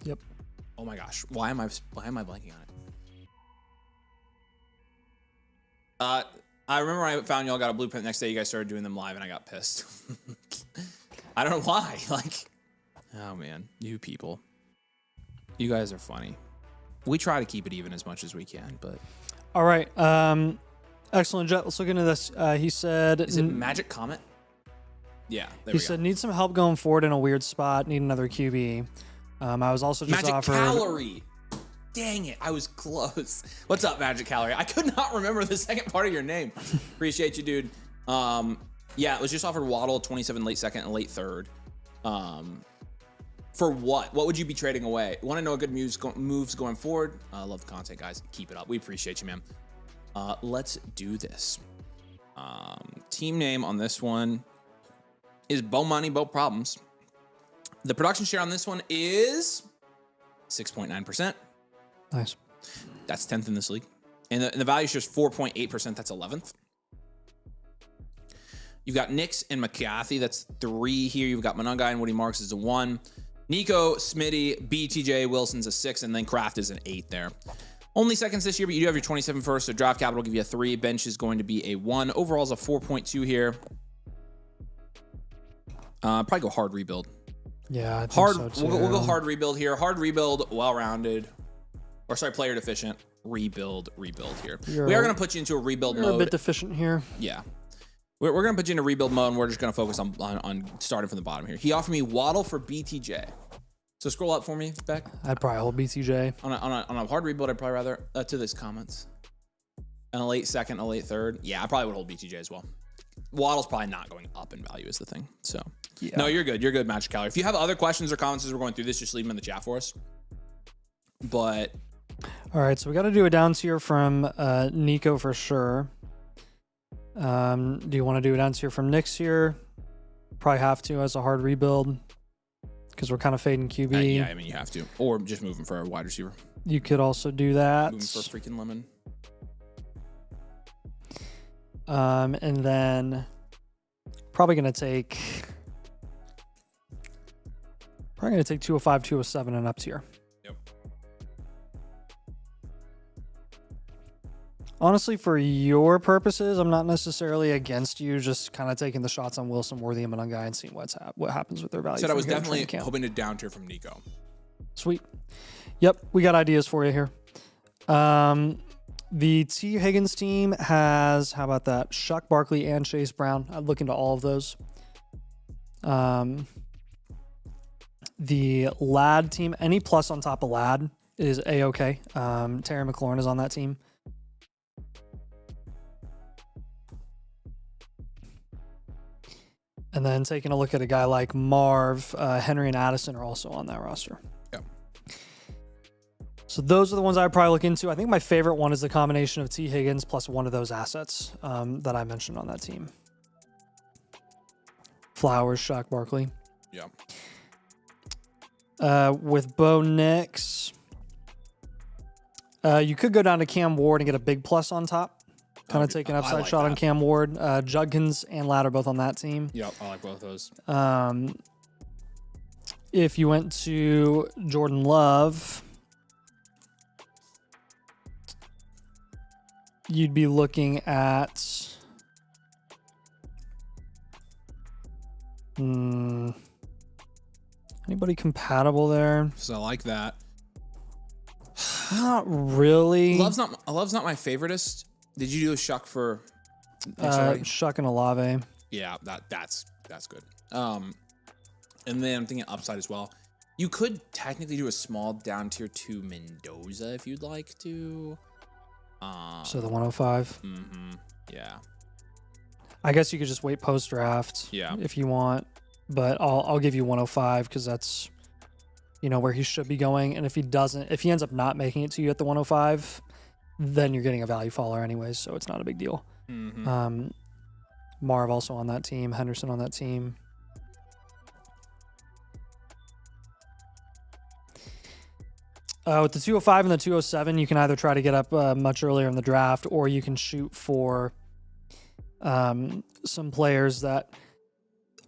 Yep. Oh my gosh. Why am I blanking on it? I remember I found y'all got a blueprint the next day. You guys started doing them live and I got pissed. I don't know why. Like, oh man, you people. You guys are funny. We try to keep it even as much as we can, but. All right. Excellent Jet. Let's look into this. He said. Is it Magic Comet? Yeah. He said, need some help going forward in a weird spot. Need another QB. I was also just Magic offered. Calorie. Dang it. I was close. What's up, Magic Calorie? I could not remember the second part of your name. Appreciate you, dude. Yeah, it was just offered Waddle, 27 late second and late third. For what? What would you be trading away? Want to know a good moves going forward? Love the content, guys. Keep it up. We appreciate you, man. Let's do this. Team name on this one is Bo Money, Bo Problems. The production share on this one is 6.9%. Nice. That's 10th in this league. And the value share is 4.8%. That's 11th. You've got Nix and McCarthy. That's 3 here. You've got Monungai and Woody Marks is a 1. Nico, Smitty, BTJ, Wilson's a 6. And then Kraft is an 8 there. Only seconds this year, but you do have your 27 first. So draft capital will give you a 3. Bench is going to be a 1. Overall is a 4.2 here. Probably go hard rebuild. Yeah, I think hard. so too. We'll go hard rebuild here. Hard rebuild, well-rounded. Or sorry, player deficient. Rebuild here. We are going to put you into a rebuild mode. A bit deficient here. Yeah. We're going to put you in a rebuild mode, and we're just going to focus on starting from the bottom here. He offered me Waddle for BTJ. So scroll up for me, Beck. I'd probably hold BTJ. On a hard rebuild, I'd probably rather, to this comments. And a late second, a late third. Yeah, I probably would hold BTJ as well. Waddle's probably not going up in value is the thing. So Yeah. no, you're good. You're good, Magic Calorie. If you have other questions or comments as we're going through this, just leave them in the chat for us. But All right, so we got to do a down tier from Nico for sure. Do you want to do a down tier from Nick's here? Probably have to as a hard rebuild because we're kind of fading QB. yeah, I mean, you have to. Or just move him for a wide receiver. You could also do that. Move him for freaking lemon. And then probably going to take 205, 207 and up tier. Yep. Honestly, for your purposes, I'm not necessarily against you just kind of taking the shots on Wilson, Worthy, and Manungai and seeing what happens with their value. Said I from was here in definitely training camp. hoping to down tier from Nico. Sweet. Yep, we got ideas for you here. The T. Higgins team has, how about that? Shuck Barkley and Chase Brown. I'd look into all of those. The Lad team, any plus on top of Lad is A-okay. Terry McLaurin is on that team. And then taking a look at a guy like Marv, Henry and Addison are also on that roster. Yep. So those are the ones I'd probably look into. I think my favorite one is the combination of T. Higgins plus one of those assets that I mentioned on that team. Flowers, Shock, Barkley. Yeah. With Bo Nix, you could go down to Cam Ward and get a big plus on top. Kind of take an upside like shot on that. Cam Ward. Judkins and Ladd are both on that team. Yep, I like both of those. If you went to Jordan Love, you'd be looking at anybody compatible there? So I like that. Not really. Love's not my favoriteest. Did you do a Shuck for Knicks already? Shuck and Olave. Yeah, that's good. And then I'm thinking upside as well. You could technically do a small down tier to Mendoza if you'd like to. So the 105. Yeah. I guess you could just wait post draft. Yeah. If you want, but I'll give you 105 because that's where he should be going. And if he ends up not making it to you at the 105, then you're getting a value faller anyways, so it's not a big deal. Marv also on that team, Henderson on that team. With the 205 and the 207, you can either try to get up much earlier in the draft, or you can shoot for some players that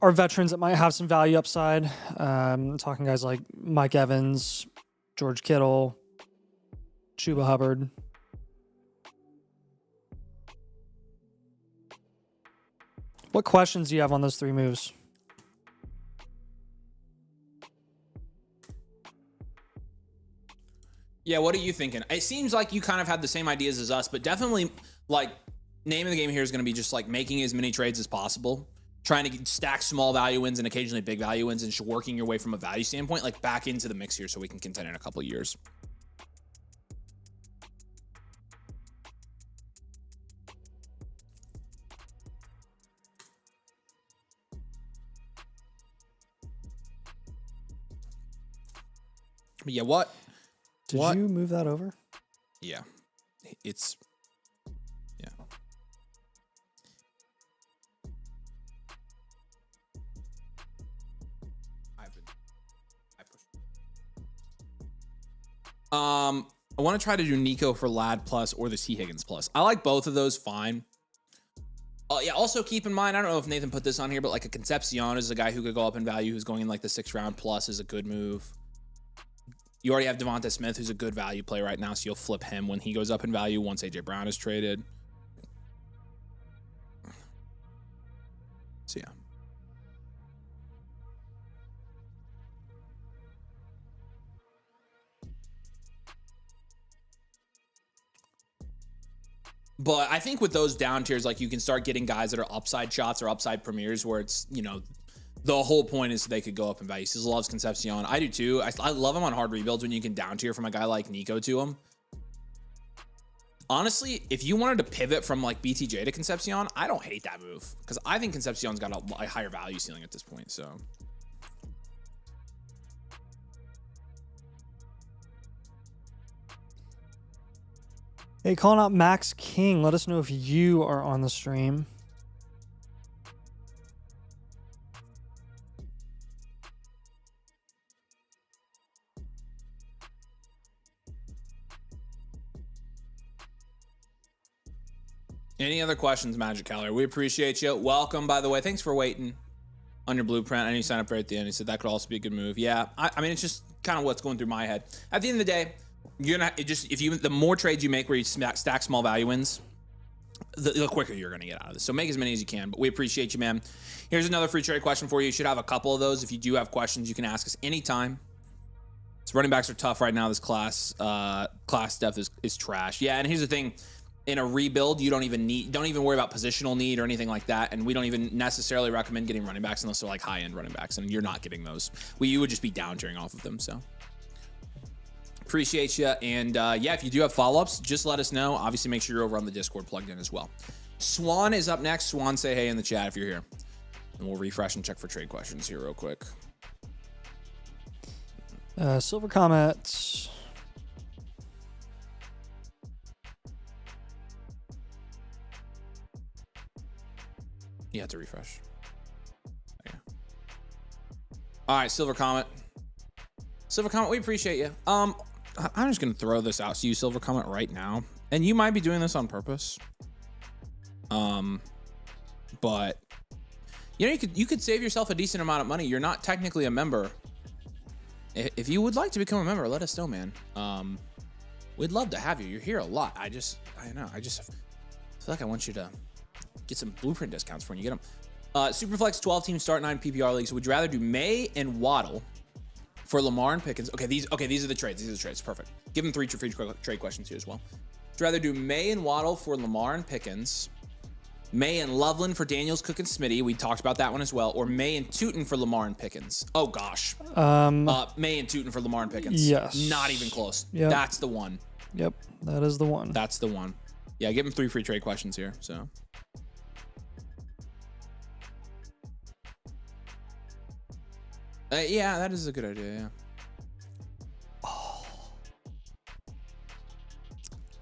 are veterans that might have some value upside. Talking guys like Mike Evans, George Kittle, Chuba Hubbard. What questions do you have on those three moves? Yeah, what are you thinking? It seems like you kind of had the same ideas as us, but definitely, like, name of the game here is going to be just, like, making as many trades as possible, trying to stack small value wins and occasionally big value wins, and just working your way from a value standpoint, like, back into the mix here so we can contend in a couple of years. But yeah, what? Did What? you move that over? Yeah, it's yeah. I want to try to do Nico for Lad plus or the T. Higgins plus. I like both of those fine. Yeah, also keep in mind, I don't know if Nathan put this on here, but like a Concepcion is a guy who could go up in value, who's going in like the 6th round plus is a good move. You already have Devonta Smith, who's a good value play right now, so you'll flip him when he goes up in value once A.J. Brown is traded. So, yeah. But I think with those down tiers, like you can start getting guys that are upside shots or upside premieres where it's, the whole point is they could go up in value. He loves Concepcion. I do too. I love him on hard rebuilds when you can down tier from a guy like Nico to him. Honestly, if you wanted to pivot from like BTJ to Concepcion, I don't hate that move because I think Concepcion's got a higher value ceiling at this point. So. Hey, calling out Max King. Let us know if you are on the stream. Any other questions, Magic Calorie? We appreciate you. Welcome, by the way. Thanks for waiting on your blueprint. I know you signed up right at the end. You said that could also be a good move. Yeah, I mean, it's just kind of what's going through my head. At the end of the day, you're gonna the more trades you make where you stack small value wins, the quicker you're gonna get out of this. So make as many as you can. But we appreciate you, man. Here's another free trade question for you. You should have a couple of those. If you do have questions, you can ask us anytime. So running backs are tough right now. This class depth is trash. Yeah, and here's the thing. In a rebuild, you don't even worry about positional need or anything like that. And we don't even necessarily recommend getting running backs unless they're like high-end running backs, and you're not getting those. You would just be down tiering off of them. So appreciate you. And yeah, if you do have follow-ups, just let us know. Obviously, make sure you're over on the Discord plugged in as well. Swan is up next. Swan, say hey in the chat if you're here. And we'll refresh and check for trade questions here real quick. Silver Comet. You have to refresh. Yeah. All right, Silver Comet. Silver Comet, we appreciate you. I'm just gonna throw this out to you, Silver Comet, right now. And you might be doing this on purpose. But you know, you could save yourself a decent amount of money. You're not technically a member. If you would like to become a member, let us know, man. We'd love to have you. You're here a lot. I feel like I want you to get some blueprint discounts for when you get them. Superflex 12 team start 9 PPR leagues. Would you rather do May and Waddle for Lamar and Pickens? Okay, these are the trades. These are the trades. Perfect. Give them 3 trade questions here as well. Would you rather do May and Waddle for Lamar and Pickens, May and Loveland for Daniels, Cook, and Smitty? We talked about that one as well. Or May and Tootin for Lamar and Pickens. Oh gosh. May and Tootin for Lamar and Pickens. Yes. Not even close. Yep. That's the one. Yep, that is the one. That's the one. Yeah, give them 3 free trade questions here. So. Yeah, that is a good idea, yeah. Oh.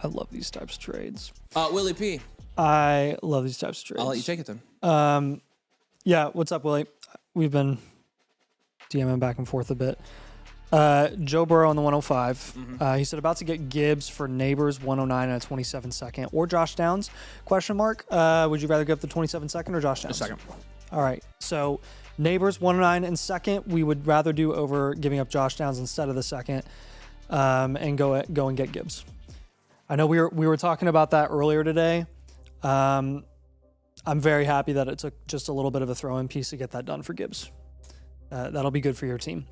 I love these types of trades. Willie P. I love these types of trades. I'll let you take it then. Yeah, what's up, Willie? We've been DMing back and forth a bit. Joe Burrow on the 105. Mm-hmm. He said about to get Gibbs for Neighbors 109 and a 27 second, or Josh Downs? Question mark. Would you rather give the 27 second or Josh Downs? A second. All right. So Neighbors 109 and second, we would rather do over giving up Josh Downs instead of the second, and go and get Gibbs. I know we were talking about that earlier today. I'm very happy that it took just a little bit of a throw-in piece to get that done for Gibbs. That'll be good for your team.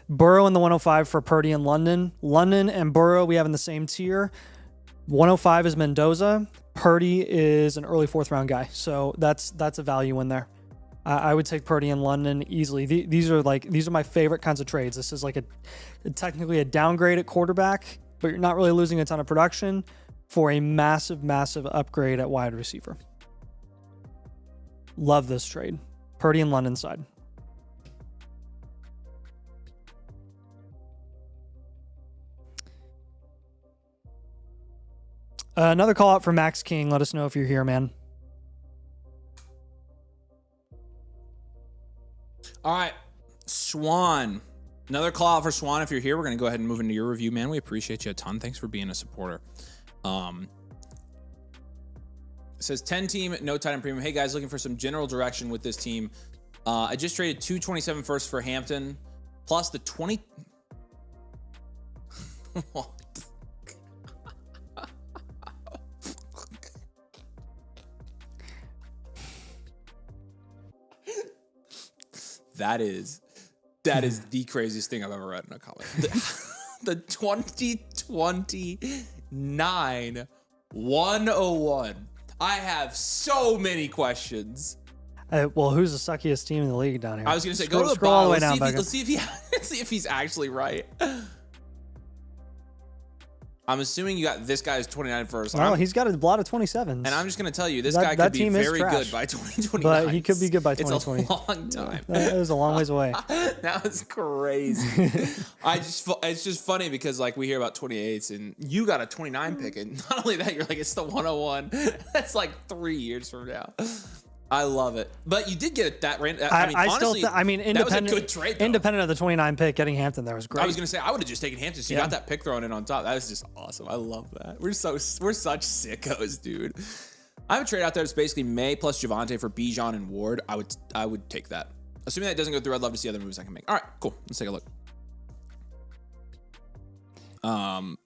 Burrow in the 105 for Purdy and London. London and Burrow we have in the same tier. 105 is Mendoza. Purdy is an early 4th round guy. So that's a value in there. I would take Purdy and London easily. These are my favorite kinds of trades. This is like technically a downgrade at quarterback, but you're not really losing a ton of production for a massive, massive upgrade at wide receiver. Love this trade. Purdy and London side. Another call out for Max King. Let us know if you're here, man. All right, Swan. Another call out for Swan. If you're here, we're going to go ahead and move into your review, man. We appreciate you a ton. Thanks for being a supporter. It says 10 team, no tight end premium. Hey guys, looking for some general direction with this team. I just traded 227 first for Hampton, plus the 20. That is the craziest thing I've ever read in a comment. The 2029 101. I have so many questions. Well, who's the suckiest team in the league down here? I was going to say, go to the scroll all the way bottom. down. Let's see if he's actually right. I'm assuming you got this guy's 29 first. Well, he's got a lot of 27s. And I'm just going to tell you, this That- guy that could be team is very trash. good by 2029. But he could be good by 2020. It's a long time. That is a long ways away. That was crazy. It's just funny because like we hear about 28s and you got a 29 pick, and not only that, you're like, it's the 101. That's like 3 years from now. I love it. But you did get it that random. I mean, honestly, that was a good trade, though. Independent of the 29 pick, getting Hampton there was great. I was gonna say I would have just taken Hampton. So you got that pick thrown in on top. That is just awesome. I love that. We're such sickos, dude. I have a trade out there that's basically May plus Javante for Bijan and Ward. I would take that. Assuming that doesn't go through, I'd love to see other moves I can make. All right, cool. Let's take a look.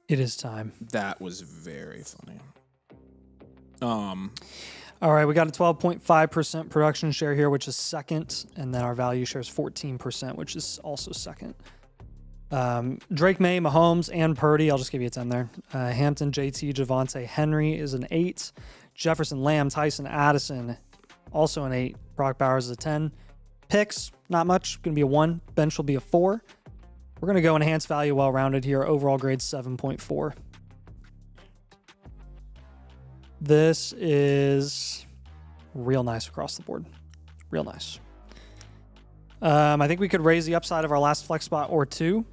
It is time. That was very funny. All right, we got a 12.5% production share here, which is second, and then our value share is 14%, which is also second. Drake May, Mahomes, and Purdy, I'll just give you a 10 there. Hampton, JT, Javante, Henry is an 8. Jefferson, Lamb, Tyson, Addison, also an 8. Brock Bowers is a 10. Picks, not much, going to be a 1. Bench will be a 4. We're going to go enhanced value, well-rounded here. Overall grade 7.4. This is real nice across the board. Real nice. I think we could raise the upside of our last flex spot or 2.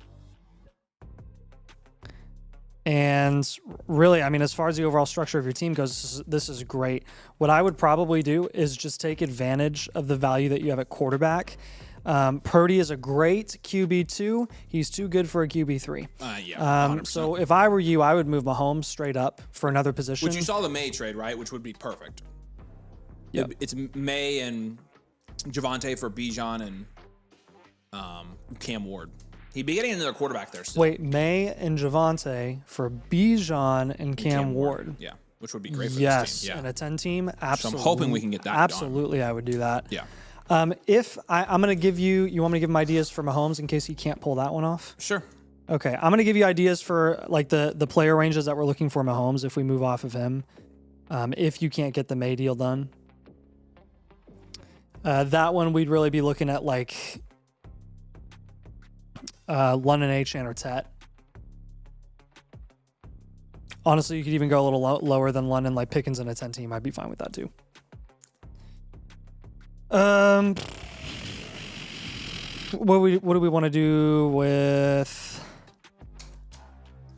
And really, I mean, as far as the overall structure of your team goes, this is great. What I would probably do is just take advantage of the value that you have at quarterback. Purdy is a great QB2. He's too good for a QB3. Yeah. So if I were you, I would move Mahomes straight up for another position. Which you saw the May trade, right? Which would be perfect. Yep. It's May and Javante for Bijan and Cam Ward. He'd be getting another quarterback there still. Wait, May and Javante for Bijan and Cam Ward. Yeah, which would be great for yes, this team. Yeah. and a 10 team. Absolutely. So I'm hoping we can get that Absolutely, I would do that. Yeah. If I'm going to give you want me to give him ideas for Mahomes in case he can't pull that one off? Sure. Okay, I'm going to give you ideas for like the player ranges that we're looking for Mahomes if we move off of him. If you can't get the May deal done. That one we'd really be looking at like London H or Tet. Honestly, you could even go a little lower than London, like Pickens in a 10 team. I'd be fine with that too. What do we want to do with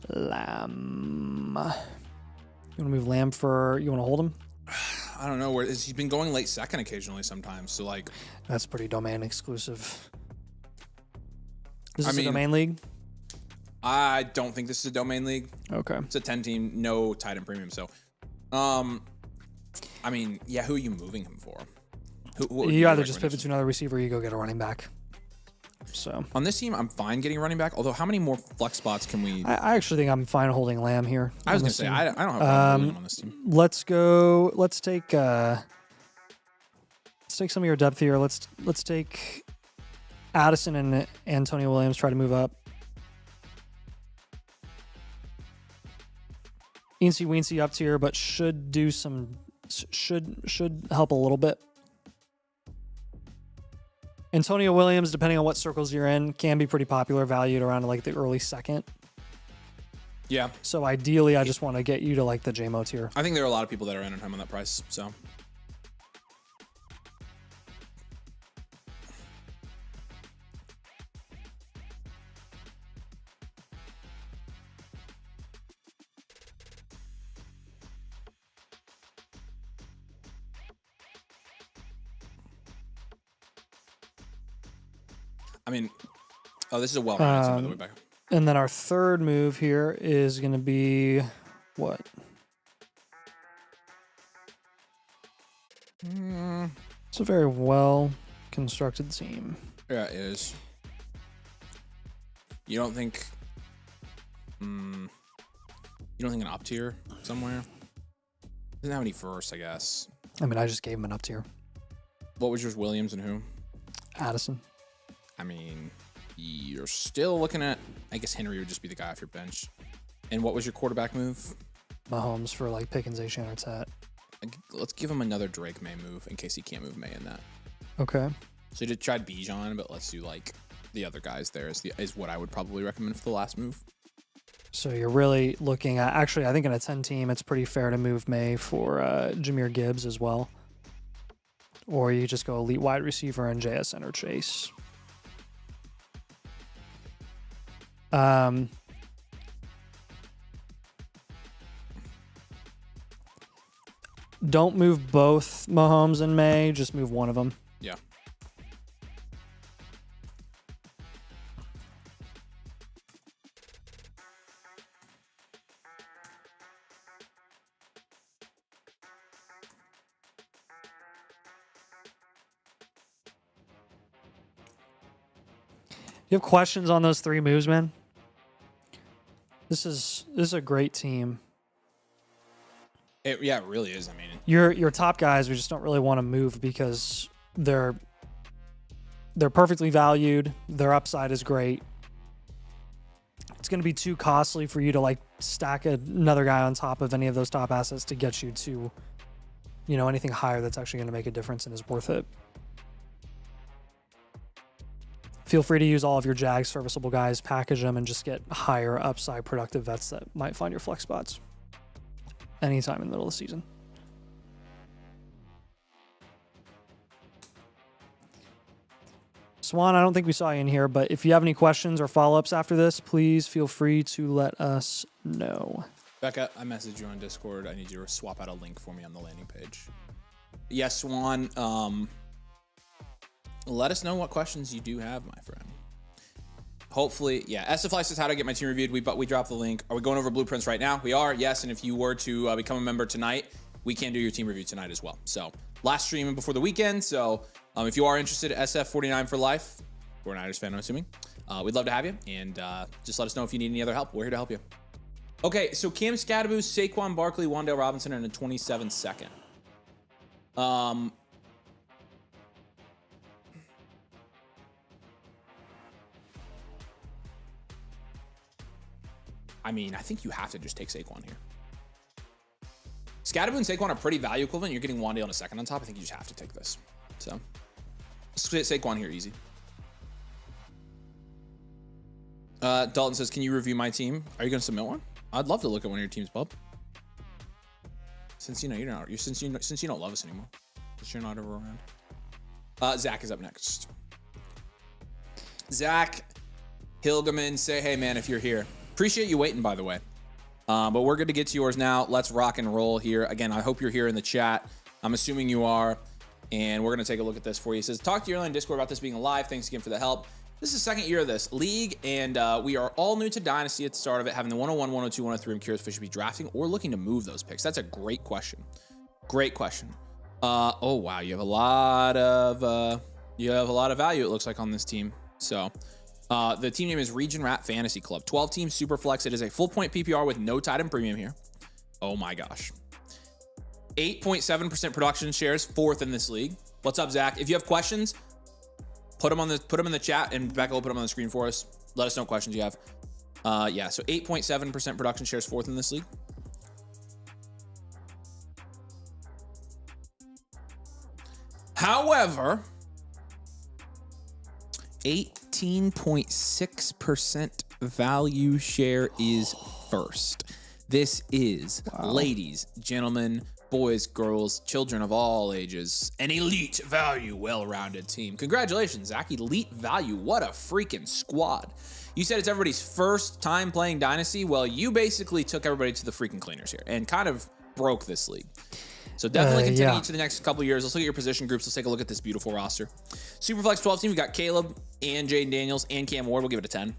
Lamb? You want to move Lamb for? You want to hold him? I don't know. He's been going late second occasionally sometimes. So like, that's pretty domain exclusive. Is this a domain league? I don't think this is a domain league. Okay. It's a 10 team, no tight end premium. So, I mean, yeah. Who are you moving him for? You either just pivot to another receiver or you go get a running back. So on this team, I'm fine getting a running back. Although, how many more flex spots can we? I actually think I'm fine holding Lamb here. I was gonna say I don't have a problem holding him on this team. Let's go. Let's take some of your depth here. Let's take Addison and Antonio Williams. Try to move up. Eensy Weensy up tier, but should do some should help a little bit. Antonio Williams, depending on what circles you're in, can be pretty popular, valued around like the early second. Yeah. So ideally, I just want to get you to like the JMO tier. I think there are a lot of people that are in on him on that price. So. I mean, this is a well-rounded team, by the way, back. And then our third move here is going to be what? It's a very well-constructed team. Yeah, it is. You don't think an up tier somewhere? Doesn't have any first, I guess. I mean, I just gave him an up tier. What was yours, Williams and who? Addison. I mean, you're still looking at, I guess Henry would just be the guy off your bench. And what was your quarterback move? Mahomes for like Pickens, Achane, or Tet. Let's give him another Drake May move in case he can't move May in that. Okay. So you just tried Bijan, but let's do like the other guys there is what I would probably recommend for the last move. So you're really looking at, actually, I think in a 10 team, it's pretty fair to move May for Jahmyr Gibbs as well. Or you just go elite wide receiver and JSN or Chase. Don't move both Mahomes and May, just move one of them. Yeah. You have questions on those 3 moves, man? This is a great team. It really is. I mean, Your top guys, we just don't really want to move because they're perfectly valued. Their upside is great. It's going to be too costly for you to like stack another guy on top of any of those top assets to get you to, you know, anything higher that's actually going to make a difference and is worth it. Feel free to use all of your Jags serviceable guys, package them, and just get higher upside productive vets that might find your flex spots anytime in the middle of the season. Swan, I don't think we saw you in here, but if you have any questions or follow-ups after this, please feel free to let us know. Becca, I messaged you on Discord. I need you to swap out a link for me on the landing page. Yes, Swan. Let us know what questions you do have, my friend. Hopefully, yeah. SFly says how to get my team reviewed. We dropped the link. Are we going over blueprints right now? We are, yes. And if you were to become a member tonight, we can do your team review tonight as well. So last stream before the weekend. So if you are interested, SF49 for life, 49ers fan, I'm assuming. We'd love to have you. And just let us know if you need any other help. We're here to help you. Okay, so Cam Scadaboo, Saquon Barkley, Wan'Dale Robinson in a 27-second. I mean, I think you have to just take Saquon here. Scadaboo and Saquon are pretty value equivalent. You're getting Wan'Dale in a second on top. I think you just have to take this. So, let's get Saquon here easy. Dalton says, can you review my team? Are you going to submit one? I'd love to look at one of your teams, bub. Since you know since you don't love us anymore, since you're not ever around. Zach is up next. Zach Hilgeman, say hey man if you're here. Appreciate you waiting, by the way. But we're good to get to yours now. Let's rock and roll here. Again, I hope you're here in the chat. I'm assuming you are. And we're going to take a look at this for you. It says, talk to you earlier in Discord about this being live. Thanks again for the help. This is the second year of this league, and we are all new to Dynasty at the start of it, having the 101, 102, 103. I'm curious if we should be drafting or looking to move those picks. That's a great question. Great question. Oh, wow. You have a lot of value, it looks like, on this team. So the team name is Region Rat Fantasy Club. 12 teams, super flex. It is a full point PPR with no tight end premium here. Oh my gosh. 8.7% production shares, 4th in this league. What's up, Zach? If you have questions, put them in the chat, and Becca will put them on the screen for us. Let us know what questions you have. Yeah, so 8.7% production shares, 4th in this league. However, 18.6% value share is first. This is, ladies, gentlemen, boys, girls, children of all ages, an elite value, well-rounded team. Congratulations, Zach. Elite value. What a freaking squad. You said it's everybody's first time playing Dynasty. Well, you basically took everybody to the freaking cleaners here and kind of broke this league. So definitely continue to the next couple of years. Let's look at your position groups. Let's take a look at this beautiful roster. Superflex 12 team, we got Caleb and Jaden Daniels and Cam Ward. We'll give it a 10.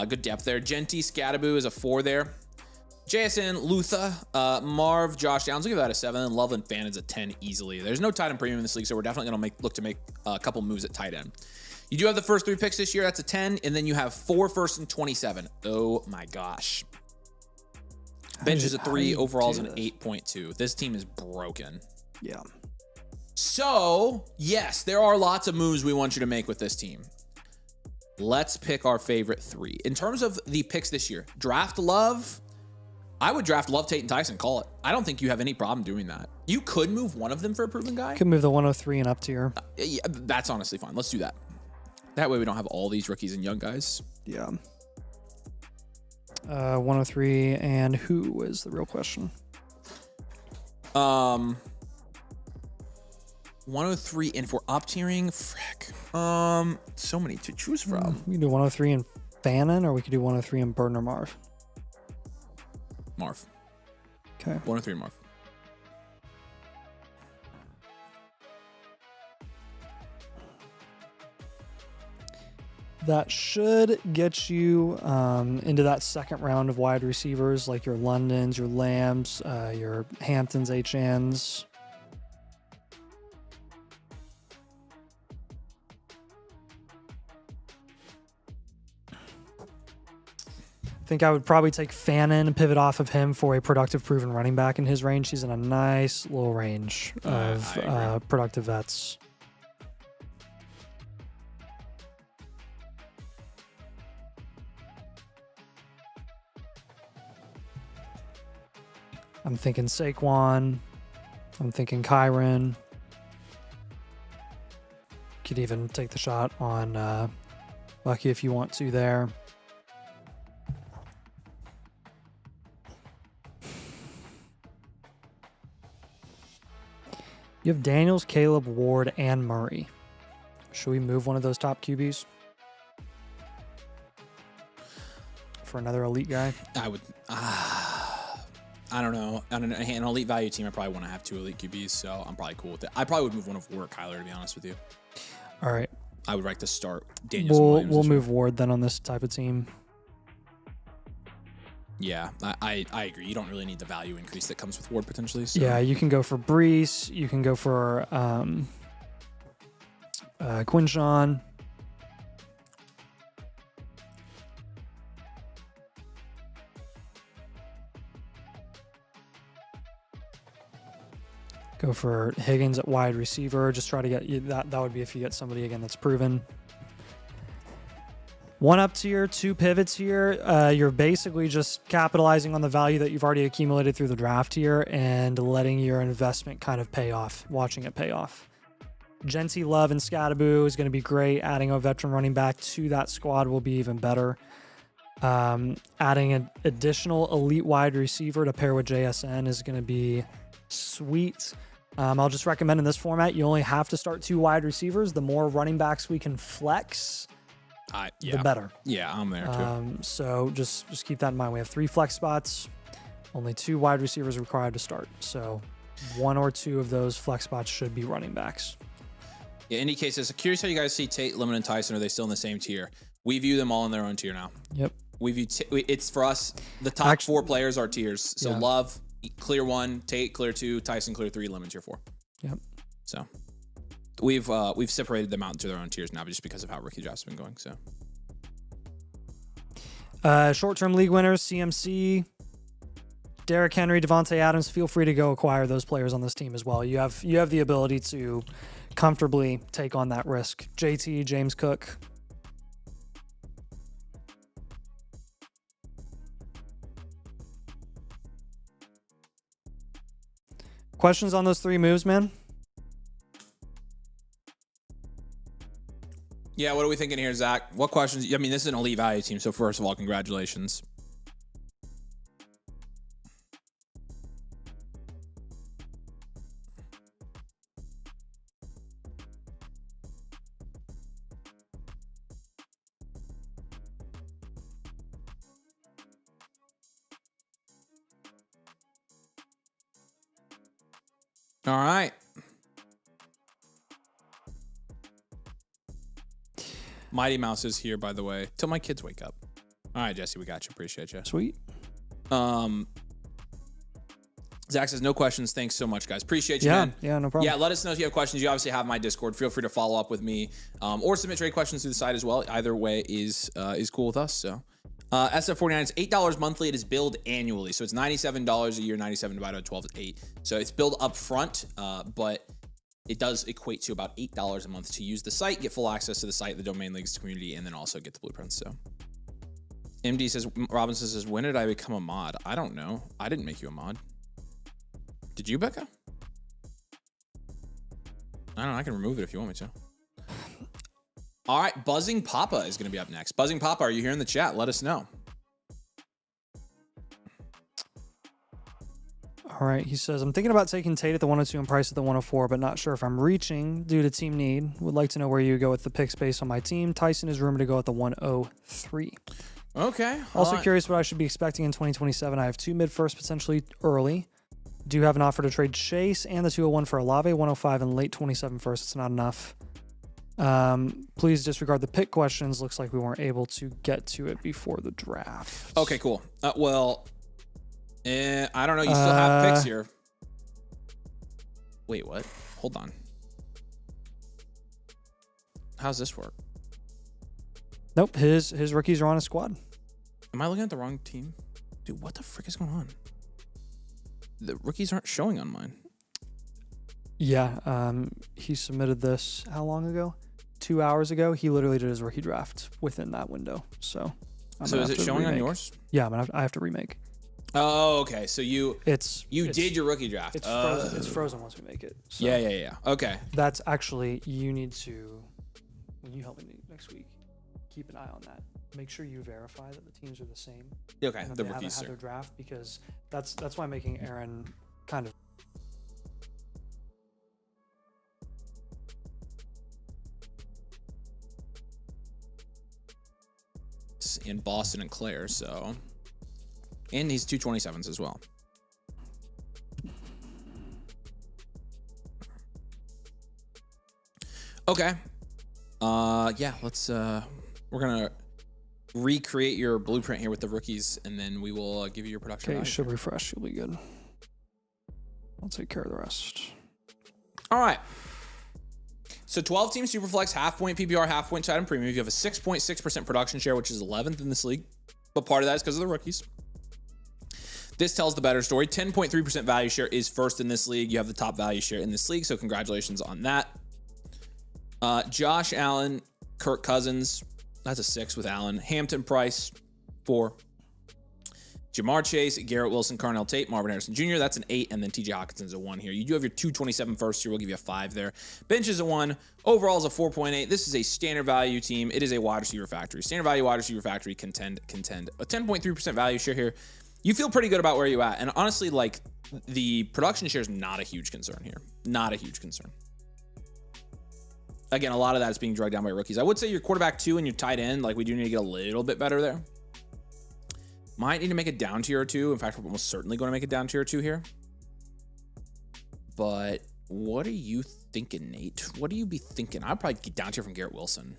Good depth there. Genty, Scadaboo is a 4 there. JSN, Lutha, Marv, Josh Downs, we'll give that a 7. And Loveland Fannon's a 10 easily. There's no tight end premium in this league, so we're definitely going to look to make a couple moves at tight end. You do have the first 3 picks this year. That's a 10. And then you have 4 first and 27. Oh my gosh. Bench is a 3. Overall is an 8.2. This team is broken. Yeah. So, yes, there are lots of moves we want you to make with this team. Let's pick our favorite 3. In terms of the picks this year, draft Love. I would draft Love, Tate, and Tyson. Call it. I don't think you have any problem doing that. You could move one of them for a proven guy. Could move the 103 and up tier. Yeah, that's honestly fine. Let's do that. That way we don't have all these rookies and young guys. Yeah. 103 and who is the real question? 103 and for up tiering, frick. So many to choose from. We can do 103 and Fannin, or we could do 103 and Burton or Marv. Marv. Okay. 103 and Marv. That should get you into that second round of wide receivers, like your Londons, your Lambs, your Hamptons, HNs. I think I would probably take Fannin and pivot off of him for a productive, proven running back in his range. He's in a nice little range of productive vets. I'm thinking Saquon. I'm thinking Kyron. Could even take the shot on Lucky if you want to there. You have Daniels, Caleb, Ward, and Murray. Should we move one of those top QBs for another elite guy? I would. I don't know. On an elite value team, I probably want to have 2 elite QBs, so I'm probably cool with it. I probably would move one of Ward or Kyler, to be honest with you. All right. I would like to start Daniels. And We'll move Ward then on this type of team. Yeah, I agree. You don't really need the value increase that comes with Ward potentially. So. Yeah, you can go for Brees. You can go for Quinshawn. Go for Higgins at wide receiver. Just try to get you that. That would be if you get somebody again that's proven. 1 up tier, 2 pivots here. You're basically just capitalizing on the value that you've already accumulated through the draft here and letting your investment kind of pay off, watching it pay off. Genty, Love, and Scadaboo is going to be great. Adding a veteran running back to that squad will be even better. Adding an additional elite wide receiver to pair with JSN is going to be sweet. I'll just recommend in this format, you only have to start 2 wide receivers. The more running backs we can flex, the better. Yeah, I'm there too. So just keep that in mind. We have 3 flex spots, only 2 wide receivers required to start. So 1 or 2 of those flex spots should be running backs. Yeah, Indy Case says, curious how you guys see Tate, Lemon, and Tyson. Are they still in the same tier? We view them all in their own tier now. Yep. We view it's for us. The top 4 players are tiers. So Yeah. Love, clear 1, Tate, clear 2, Tyson, clear 3, Lemon, tier 4. Yep. So we've separated them out into their own tiers now, just because of how rookie draft's been going. So short-term league winners, CMC, Derrick Henry, Devontae Adams. Feel free to go acquire those players on this team as well. You have the ability to comfortably take on that risk. JT, James Cook. Questions on those 3 moves, man? yeah, what are we thinking here, Zach? What questions? I mean, this is an elite value team. So first of all, congratulations. All right. Mighty Mouse is here, by the way, till my kids wake up. All right, Jesse, we got you. Appreciate you. Sweet. Zach says, no questions. Thanks so much, guys. Appreciate you, Yeah, man. yeah, no problem. Yeah, let us know if you have questions. You obviously have my Discord. Feel free to follow up with me or submit trade questions through the site as well. Either way is cool with us. So SF49 is $8 monthly. It is billed annually. So it's $97 a year. 97 divided by 12 is 8. So it's billed up front, but it does equate to about $8 a month to use the site, get full access to the site, the domain links, community, and then also get the blueprints. So MD says, Robinson says, when did I become a mod? I don't know. I didn't make you a mod. Did you, Becca? I don't know. I can remove it if you want me to. All right. Buzzing Papa is going to be up next. Buzzing Papa, are you here in the chat? Let us know. All right. He says, I'm thinking about taking Tate at the 102 and Price at the 104, but not sure if I'm reaching due to team need. Would like to know where you go with the picks based on my team. Tyson is rumored to go at the 103. Okay. Also curious what I should be expecting in 2027. I have 2 mid-first potentially early. Do have an offer to trade Chase and the 201 for Olave, 105 and late 27 first. It's not enough. Please disregard the pick questions. Looks like we weren't able to get to it before the draft. Okay, cool. I don't know. You still have picks here. Wait, what? Hold on. How's this work? Nope. His rookies are on his squad. Am I looking at the wrong team? Dude, what the frick is going on? The rookies aren't showing on mine. Yeah. He submitted this how long ago? 2 hours ago. He literally did his rookie draft within that window. So is it showing on yours? Yeah, I have to remake. Oh, okay. So you did your rookie draft. It's frozen once we make it. So Yeah. Okay. that's actually, you need to, when you help me next week, keep an eye on that. Make sure you verify that the teams are the same. Okay. And that The they rookies, haven't had their draft, because that's why making Aaron kind of in Boston and Claire. So, and he's 227s as well. Okay. Yeah. Let's. We're gonna recreate your blueprint here with the rookies, and then we will give you your production. Okay, should refresh. You'll be good. I'll take care of the rest. All right. So 12 team Superflex, half point PPR, half point tight end premium. You have a 6.6% production share, which is 11th in this league. But part of that is because of the rookies. This tells the better story. 10.3% value share is first in this league. You have the top value share in this league. So congratulations on that. Josh Allen, Kirk Cousins. That's a 6 with Allen. Hampton Price, 4. Jamar Chase, Garrett Wilson, Carnell Tate, Marvin Harrison Jr. That's an 8, and then TJ Hawkinson's a 1 here. You do have your 227 first year. We'll give you a 5 there. Bench is a 1. Overall is a 4.8. This is a standard value team. It is a wide receiver factory. Standard value wide receiver factory, contend. A 10.3% value share here. You feel pretty good about where you're at. And honestly, like, the production share is not a huge concern here. Not a huge concern. Again, a lot of that is being dragged down by rookies. I would say your quarterback 2 and your tight end, like, we do need to get a little bit better there. Might need to make a down tier or 2. In fact, we're almost certainly going to make a down tier or 2 here. But what are you thinking, Nate? What do you be thinking? I'd probably get down tier from Garrett Wilson.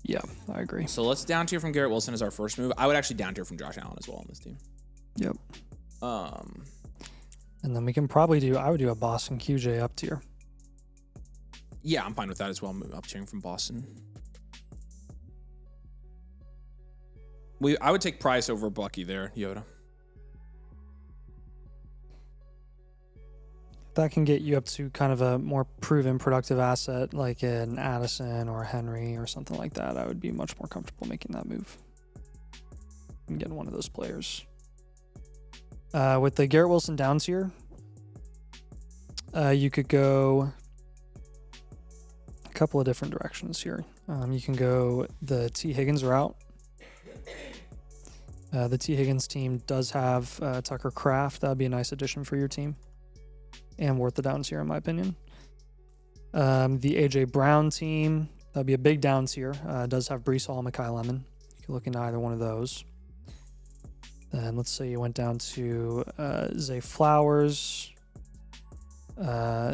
Yeah, I agree. So let's down tier from Garrett Wilson as our first move. I would actually down tier from Josh Allen as well on this team. Yep. And then we can probably I would do a Boston QJ up tier. Yeah, I'm fine with that as well. I'm up tiering from Boston. I would take Price over Bucky there, Yoda. That can get you up to kind of a more proven productive asset like an Addison or Henry or something like that. I would be much more comfortable making that move and getting one of those players. With the Garrett Wilson down tier, you could go a couple of different directions here. You can go the T. Higgins route. The T. Higgins team does have Tucker Kraft. That would be a nice addition for your team and worth the down tier, in my opinion. The A.J. Brown team, that would be a big down tier. Does have Breece Hall and Mekhi Lemon. You can look into either one of those. And let's say you went down to Zay Flowers.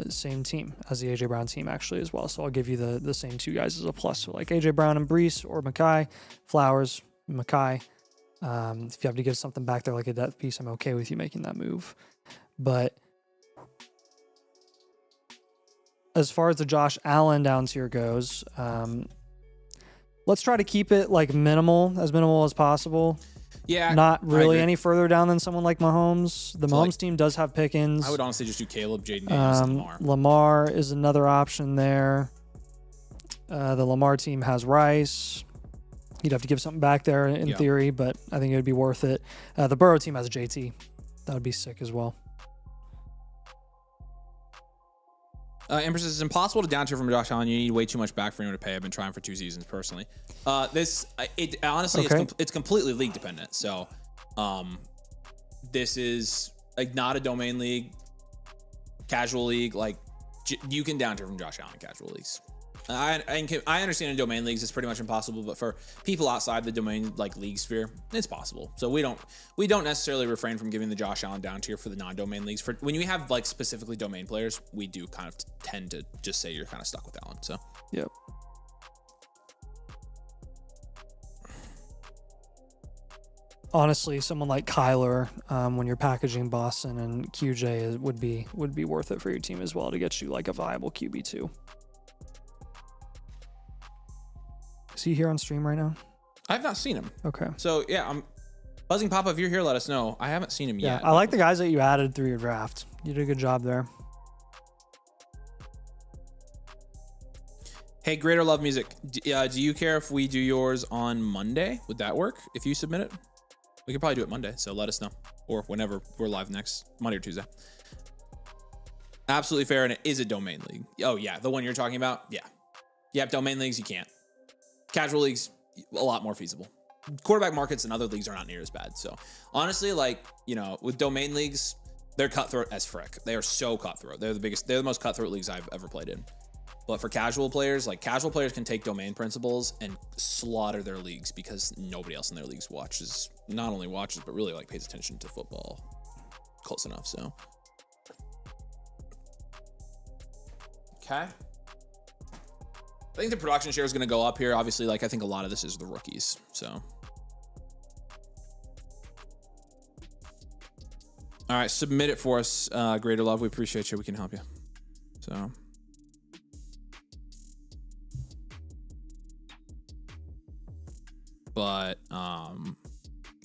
Same team as the A.J. Brown team, actually, as well. So I'll give you the same 2 guys as a plus. So like A.J. Brown and Breece, or Mekhi, Flowers, Mekhi. If you have to give something back there like a depth piece, I'm okay with you making that move. But as far as the Josh Allen down tier goes, let's try to keep it like as minimal as possible. Yeah, not really any further down than someone like Mahomes. The Mahomes team does have Pickens. I would honestly just do Caleb, Jaden Daniels, and Lamar. Lamar is another option there. The Lamar team has Rice. You'd have to give something back there in theory, but I think it would be worth it. The Burrow team has JT. That would be sick as well. Empress, it's impossible to down tier from Josh Allen. You need way too much back for anyone to pay. I've been trying for 2 seasons personally. Honestly, it's completely league dependent. So, this is like not a domain league, casual league, like you can down tier from Josh Allen in casual leagues. I understand in domain leagues it's pretty much impossible, but for people outside the domain like league sphere, it's possible. So we don't necessarily refrain from giving the Josh Allen down tier for the non-domain leagues. For when you have like specifically domain players, we do kind of tend to just say you're kind of stuck with Allen. So Yep. Honestly, someone like Kyler, when you're packaging Boston and QJ would be worth it for your team as well to get you like a viable QB2. Is he here on stream right now? I've not seen him. Okay. So yeah, I'm buzzing Papa. If you're here, let us know. I haven't seen him Yeah, yet. I like the guys that you added through your draft. You did a good job there. Hey, Greater Love Music. Do you care if we do yours on Monday? Would that work if you submit it? We could probably do it Monday, so let us know. Or whenever we're live next, Monday or Tuesday. Absolutely fair, and it is a domain league. Oh, yeah, the one you're talking about? Yeah. Yep, domain leagues, you can't. Casual leagues, a lot more feasible. Quarterback markets and other leagues are not near as bad. So, honestly, like, you know, with domain leagues, they're cutthroat as frick. They are so cutthroat. They're the most cutthroat leagues I've ever played in. But for casual players, like casual players can take domain principles and slaughter their leagues because nobody else in their leagues not only watches, but really like pays attention to football close enough. So, okay. I think the production share is going to go up here. Obviously, like I think a lot of this is the rookies. So, all right, submit it for us, Greater Love. We appreciate you. We can help you. So. But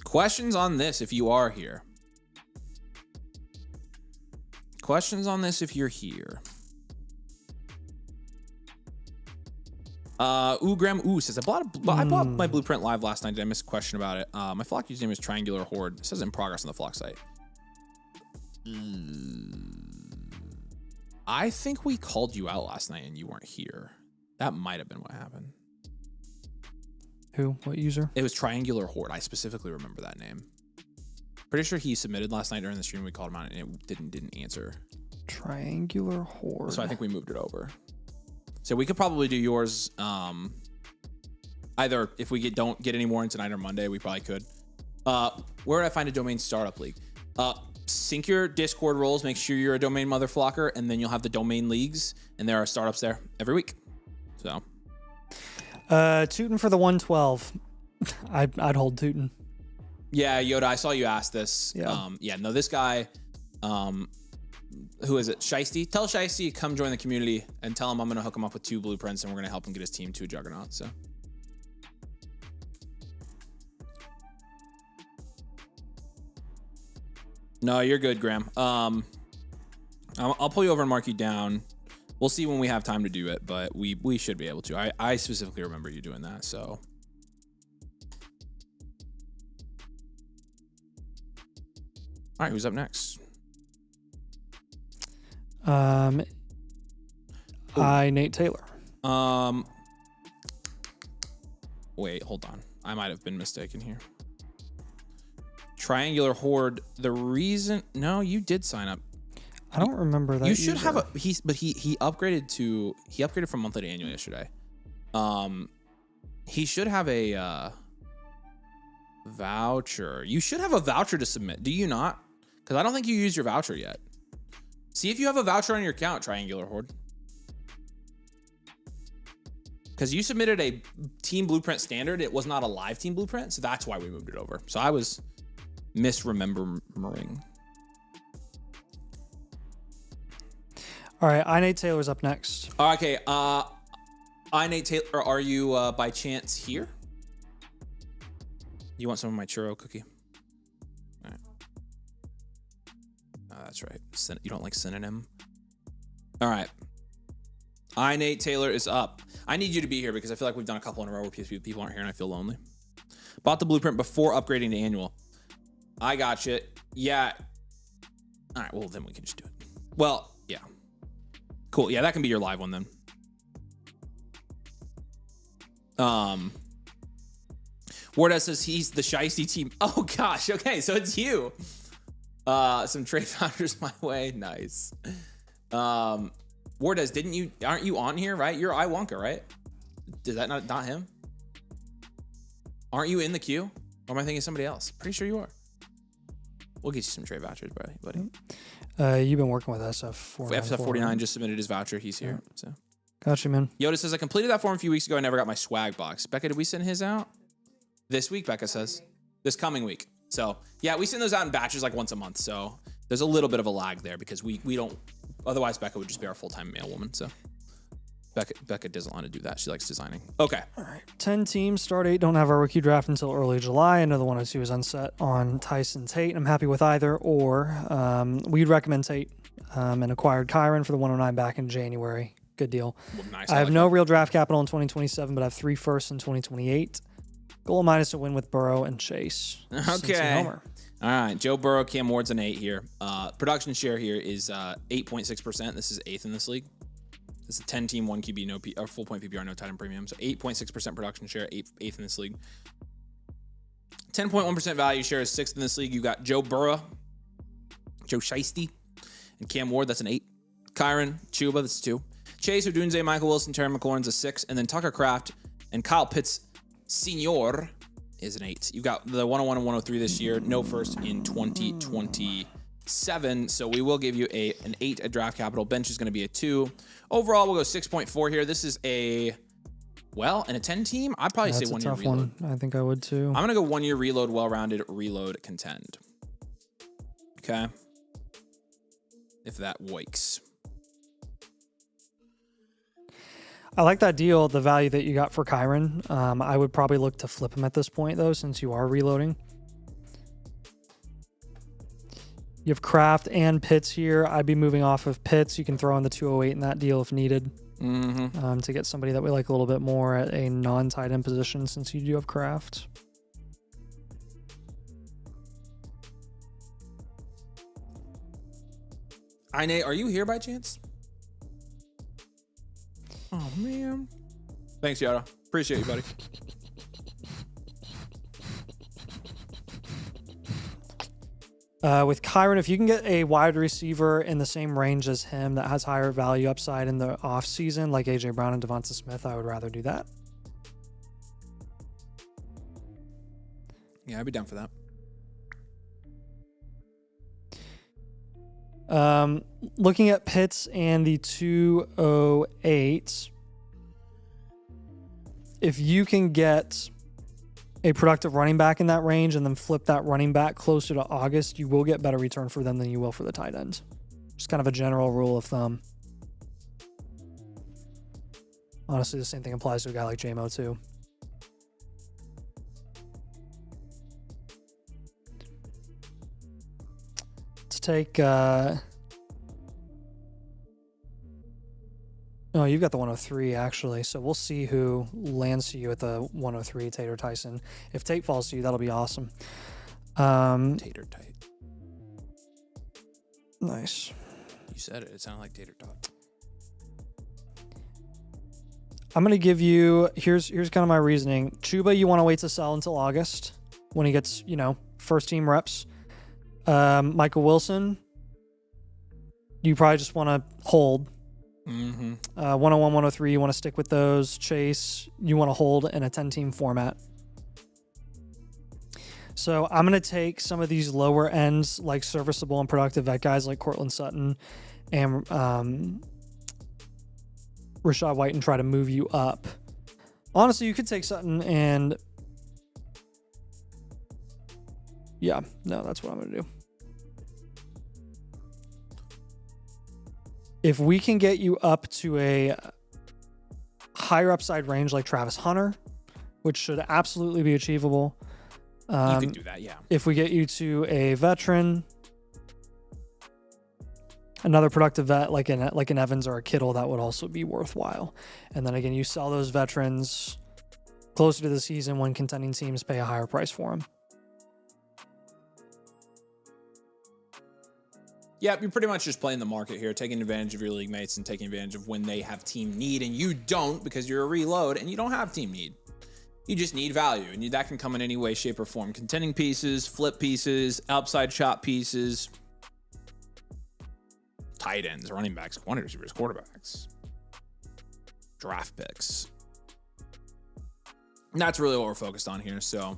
questions on this if you are here. Questions on this if you're here. Graham says I bought my blueprint live last night. Did I miss a question about it? My flock username is Triangular Horde. It says in progress on the flock site. I think we called you out last night and you weren't here. That might have been what happened. Who? What user? It was Triangular Horde. I specifically remember that name. Pretty sure he submitted last night during the stream. We called him out and it didn't answer. Triangular Horde. So I think we moved it over. So we could probably do yours. Either if we don't get any more in tonight or Monday, we probably could. Where would I find a domain startup league? Sync your Discord roles. Make sure you're a domain mother flocker, and then you'll have the domain leagues, and there are startups there every week. So. Tootin for the 112. I'd hold Tootin. Yeah, Yoda, I saw you ask this. Yeah. No, this guy, who is it? Shiesty? Tell Shiesty to come join the community and tell him I'm going to hook him up with 2 blueprints and we're going to help him get his team to a juggernaut. So. No, you're good, Graham. I'll pull you over and mark you down. We'll see when we have time to do it, but we should be able to. I specifically remember you doing that, so. All right, who's up next? Nate Taylor. Wait, hold on. I might have been mistaken here. Triangular Horde. The reason? No, you did sign up. I don't remember that. You should have he upgraded from monthly to annual yesterday. He should have a voucher. You should have a voucher to submit. Do you not? Because I don't think you used your voucher yet. See if you have a voucher on your account, Triangular Horde. Because you submitted a team blueprint standard. It was not a live team blueprint, so that's why we moved it over. So I was misremembering. All right, Nate Taylor's up next. Okay, Nate Taylor, are you by chance here? You want some of my churro cookie? All right. Oh, that's right. You don't like synonym? All right. Nate Taylor is up. I need you to be here because I feel like we've done a couple in a row where people aren't here and I feel lonely. Bought the blueprint before upgrading to annual. I got you. Yeah. All right, well, then we can just do it. Well, yeah. Cool. Yeah, that can be your live one then. Warda says he's the Shiesty team. Oh gosh. Okay, so it's you. Some trade founders my way. Nice. Wardez, aren't you on here, right? You're Iwonka, right? Is that not him? Aren't you in the queue? Or am I thinking somebody else? Pretty sure you are. We'll get you some trade vouchers, buddy. You've been working with SF49. SF49 just submitted his voucher. He's here. So. Gotcha, man. Yoda says, I completed that form a few weeks ago. I never got my swag box. Becca, did we send his out? This week, Becca says. This coming week. So, yeah, we send those out in batches like once a month. So there's a little bit of a lag there because we don't. Otherwise, Becca would just be our full-time mail woman. So Becca doesn't want to do that. She likes designing. Okay. All right. 10 teams. Start 8. Don't have our rookie draft until early July. Another 102 is unset on Tyson Tate. I'm happy with either. Or we'd recommend Tate and acquired Kyron for the 109 back in January. Good deal. Well, nice. I have no real draft capital in 2027, but I have 3 firsts in 2028. Goal of mine is to win with Burrow and Chase. Okay. Homer. All right. Joe Burrow, Cam Ward's an 8 here. Production share here is 8.6%. This is 8th in this league. This is a 10-team, 1 QB, no full point PPR, no tight end premium. So 8.6% production share, 8th in this league. 10.1% value share is 6th in this league. You got Joe Burrow, Joe Shiesty, and Cam Ward. That's an 8. Kyron, Chuba, that's 2. Chase, Odunze, Michael Wilson, Terry McLaurin's a 6. And then Tucker Kraft and Kyle Pitts Senior is an 8. You've got the 101 and 103 this year. No first in 2027. So we will give you an 8 at draft capital. Bench is going to be a 2. Overall, we'll go 6.4 here. This is in a 10 team, I'd probably say 1 year reload. I think I would too. I'm going to go 1 year reload, well-rounded, reload, contend. Okay. If that works. I like that deal, the value that you got for Kyron. I would probably look to flip him at this point, though, since you are reloading. You have Kraft and Pitts here. I'd be moving off of Pitts. You can throw in the 208 in that deal if needed to get somebody that we like a little bit more at a non-tight end position since you do have Kraft. Nate, are you here by chance? Oh, man. Thanks, Yoda. Appreciate you, buddy. With Kyron, if you can get a wide receiver in the same range as him that has higher value upside in the offseason, like A.J. Brown and Devonta Smith, I would rather do that. Yeah, I'd be down for that. Looking at Pitts and the 208, if you can get a productive running back in that range and then flip that running back closer to August, you will get better return for them than you will for the tight ends. Just kind of a general rule of thumb. Honestly, the same thing applies to a guy like JMO too. Let's take... Oh, you've got the 103, actually. So we'll see who lands to you at the 103, Tate or Tyson. If Tate falls to you, that'll be awesome. Tater tight. Nice. You said it. It sounded like tater tot. I'm going to give you... Here's kind of my reasoning. Chuba, you want to wait to sell until August when he gets, first team reps. Michael Wilson, you probably just want to hold. 101, 103, you want to stick with those. Chase, you want to hold in a 10-team format. So I'm going to take some of these lower ends, like serviceable and productive vet guys like Cortland Sutton and Rashad White and try to move you up. Honestly, you could take Sutton and... Yeah, no, that's what I'm going to do. If we can get you up to a higher upside range like Travis Hunter, which should absolutely be achievable. You can do that, yeah. If we get you to a veteran, another productive vet like an Evans or a Kittle, that would also be worthwhile. And then again, you sell those veterans closer to the season when contending teams pay a higher price for them. Yeah, you're pretty much just playing the market here, taking advantage of your league mates and taking advantage of when they have team need and you don't because you're a reload and you don't have team need. You just need value, and that can come in any way, shape, or form. Contending pieces, flip pieces, outside shot pieces, tight ends, running backs, wide receivers, quarterbacks, draft picks. And that's really what we're focused on here. So,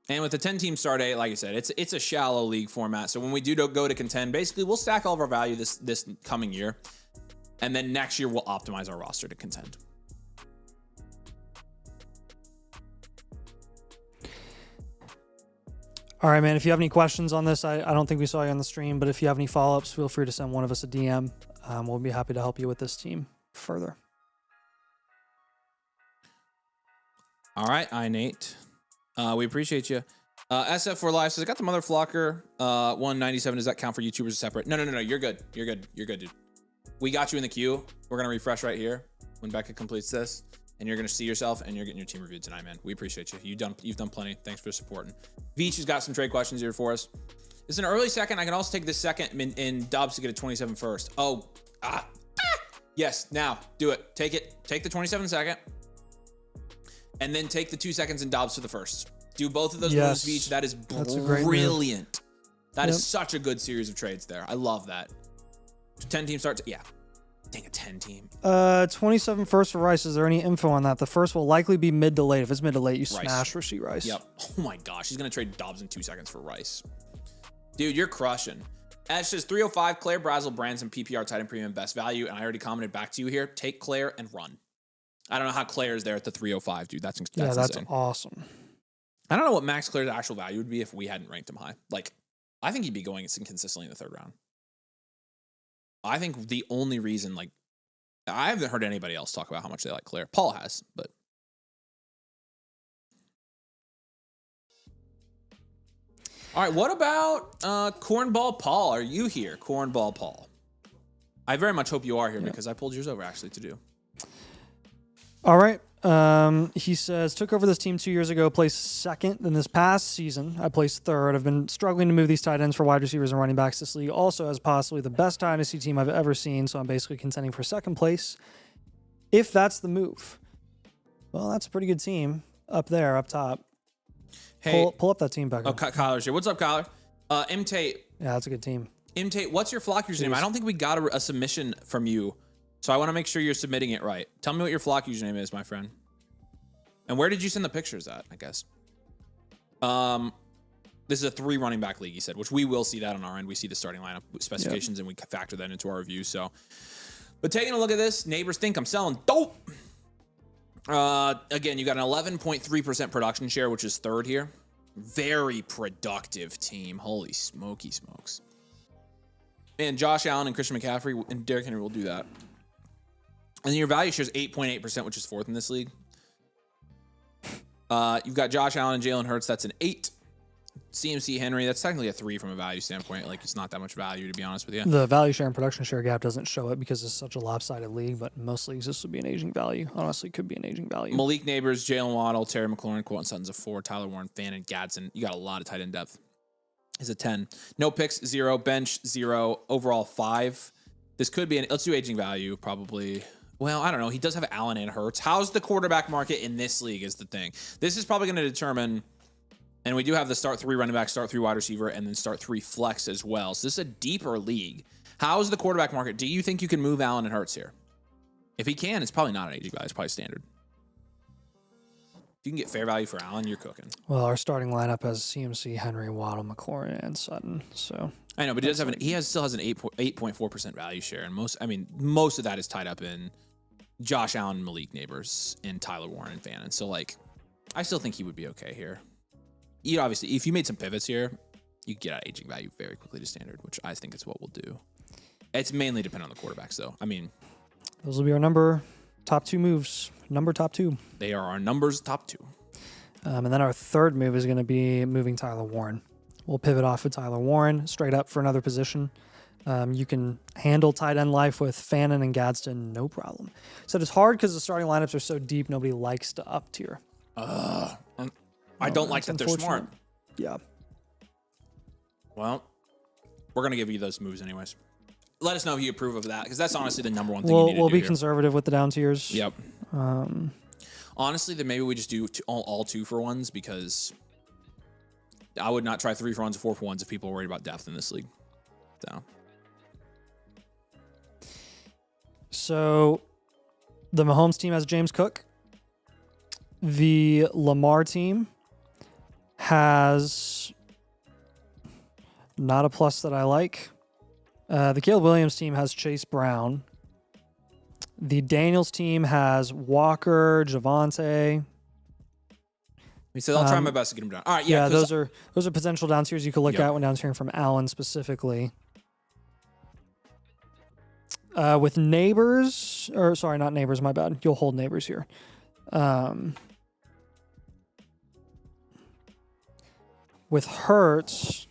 and with the 10-team start date, like I said, it's a shallow league format. So when we do go to contend, basically we'll stack all of our value this coming year, and then next year we'll optimize our roster to contend. All right, man. If you have any questions on this, I don't think we saw you on the stream, but if you have any follow-ups, feel free to send one of us a DM. We'll be happy to help you with this team further. All right, Nate. We appreciate you. SF4 Live says, I got the mother flocker. 197. Does that count for YouTubers separate? No. You're good. You're good, dude. We got you in the queue. We're going to refresh right here when Becca completes this. And you're going to see yourself, and you're getting your team reviewed tonight, man. We appreciate you. You've done plenty. Thanks for supporting. Veach has got some trade questions here for us. It's an early second. I can also take this second in Dobbs to get a 27 first. Yes, now do it. Take it. Take the 27 second, and then take the 2 seconds in Dobbs for the first. Do both of those moves, Veach. That is brilliant. That is such a good series of trades there. I love that. 10-team starts. Yeah. Dang, a 10-team. 27 first for Rice. Is there any info on that? The first will likely be mid to late. If it's mid to late, you smash Rasheed Rice. Yep. Oh my gosh, he's gonna trade Dobbs in 2 seconds for Rice. Dude, you're crushing. Ash says 305, Claire, Brazel, Branson, PPR, tight end premium, best value. And I already commented back to you here. Take Claire and run. I don't know how Claire is there at the 305, dude. That's insane. Awesome. I don't know what Max Claire's actual value would be if we hadn't ranked him high. Like, I think he'd be going consistently in the third round. I think the only reason, like, I haven't heard anybody else talk about how much they like Claire. Paul has, but. All right, what about Cornball Paul? Are you here, Cornball Paul? I very much hope you are here because I pulled yours over actually to do. All right. He says, took over this team 2 years ago, placed second in this past season. I placed third. I've been struggling to move these tight ends for wide receivers and running backs. This league also has possibly the best Dynasty team I've ever seen, so I'm basically contending for second place. If that's the move, well, that's a pretty good team up there, up top. Hey, pull up that team back. Oh, Kyler's here. What's up, Kyler? M Tate. Yeah, that's a good team. M Tate, what's your flock username? I don't think we got a submission from you. So I want to make sure you're submitting it right. Tell me what your flock username is, my friend. And where did you send the pictures at, I guess? This is a 3 running back league, he said, which we will see that on our end. We see the starting lineup specifications and we factor that into our review. So, but taking a look at this, neighbors think I'm selling dope. Again, you got an 11.3% production share, which is third here. Very productive team. Holy smoky smokes. And Josh Allen and Christian McCaffrey and Derrick Henry will do that. And your value share is 8.8%, which is fourth in this league. You've got Josh Allen and Jalen Hurts. That's an 8. CMC Henry, that's technically a 3 from a value standpoint. Like, it's not that much value, to be honest with you. The value share and production share gap doesn't show it because it's such a lopsided league, but in most leagues, this would be an aging value. Honestly, could be an aging value. Malik Neighbors, Jalen Waddle, Terry McLaurin, Quentin Sutton's a 4, Tyler Warren, Fannin, Gadsden. You got a lot of tight end depth. Is a 10. No picks, 0. Bench, 0. Overall, 5. This could be let's do aging value, probably. Well, I don't know. He does have Allen and Hurts. How's the quarterback market in this league is the thing. This is probably going to determine, and we do have the start 3 running back, start 3 wide receiver, and then start 3 flex as well. So this is a deeper league. How's the quarterback market? Do you think you can move Allen and Hurts here? If he can, it's probably not an aging value. It's probably standard. If you can get fair value for Allen, you're cooking. Well, our starting lineup has CMC, Henry, Waddle, McLaurin, and Sutton. So I know, but he still has an 8.4% value share, and most of that is tied up in Josh Allen, Malik Neighbors, and Tyler Warren and Fannin. So, like, I still think he would be okay here. You obviously, if you made some pivots here, you get out aging value very quickly to standard, which I think is what we'll do. It's mainly dependent on the quarterbacks, though. I mean, those will be our top 2 moves. Top 2. They are our numbers top 2. And then our third move is going to be moving Tyler Warren. We'll pivot off of Tyler Warren straight up for another position. You can handle tight end life with Fannin and Gadsden, no problem. So it's hard because the starting lineups are so deep, nobody likes to up tier. I don't like that they're smart. Yeah. Well, we're going to give you those moves anyways. Let us know if you approve of that, because that's honestly the number one thing you need to do. We'll be here. conservative with the down tiers. Yep. Honestly, then maybe we just do all 2-for-1s because I would not try 3-for-1s or 4-for-1s if people are worried about depth in this league. So the Mahomes team has James Cook. The Lamar team has not a plus that I like. The Caleb Williams team has Chase Brown. The Daniels team has Walker, Javonte. He said, I'll try my best to get him down. All right, yeah. Those are potential down tiers you could look at when down tiering from Allen specifically. With Neighbors, or sorry, not Neighbors, my bad. You'll hold Neighbors here. With Hurts,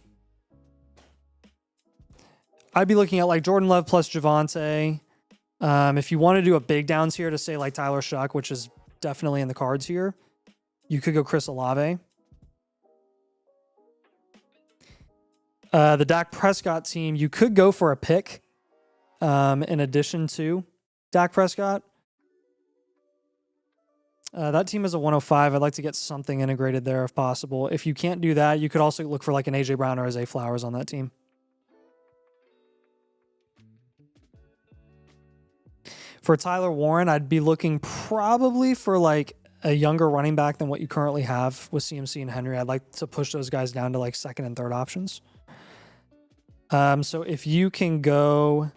I'd be looking at like Jordan Love plus Javonte. If you want to do a big downs here to say like Tyler Shuck, which is definitely in the cards here, you could go Chris Olave. The Dak Prescott team, you could go for a pick in addition to Dak Prescott. That team is a 105. I'd like to get something integrated there if possible. If you can't do that, you could also look for like an AJ Brown or a Zay Flowers on that team. For Tyler Warren, I'd be looking probably for like a younger running back than what you currently have with CMC and Henry. I'd like to push those guys down to like second and third options. So if you can go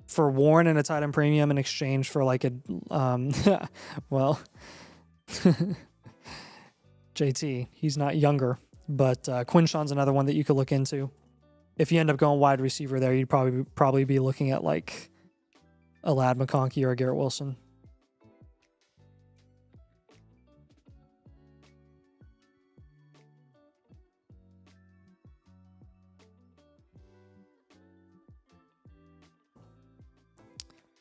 for Warren and a tight end premium in exchange for like a, well, JT, he's not younger, but Quinshon's another one that you could look into. If you end up going wide receiver there, you'd probably be looking at like a Lad McConkey or a Garrett Wilson.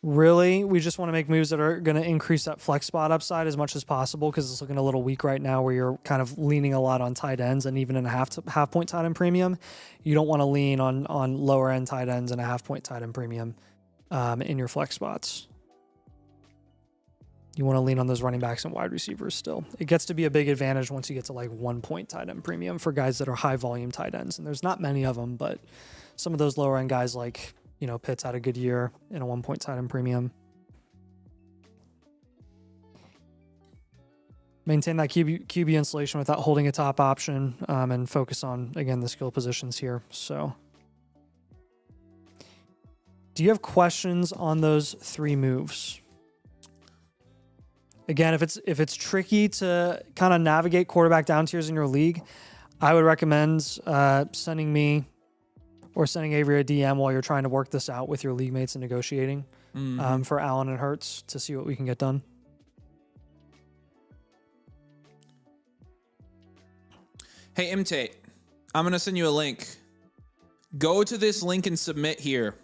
Really, we just want to make moves that are going to increase that flex spot upside as much as possible because it's looking a little weak right now where you're kind of leaning a lot on tight ends, and even in a half point tight end premium, you don't want to lean on lower end tight ends and a half point tight end premium in your flex spots. You want to lean on those running backs and wide receivers still. It gets to be a big advantage once you get to like 1 point tight end premium for guys that are high volume tight ends, and there's not many of them, but some of those lower end guys like, you know, Pitts had a good year in a 1 point tight end premium. Maintain that QB installation without holding a top option and focus on, again, the skill positions here. So, do you have questions on those 3 moves? Again, if it's tricky to kind of navigate quarterback down tiers in your league, I would recommend sending me or sending Avery a DM while you're trying to work this out with your league mates and negotiating for Allen and Hurts to see what we can get done. Hey, M-Tate, I'm going to send you a link. Go to this link and submit here.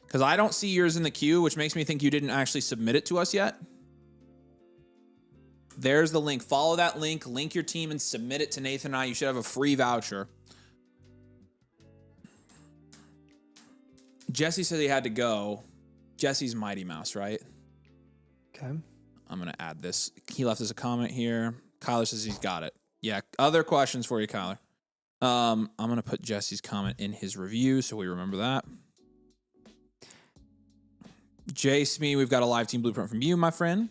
Because I don't see yours in the queue, which makes me think you didn't actually submit it to us yet. There's the link. Follow that link, link your team, and submit it to Nathan and I. You should have a free voucher. Jesse said he had to go. Jesse's Mighty Mouse, right? Okay. I'm going to add this. He left us a comment here. Kyler says he's got it. Yeah, other questions for you, Kyler. I'm going to put Jesse's comment in his review so we remember that. Jay Smee, we've got a live team blueprint from you, my friend.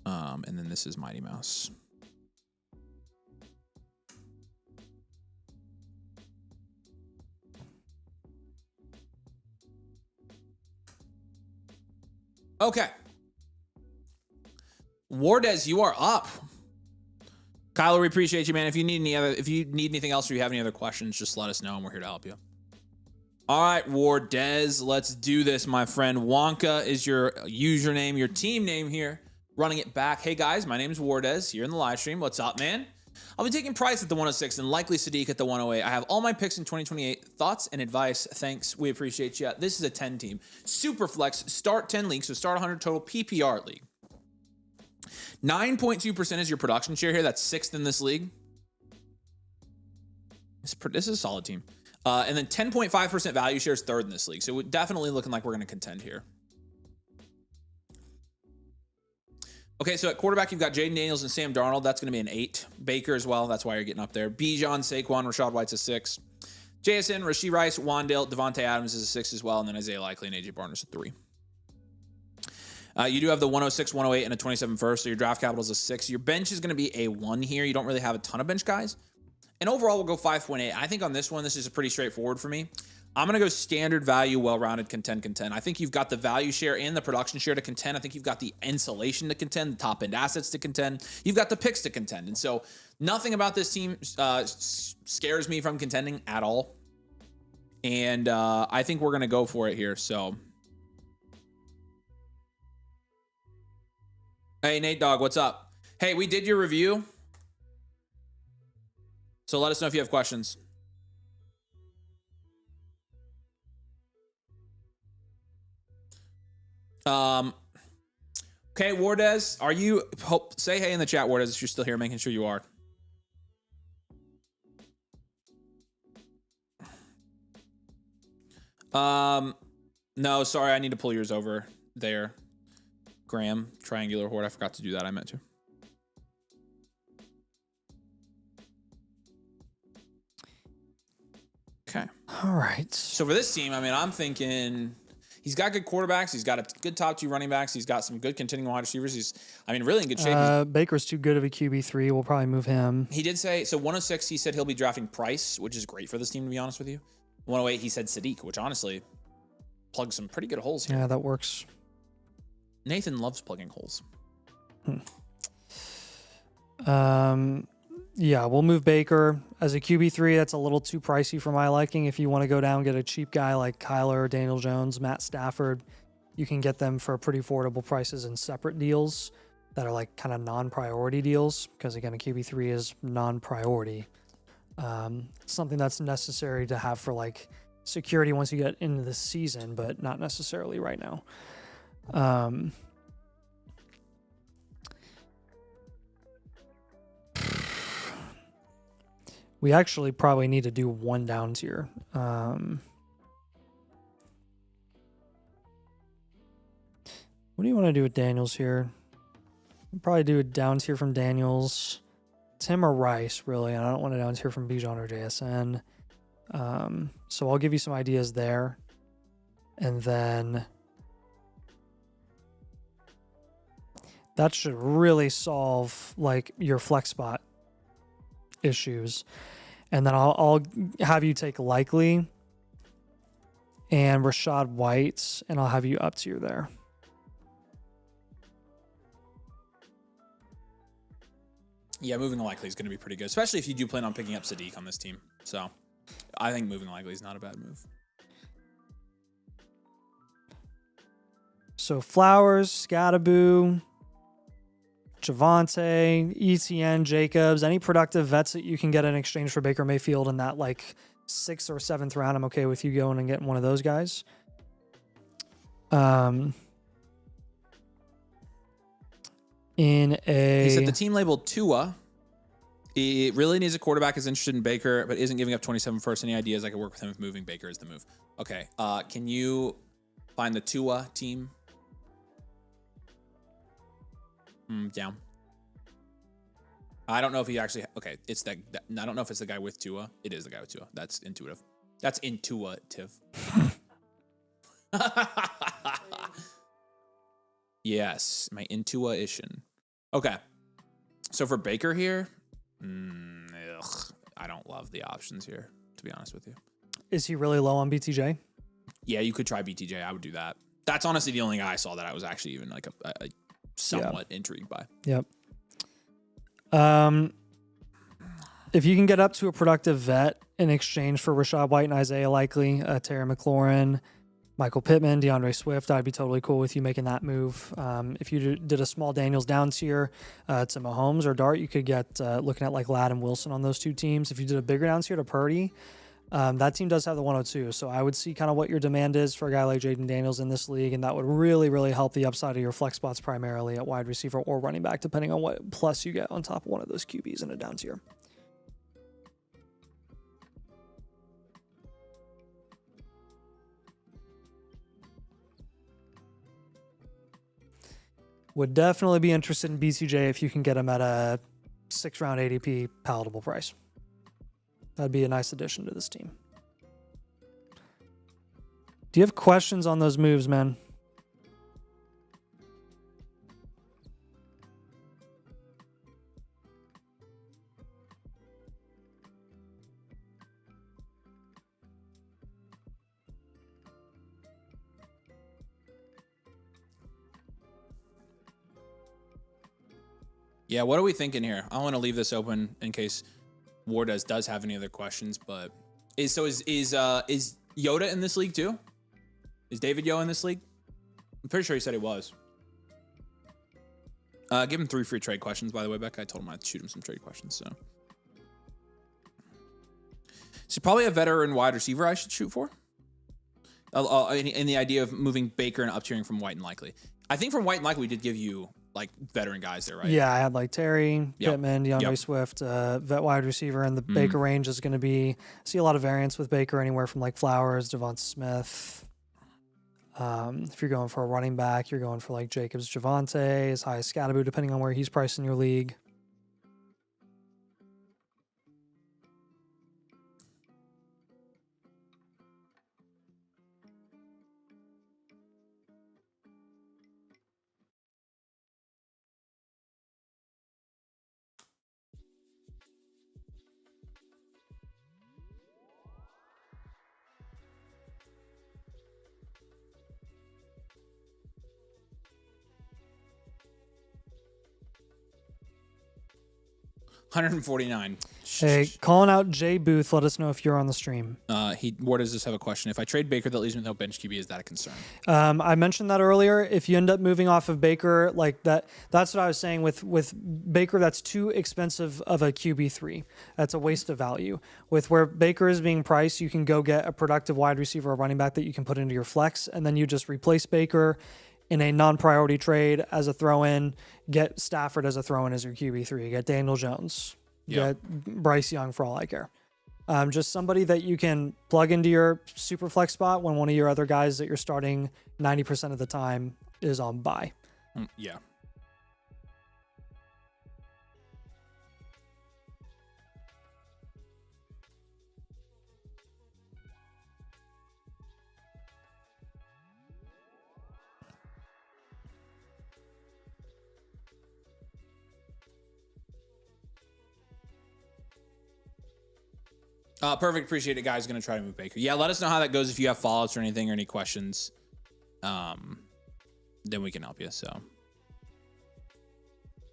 And then this is Mighty Mouse. Okay. Wardez, you are up. Kyler, we appreciate you, man. If you need anything else or you have any other questions, just let us know and we're here to help you. All right, Wardez, let's do this, my friend. Wonka is your username, your team name here. Running it back. Hey guys, my name is Wardez here in the live stream. What's up, man? I'll be taking Price at the 106 and likely Sadiq at the 108. I have all my picks in 2028. Thoughts and advice? Thanks. We appreciate you. This is a 10 team. Super flex, start 10 leagues, so start 100 total PPR league. 9.2% is your production share here. That's 6th in this league. This is a solid team. And then 10.5% value share is 3rd in this league. So we're definitely looking like we're going to contend here. Okay, so at quarterback, you've got Jaden Daniels and Sam Darnold. That's going to be an 8. Baker as well. That's why you're getting up there. Bijan, Saquon, Rashad White's a 6. JSN, Rashee Rice, Wandale, Devontae Adams is a 6 as well. And then Isaiah Likely and AJ Barnes a 3. You do have the 106, 108, and a 27 first. So your draft capital is a 6. Your bench is going to be a 1 here. You don't really have a ton of bench guys. And overall, we'll go 5.8. I think on this one, this is pretty straightforward for me. I'm going to go standard value, well-rounded, contend. I think you've got the value share and the production share to contend. I think you've got the insulation to contend, the top-end assets to contend. You've got the picks to contend. And so nothing about this team scares me from contending at all. And I think we're going to go for it here. So, hey, Nate Dogg, what's up? Hey, we did your review. So let us know if you have questions. Okay, Wardez, are you say hey in the chat, Wardez, if you're still here, making sure you are. No, sorry, I need to pull yours over there. Graham, triangular horde. I forgot to do that. I meant to. Okay. All right. So for this team, I mean, I'm thinking he's got good quarterbacks. He's got a good top 2 running backs. He's got some good continuing wide receivers. He's, I mean, really in good shape. Baker's too good of a QB3. We'll probably move him. He did say, so 106, he said he'll be drafting Price, which is great for this team, to be honest with you. 108, he said Sadiq, which honestly plugs some pretty good holes here. Yeah, that works. Nathan loves plugging holes. Yeah, we'll move Baker. As a QB3, that's a little too pricey for my liking. If you want to go down and get a cheap guy like Kyler, Daniel Jones, Matt Stafford, you can get them for pretty affordable prices in separate deals that are like kind of non-priority deals, because again, a QB3 is non-priority. It's something that's necessary to have for like security once you get into the season, but not necessarily right now. We actually probably need to do one down tier. What do you want to do with Daniels here? We'll probably do a down tier from Daniels. Tim or Rice, really. I don't want a down tier from Bijan or JSN. So I'll give you some ideas there. And then that should really solve like your flex spot issues. And then I'll have you take Likely and Rashad White, and I'll have you up tier there. Yeah, moving Likely is going to be pretty good, especially if you do plan on picking up Sadiq on this team. So I think moving Likely is not a bad move. So Flowers, Scattaboo, Javonte, ETN, Jacobs, any productive vets that you can get in exchange for Baker Mayfield in that like 6th or 7th round, I'm okay with you going and getting one of those guys. He said the team labeled Tua. He really needs a quarterback, is interested in Baker, but isn't giving up 27 first. Any ideas I could work with him if moving Baker is the move? Okay. Can you find the Tua team? Down. I don't know if he actually. Okay, it's that. I don't know if it's the guy with Tua. It is the guy with Tua. That's intuitive. That's intuitive. Yes, my intuition. Okay. So for Baker here, I don't love the options here, to be honest with you. Is he really low on BTJ? Yeah, you could try BTJ. I would do that. That's honestly the only guy I saw that I was actually even like a somewhat intrigued by. Yep. If you can get up to a productive vet in exchange for Rashad White and Isaiah Likely, Terry McLaurin, Michael Pittman, DeAndre Swift, I'd be totally cool with you making that move. If you did a small Daniels down tier to Mahomes or Dart, you could get looking at like Ladd and Wilson on those two teams. If you did a bigger down tier to Purdy, that team does have the 102. So I would see kind of what your demand is for a guy like Jaden Daniels in this league, and that would really, really help the upside of your flex spots primarily at wide receiver or running back, depending on what plus you get on top of one of those QBs in a down tier. Would definitely be interested in BCJ if you can get him at a 6-round ADP palatable price. That'd be a nice addition to this team. Do you have questions on those moves, man? Yeah, what are we thinking here? I want to leave this open in case Wardez does have any other questions. But is Yoda in this league too? Is David Yo in this league? I'm pretty sure he said he was. Give him 3 free trade questions, by the way, Becca. I told him I'd shoot him some trade questions. So probably a veteran wide receiver I should shoot for. In the idea of moving Baker and up tiering from White and Likely. I think from White and Likely we did give you like veteran guys there, right? Yeah, I had like Terry, Pittman, DeAndre Swift, vet wide receiver, and the Baker range is going to be. I see a lot of variance with Baker, anywhere from like Flowers, Devonta Smith. If you're going for a running back, you're going for like Jacobs, Javonte, as high as Scatterbo, depending on where he's priced in your league. $149. Hey, calling out Jay Booth. Let us know if you're on the stream. Where does this have a question? If I trade Baker, that leaves me without bench QB. Is that a concern? I mentioned that earlier. If you end up moving off of Baker, like that's what I was saying with Baker. That's too expensive of a QB3. That's a waste of value. With where Baker is being priced, you can go get a productive wide receiver or running back that you can put into your flex, and then you just replace Baker in a non-priority trade as a throw-in, get Stafford as a throw-in as your QB3, get Daniel Jones, get Bryce Young for all I care. Just somebody that you can plug into your super flex spot when one of your other guys that you're starting 90% of the time is on bye. Yeah. Perfect. Appreciate it, guys. Going to try to move Baker. Yeah, let us know how that goes if you have follow-ups or anything or any questions. Then we can help you. So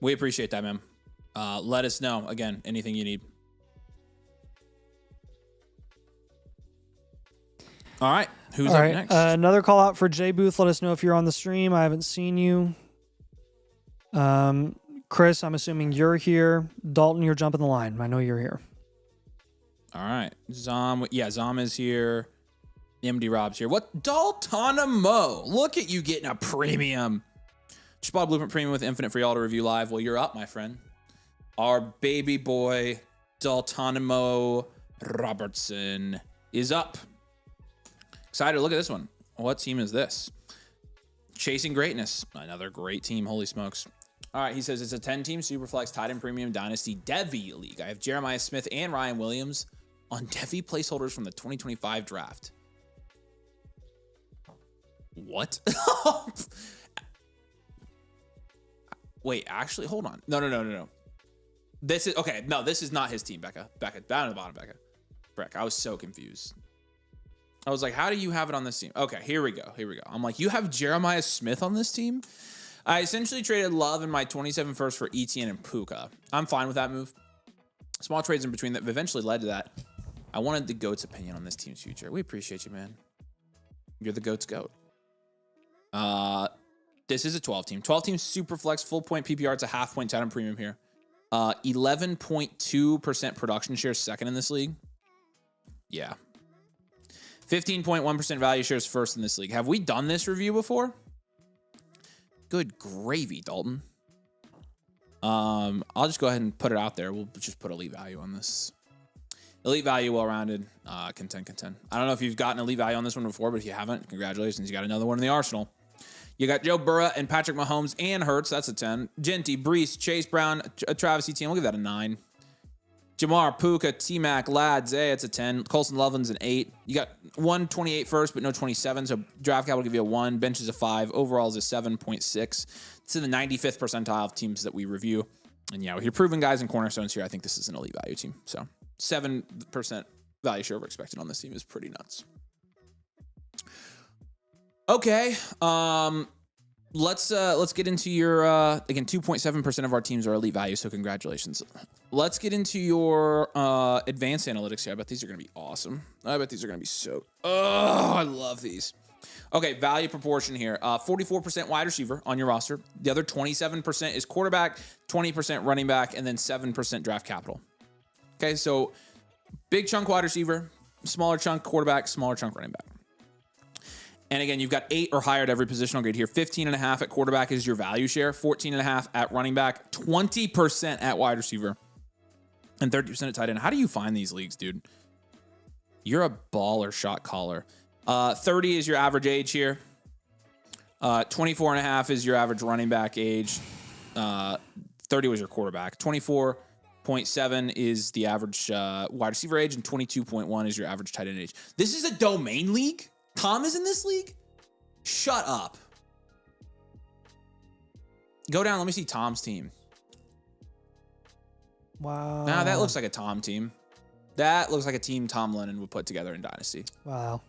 we appreciate that, man. Let us know, again, anything you need. All right. Who's up next? Another call out for Jay Booth. Let us know if you're on the stream. I haven't seen you. Chris, I'm assuming you're here. Dalton, you're jumping the line. I know you're here. All right. Zom is here. MD Rob's here. What? Daltonamo. Look at you getting a premium. Just bought a Blueprint Premium with Infinite for y'all to review live. Well, you're up, my friend. Our baby boy, Daltonamo Robertson, is up. Excited. Look at this one. What team is this? Chasing Greatness. Another great team. Holy smokes. All right. He says it's a 10-team Superflex tight end premium dynasty Devy league. I have Jeremiah Smith and Ryan Williams on Devy placeholders from the 2025 draft. What? Wait, actually, hold on. No. This is okay. No, this is not his team, Becca. Down at the bottom, Becca. Breck, I was so confused. I was like, how do you have it on this team? Okay, here we go. I'm like, you have Jeremiah Smith on this team? I essentially traded Love in my 27 first for ETN and Puka. I'm fine with that move. Small trades in between that eventually led to that. I wanted the GOAT's opinion on this team's future. We appreciate you, man. You're the GOAT's GOAT. This is a 12-team. 12-team super flex, full point PPR. It's a half point tight end premium here. 11.2% production share, second in this league. Yeah. 15.1% value shares, first in this league. Have we done this review before? Good gravy, Dalton. I'll just go ahead and put it out there. We'll just put elite value on this. Elite value, well-rounded, content. I don't know if you've gotten elite value on this one before, but if you haven't, congratulations. You got another one in the arsenal. You got Joe Burrow and Patrick Mahomes and Hurts. That's a 10. Genty, Brees, Chase Brown, Travis Etienne. We'll give that a 9. Jamar, Puka, T-Mac, Ladd, Zay. It's a 10. Colson Loveland's an 8. You got 128 first, but no 27. So draft capital will give you a 1. Bench is a 5. Overall is a 7.6. It's in the 95th percentile of teams that we review. And yeah, with your proven guys and cornerstones here, I think this is an elite value team. So 7% value share over expected on this team is pretty nuts. Okay, let's get into your again 2.7% of our teams are elite value, so congratulations. Let's get into your advanced analytics here. I bet these are gonna be awesome. I bet these are gonna be so. Oh, I love these. Okay, value proportion here. 44% wide receiver on your roster. The other 27% is quarterback, 20% running back, and then 7% draft capital. Okay, so big chunk wide receiver, smaller chunk quarterback, smaller chunk running back. And again, you've got 8 or higher at every positional grade here. 15.5 at quarterback is your value share. 14.5 at running back. 20% at wide receiver. And 30% at tight end. How do you find these leagues, dude? You're a baller shot caller. 30 is your average age here. 24.5 is your average running back age. 30 was your quarterback. 24.7 is the average wide receiver age. And 22.1 is your average tight end age. This is a domain league? Tom is in this league? Shut up. Go down. Let me see Tom's team. Wow. Nah, that looks like a Tom team. That looks like a team Tom Lennon would put together in Dynasty. Wow.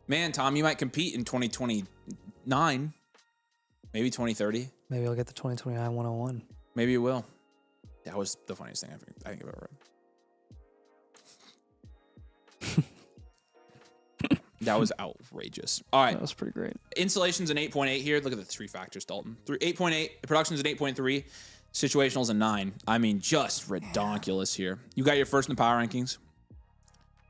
Man, Tom, you might compete in 2029. Maybe 2030. Maybe I'll get the 2029 101. Maybe you will. That was the funniest thing I think I've ever read. That was outrageous. All right. That was pretty great. Insulation's an 8.8 here. Look at the 3 factors, Dalton. 8.8. Production's an 8.3. Situational's a 9. I mean, just redonkulous here. You got your first in the power rankings.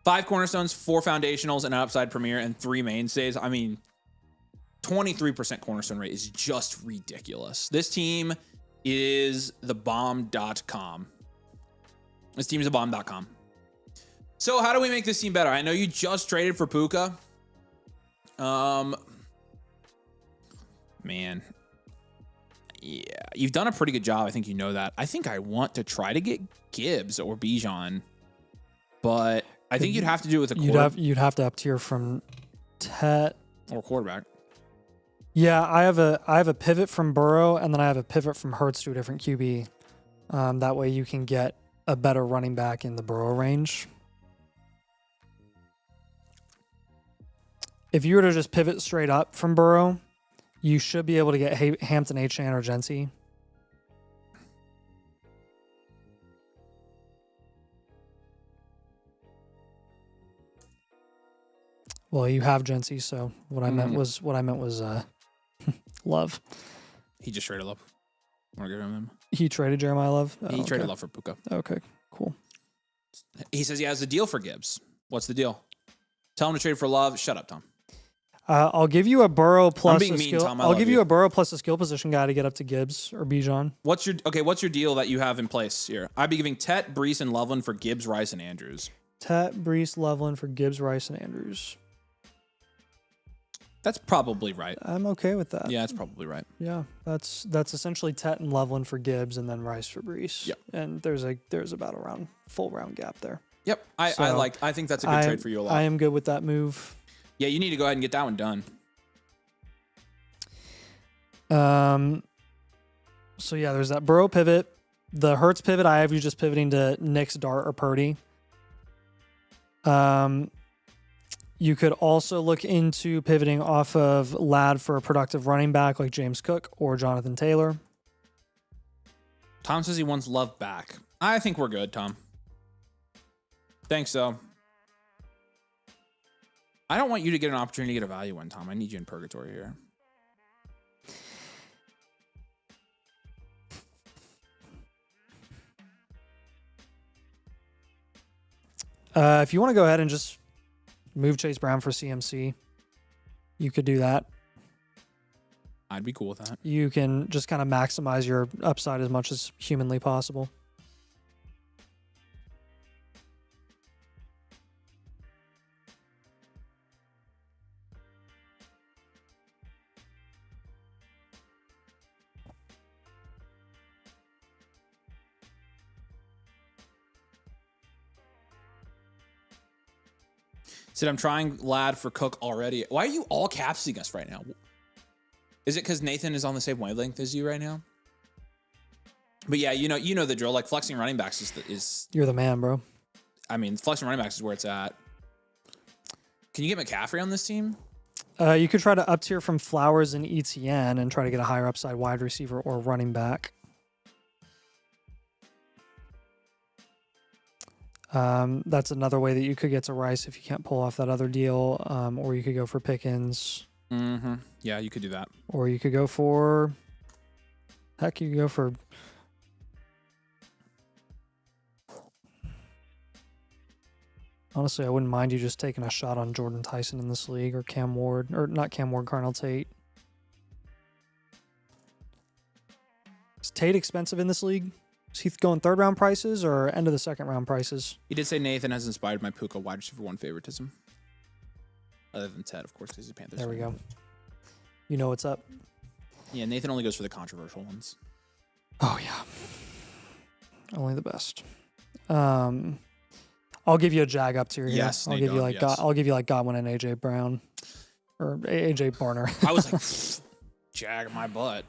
5 cornerstones, 4 foundationals, and an upside premier, and 3 mainstays. I mean, 23% cornerstone rate is just ridiculous. This team is thebomb.com. This team is thebomb.com. So how do we make this team better? I know you just traded for Puka. Man. Yeah, you've done a pretty good job. I think you know that. I think I want to try to get Gibbs or Bijan, but I think you'd have to do it with a quarterback. You'd have to up tier from Tet or quarterback. Yeah, I have a pivot from Burrow, and then I have a pivot from Hurts to a different QB. That way you can get a better running back in the Burrow range. If you were to just pivot straight up from Burrow, you should be able to get Hampton, H-Chan, or Genty. Well, you have Genty, so what I meant was Love. He just traded Love. Want to give him? He traded Jeremiah Love. Oh, he traded Love for Puka. Okay, cool. He says he has a deal for Gibbs. What's the deal? Tell him to trade for Love. Shut up, Tom. I'll give you a Burrow plus I'm being a mean, skill. Tom. I'll give you a Burrow plus a skill position guy to get up to Gibbs or Bijan. What's your deal that you have in place here? I'd be giving Tet, Brees, and Loveland for Gibbs, Rice, and Andrews. Tet, Brees, Loveland for Gibbs, Rice, and Andrews. That's probably right. I'm okay with that. Yeah, that's probably right. Yeah, that's essentially Tet and Loveland for Gibbs, and then Rice for Brees. Yep. And there's about a full round gap there. Yep. I think that's a good trade for you a lot. I am good with that move. Yeah, you need to go ahead and get that one done. So yeah, there's that Burrow pivot. The Hurts pivot, I have you just pivoting to Nix, Dart, or Purdy. You could also look into pivoting off of Ladd for a productive running back like James Cook or Jonathan Taylor. Tom says he wants Love back. I think we're good, Tom. Thanks, though. I don't want you to get an opportunity to get a value one, Tom. I need you in purgatory here. If you want to go ahead and just move Chase Brown for CMC, you could do that. I'd be cool with that. You can just kind of maximize your upside as much as humanly possible. Said I'm trying lad for Cook already. Why are you all capsing us right now? Is it because Nathan is on the same wavelength as you right now? But yeah, you know the drill. Like flexing running backs is You're the man, bro. I mean, flexing running backs is where it's at. Can you get McCaffrey on this team? You could try to up tier from Flowers and ETN and try to get a higher upside wide receiver or running back. That's another way that you could get to Rice if you can't pull off that other deal. Or you could go for Pickens. Mm-hmm. Yeah, you could do that. Or you could go for... Heck, you could go for... Honestly, I wouldn't mind you just taking a shot on Jordan Tyson in this league, or Cam Ward, or not Cam Ward, Carnell Tate. Is Tate expensive in this league? Is he going third round prices or end of the second round prices? He did say Nathan has inspired my Puka wide receiver 1 favoritism. Other than Ted, of course, because he's a Panthers. There we go. You know what's up. Yeah, Nathan only goes for the controversial ones. Oh yeah, only the best. I'll give you a Jag up tier here. Yes, I'll give you like yes. I'll give you like Godwin and AJ Brown, or AJ Barner. I was like, jag my butt.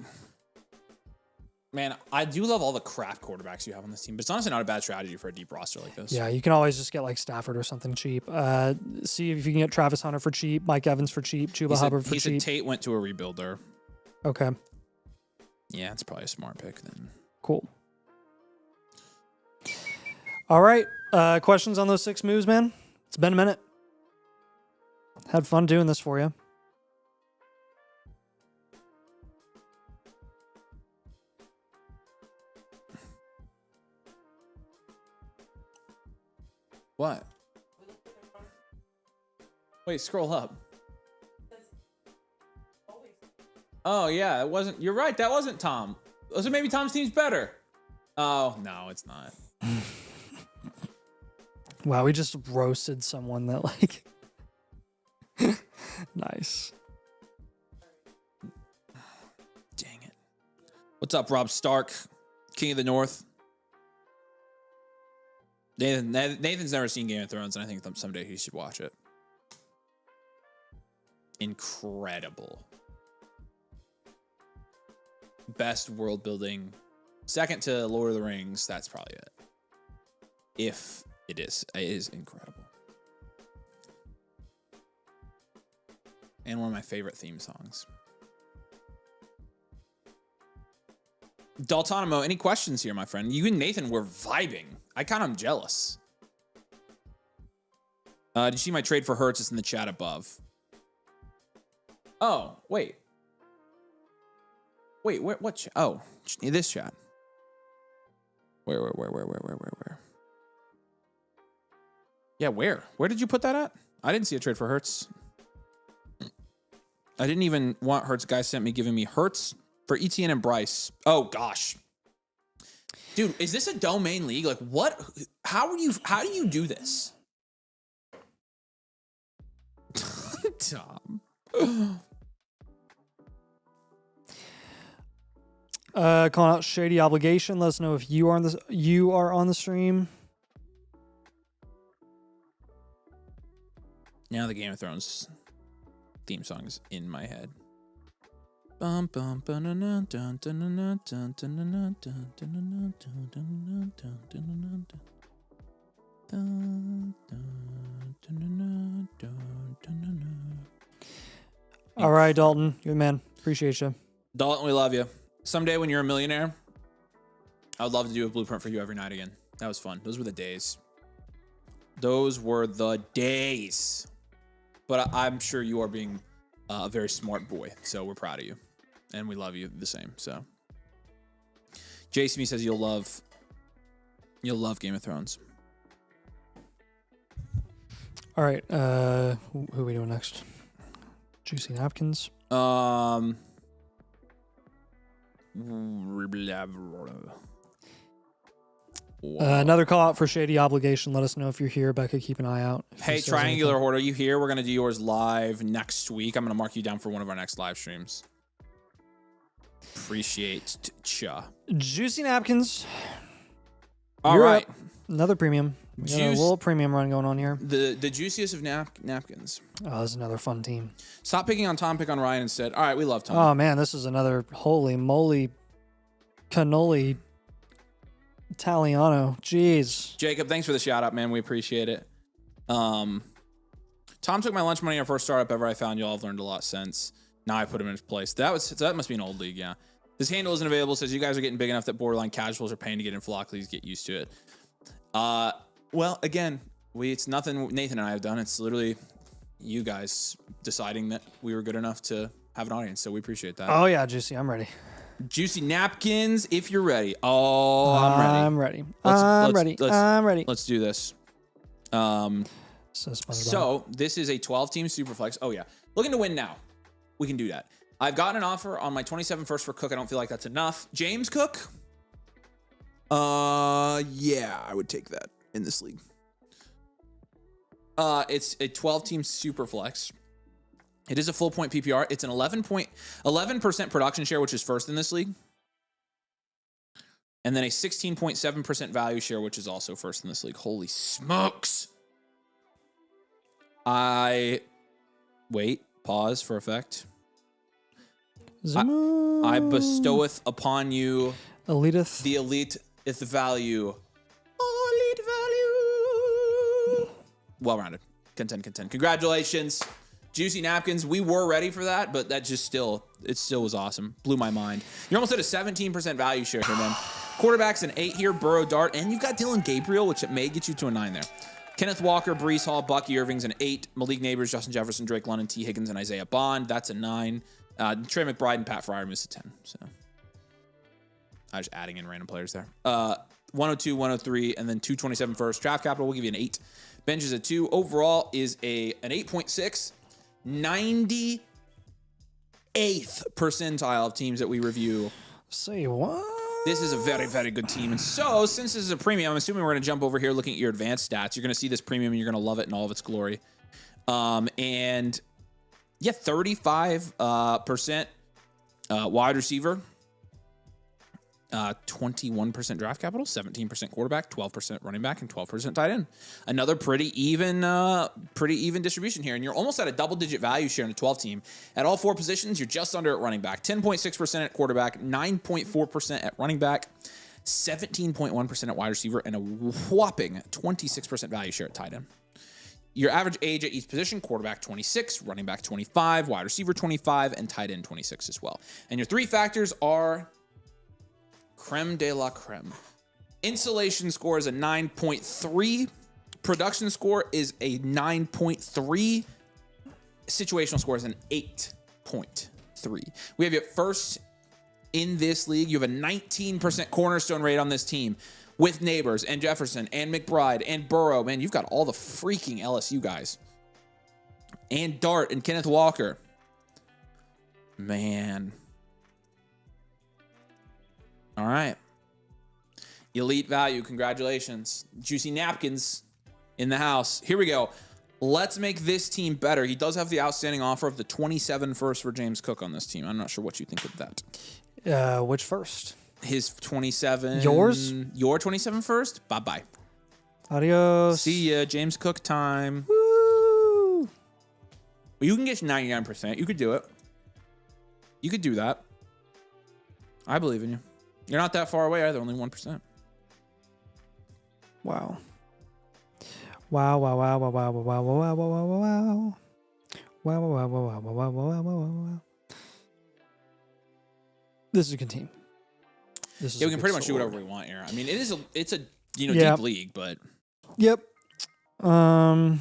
Man, I do love all the crap quarterbacks you have on this team, but it's honestly not a bad strategy for a deep roster like this. Yeah, you can always just get like Stafford or something cheap. See if you can get Travis Hunter for cheap, Mike Evans for cheap, Chuba Hubbard for he cheap. said Tate went to a rebuilder. Okay, Yeah, it's probably a smart pick then. cool. All right, questions on those 6 moves, man? It's been a minute. Had fun doing this for you. What? Wait, scroll up. Oh, yeah, it wasn't. You're right, that wasn't Tom. So maybe Tom's team's better. Oh, no, it's not. Wow, we just roasted someone that like... Nice. Dang it. What's up, Rob Stark? King of the North. Nathan's never seen Game of Thrones, and I think someday he should watch it. Incredible. Best world building. Second to Lord of the Rings, that's probably it. If it is incredible. And one of my favorite theme songs. Daltonimo, any questions here, my friend? You and Nathan were vibing. I kind of am jealous. Did you see my trade for Hurts? It's in the chat above. Oh, wait. Wait, what chat? Oh, this chat. Where? Yeah, where? Where did you put that at? I didn't see a trade for Hurts. I didn't even want Hurts. Guy sent me giving me Hurts for ETN and Bryce. Oh gosh. Dude, is this a domain league? Like what? How do you do this? Tom. Calling out Shady Obligation. Let us know if you are on the stream. Now the Game of Thrones theme song is in my head. All right, Dalton, you're the man. Appreciate you. Dalton, we love you. Someday when you're a millionaire, I would love to do a blueprint for you every night again. That was fun. Those were the days. Those were the days. But I'm sure you are being a very smart boy, so we're proud of you. And we love you the same, so. JCB says you'll love Game of Thrones. All right, who are we doing next? Juicy Napkins. Another call out for Shady Obligation. Let us know if you're here. Becca, keep an eye out. Hey, Triangular Horde, are you here? We're going to do yours live next week. I'm going to mark you down for one of our next live streams. Appreciate cha. Juicy Napkins. All right. Up. Another premium. We got a little premium run going on here. The juiciest of napkins. Oh, this is another fun team. Stop picking on Tom, pick on Ryan instead. All right, we love Tom. Oh, man, this is another holy moly cannoli Italiano. Jeez. Jacob, thanks for the shout out, man. We appreciate it. Tom took my lunch money our first startup ever I found. Y'all have learned a lot since. Now I put him in his place. That must be an old league, yeah. This handle isn't available. Says you guys are getting big enough that borderline casuals are paying to get in flock leagues. Get used to it. Well, again, it's nothing Nathan and I have done. It's literally you guys deciding that we were good enough to have an audience. So we appreciate that. Oh, yeah, Juicy. I'm ready. Juicy napkins, if you're ready. Oh, I'm ready. I'm ready. I'm ready. Let's do this. So this is a 12-team Superflex. Oh, yeah. Looking to win now. We can do that. I've gotten an offer on my 27 first for Cook. I don't feel like that's enough. James Cook? Yeah, I would take that in this league. It's a 12-team Superflex. It is a full point PPR. It's an 11% production share, which is first in this league. And then a 16.7% value share, which is also first in this league. Holy smokes. Pause for effect. I bestoweth upon you Eliteth. the elite value. Elite value. Well-rounded. Contend. Congratulations. Juicy napkins. We were ready for that, but that just still was awesome. Blew my mind. You're almost at a 17% value share here, man. Quarterback's an 8 here, Burrow, Dart, and you've got Dylan Gabriel, which it may get you to a 9 there. Kenneth Walker, Breece Hall, Bucky Irving's an 8. Malik Neighbors, Justin Jefferson, Drake London, T. Higgins, and Isaiah Bond. That's a 9. Trey McBride and Pat Fryermuth a 10. So I was just adding in random players there. 102, 103, and then 227 first. Draft capital, we'll give you an 8. Bench is a 2. Overall is an 8.6. 98th percentile of teams that we review. Say what? This is a very, very good team. And so, since this is a premium, I'm assuming we're going to jump over here looking at your advanced stats. You're going to see this premium and you're going to love it in all of its glory. And yeah, 35% wide receiver, 21% draft capital, 17% quarterback, 12% running back, and 12% tight end. Another pretty even distribution here. And you're almost at a double-digit value share in a 12 team. At all 4 positions, you're just under at running back. 10.6% at quarterback, 9.4% at running back, 17.1% at wide receiver, and a whopping 26% value share at tight end. Your average age at each position, quarterback 26, running back 25, wide receiver 25, and tight end 26 as well. And your 3 factors are creme de la creme. Insulation score is a 9.3. Production score is a 9.3. Situational score is an 8.3. We have you at first in this league. You have a 19% cornerstone rate on this team with Neighbors and Jefferson and McBride and Burrow. Man, you've got all the freaking LSU guys. And Dart and Kenneth Walker. Man. All right. Elite value. Congratulations. Juicy napkins in the house. Here we go. Let's make this team better. He does have the outstanding offer of the 27 first for James Cook on this team. I'm not sure what you think of that. Which first? His 27. Yours? Your 27 first? Bye-bye. Adios. See ya. James Cook time. Woo! Well, you can get 99%. You could do it. You could do that. I believe in you. You're not that far away either. Only 1%. Wow. Wow, wow, wow, wow, wow, wow, wow, wow, wow, wow, wow, wow. Wow, wow, wow, wow, wow, wow, wow, wow, wow. This is a good team. Yeah, we can pretty much do whatever we want here. I mean, it's a deep league, but yep. Probably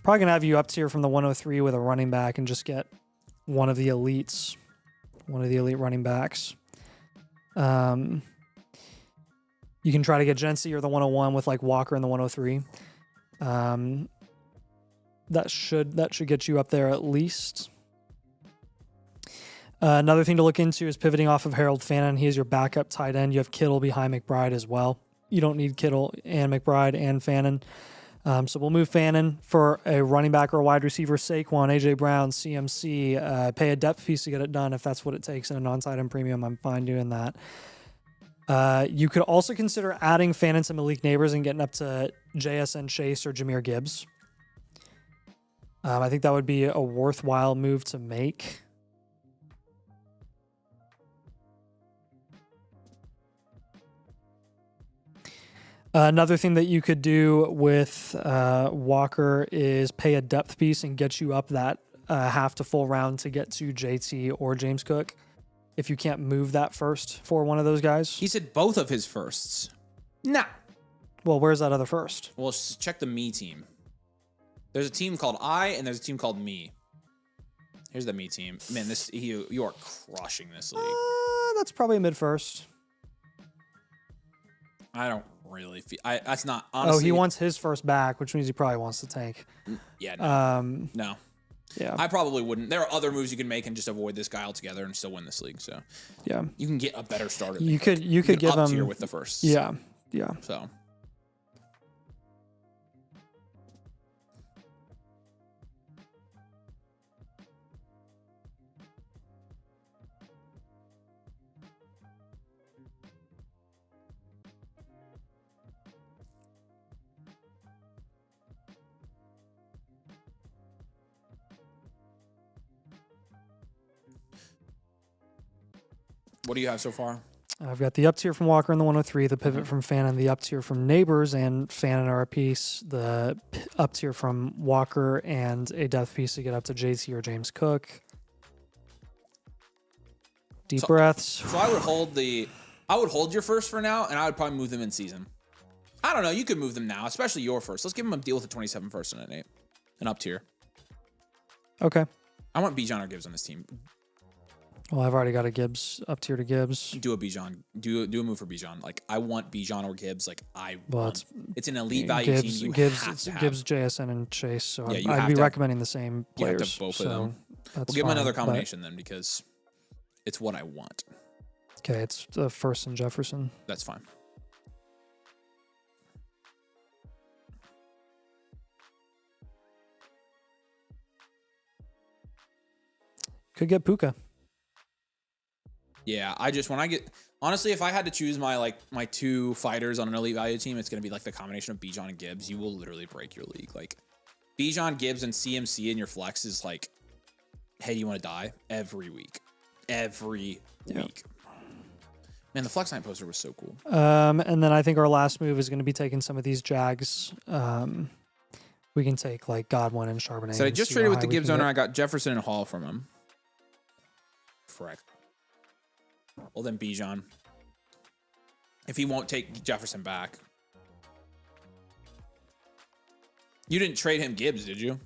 gonna have you up tier from the 103 with a running back and just get one of the elites, one of the elite running backs. You can try to get Jency or the 101 with like Walker in the 103. That should get you up there at least. Another thing to look into is pivoting off of Harold Fannin. He is your backup tight end. You have Kittle behind McBride as well. You don't need Kittle and McBride and Fannin. So we'll move Fannin for a running back or a wide receiver. Saquon, AJ Brown, CMC. Pay a depth piece to get it done if that's what it takes in a non-tight end premium. I'm fine doing that. You could also consider adding Fanon to Malik Neighbors and getting up to JSN Chase or Jameer Gibbs. I think that would be a worthwhile move to make. Another thing that you could do with Walker is pay a depth piece and get you up that half to full round to get to JT or James Cook if you can't move that first for one of those guys. He said both of his firsts. Nah. Well, where's that other first? Well, check the me team. There's a team called I, and there's a team called me. Here's the me team. Man, you are crushing this league. That's probably a mid first. I don't really feel. That's not honestly. Oh, he wants his first back, which means he probably wants to tank. Yeah. No. No. Yeah. I probably wouldn't. There are other moves you can make and just avoid this guy altogether and still win this league. So yeah, you can get a better starter. You could give up him tier with the first. Yeah. Yeah. So. What do you have so far? I've got the up tier from Walker in the 103, the pivot from Fanon, the up tier from Neighbors and Fanon are a piece, the up tier from Walker and a death piece to get up to JT or James Cook. Deep breaths. So I would hold your first for now, and I would probably move them in season. I don't know. You could move them now, especially your first. Let's give him a deal with a 27 first and an 8, an up tier. Okay. I want Bijan or Gibbs on this team. Well, I've already got a Gibbs up tier to Gibbs. Do a Bijan. Do a move for Bijan. Like I want Bijan or Gibbs. Like it's an elite value Gibbs, team. Gibbs, JSN, and Chase. So yeah, I'd be recommending the same players. You have to both of them. We'll give him another combination then because it's what I want. Okay, it's the first and Jefferson. That's fine. Could get Puka. Yeah, honestly, if I had to choose my two fighters on an elite value team, it's gonna be like the combination of Bijan and Gibbs. You will literally break your league. Like Bijan, Gibbs, and CMC in your flex is like, hey, do you want to die every week? Every week. Man, the Flex Night poster was so cool. And then I think our last move is going to be taking some of these Jags. We can take like Godwin and Charbonnet. So I just traded with the Gibbs owner. I got Jefferson and Hall from him. Frick. Well, then Bijan. If he won't take Jefferson back. You didn't trade him Gibbs, did you?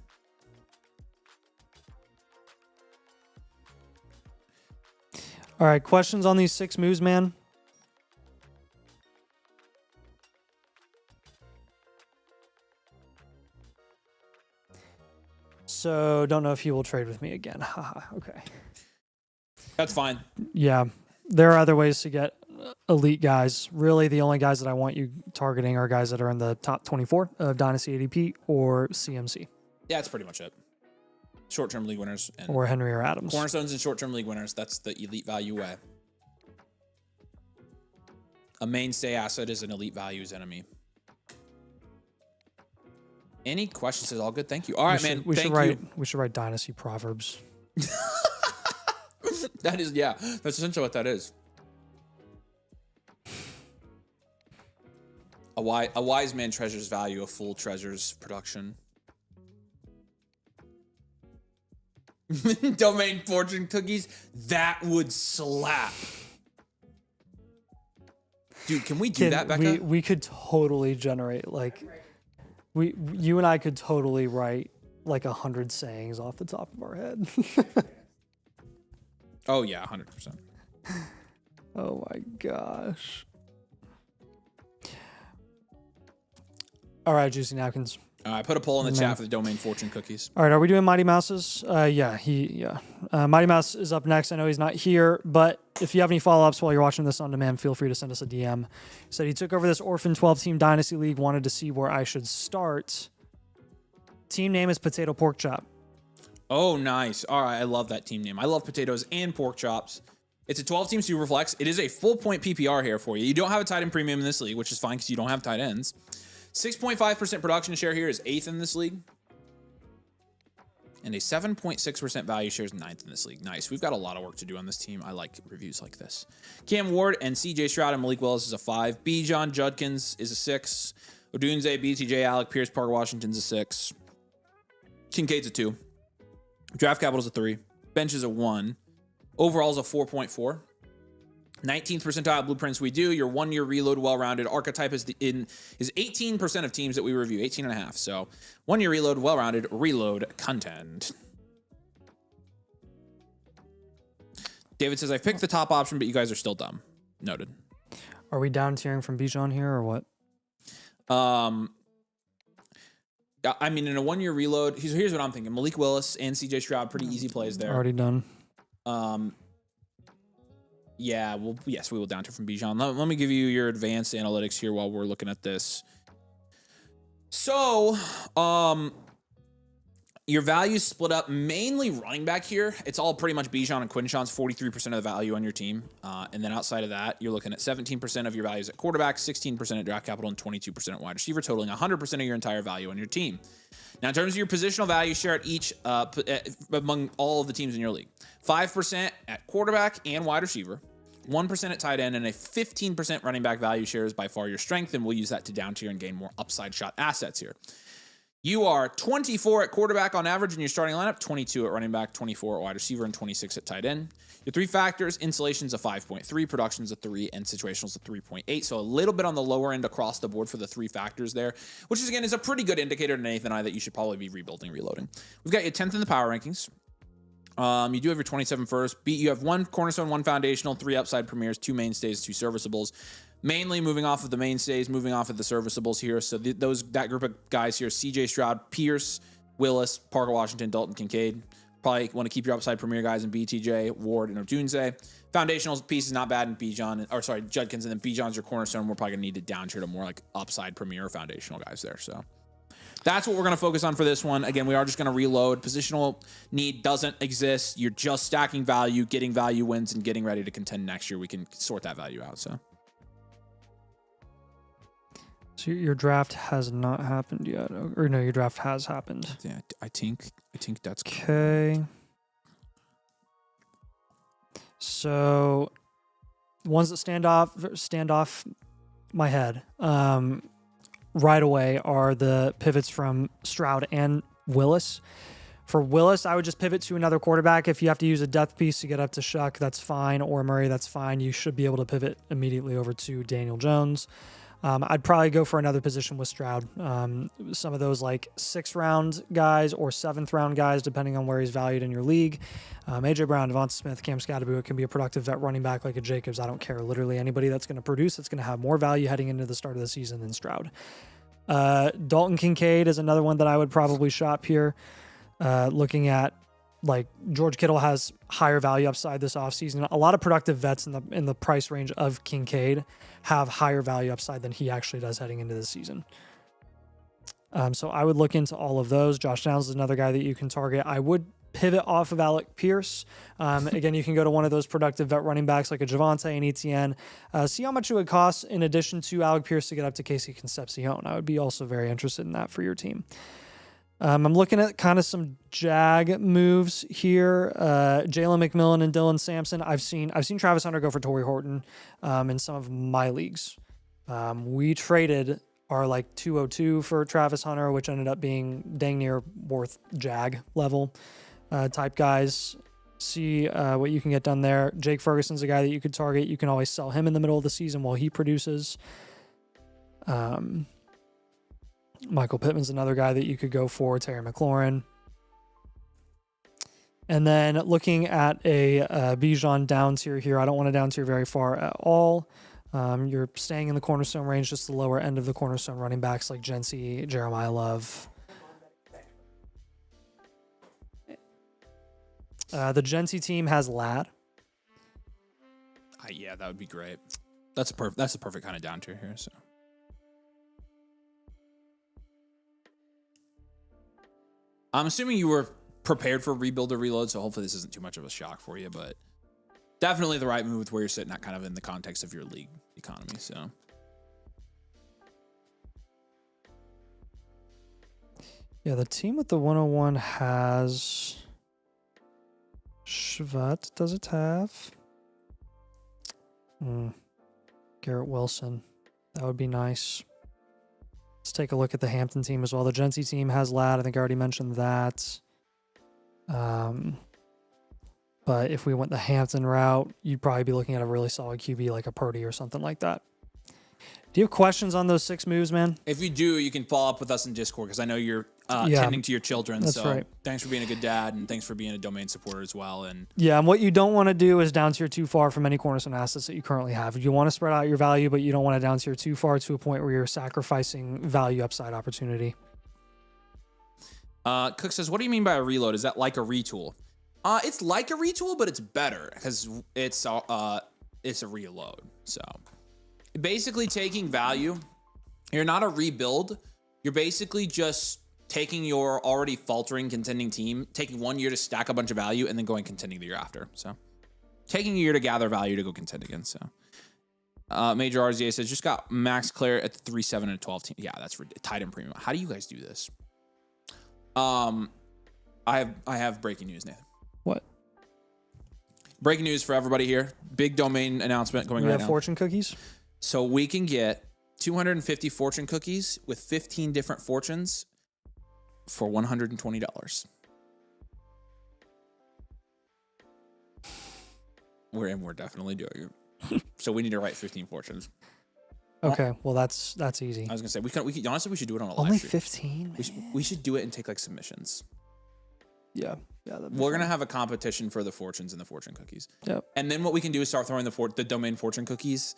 All right, questions on these 6 moves, man? So, don't know if he will trade with me again. Haha, okay. That's fine. Yeah, there are other ways to get elite guys. Really, the only guys that I want you targeting are guys that are in the top 24 of Dynasty ADP or CMC. Yeah, that's pretty much it. Short-term league winners. Or Henry or Adams. Cornerstones and short-term league winners. That's the elite value way. A mainstay asset is an elite values enemy. Any questions is all good. Thank you. All right, man. We should write Dynasty Proverbs. That is, yeah. That's essentially what that is. A wise man treasures value, a fool treasures production. Domain fortune cookies. That would slap. Dude, can we do that, Becca? We could totally generate you and I could totally write like 100 sayings off the top of our head. Oh yeah, 100%. Oh my gosh. All right, Juicy Napkins. I put a poll in the chat for the domain fortune cookies. All right, are we doing Mighty Mouses? Yeah. Mighty Mouse is up next. I know he's not here, but if you have any follow-ups while you're watching this on demand, feel free to send us a DM. He said he took over this Orphan 12-team Dynasty League, wanted to see where I should start. Team name is Potato Pork Chop. Oh, nice. All right, I love that team name. I love potatoes and pork chops. It's a 12-team super flex. It is a full point PPR here for you. You don't have a tight end premium in this league, which is fine because you don't have tight ends. 6.5% production share here is 8th in this league. And a 7.6% value share is 9th in this league. Nice. We've got a lot of work to do on this team. I like reviews like this. Cam Ward and CJ Stroud and Malik Willis is a 5. Bijan Judkins is a 6. Odunze, BTJ, Alec Pierce, Parker Washington's a 6. Kincaid's a 2. Draft capital's a 3. Bench is a 1. Overall's a 4.4. 19th percentile blueprints we do. Your 1-year reload well-rounded archetype is 18% of teams that we review, 18.5. So 1-year reload well-rounded reload content. David says, I picked the top option, but you guys are still dumb. Noted. Are we down tiering from Bijan here or what? I mean, in a 1-year reload, here's what I'm thinking. Malik Willis and CJ Stroud, pretty easy plays there. Already done. Yeah, well, yes, we will down tier from Bijan. Let me give you your advanced analytics here while we're looking at this. So, your values split up mainly running back here. It's all pretty much Bijan and Quinshon's 43% of the value on your team. And then outside of that, you're looking at 17% of your values at quarterback, 16% at draft capital, and 22% at wide receiver, totaling 100% of your entire value on your team. Now, in terms of your positional value share at each, among all of the teams in your league, 5% at quarterback and wide receiver, 1% at tight end, and a 15% running back value share is by far your strength, and we'll use that to down tier and gain more upside shot assets here. You are 24 at quarterback on average in your starting lineup, 22 at running back, 24 at wide receiver, and 26 at tight end. Your 3 factors, insulation's a 5.3, production's a 3, and situational's a 3.8. So a little bit on the lower end across the board for the 3 factors there, which is, again, is a pretty good indicator to Nathan and I that you should probably be rebuilding, reloading. We've got you 10th in the power rankings. You do have your 27 first. You have 1 cornerstone, 1 foundational, 3 upside premiers, 2 mainstays, 2 serviceables. Mainly moving off of the mainstays, moving off of the serviceables here. So that group of guys here: CJ Stroud, Pierce, Willis, Parker Washington, Dalton Kincaid. Probably want to keep your upside premier guys in BTJ, Ward, and Odunze. Foundational piece is not bad in Judkins, and then Bijan's your cornerstone. We're probably gonna need to down tier to more like upside premier foundational guys there. So that's what we're going to focus on for this one. Again, we are just going to reload. Positional need doesn't exist. You're just stacking value, getting value wins, and getting ready to contend next year. We can sort that value out. So your draft has not happened yet. Or no, your draft has happened. Yeah, I think that's okay. So ones that stand off my head. Right away are the pivots from Stroud and Willis. For Willis, I would just pivot to another quarterback. If you have to use a depth piece to get up to Shuck, that's fine, or Murray, that's fine. You should be able to pivot immediately over to Daniel Jones. I'd probably go for another position with Stroud. Some of those like 6th round guys or 7th round guys, depending on where he's valued in your league. AJ Brown, Devonta Smith, Cam Scatterboot can be a productive vet running back like a Jacobs. I don't care. Literally anybody that's going to produce, that's going to have more value heading into the start of the season than Stroud. Dalton Kincaid is another one that I would probably shop here. Looking at like George Kittle has higher value upside this offseason. A lot of productive vets in the price range of Kincaid have higher value upside than he actually does heading into the season. So I would look into all of those. Josh Downs is another guy that you can target. I would pivot off of Alec Pierce. Again, you can go to one of those productive vet running backs like a Javonte and Etienne. See how much it would cost in addition to Alec Pierce to get up to Casey Concepcion. I would be also very interested in that for your team. I'm looking at kind of some jag moves here. Jalen McMillan and Dylan Sampson. I've seen Travis Hunter go for Torrey Horton in some of my leagues. We traded our like 202 for Travis Hunter, which ended up being dang near worth jag level type guys. See what you can get done there. Jake Ferguson's a guy that you could target. You can always sell him in the middle of the season while he produces. Michael Pittman's another guy that you could go for. Terry McLaurin. And then looking at a Bijan down tier here, I don't want to down tier very far at all. You're staying in the cornerstone range, just the lower end of the cornerstone running backs like Jency, Jeremiah Love. The Jency team has Ladd. Yeah, that would be great. That's the perfect kind of down tier here. So. I'm assuming you were prepared for rebuild or reload, so hopefully this isn't too much of a shock for you, but definitely the right move with where you're sitting at kind of in the context of your league economy. So Yeah, the team with the 101 has Shvat. Does it have? Garrett Wilson. That would be nice. Let's take a look at the Hampton team as well. The Gency team has Ladd. I think I already mentioned that. But if we went the Hampton route, you'd probably be looking at a really solid QB like a Purdy or something like that. Do you have questions on those 6 moves, man? if you do, you can follow up with us in Discord because I know you're Yeah, tending to your children. that's So right. thanks for being a good dad and thanks for being a domain supporter as well. And Yeah, and what you don't want to do is down tier too far from any cornerstone assets that you currently have. You want to spread out your value, but you don't want to down tier too far to a point where you're sacrificing value upside opportunity. Cook says, what do you mean by a reload? Is that like a retool? It's like a retool, but it's better because it's a reload. So basically taking value, you're not a rebuild. You're basically just taking your already faltering contending team, taking 1 year to stack a bunch of value and then going contending the year after. So taking a year to gather value to go contend again. So Major RZA says, just got Max Claire at the 3-7 and 12 team. Yeah, that's tight end premium. How do you guys do this? I have breaking news, Nathan. What? Breaking news for everybody here. Big domain announcement going We right have now. fortune cookies? So we can get 250 fortune cookies with 15 different fortunes for $120. We're definitely doing it. So we need to write 15 fortunes. Okay, well that's easy. I was gonna say we could honestly we should do it on a Only live stream. 15? We should do it and take like submissions. Yeah. That'd be We're fun. gonna have a competition for the fortunes and the fortune cookies. Yep. And then what we can do is start throwing the domain fortune cookies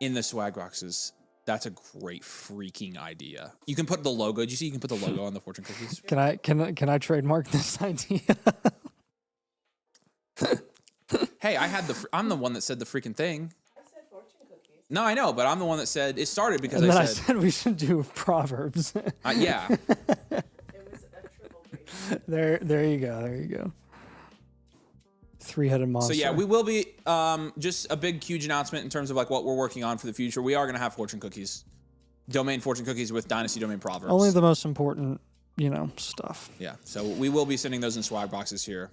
in the swag boxes. That's a great freaking idea. You can put the logo. Did you see you can put the logo on the fortune cookies? Can I trademark this idea? Hey, I'm the one that said the freaking thing. I said fortune cookies. No, I know, but I'm the one that said it started because And then I I said, said we should do proverbs. yeah. It was a triple breach. There you go. 3-headed monster. So yeah, we will be just a big, huge announcement in terms of like what we're working on for the future. We are going to have fortune cookies, domain fortune cookies with Dynasty domain proverbs. Only the most important, stuff. Yeah, so we will be sending those in swag boxes here.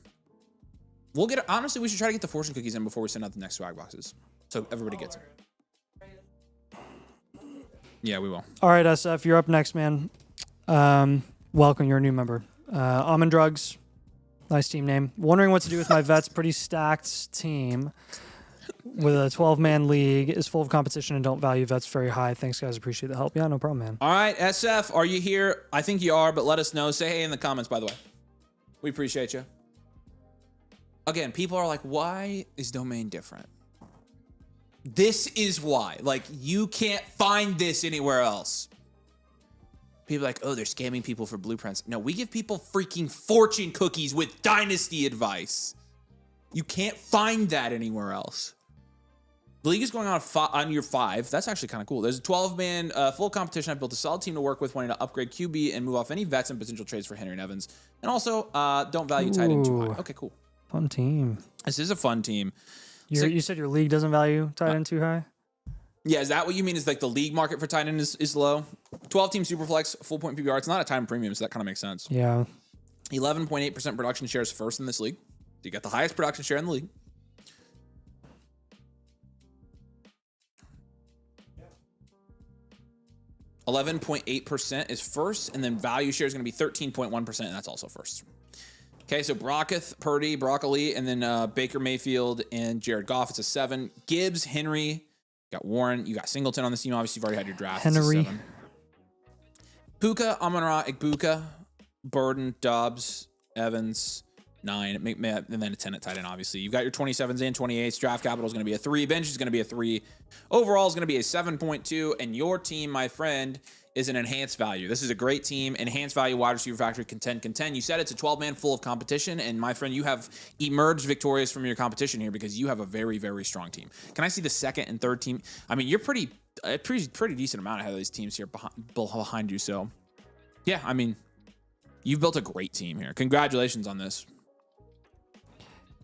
Honestly, we should try to get the fortune cookies in before we send out the next swag boxes, so everybody gets them. Yeah, we will. All right, SF, you're up next, man. Welcome, you're a new member. Almond Drugs, nice team name. Wondering what to do with my vets. Pretty stacked team with a 12-man league. Is full of competition and don't value vets very high. Thanks, guys. Appreciate the help. Yeah, no problem, man. All right, SF, are you here? I think you are, but let us know. Say hey in the comments, by the way. We appreciate you. Again, people are like, why is domain different? This is why. Like, you can't find this anywhere else. People are like, oh, they're scamming people for blueprints. No, we give people freaking fortune cookies with Dynasty advice. You can't find that anywhere else. The league is going on year 5. That's actually kind of cool. There's a 12-man full competition. I've built a solid team to work with, wanting to upgrade QB and move off any vets and potential trades for Henry and Evans. And also, don't value tight end too high. Okay, cool. Fun team. This is a fun team. You said your league doesn't value tight end too high? Yeah, is that what you mean? Is like the league market for tight end is low? 12-team Superflex, full point PPR. It's not a time premium, so that kind of makes sense. Yeah. 11.8% production shares first in this league. So you got the highest production share in the league. Yeah. 11.8% is first, and then value share is going to be 13.1%, and that's also first. Okay, so Brocketh, Purdy, Broccoli, and then Baker Mayfield and Jared Goff. It's a 7. Gibbs, Henry, you got Warren, you got Singleton on this team. Obviously, you've already had your draft. Henry. It's a 7. Puka, Amon-Ra, Igbuka, Burden, Dobbs, Evans, 9, and then a 10 at tight end, obviously. You've got your 27s and 28s. Draft capital is going to be a 3. Bench is going to be a 3. Overall is going to be a 7.2. And your team, my friend, is an enhanced value. This is a great team. Enhanced value, wide receiver factory, contend. You said it's a 12-man full of competition. And my friend, you have emerged victorious from your competition here because you have a very, very strong team. Can I see the second and third team? I mean, you're pretty decent amount ahead of these teams here behind you. So, yeah, I mean, you've built a great team here. Congratulations on this.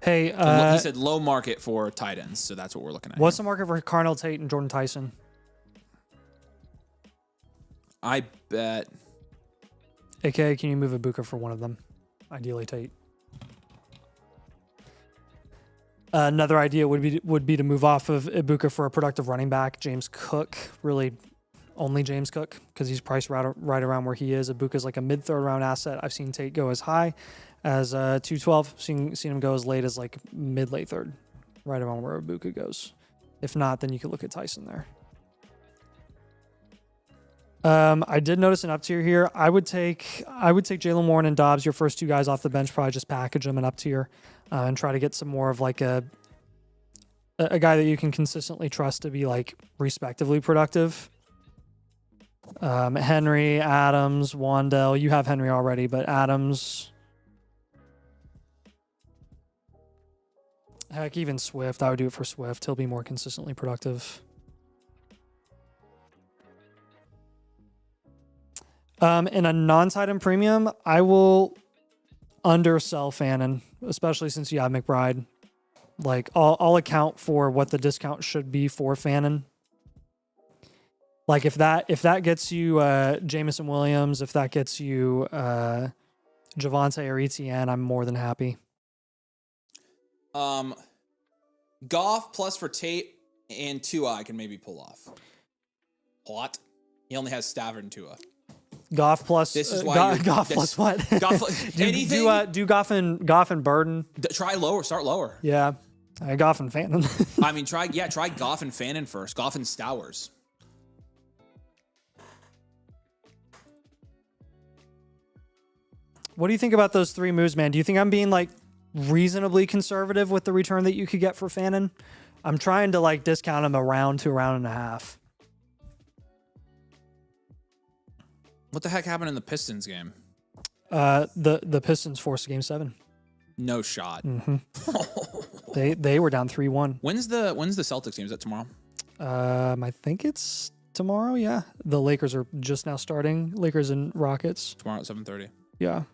Hey, He said low market for tight ends, so that's what we're looking at. what's the market for Carnell Tate and Jordan Tyson? I bet. AKA, can you move Ibuka for one of them? Ideally Tate. Another idea would be to move off of Ibuka for a productive running back, James Cook. Really, only James Cook, because he's priced right around where he is. Ibuka's like a mid-third round asset. I've seen Tate go as high as 212. Seen him go as late as like mid-late third, right around where Ibuka goes. If not, then you could look at Tyson there. I did notice an up tier here. I would take Jalen Warren and Dobbs, your first two guys off the bench. Probably just package them an up tier and try to get some more of like a guy that you can consistently trust to be like respectively productive. Henry, Adams, Wandell. You have Henry already, but Adams. Heck, even Swift. I would do it for Swift. He'll be more consistently productive. In a non-tight end premium, I will undersell Fannin, especially since you have McBride. Like, I'll account for what the discount should be for Fannin. Like, if that gets you Jamison Williams, if that gets you Javonte or Etienne, I'm more than happy. Goff plus for Tate and Tua, I can maybe pull off. What? He only has Stafford and Tua. Goff plus. This is why Goff plus what? Goff, anything? Do Goff and Burden. Try lower. Start lower. Yeah, Goff and Fannin. I mean, try Goff and Fannin first. Goff and Stowers. What do you think about those three moves, man? Do you think I'm being like reasonably conservative with the return that you could get for Fannin? I'm trying to like discount him a round to a round and a half. What the heck happened in the Pistons game? The Pistons forced game 7. No shot. Mm-hmm. They were down 3-1. When's the Celtics game? Is that tomorrow? I think it's tomorrow. Yeah, the Lakers are just now starting. Lakers and Rockets Tomorrow at 7:30. Yeah.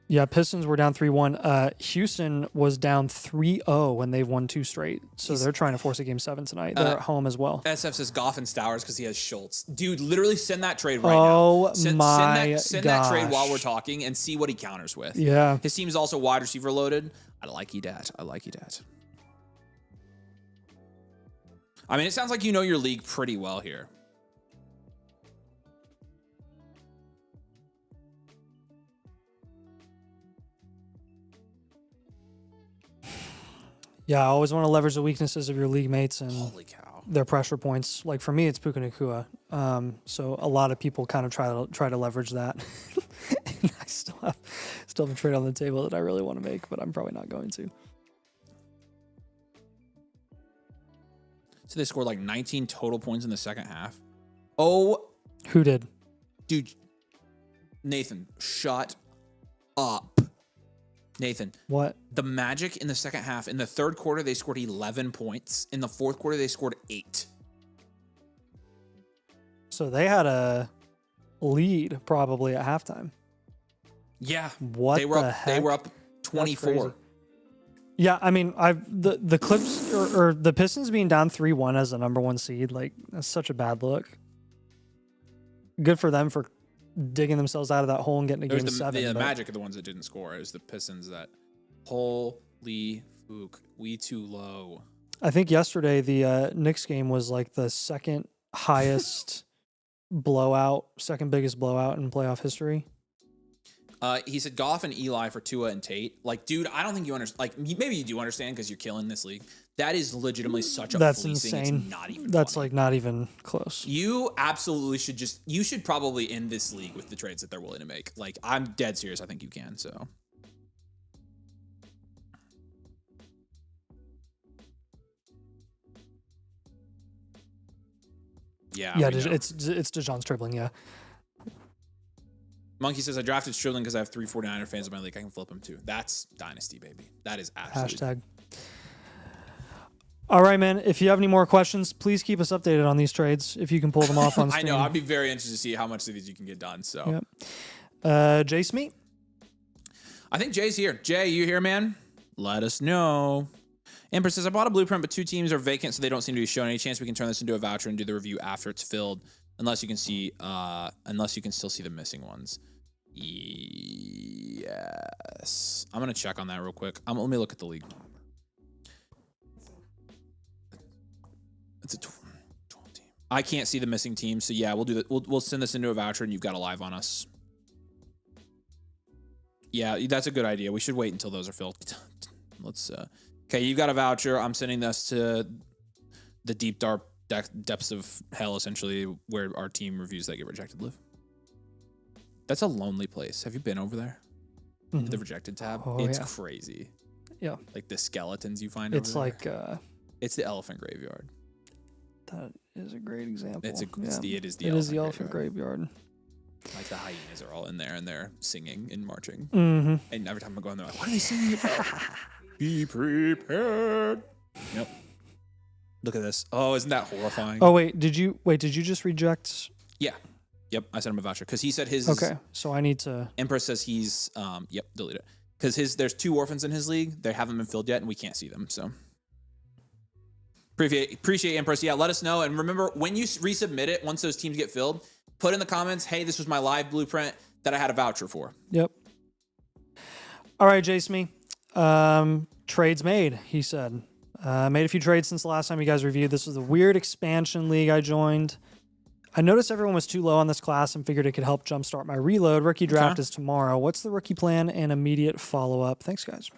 Yeah, Pistons were down 3-1. Houston was down 3-0 when they've won 2 straight. So they're trying to force a game 7 tonight. They're at home as well. SF says Goff and Stowers because he has Schultz. Dude, literally send that trade right now. Send that trade while we're talking and see what he counters with. Yeah. His team is also wide receiver loaded. I like you, dat. I mean, it sounds like you know your league pretty well here. Yeah, I always want to leverage the weaknesses of your league mates and Holy cow. Their pressure points. Like for me, it's Puka Nacua. So a lot of people kind of try to leverage that. And I still have a trade on the table that I really want to make, but I'm probably not going to. So they scored like 19 total points in the second half. Oh, who did? Dude, Nathan, shut up. Nathan. What? The Magic in the second half, in the third quarter, they scored 11 points. In the fourth quarter, they scored 8. So they had a lead probably at halftime. Yeah. What they were up 24. Yeah, I mean, the Clips or the Pistons being down 3-1 as the number 1 seed, like that's such a bad look. Good for them for digging themselves out of that hole and getting to game 7. The Magic are the ones that didn't score. It was the Pistons that, holy fook, we too low. I think yesterday the Knicks game was like the second highest blowout, second biggest blowout in playoff history. He said Goff and Eli for Tua and Tate. Like, dude, I don't think you understand. Like, maybe you do understand because you're killing this league. That is legitimately such a fleecing. Insane. It's not even That's funny. like not even close. You absolutely you should probably end this league with the trades that they're willing to make. Like, I'm dead serious. I think you can. So. Yeah. Yeah, it's DeJoun's dribbling. Yeah. Monkey says, I drafted Strickland because I have 3 49er fans in my league. I can flip them too. That's Dynasty, baby. That is absolutely. Hashtag. All right, man. If you have any more questions, please keep us updated on these trades. If you can pull them off on stream. I know. I'd be very interested to see how much of these you can get done. So, yep. Jay Smee. I think Jay's here. Jay, you here, man? Let us know. Empress says, I bought a blueprint, but 2 teams are vacant, so they don't seem to be shown. Any chance we can turn this into a voucher and do the review after it's filled? Unless you can still see the missing ones. Yes. I'm going to check on that real quick. Let me look at the league. It's a 12 team. I can't see the missing team, so yeah, we'll do that. We'll send this into a voucher, and you've got a live on us. Yeah, that's a good idea. We should wait until those are filled. Let's. Okay, you've got a voucher. I'm sending this to the deep dark depths of hell, essentially, where our team reviews that get rejected live. That's a lonely place. Have you been over there? Mm-hmm. The rejected tab. Oh, it's crazy. Yeah. Like the skeletons you find it's over there. Like it's the elephant graveyard. That is a great example. It is the elephant graveyard. Like the hyenas are all in there and they're singing and marching. Mm-hmm. And every time I go in there, like, what are they singing about? Be prepared. Yep. Look at this. Oh, isn't that horrifying? Oh wait, did you just reject? Yeah. Yep. I sent him a voucher because he said his. Okay, so I need to. Empress says he's. Yep. Delete it because there's 2 orphans in his league. They haven't been filled yet, and we can't see them. So. Appreciate Empress. Yeah, let us know. And remember, when you resubmit it, once those teams get filled, put in the comments, hey, this was my live blueprint that I had a voucher for. Yep. All right, Jace. Trades made, he said. Made a few trades since the last time you guys reviewed. This was a weird expansion league I joined. I noticed everyone was too low on this class and figured it could help jumpstart my reload. Rookie draft is tomorrow. What's the rookie plan and immediate follow-up? Thanks, guys.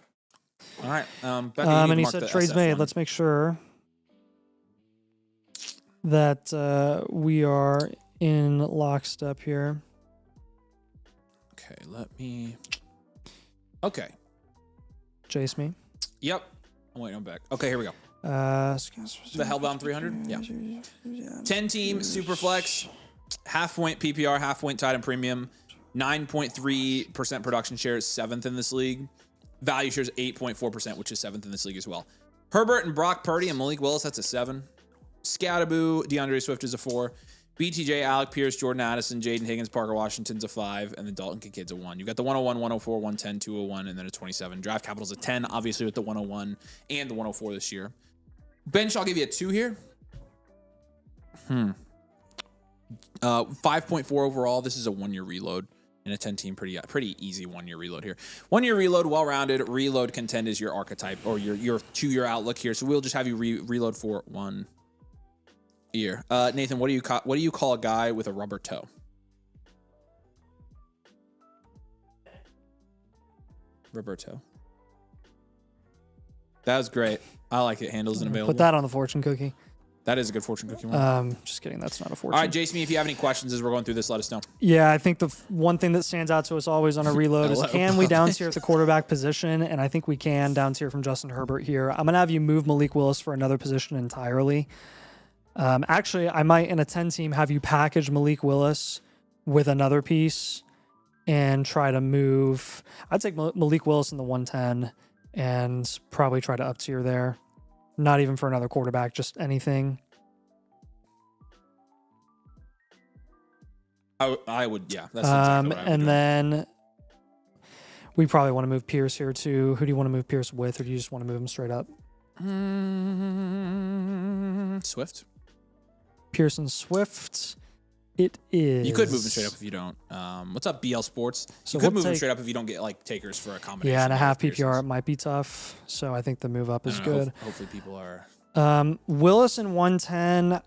All right. And he said trades made. Let's make sure that we are in lockstep here. Okay, let me. Okay. Jace. Yep. Oh, wait, I'm back. Okay, here we go. The Hellbound 300? Yeah. 10 team, super flex, half point PPR, half point tight and premium, 9.3% production share, 7th in this league. Value shares 8.4%, which is 7th in this league as well. Herbert and Brock Purdy and Malik Willis, that's a 7. Scattaboo, DeAndre Swift is a 4. BTJ, Alec Pierce, Jordan Addison, Jaden Higgins, Parker Washington's a 5, and then Dalton Kinkad's a 1. You've got the 101, 104, 110, 201, and then a 27. Draft capital's a 10, obviously with the 101 and the 104 this year. Bench, I'll give you a 2 here. 5.4 overall. This is a 1-year reload. And a 10-team, pretty easy 1-year reload here. 1-year reload, well-rounded. Reload contend is your archetype or your 2-year outlook here. So we'll just have you reload for 1 year. Nathan, what do you call a guy with a rubber toe? Rubber toe. That was great. I like it. Handles and available. Put that on the fortune cookie. That is a good fortune cookie one. Just kidding. That's not a fortune. All right, Jace, if you have any questions as we're going through this, let us know. Yeah, I think the one thing that stands out to us always on a reload is can we down tier at the quarterback position? And I think we can down tier from Justin Herbert here. I'm going to have you move Malik Willis for another position entirely. Actually, I might, in a 10-team, have you package Malik Willis with another piece and try to move. I'd take Malik Willis in the 110 and probably try to up tier there. Not even for another quarterback, just anything. I would, yeah. That's exactly what I would and do. Then we probably want to move Pierce here too. Who do you want to move Pierce with, or do you just want to move him straight up? Swift. Pearson Swift. It is. You could move him straight up if you don't. What's up, BL Sports? So you could move him straight up if you don't get like takers for a combination. Yeah, and a half PPR Pearsons. it might be tough. So I think the move up is good. Hopefully people are. Willis in 110.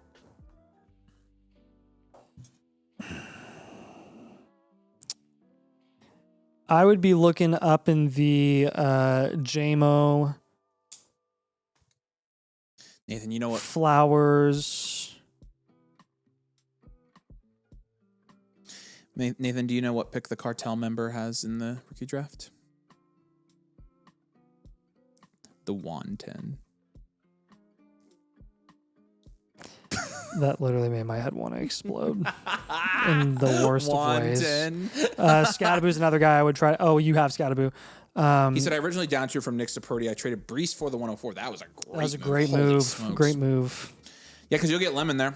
I would be looking up in the JMO. Nathan, you know what? Flowers. Nathan, do you know what pick the cartel member has in the rookie draft? The 110. That literally made my head want to explode in the worst of ways. 110. Scattaboo's another guy I would try. Oh, you have Scattaboo. He said, I originally down tier from Knicks to Purdy. I traded Brees for the 104. That was a great move. Great move. Smokes. Great move. Yeah, because you'll get Lemon there.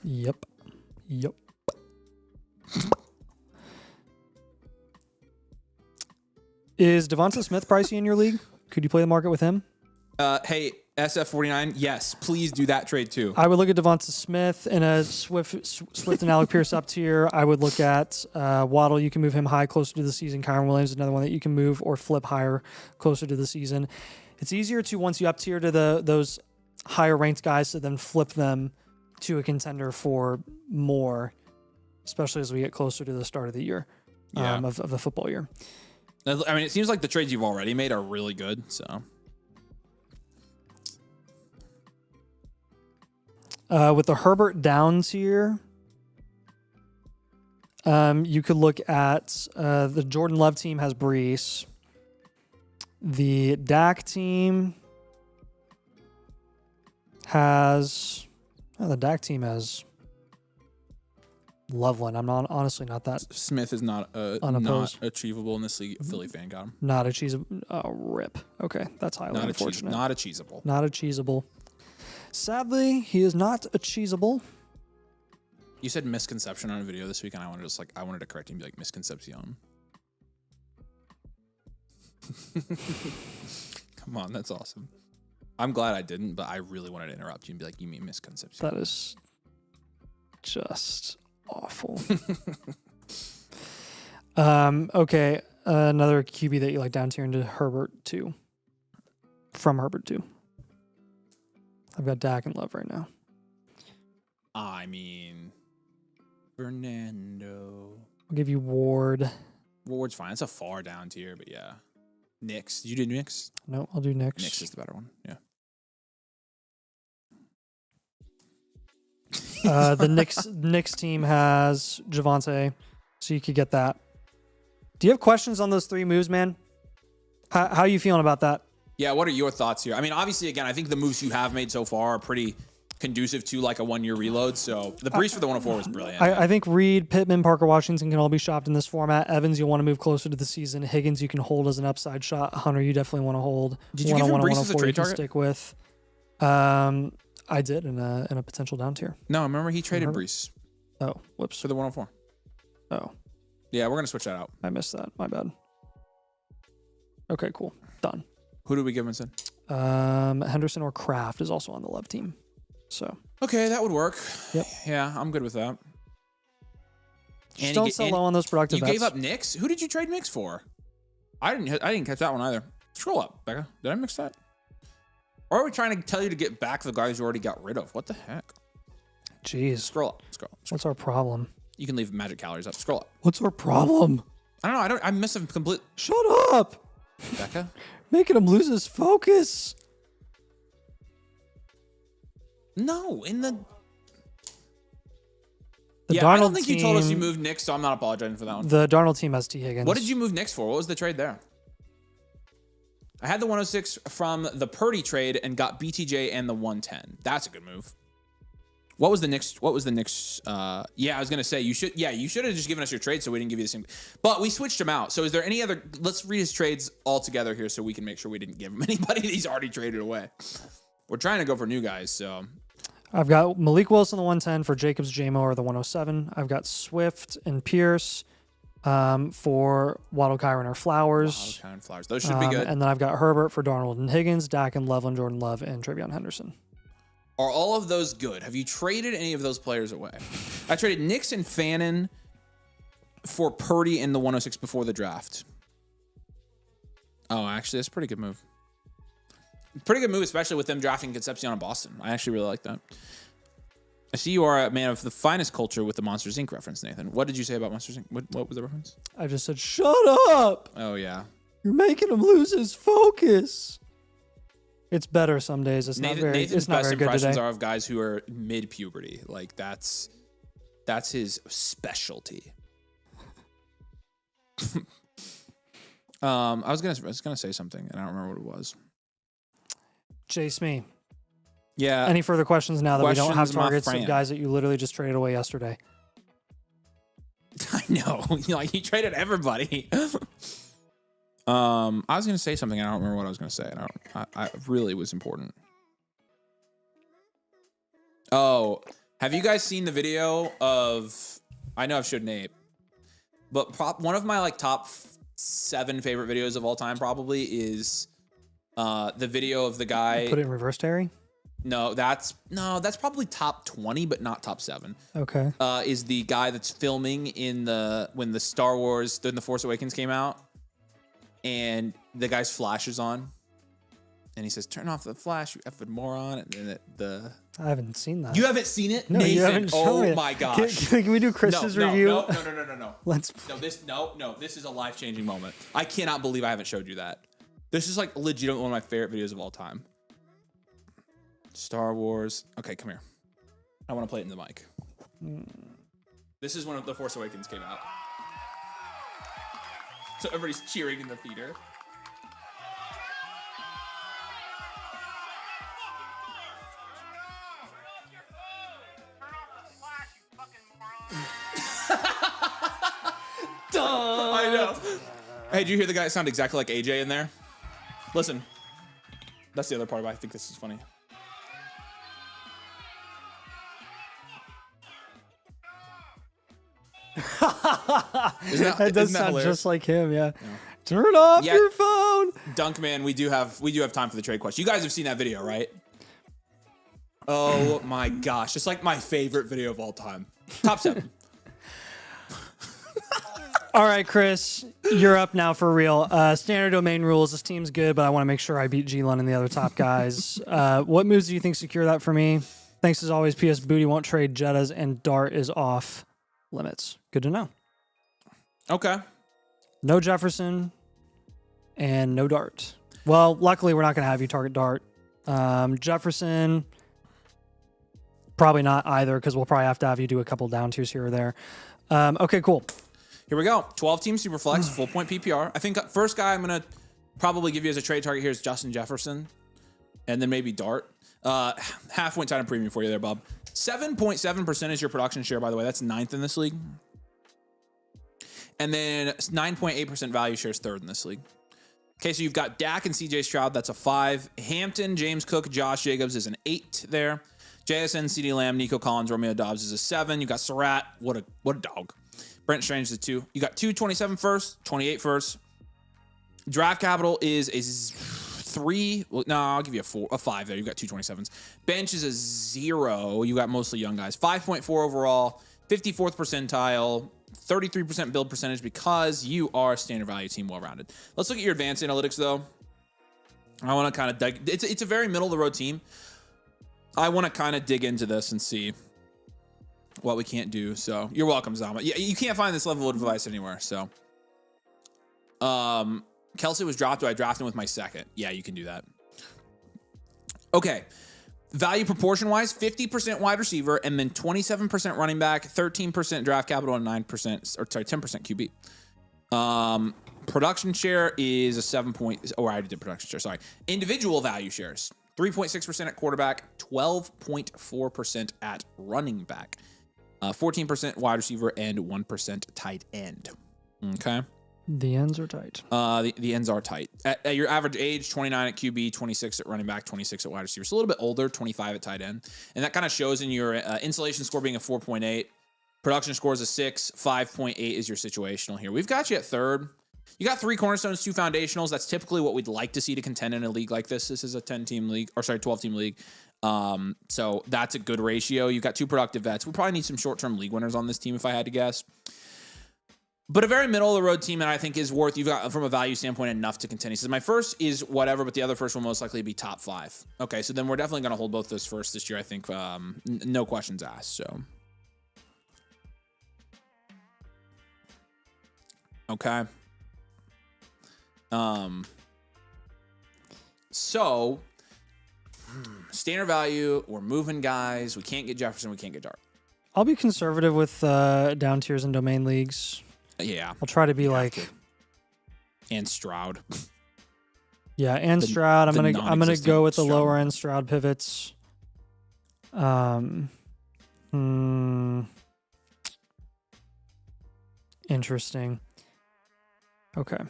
Yep. Is Devonta Smith pricey in your league? Could you play the market with him? Hey, SF49, yes, please do that trade too. I would look at Devonta Smith in a Swift and Alec Pierce up tier. I would look at Waddle. You can move him high closer to the season. Kyron Williams is another one that you can move or flip higher closer to the season. It's easier to, once you up tier to those higher ranked guys, to then flip them to a contender for more, especially as we get closer to the start of the year, of the football year. I mean, it seems like the trades you've already made are really good, so. With the Herbert Downs here, you could look at the Jordan Love team has Brees. The Dak team has Loveland. I'm honestly not that Smith is not unopposed. not achievable in this league. A Philly fan got him. Not achievable. Oh, rip. Okay, that's highly unfortunate. Not achievable. Not achievable. Sadly, he is not achievable. You said misconception on a video this week, and I wanted to correct him and be like misconception. Come on, that's awesome. I'm glad I didn't, but I really wanted to interrupt you and be like, you mean misconception. That is just awful. Okay, another QB that you like down tier into Herbert 2. From Herbert 2. I've got Dak and Love right now. I mean, Fernando. I'll give you Ward. Ward's fine. It's a far down tier, but yeah. Knicks. You did Knicks? No, I'll do Knicks. Knicks is the better one. Yeah. The Knicks team has Javonte, so you could get that. Do you have questions on those 3 moves, man? How are you feeling about that? Yeah, what are your thoughts here? I mean, obviously, again, I think the moves you have made so far are pretty conducive to like a 1-year reload. So the breeze for the 104 was brilliant. I think Reed, Pittman, Parker Washington can all be shopped in this format. Evans, you'll want to move closer to the season. Higgins, you can hold as an upside shot. Hunter, you definitely want to hold. Did you give him Brees as a trade target? Stick with. I did in a potential down tier. No, remember he traded Brees. Oh, whoops. For the 104. Oh. Yeah, we're going to switch that out. I missed that. My bad. Okay, cool. Done. Who do we give him instead? Henderson or Kraft is also on the Love team. So. Okay, that would work. Yep. Yeah, I'm good with that. Just don't sell low on those productive bets. You gave up Knicks? Who did you trade Knicks for? I didn't catch that one either. Scroll up, Becca. Did I mix that? Or are we trying to tell you to get back the guys you already got rid of? What the heck? Jeez. Scroll up. What's our problem? You can leave magic calories up. Scroll up. What's our problem? I don't know. I miss him complete. Shut up. Becca? Making him lose his focus. No, in the Darnold I don't think team, you told us you moved Knicks, so I'm not apologizing for that one. The Darnold team has T. Higgins. What did you move Knicks for? What was the trade there? I had the 106 from the Purdy trade and got BTJ and the 110. That's a good move. What was the Knicks? Yeah, I was gonna say you should have just given us your trade so we didn't give you the same. But we switched him out. So is there any other? Let's read his trades all together here so we can make sure we didn't give him anybody that he's already traded away. We're trying to go for new guys, so. I've got Malik Wilson the 110 for Jacobs, JMO or the 107. I've got Swift and Pierce for Waddle, Kyron, or Flowers. Waddle, Kyron, Flowers. Those should be good. And then I've got Herbert for Darnold and Higgins, Dak and Loveland, Jordan Love, and Travion Henderson. Are all of those good? Have you traded any of those players away? I traded Knicks and Fannin for Purdy in the 106 before the draft. Oh, actually, that's a pretty good move. Pretty good move, especially with them drafting Concepcion in Boston. I actually really like that. I see you are a man of the finest culture with the Monsters Inc. reference, Nathan. What did you say about Monsters Inc.? What was the reference? I just said, shut up. Oh, yeah. You're making him lose his focus. It's better some days. It's not very Nathan's it's not best very good impressions today. are of guys who are mid-puberty. Like, that's his specialty. I was gonna say something, and I don't remember what it was. Chase me. Yeah. Any further questions now that we don't have targets my of guys that you literally just traded away yesterday? I know. Like, he traded everybody. I was gonna say something. I don't remember what I was gonna say. I really was important. Oh, have you guys seen the video of? I know I've showed Nate, but one of my like top 7 favorite videos of all time probably is the video of the guy. Put it in reverse, Terry. No, that's probably top 20, but not top 7. Okay. Is the guy that's filming when the Star Wars, then the Force Awakens came out, and the guy's flash is on, and he says, "Turn off the flash, you effing moron." And then I haven't seen that. you haven't seen it, No, Nathan? you haven't shown Oh it. my gosh! Can we do Chris's review? No. Let's. No. This is a life-changing moment. I cannot believe I haven't showed you that. This is like legitimately one of my favorite videos of all time. Star Wars. Okay, come here. I want to play it in the mic. This is when The Force Awakens came out. So everybody's cheering in the theater. I know. Hey, did you hear the guy sound exactly like AJ in there? Listen. That's the other part of it. I think this is funny. That does sound hilarious? just like him. Yeah. Turn off Yeah. your phone. Dunkman, we do have time for the trade question. You guys have seen that video, right? Oh my gosh. It's like my favorite video of all time. Top 7. All right, Chris, you're up now for real. Standard domain rules. This team's good, but I want to make sure I beat G-Lun and the other top guys. What moves do you think secure that for me? Thanks as always. PS Booty won't trade Jettas, and Dart is off limits. Good to know. Okay. No Jefferson and no Dart. Well, luckily, we're not going to have you target Dart. Jefferson, probably not either, because we'll probably have you do a couple down tiers here or there. Okay, cool. Here we go. 12-team Superflex, full point PPR. I think first guy I'm going to probably give you as a trade target here is Justin Jefferson, and then maybe Dart. Half point titan premium for you there, Bob. 7.7% is your production share, by the way. That's 9th in this league. And then 9.8% value share is 3rd in this league. Okay, so you've got Dak and CJ Stroud. That's a 5. Hampton, James Cook, Josh Jacobs is an 8 there. JSN, CeeDee Lamb, Nico Collins, Romeo Dobbs is a 7. You got Surratt. What a dog. Brent Strange is a 2. You got 227 first, 28 first. Draft capital is a 3. Well, no, I'll give you a 5 there. You got 227s. Bench is a 0. You got mostly young guys. 5.4 overall, 54th percentile, 33% build percentage because you are a standard value team, well-rounded. Let's look at your advanced analytics, though. I want to kind of dig. It's a very middle-of-the-road team. I want to kind of dig into this and see what we can't do. So you're welcome, Zama. Yeah, you can't find this level of advice anywhere. So, Kelsey was dropped. Do I draft him with my 2nd? Yeah, you can do that. Okay. Value proportion wise, 50% wide receiver, and then 27% running back, 13% draft capital, and 10% QB. Production share is a 7 point. Oh, I already did production share. Sorry. Individual value shares, 3.6% at quarterback, 12.4% at running back, 14% wide receiver, and 1% tight end. Okay. The ends are tight. The ends are tight. At your average age, 29 at QB, 26 at running back, 26 at wide receiver. So a little bit older, 25 at tight end. And that kind of shows in your insulation score being a 4.8. Production score is a 6. 5.8 is your situational here. We've got you at 3rd. You got 3 cornerstones, 2 foundationals. That's typically what we'd like to see to contend in a league like this. This is a 10-team league, or sorry, 12-team league. So that's a good ratio. You've got 2 productive vets. We probably need some short-term league winners on this team if I had to guess. But a very middle-of-the-road team that I think is worth, you've got, from a value standpoint, enough to contend. He says, my first is whatever, but the other first will most likely be top 5. Okay, so then we're definitely going to hold both those first this year, I think. No questions asked, so. Okay. So, standard value, we're moving guys. We can't get Jefferson, we can't get Dart. I'll be conservative with down tiers and domain leagues. Yeah. I'll try to be like, and Stroud. yeah, and Stroud. I'm gonna non-existent go with the Stroud. lower end Stroud pivots. Interesting. Okay,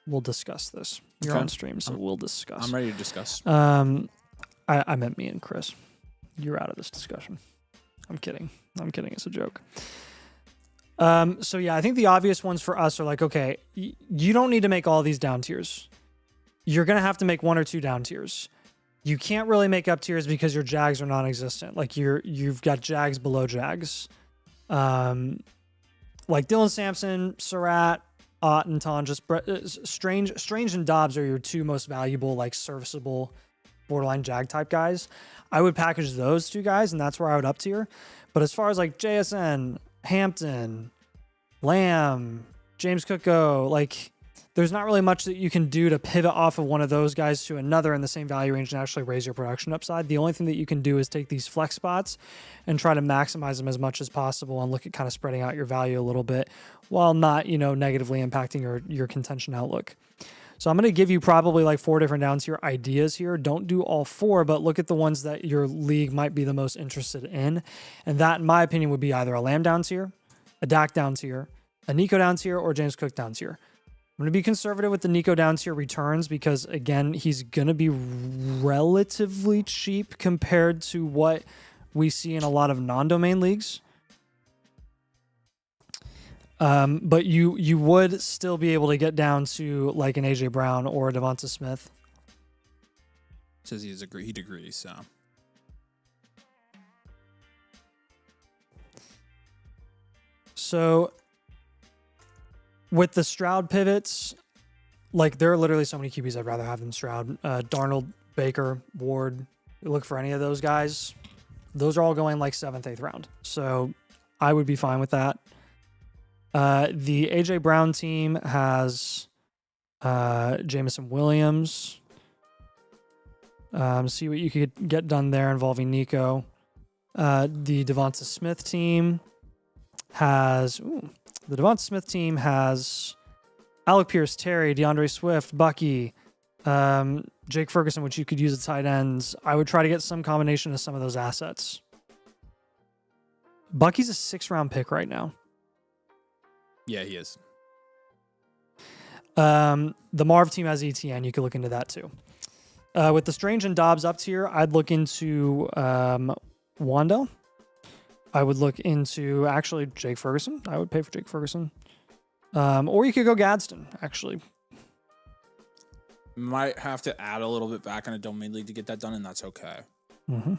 we'll discuss this. You're Okay. on stream, so we'll discuss. I'm ready to discuss. I meant me and Chris. You're out of this discussion. I'm kidding. It's a joke. So yeah, I think the obvious ones for us are like, okay, you don't need to make all these down tiers. You're going to have to make 1 or 2 down tiers. You can't really make up tiers because your Jags are non-existent. Like you've got Jags below Jags. Like Dylan Sampson, Surratt, Ott, and Tonja. Strange and Dobbs are your 2 most valuable, like serviceable borderline Jag type guys. I would package those 2 guys, and that's where I would up tier. But as far as like JSN, Hampton, Lamb, James Cook-Go, like there's not really much that you can do to pivot off of one of those guys to another in the same value range and actually raise your production upside. The only thing that you can do is take these flex spots and try to maximize them as much as possible and look at kind of spreading out your value a little bit while not, negatively impacting your contention outlook. So I'm going to give you probably like 4 different down tier ideas here. Don't do all 4, but look at the ones that your league might be the most interested in. And that, in my opinion, would be either a Lamb down tier, a Dak down tier, a Nico down tier, or James Cook down tier. I'm going to be conservative with the Nico down tier returns because, again, he's going to be relatively cheap compared to what we see in a lot of non-domain leagues. But you would still be able to get down to like an AJ Brown or a Devonta Smith. Says he agrees, so. So with the Stroud pivots, like there are literally so many QBs I'd rather have than Stroud. Darnold, Baker, Ward, look for any of those guys. Those are all going like 7th, 8th round. So I would be fine with that. The AJ Brown team has Jamison Williams. See what you could get done there involving Nico. The Devonta Smith team has Alec Pierce, Terry, DeAndre Swift, Bucky, Jake Ferguson, which you could use at tight ends. I would try to get some combination of some of those assets. Bucky's a 6th round pick right now. Yeah, he is. The Marv team has ETN. You could look into that too. With the Strange and Dobbs up tier, I'd look into Wando. I would look into actually Jake Ferguson. I would pay for Jake Ferguson. Or you could go Gadsden, actually. Might have to add a little bit back on a domain league to get that done, and that's okay. Mm-hmm.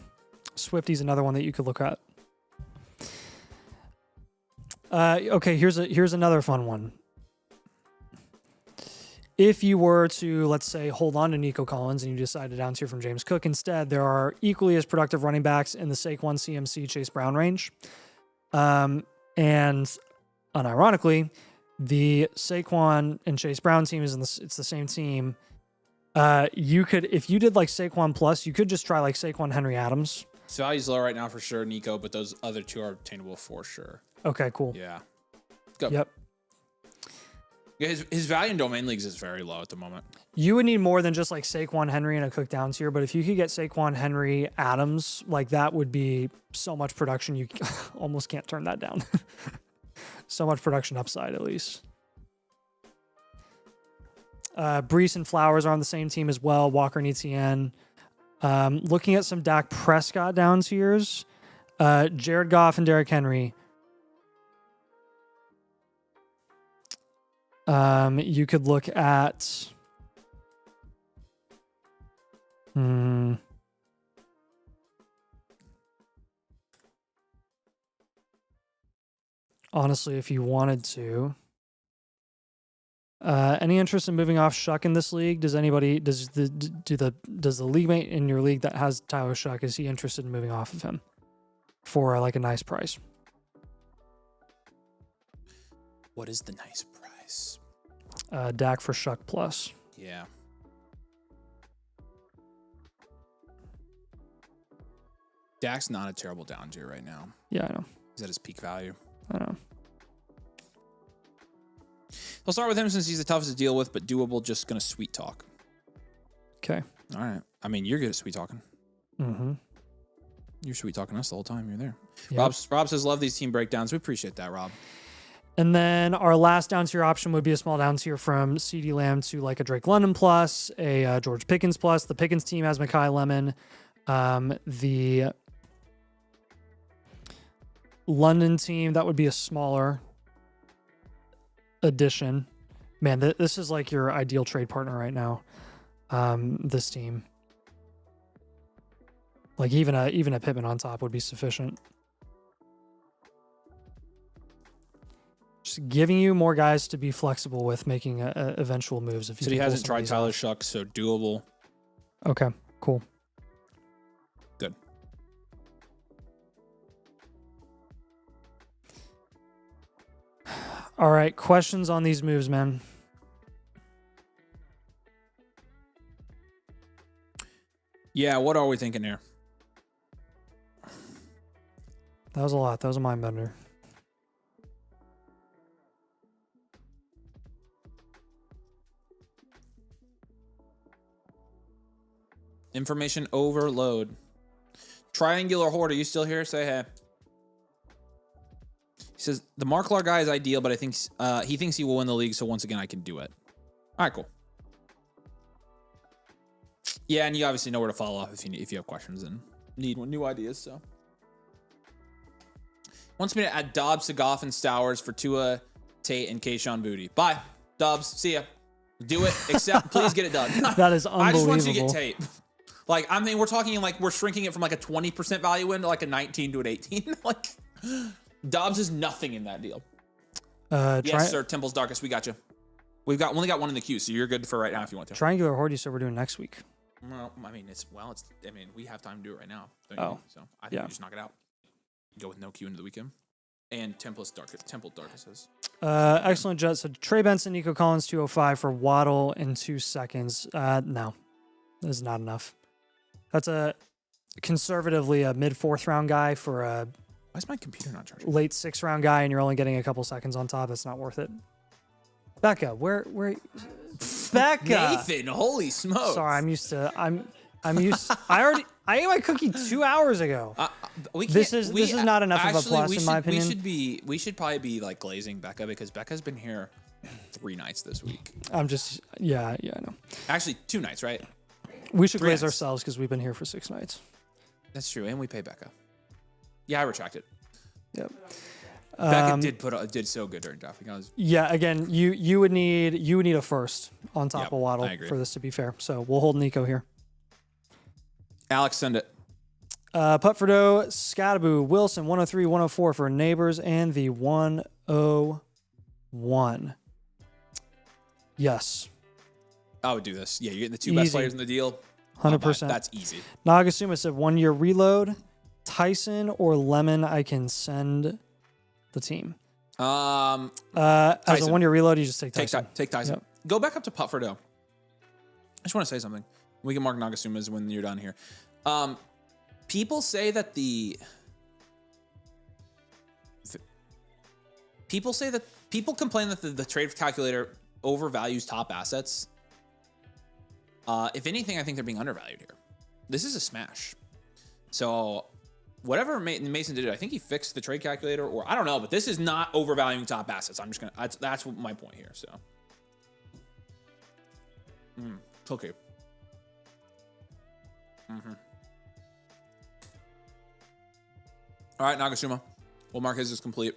Swifty's another one that you could look at. Okay, here's another fun one. If you were to, let's say, hold on to Nico Collins and you decide to down tier from James Cook instead, there are equally as productive running backs in the Saquon, CMC, Chase Brown range. And unironically, the Saquon and Chase Brown team it's the same team. You could, if you did like Saquon plus, you could just try like Saquon Henry Adams. His value's low right now for sure, Nico, but those other 2 are obtainable for sure. Okay, cool. Yeah. Let's go. Yep. Yeah, his value in domain leagues is very low at the moment. You would need more than just like Saquon Henry and a Cook down tier, but if you could get Saquon Henry Adams, like that would be so much production you almost can't turn that down. So much production upside at least. Brees and Flowers are on the same team as well. Walker and ETN. Looking at some Dak Prescott down tiers, Jared Goff and Derrick Henry. You could look at honestly, if you wanted to. Any interest in moving off Shuck in this league? Does the league mate in your league that has Tyler Shuck, is he interested in moving off of him for like a nice price? What is the nice price? Dak for Shuck plus. Yeah. Dak's not a terrible down tier right now. Yeah, I know. He's at his peak value. I know. I'll start with him since he's the toughest to deal with, but doable. Just gonna sweet talk. Okay. All right. I mean, you're good at sweet talking. Mm-hmm. You're sweet talking us the whole time. You're there. Yep. Rob says, love these team breakdowns. We appreciate that, Rob. And then our last down tier option would be a small down tier from CeeDee Lamb to like a Drake London plus, a George Pickens plus. The Pickens team has Mekhi Lemon. The London team, that would be a smaller addition. Man, this is like your ideal trade partner right now. This team. Like even a Pittman on top would be sufficient. Just giving you more guys to be flexible with making eventual moves. If you So he can pull hasn't some of tried these Tyler off. Shuck, so doable. Okay, cool. Good. All right, questions on these moves, man. Yeah, what are we thinking here? That was a lot. That was a mind bender. Information overload. Triangular Horde, are you still here? Say hey. He says, the Marklar guy is ideal, but I think he thinks he will win the league, so once again, I can do it. All right, cool. Yeah, and you obviously know where to follow up if you have questions and need new ideas, so. Wants me to add Dobbs, Goff, and Stowers for Tua, Tate, and Kayshon Boutte. Bye, Dobbs. See ya. Do it. Except, please get it done. That is unbelievable. I just want you to get Tate. Like, I mean, we're talking like we're shrinking it from like a 20% value into like a 19 to an 18. Like, Dobbs is nothing in that deal. Yes, sir. Temple's Darkest. We got you. We've only got one in the queue, so you're good for right now if you want to. Triangular Horde, you said we're doing next week. Well, I mean, we have time to do it right now. Oh, so I think we just knock it out. Go with no queue into the weekend. And Temple Darkest says. Excellent Jet said Trey Benson, Nico Collins, 205 for Waddle in 2 seconds. No, that is not enough. That's conservatively a mid 4th round guy for a Why is my computer not charging? late 6th round guy, and you're only getting a couple seconds on top. It's not worth it. Becca, where Becca? Nathan, holy smokes! Sorry, I'm used. I ate my cookie 2 hours ago. This is not enough of a plus in my opinion. We should probably be like glazing Becca because Becca's been here 3 nights this week. Yeah, I know. Actually, 2 nights, right? We should glaze ourselves because we've been here for 6 nights. That's true, and we pay Becca. Yeah, I retract it. Yep. Becca did so good during drafting. Yeah, again, you would need a first on top of Waddle for this to be fair. So we'll hold Nico here. Alex, send it. Putfordo, Scadaboo, Wilson, 103, 104 for Neighbors, and the 101. Yes. I would do this. Yeah, you're getting the 2 best players in the deal. 100%. That's easy. Nagasuma said 1 year reload. Tyson or Lemon, I can send the team. As a 1 year reload, you just take Tyson. Take Tyson. Yep. Go back up to Putfordo. I just want to say something. We can mark Nagasuma's when you're done here. People say that people complain that the trade calculator overvalues top assets. If anything, I think they're being undervalued here. This is a smash. So whatever Mason did, I think he fixed the trade calculator, or I don't know, but this is not overvaluing top assets. I'm just gonna. That's my point here. So. Okay. All right, Nagasuma. We'll mark his as complete.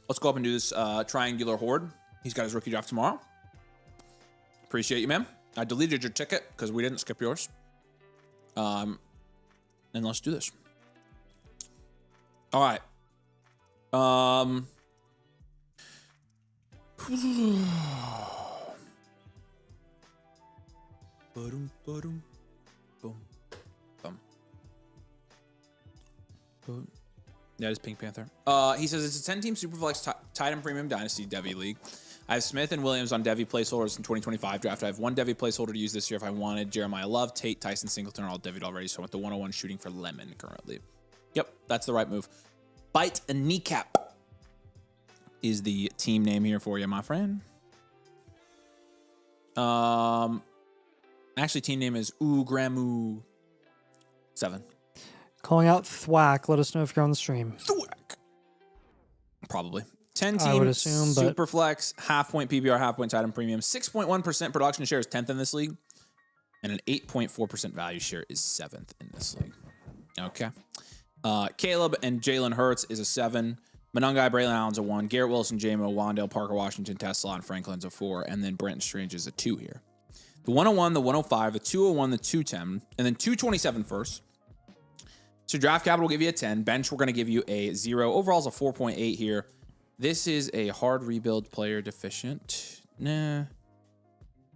Let's go up and do this triangular horde. He's got his rookie draft tomorrow. Appreciate you, man. I deleted your ticket because we didn't skip yours. And let's do this. All right. That is Pink Panther. He says it's a 10-team Superflex tight end premium dynasty Devy league. I have Smith and Williams on Devy placeholders in 2025 draft. I have 1 Devy placeholder to use this year if I wanted. Jeremiah Love, Tate, Tyson, Singleton are all Devied already, so I'm at the 101 shooting for Lemon currently. Yep, that's the right move. Bite a Kneecap is the team name here for you, my friend. Actually, team name is Gramu 7. Calling out Thwack. Let us know if you're on the stream. Thwack. Probably. 10 team, I would assume, super flex, half-point PBR, half-point tight end premium. 6.1% production share is 10th in this league. And an 8.4% value share is 7th in this league. Okay. Caleb and Jalen Hurts is a 7. Monungai, Braylon Allen's a 1. Garrett Wilson, J-Mo, Wandale, Parker Washington, Tesla, and Franklin's a 4. And then Brenton Strange is a 2 here. The 101, the 105, the 201, the 210, and then 227 first. So draft capital will give you a 10. Bench, we're going to give you a 0. Overall is a 4.8 here. This is a hard rebuild player deficient. Nah.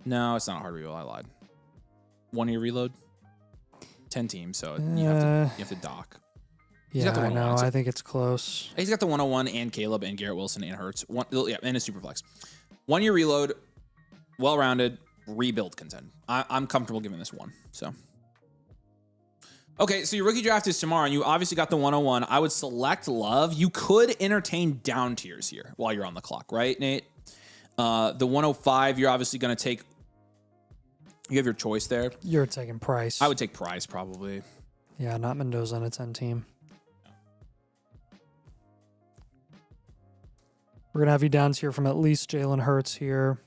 No, it's not a hard rebuild. I lied. 1 year reload. 10 teams, so you have to dock. Yeah, I know. I think it's close. He's got the 101 and Caleb and Garrett Wilson and Hurts. And a super flex. 1 year reload. Well-rounded. Rebuild contend. I'm comfortable giving this 1. So, okay, so your rookie draft is tomorrow, and you obviously got the 101. I would select Love. You could entertain down tiers here while you're on the clock, right, Nate? The 105, you're obviously going to take. You have your choice there. You're taking Price. I would take Price probably. Yeah, not Mendoza on a 10 team. We're going to have you down tier from at least Jalen Hurts here.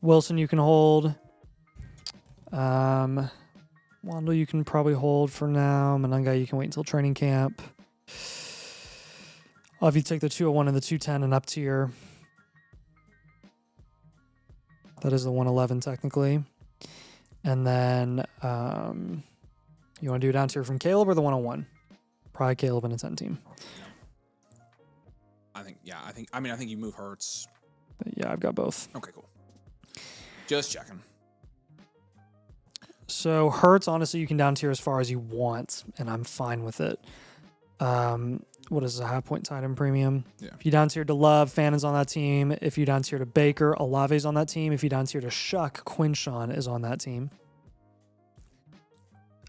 Wilson, you can hold. Wandle, you can probably hold for now. Monungai, you can wait until training camp. I'll have you take the 201 and the 210 and up tier. That is the 111 technically. And then you want to do it down tier from Caleb or the 101? Probably Caleb in a 10 team. I think you move Hurts. But yeah, I've got both. Okay, cool. Just checking. So Hurts, honestly, you can down tier as far as you want, and I'm fine with it. What is a half point tight end premium? Yeah. If you down tier to Love, Fannon's on that team. If you down tier to Baker, Olave's on that team. If you down tier to Shuck, Quinshawn is on that team.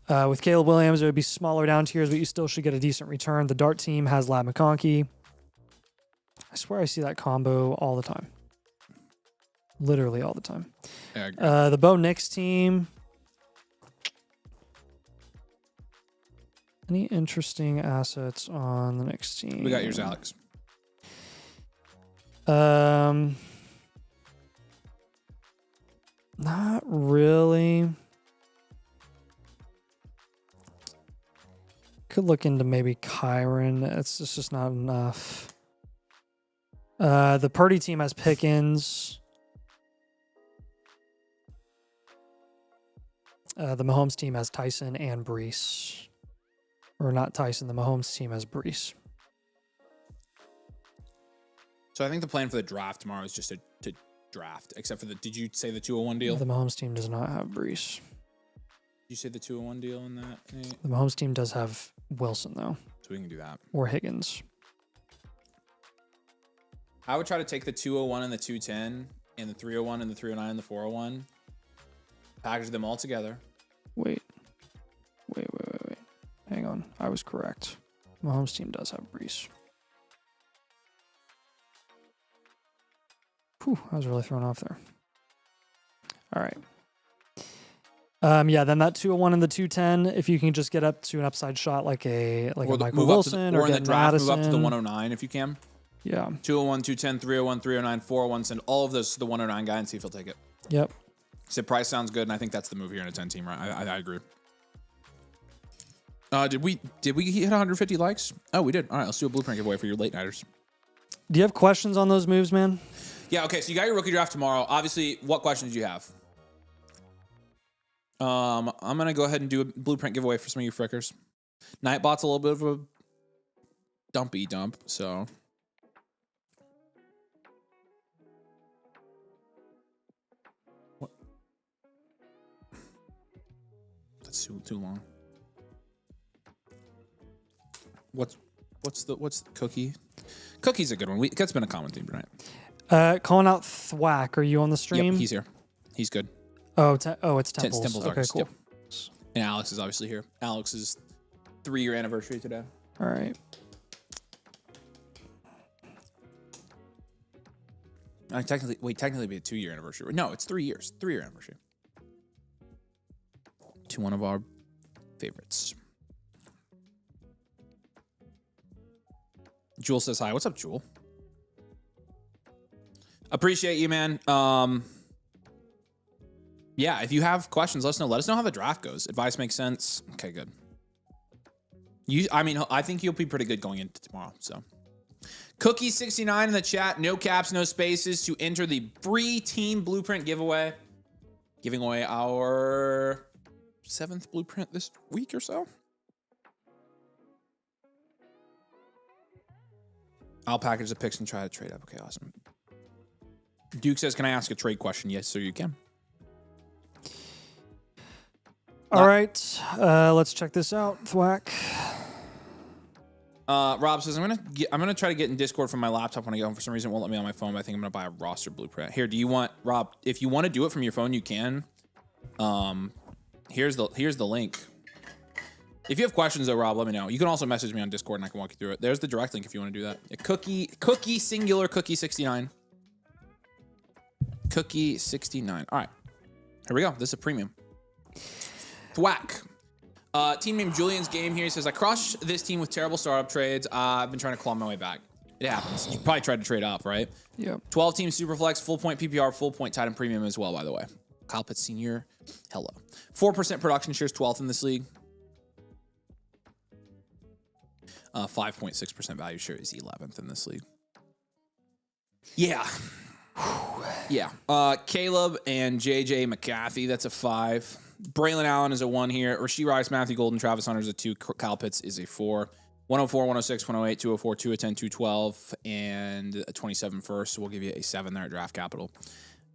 With Caleb Williams, it would be smaller down tiers, but you still should get a decent return. The Dart team has Lab McConkey. I swear I see that combo all the time. Literally all the time. Yeah, the Bo Nix team. Any interesting assets on the Knicks team? we got yours, Alex. Not really. Could look into maybe Kyron. It's just not enough. The Purdy team has Pickens. The Mahomes team has Tyson and Brees. Or not Tyson, the Mahomes team has Brees. So I think the plan for the draft tomorrow is just to draft, except for did you say the 201 deal? The Mahomes team does not have Brees. Did you say the 201 deal in that, Nate? The Mahomes team does have Wilson, though. So we can do that. Or Higgins. I would try to take the 201 and the 210 and the 301 and the 309 and the 401. Package them all together. Wait. Hang on. I was correct. Mahomes team does have Brees. Whew, I was really thrown off there. All right. Yeah, then that 201 and the 210, if you can just get up to an upside shot like a Michael Wilson or or in the draft, Madison. move up to the 109 if you can. Yeah. 201, 210, 301, 309, 401, send all of those to the 109 guy and see if he'll take it. Yep. So price sounds good, and I think that's the move here in a 10 team, right? I agree. Did we hit 150 likes? Oh, we did. All right, let's do a blueprint giveaway for your late nighters. Do you have questions on those moves, man? Yeah, okay, so you got your rookie draft tomorrow. Obviously, what questions do you have? I'm going to go ahead and do a blueprint giveaway for some of you frickers. Nightbot's a little bit of a dumpy dump, so... What? That's too long. What's the cookie? Cookie's a good one. That's been a common theme tonight. Calling out Thwack. Are you on the stream? Yep, he's here. He's good. Oh, it's Temples. Temples okay, artist, cool. yep. And Alex is obviously here. Alex's 3-year anniversary today. All right. Technically be a 2-year anniversary. No, it's 3 years. 3-year anniversary. To one of our favorites. Jewel says hi. What's up, Jewel? Appreciate you, man. Yeah, if you have questions, let us know. Let us know how the draft goes. Advice makes sense. Okay, good. I think you'll be pretty good going into tomorrow. So, Cookie69 in the chat. No caps, no spaces to enter the free team blueprint giveaway. Giving away our 7th blueprint this week or so. I'll package the picks and try to trade up. Okay, awesome. Duke says, can I ask a trade question? Yes, sir, you can. All right, let's check this out, Thwack. Rob says, I'm gonna try to get in Discord from my laptop when I get home. For some reason, it won't let me on my phone, but I think I'm gonna buy a roster blueprint. Here, do you want, Rob, if you want to do it from your phone, you can. Here's the link. If you have questions though, Rob, let me know. You can also message me on Discord and I can walk you through it. There's the direct link if you want to do that. Cookie singular cookie69. Cookie69. All right, here we go. This is a premium. Thwack. Team named Julian's Game here. He says, I crushed this team with terrible startup trades. I've been trying to claw my way back. It happens. You probably tried to trade up, right? Yep. 12 team Superflex, full point PPR, full point tight end premium as well, by the way. Kyle Pitts Sr., hello. 4% production shares, 12th in this league. 5.6% value share is 11th in this league. Yeah. Yeah. Caleb and JJ McCaffey, that's a 5. Braylon Allen is a 1 here. Rashee Rice, Matthew Golden, Travis Hunter is a 2. Kyle Pitts is a 4. 104, 106, 108, 204, 210, 212, and a 27 first. So we'll give you a 7 there at draft capital.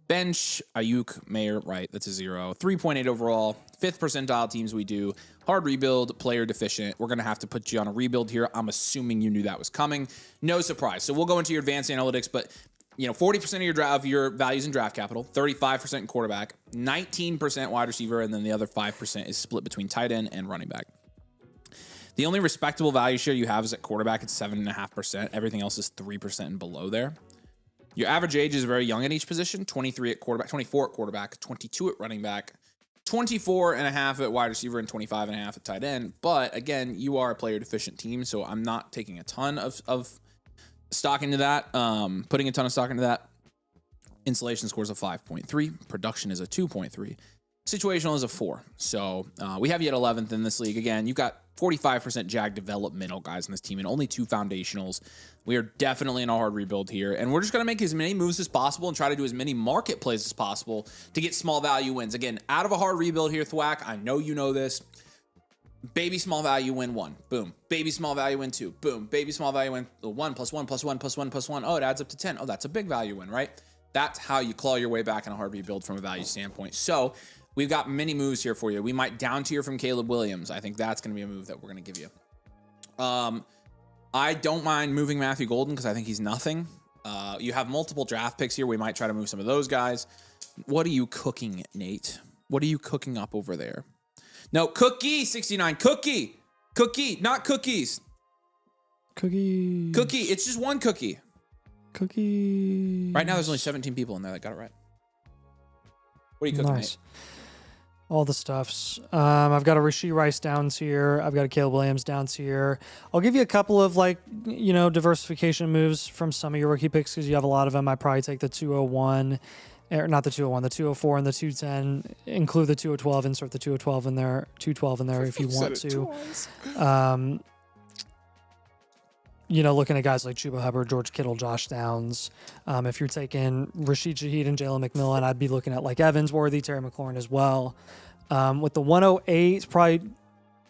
Bench, Ayuk, Mayer, right, that's a 0. 3.8 overall. 5th percentile teams we do. Hard rebuild, player deficient. We're going to have to put you on a rebuild here. I'm assuming you knew that was coming. No surprise. So we'll go into your advanced analytics, but 40% of your values in draft capital, 35% in quarterback, 19% wide receiver, and then the other 5% is split between tight end and running back. The only respectable value share you have is at quarterback. It's 7.5%. Everything else is 3% and below there. Your average age is very young at each position. 23 at quarterback, 24 at quarterback, 22 at running back, 24.5 at wide receiver, and 25.5 at tight end. But again, you are a player deficient team, so I'm not taking a ton of stock into that. Putting a ton of stock into that. Installation score is a 5.3. Production is a 2.3. Situational is a 4. So we have you at 11th in this league. Again, you've got 45% JAG developmental guys in this team and only 2 foundationals. We are definitely in a hard rebuild here. And we're just going to make as many moves as possible and try to do as many market plays as possible to get small value wins. Again, out of a hard rebuild here, Thwack, I know you know this. Baby small value win 1. Boom. Baby small value win 2. Boom. Baby small value win 1 plus 1 plus 1 plus 1 plus 1. Oh, it adds up to 10. Oh, that's a big value win, right? That's how you claw your way back in a hard rebuild from a value standpoint. So we've got many moves here for you. We might down tier from Caleb Williams. I think that's going to be a move that we're going to give you. I don't mind moving Matthew Golden because I think he's nothing. You have multiple draft picks here. We might try to move some of those guys. What are you cooking, Nate? What are you cooking up over there? No, Cookie 69. Cookie, not cookies. Cookie. It's just one cookie. Cookie. Right now, there's only 17 people in there that got it right. What are you cooking, Nice. Nate? All the stuffs. I've got a Rashee Rice down tier. I've got a Caleb Williams down tier. I'll give you a couple of diversification moves from some of your rookie picks because you have a lot of them. I'd probably take the 201, or not the 201, the 204 and the 210. Include the 212. Insert the 212 in there. 212 in there if you want to. Looking at guys like Chuba Hubbard, George Kittle, Josh Downs. If you're taking Rashid Shaheed and Jalen McMillan, I'd be looking at like Evans Worthy, Terry McLaurin as well. With the 108, probably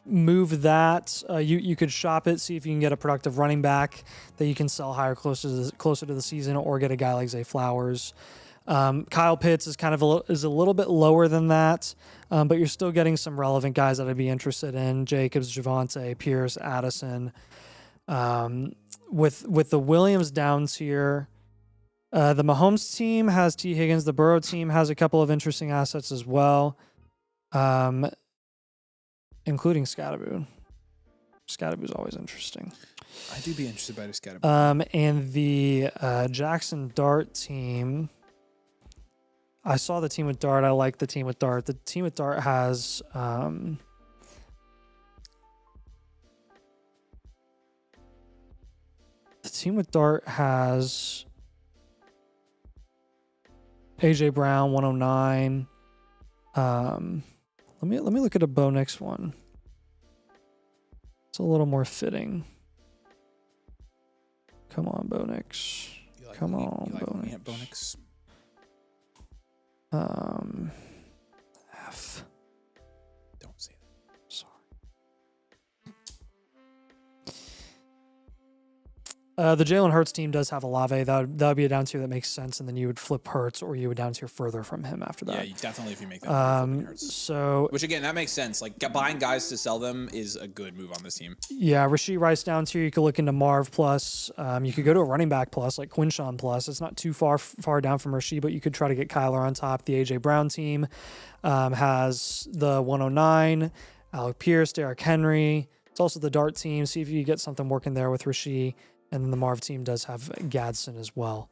move that. You could shop it, see if you can get a productive running back that you can sell higher closer to the season, or get a guy like Zay Flowers. Kyle Pitts is is a little bit lower than that, but you're still getting some relevant guys that I'd be interested in: Jacobs, Javonte, Pierce, Addison. With the Williams downs here, the Mahomes team has T. Higgins. The Burrow team has a couple of interesting assets as well, including Scatterboo. Scatterboo's always interesting. I do be interested by the Scatterboo. And the Jackson Dart team. I saw the team with Dart. I like the team with Dart. The team with Dart has AJ Brown 109. Let me look at a Bo Nix one. It's a little more fitting. Come on, Bonix. Come on, Bonix. Bonix. F. Don't say that. Sorry. The Jalen Hurts team does have Olave. That would be a down tier that makes sense, and then you would flip Hurts, or you would down tier further from him after that. Yeah, you definitely if you make that. So which again, that makes sense. Like buying guys to sell them is a good move on this team. yeah, Rashee Rice down tier. You could look into Marv plus. You could go to a running back plus, like Quinshawn plus. It's not too far down from Rashee, but you could try to get Kyler on top. The AJ Brown team has the 109, Alec Pierce, Derrick Henry. It's also the Dart team. See if you get something working there with Rashee. And then the Marv team does have Gadsden as well.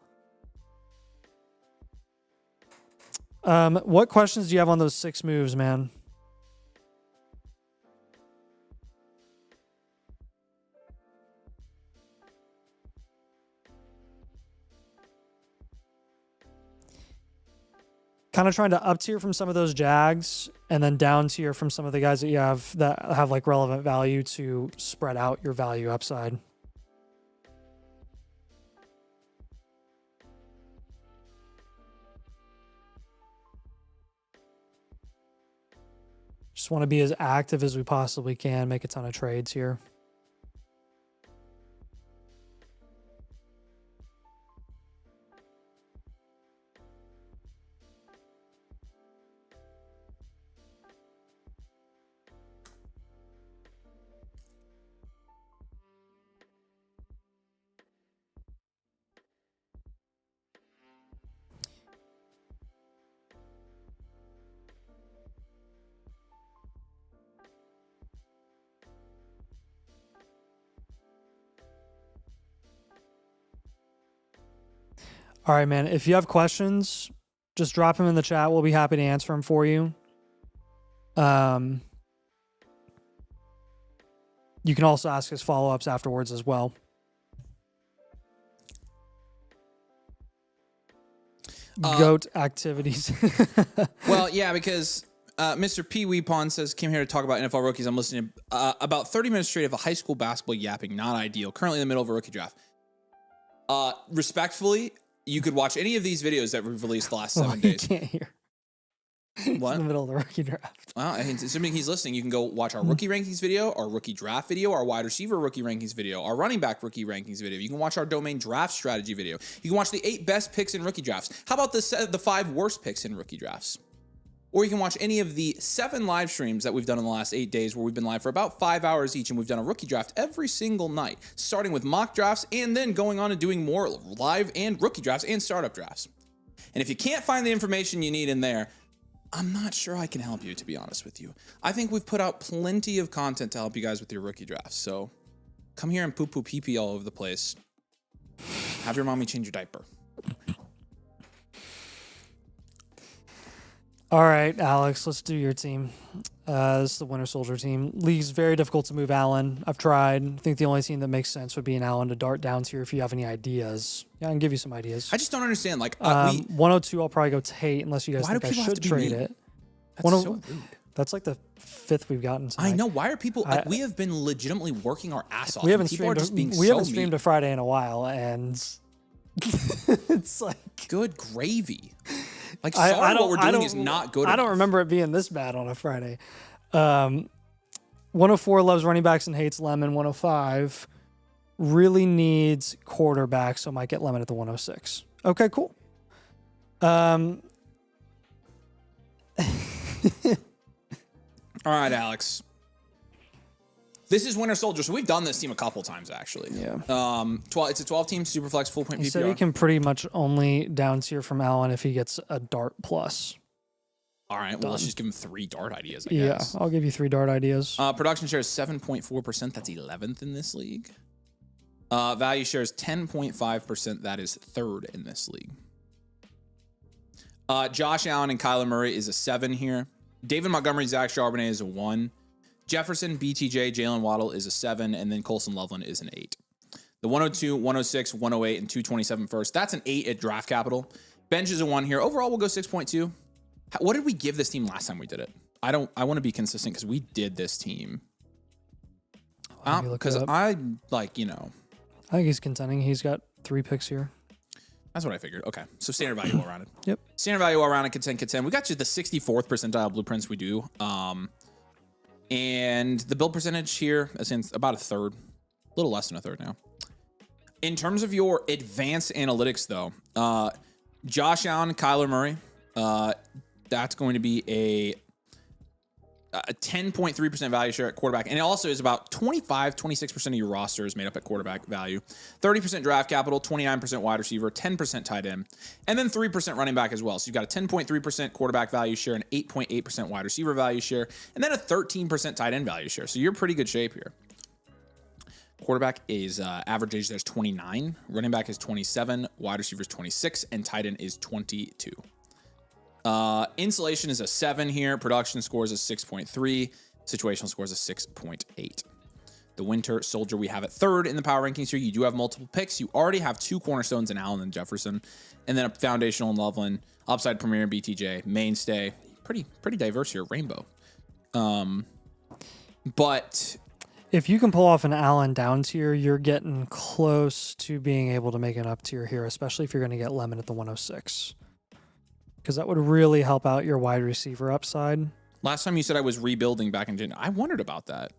What questions do you have on those 6 moves, man? Kind of trying to up tier from some of those Jags and then down tier from some of the guys that you have that have like relevant value to spread out your value upside. Just want to be as active as we possibly can, make a ton of trades here. All right, man. If you have questions, just drop them in the chat. We'll be happy to answer them for you. You can also ask us follow-ups afterwards as well. Goat activities. Well, yeah, because Mr. Pee Wee Pond says, came here to talk about NFL rookies. I'm listening to about 30 minutes straight of a high school basketball yapping. Not ideal. Currently in the middle of a rookie draft. Respectfully, you could watch any of these videos that we've released the last 7 days. You can't hear. What? In the middle of the rookie draft. Well, assuming he's listening, you can go watch our rookie rankings video, our rookie draft video, our wide receiver rookie rankings video, our running back rookie rankings video. You can watch our domain draft strategy video. You can watch the 8 best picks in rookie drafts. How about the 5 worst picks in rookie drafts? Or you can watch any of the 7 live streams that we've done in the last 8 days where we've been live for about 5 hours each, and we've done a rookie draft every single night, starting with mock drafts and then going on and doing more live and rookie drafts and startup drafts. And if you can't find the information you need in there, I'm not sure I can help you, to be honest with you. I think we've put out plenty of content to help you guys with your rookie drafts. So come here and poo-poo pee-pee all over the place. Have your mommy change your diaper. All right, Alex, let's do your team. This is the Winter Soldier team. League's very difficult to move Allen. I've tried. I think the only team that makes sense would be an Allen to dart down tier if you have any ideas. Yeah, I can give you some ideas. I just don't understand. Like, 102, I'll probably go Tate unless you guys think I should trade it. That's so rude. That's like the 5th we've gotten tonight. I know. Why are people... Like, we have been legitimately working our ass off. We haven't people are just being we haven't streamed a Friday in a while, and it's like... Good gravy. Like, sorry, what we're doing is not good. I don't remember it being this bad on a Friday. 104 loves running backs and hates Lemon. 105 really needs quarterback, so might get Lemon at the 106. Okay, cool. All right, Alex. This is Winter Soldier, so we've done this team a couple times, actually. Yeah. It's a 12-team Superflex full point PPR. So he can pretty much only down tier from Allen if he gets a dart plus. All right, well, let's just give him 3 dart ideas, I guess. Yeah, I'll give you 3 dart ideas. Production share is 7.4%. That's 11th in this league. Value share is 10.5%. That is 3rd in this league. Josh Allen and Kyler Murray is a 7 here. David Montgomery, Zach Charbonnet is a 1. Jefferson, BTJ, Jalen Waddle is a 7, and then Colson Loveland is an 8. The 102, 106, 108, and 227 first. That's an 8 at draft capital. Bench is a 1 here. Overall, we'll go 6.2. What did we give this team last time we did it? I want to be consistent because we did this team. Because I, like, you know. I think he's contending. He's got 3 picks here. That's what I figured. Okay, so standard value all rounded. Yep. Standard value all rounded, contend. We got you the 64th percentile blueprints we do. And the build percentage here is in about a third, a little less than a third now. In terms of your advanced analytics, though, Josh Allen, Kyler Murray, that's going to be a 10.3% value share at quarterback. And it also is about 26% of your roster is made up at quarterback value. 30% draft capital, 29% wide receiver, 10% tight end, and then 3% running back as well. So you've got a 10.3% quarterback value share, an 8.8% wide receiver value share, and then a 13% tight end value share. So you're in pretty good shape here. Quarterback is average age there's 29, running back is 27, wide receiver is 26, and tight end is 22. Insulation is a 7 here. Production scores a 6.3. Situational scores a 6.8. The Winter Soldier we have at 3rd in the power rankings here. You do have multiple picks. You already have 2 cornerstones in Allen and Jefferson, and then a foundational in Loveland, upside premier in BTJ, mainstay. Pretty diverse here. Rainbow. But if you can pull off an Allen down tier, you're getting close to being able to make an up tier here, especially if you're going to get Lemon at the 106. Because that would really help out your wide receiver upside. Last time you said I was rebuilding back in January. I wondered about that.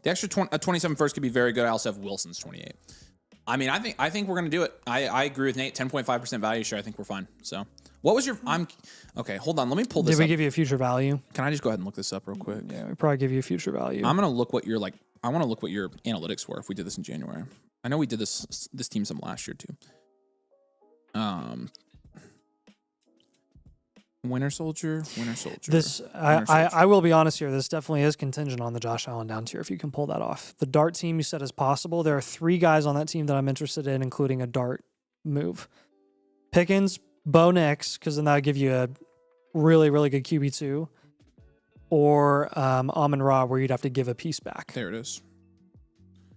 The extra 27 first could be very good. I also have Wilson's 28. I mean, I think we're going to do it. I agree with Nate. 10.5% value share. I think we're fine. So what was your... Okay, hold on. Let me pull this up. Did we give you a future value? Can I just go ahead and look this up real quick? Yeah, we probably give you a future value. I'm going to look what your I want to look what your analytics were if we did this in January. I know we did this team some last year too. Winter Soldier. This I will be honest here. This definitely is contingent on the Josh Allen down tier. If you can pull that off, the dart team you said is possible. There are 3 guys on that team that I'm interested in, including a dart move. Pickens, Bo Nix, because then that would give you a really good QB2, or Amon-Ra, where you'd have to give a piece back. There it is.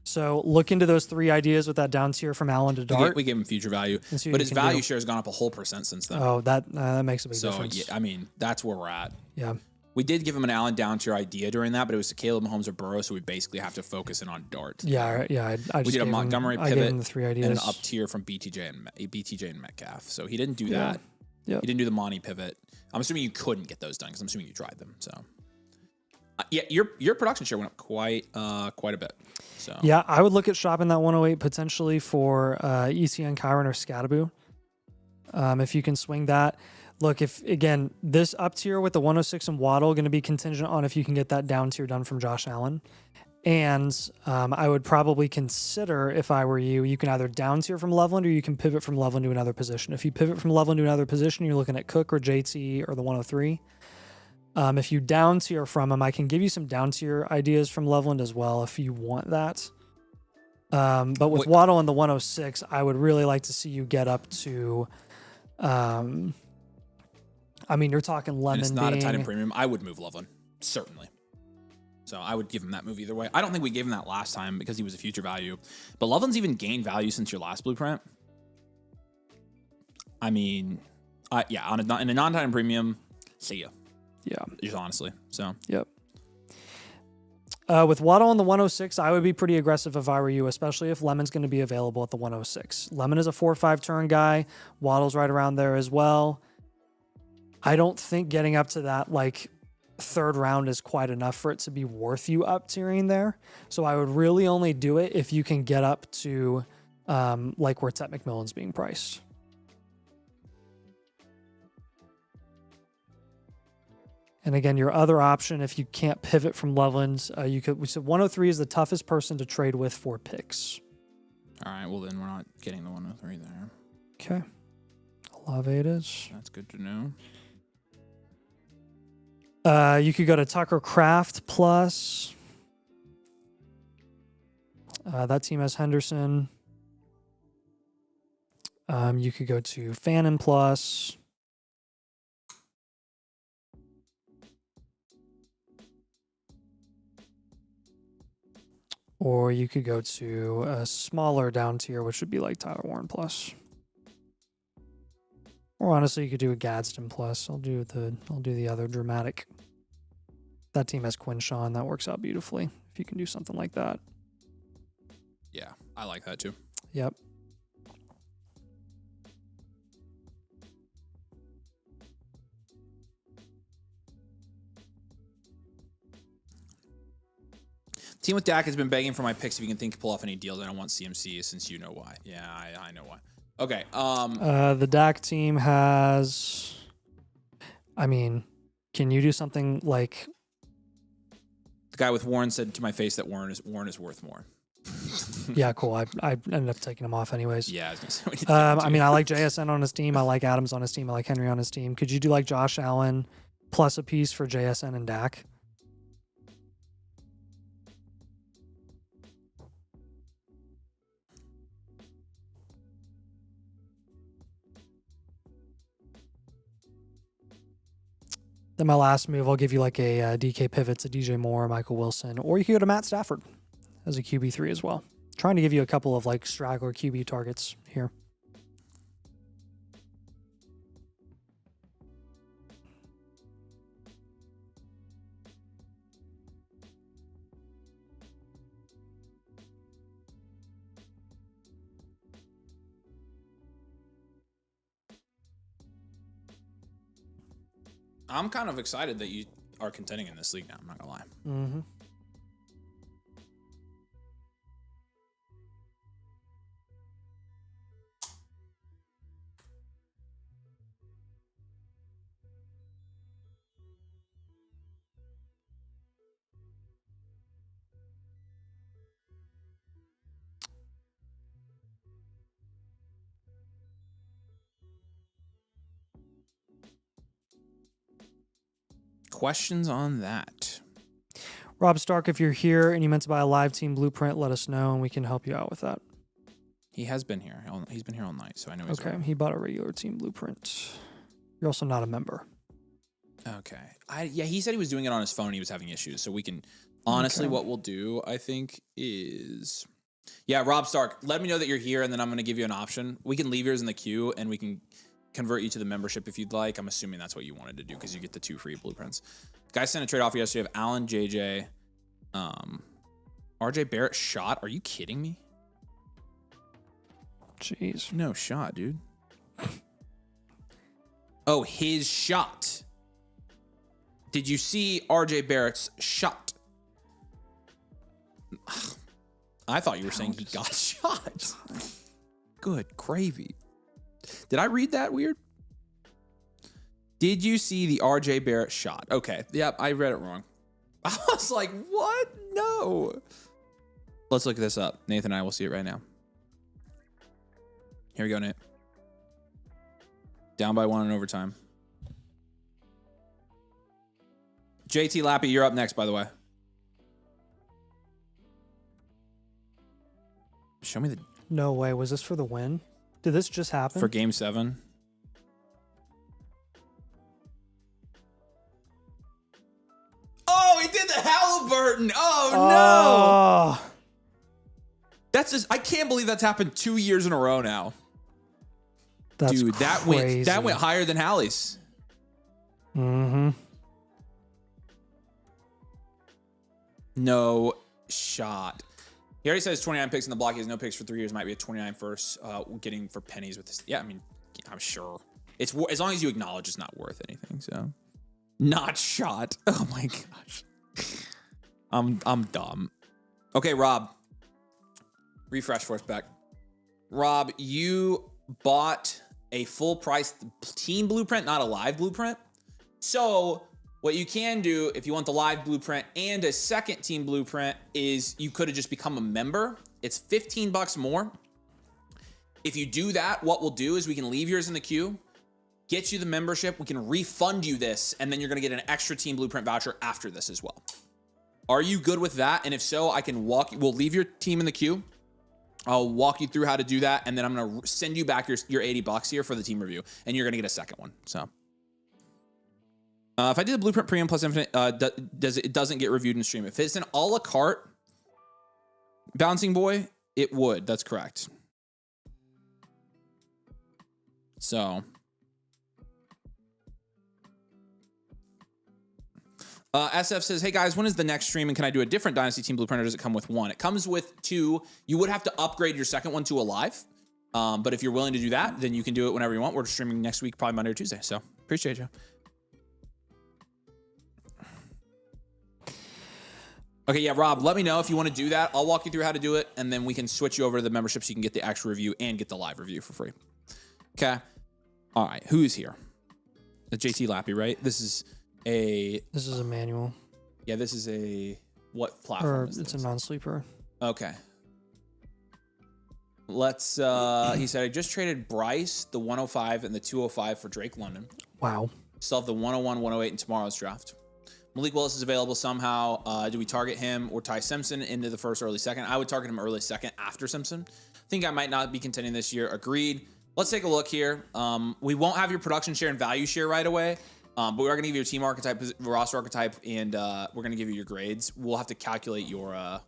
So look into those 3 ideas with that down tier from Allen to dart. We gave him future value, but his value share has gone up a whole % since then. Oh, that makes a big difference. So, yeah, I mean, that's where we're at. Yeah. We did give him an Allen down tier idea during that, but it was to Caleb Mahomes or Burrow, so we basically have to focus in on dart. Yeah. I we did a Montgomery pivot I gave him the 3 ideas. and an up tier from BTJ and Metcalf. So he didn't do that. Yep. He didn't do the Monty pivot. I'm assuming you couldn't get those done because I'm assuming you tried them. So yeah, your production share went up quite a bit. So yeah, I would look at shopping that 108 potentially for ECN, Kyron, or Scattaboo. If you can swing that. Look, if again this up tier with the 106 and Waddle going to be contingent on if you can get that down tier done from Josh Allen. And I would probably consider, if I were you, you can either down tier from Loveland or you can pivot from Loveland to another position. If you pivot from Loveland to another position, you're looking at Cook or JT or the 103. If you down tier from him, I can give you some down tier ideas from Loveland as well if you want that. But with Waddle and the 106, I would really like to see you get up to... I mean, you're talking Lemon. And it's not a tight end premium. I would move Loveland, certainly. So I would give him that move either way. I don't think we gave him that last time because he was a future value. But Loveland's even gained value since your last blueprint. I mean, yeah, in a non-tight end premium, see ya. Yeah. Just honestly. So. Yep. With Waddle on the 106, I would be pretty aggressive if I were you, especially if Lemon's going to be available at the 106. Lemon is a 4-5 turn guy. Waddle's right around there as well. I don't think getting up to that third round is quite enough for it to be worth you up tiering there. So I would really only do it if you can get up to where Tet McMillan's being priced. And again, your other option, if you can't pivot from Loveland's, we said 103 is the toughest person to trade with for picks. All right, well then we're not getting the 103 there. Okay. Olave it is. That's good to know. You could go to Tucker Kraft plus. That team has Henderson. You could go to Fannin plus. Or you could go to a smaller down tier, which would be like Tyler Warren plus. Or honestly, you could do a Gadsden plus. I'll do the other dramatic. That team has Quinshawn. That works out beautifully if you can do something like that. Yeah, I like that too. Yep. Team with Dak has been begging for my picks if you can think pull off any deals. I don't want CMC since you know why. Yeah, I know why. Okay. The Dak team has. I mean, can you do something like? The guy with Warren said to my face that Warren is worth more. Yeah, cool. I ended up taking him off anyways. Yeah, I was gonna say we need to I mean, I like JSN on his team. I like Adams on his team. I like Henry on his team. Could you do like Josh Allen plus a piece for JSN and Dak? Then my last move, I'll give you like a DK pivots, a DJ Moore, Michael Wilson, or you could go to Matt Stafford as a QB3 as well. Trying to give you a couple of like straggler QB targets here. I'm kind of excited that you are contending in this league now. I'm not gonna lie. Mm-hmm. Questions on that? Rob Stark, if you're here and you meant to buy a live team blueprint, let us know and we can help you out with that. He has been here. He's been here all night, so I know he's Okay, he bought a regular team blueprint. You're also not a member. Okay. Yeah, he said he was doing it on his phone. He was having issues. So we can, honestly, Okay. what we'll do, I think, is, yeah, Rob Stark, let me know that you're here, and then I'm going to give you an option. We can leave yours in the queue, and we can convert you to the membership if you'd like. I'm assuming that's what you wanted to do because you get the 2 free blueprints. Guys sent a trade offer yesterday of Allen, JJ, RJ Barrett shot. Are you kidding me? Jeez. No shot, dude. Oh, his shot. Did you see RJ Barrett's shot? I thought you were saying he got shot. Good gravy. Did I read that weird? Did you see the RJ Barrett shot? Okay. Yep, I read it wrong. I was like, what? No. Let's look this up. Nathan and I will see it right now. Here we go, Nate. Down by 1 in overtime. JT Lappy, you're up next, by the way. Show me the... No way. Was this for the win? Did this just happen? For game 7. Oh, he did the Halliburton. Oh, no. That's just... I can't believe that's happened 2 years in a row now. That's Dude, crazy. that went higher than Hallie's. Mm-hmm. No shot. He already says 29 picks in the block. He has no picks for 3 years. Might be a 29 first. Getting for pennies with this. Yeah, I mean, I'm sure. It's as long as you acknowledge it's not worth anything. So, not shot. Oh my gosh. I'm dumb. Okay, Rob. Refresh for us back. Rob, you bought a full price team blueprint, not a live blueprint. So what you can do if you want the live blueprint and a second team blueprint is you could have just become a member. It's $15 more. If you do that, what we'll do is we can leave yours in the queue, get you the membership. We can refund you this, and then you're going to get an extra team blueprint voucher after this as well. Are you good with that? And if so, we'll leave your team in the queue. I'll walk you through how to do that, and then I'm going to send you back your $80 here for the team review, and you're going to get a second one. So, if I did the Blueprint Premium plus Infinite, it doesn't get reviewed in stream. If it's an a la carte Bouncing Boy, it would. That's correct. So, SF says, hey guys, when is the next stream and can I do a different Dynasty Team Blueprint or does it come with one? It comes with two. You would have to upgrade your second one to a live. But if you're willing to do that, then you can do it whenever you want. We're streaming next week, probably Monday or Tuesday. So appreciate you. Okay, yeah, Rob, let me know if you want to do that. I'll walk you through how to do it, and then we can switch you over to the membership so you can get the actual review and get the live review for free. Okay. All right, who's here? The JT Lappy, right? This is a manual. Yeah, this is a what platform? Or is it's this? a non-sleeper. Okay. Let's he said I just traded Bryce, the 105 and the 205 for Drake London. Wow. Still have the 101, 108 in tomorrow's draft. Malik Willis is available somehow. Do we target him or Ty Simpson into the first, early second? I would target him early second after Simpson. I think I might not be contending this year. Agreed. Let's take a look here. We won't have your production share and value share right away, but we are going to give you a team archetype, roster archetype, and we're going to give you your grades. We'll have to calculate your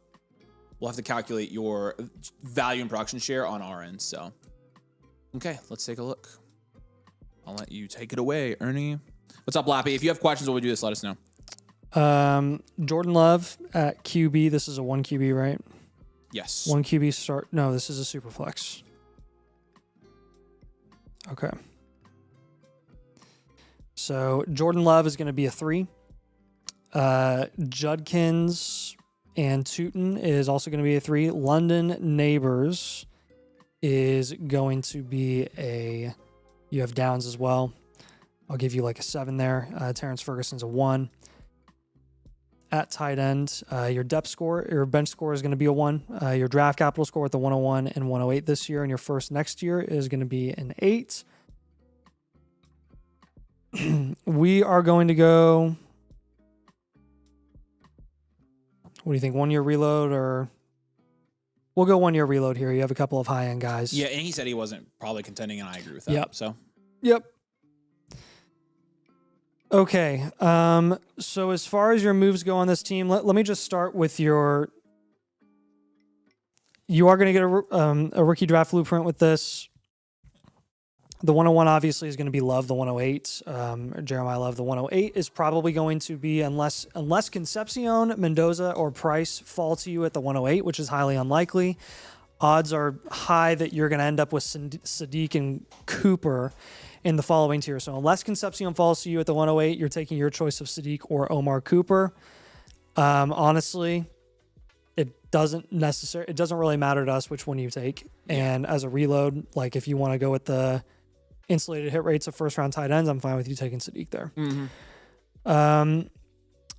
value and production share on our end. So, okay, let's take a look. I'll let you take it away, Ernie. What's up, Lappy? If you have questions while we do this, let us know. Jordan Love at QB. This is a 1 QB, right? Yes. 1 QB start. No, this is a super flex. Okay. So Jordan Love is going to be a 3. Judkins and Tootin is also going to be a 3. London Neighbors is going to be a. You have Downs as well. I'll give you like a 7 there. Terrence Ferguson's a 1. At tight end, your depth score, your bench score is going to be a 1. Your draft capital score with the 101 and 108 this year, and your first next year is going to be an 8. We are going to go. What do you think? 1 year reload, or we'll go 1 year reload here. You have a couple of high end guys. Yeah, and he said he wasn't probably contending, and I agree with that. Yep. So. Yep. Okay. So as far as your moves go on this team, let me just start with your. You are going to get a rookie draft blueprint with this. The 101 obviously is going to be Love, the 108. Jeremiah Love, the 108 is probably going to be, unless Concepcion, Mendoza, or Price fall to you at the 108, which is highly unlikely. Odds are high that you're going to end up with Sadiq and Cooper in the following tier. So unless Concepcion falls to you at the 108, you're taking your choice of Sadiq or Omar Cooper. Honestly, it doesn't really matter to us which one you take. Yeah. And as a reload, like if you want to go with the insulated hit rates of first round tight ends, I'm fine with you taking Sadiq there. Mm-hmm.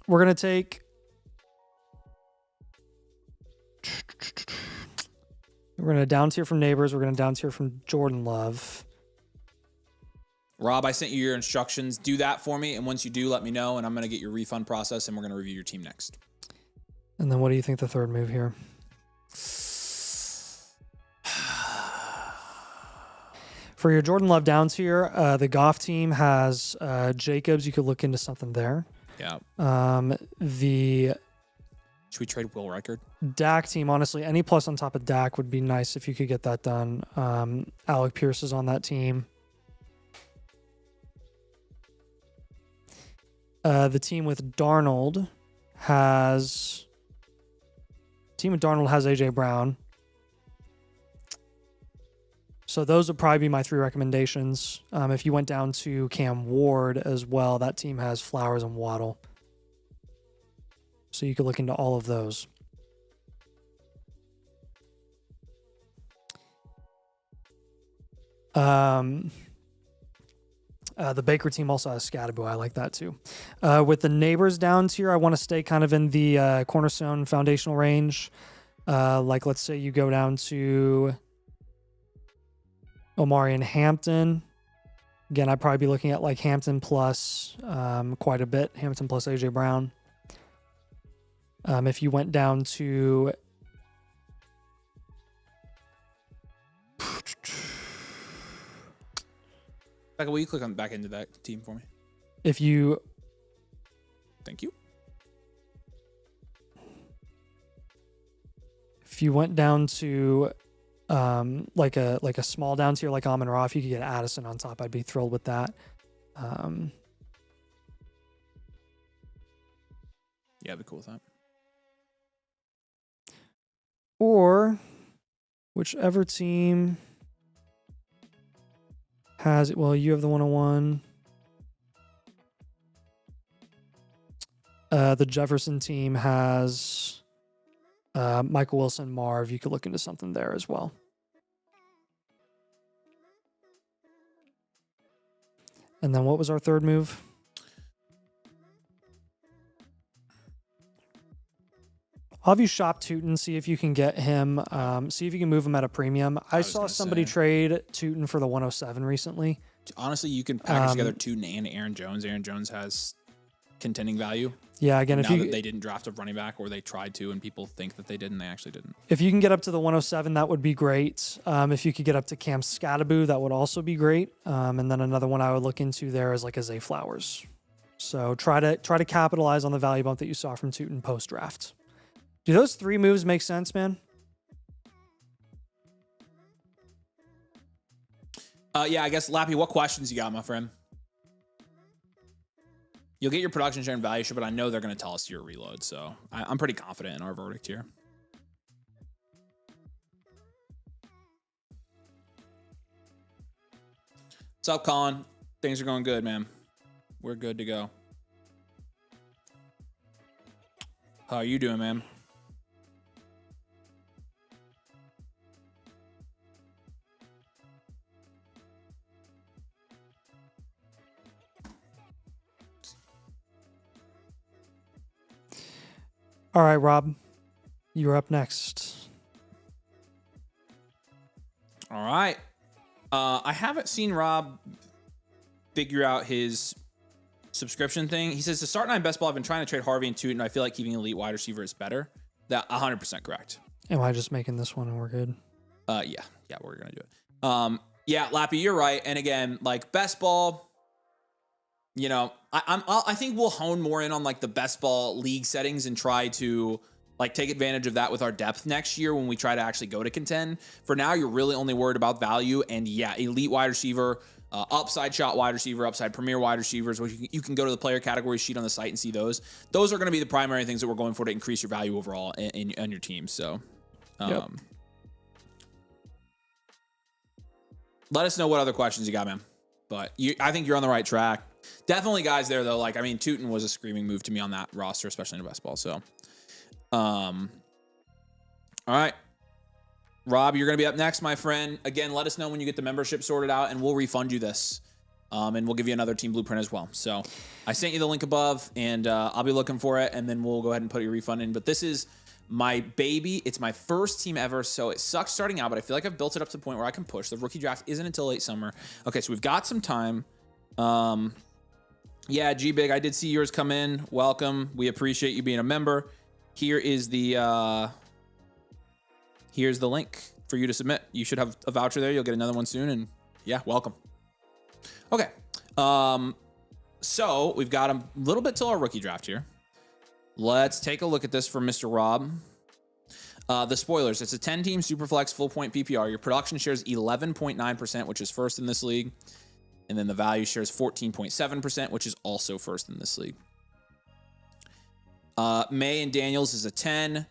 We're going to take. We're going to down tier from Neighbors. We're going to down tier from Jordan Love. Rob, I sent you your instructions. Do that for me. And once you do, let me know. And I'm going to get your refund process and we're going to review your team next. And then what do you think the third move here? For your Jordan Love down tier, the Goff team has Jacobs. You could look into something there. Yeah. Should we trade Will Reichard? Dak team, honestly, any plus on top of Dak would be nice if you could get that done. Alec Pierce is on that team. The team with Darnold has AJ Brown. So those would probably be my 3 recommendations. If you went down to Cam Ward as well, that team has Flowers and Waddle. So you could look into all of those. The Baker team also has Scatterbo. I like that too. With the Neighbors down tier, I want to stay kind of in the cornerstone foundational range. Like let's say you go down to Omari and Hampton. Again, I'd probably be looking at like Hampton plus quite a bit. Hampton plus AJ Brown. If you went down to Becca, will you click on back into that team for me? Thank you. If you went down to like a small down tier like Amon-Ra, if you could get Addison on top, I'd be thrilled with that. Yeah, I'd be cool with that. Or whichever team has it. Well, you have the 101. The Jefferson team has Michael Wilson, Marv. You could look into something there as well. And then what was our third move? I'll have you shop Tootin, see if you can get him, see if you can move him at a premium. I saw somebody trade Tootin for the 107 recently. Honestly, you can package together Tootin and Aaron Jones. Aaron Jones has contending value. Yeah, again, now that they didn't draft a running back, or they tried to, and people think that they did, and they actually didn't. If you can get up to the 107, that would be great. If you could get up to Cam Scattaboo, that would also be great. And then another one I would look into there is like a Zay Flowers. So try to capitalize on the value bump that you saw from Tootin post draft. Do those three moves make sense, man? Yeah, I guess, Lappy, what questions you got, my friend? You'll get your production share and value share, but I know they're going to tell us your reload, so I'm pretty confident in our verdict here. What's up, Colin? Things are going good, man. We're good to go. How are you doing, man? All right, Rob, you're up next. All right. I haven't seen Rob figure out his subscription thing. He says, to start 9 best ball, I've been trying to trade Harvey and Tootin. I feel like keeping elite wide receiver is better. That 100% correct. Am I just making this one and we're good? Yeah, we're going to do it. Yeah, Lappy, you're right. And again, like best ball, you know, I think we'll hone more in on like the best ball league settings and try to like take advantage of that with our depth next year when we try to actually go to contend. For now, you're really only worried about value, and yeah, elite wide receiver, upside shot wide receiver, upside premier wide receivers, which you can go to the player category sheet on the site and see those. Those are going to be the primary things that we're going for to increase your value overall in your team. So, yep. Let us know what other questions you got, man. But I think you're on the right track. Definitely guys there, though. Like, I mean, Tootin was a screaming move to me on that roster, especially in the best ball. So, all right. Rob, you're going to be up next, my friend. Again, let us know when you get the membership sorted out, and we'll refund you this. And we'll give you another team blueprint as well. So I sent you the link above, and I'll be looking for it, and then we'll go ahead and put your refund in. But this is my baby. It's my first team ever, so it sucks starting out, but I feel like I've built it up to the point where I can push. The rookie draft isn't until late summer. Okay, so we've got some time. Yeah, G-Big, I did see yours come in. Welcome. We appreciate you being a member. Here is the here's the link for you to submit. You should have a voucher there. You'll get another one soon, and yeah, welcome. Okay. So we've got a little bit till our rookie draft here. Let's take a look at this for Mr. Rob. The spoilers. It's a 10-team Superflex full point PPR. Your production shares 11.9%, which is first in this league. And then the value shares 14.7%, which is also first in this league. May and Daniels is a 10.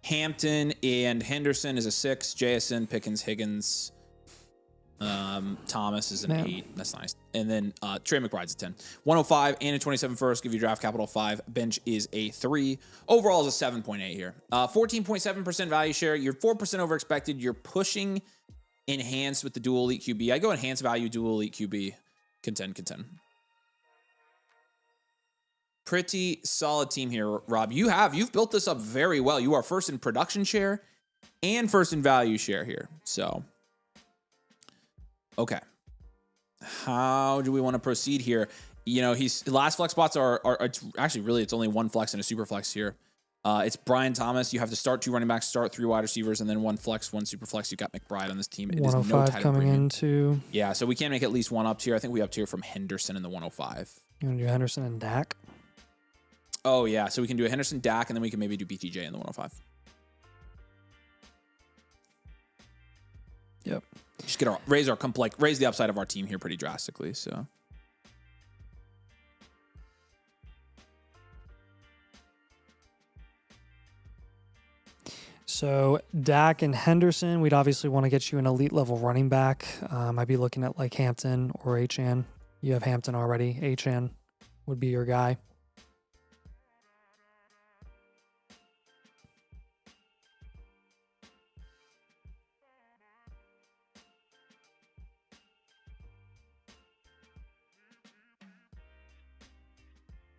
Hampton and Henderson is a 6. JSN, Pickens, Higgins, Thomas is an 8. That's nice. And then Trey McBride's a 10. 105 and a 27 first. Give you draft capital 5. Bench is a 3. Overall is a 7.8 here. 14.7% value share. You're 4% over expected. You're pushing enhanced with the dual elite QB. I go enhanced value, dual elite QB. Contend. Pretty solid team here, Rob. You've built this up very well. You are first in production share and first in value share here. So, okay. How do we want to proceed here? You know, last flex spots are it's actually really, it's only one flex and a super flex here. It's Brian Thomas. You have to start 2 running backs, start 3 wide receivers, and then 1 flex, 1 super flex. You've got McBride on this team. It is no tight end coming premium. into. Yeah, so we can make at least 1 up tier. I think we up tier from Henderson in the 105. You want to do Henderson and Dak? Oh, yeah. So we can do a Henderson, Dak, and then we can maybe do BTJ in the 105. Yep. Just raise the upside of our team here pretty drastically. So. So Dak and Henderson, we'd obviously want to get you an elite level running back. I'd be looking at like Hampton or Achan. You have Hampton already. Achan would be your guy.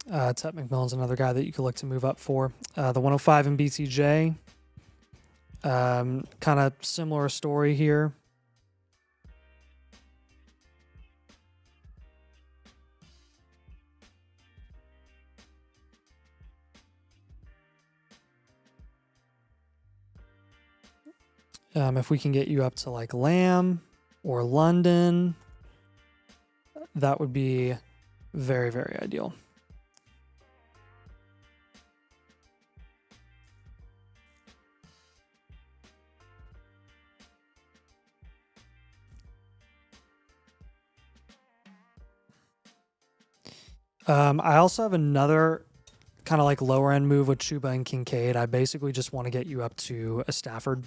Tet McMillan's another guy that you could look to move up for. The 105 in BTJ. Kind of similar story here. If we can get you up to like Lamb or London, that would be very, very ideal. I also have another kind of like lower end move with Chuba and Kincaid. I basically just want to get you up to a Stafford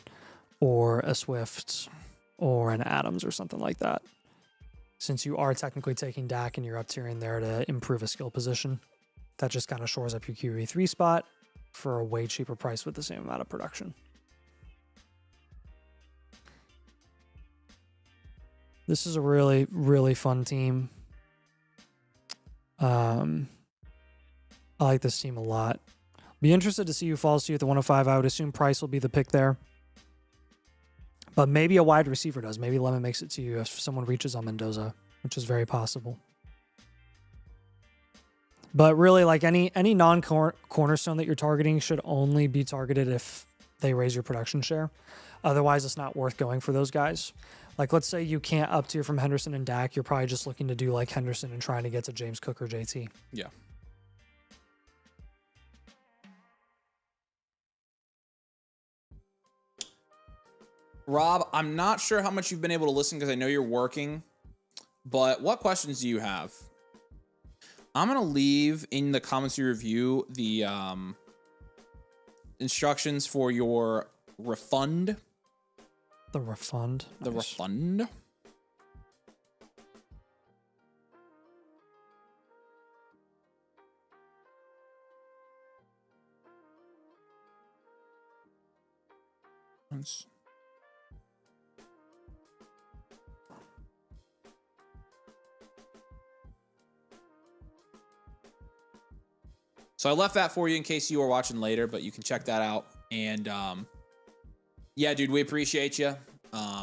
or a Swift or an Adams or something like that. Since you are technically taking Dak and you're up tiering there to improve a skill position, that just kind of shores up your QB3 spot for a way cheaper price with the same amount of production. This is a really, really fun team. I like this team a lot. Be interested to see who falls to you at the 105. I would assume Price will be the pick there. But maybe a wide receiver does. Maybe Lemon makes it to you if someone reaches on Mendoza, which is very possible. But really, like any non-cornerstone that you're targeting should only be targeted if they raise your production share. Otherwise, it's not worth going for those guys. Like, let's say you can't up tier from Henderson and Dak. You're probably just looking to do like Henderson and trying to get to James Cook or JT. Yeah. Rob, I'm not sure how much you've been able to listen because I know you're working, but what questions do you have? I'm going to leave in the comments review the instructions for your refund. The refund? The Nice. refund. So I left that for you in case you are watching later, but you can check that out. And yeah, dude, we appreciate you.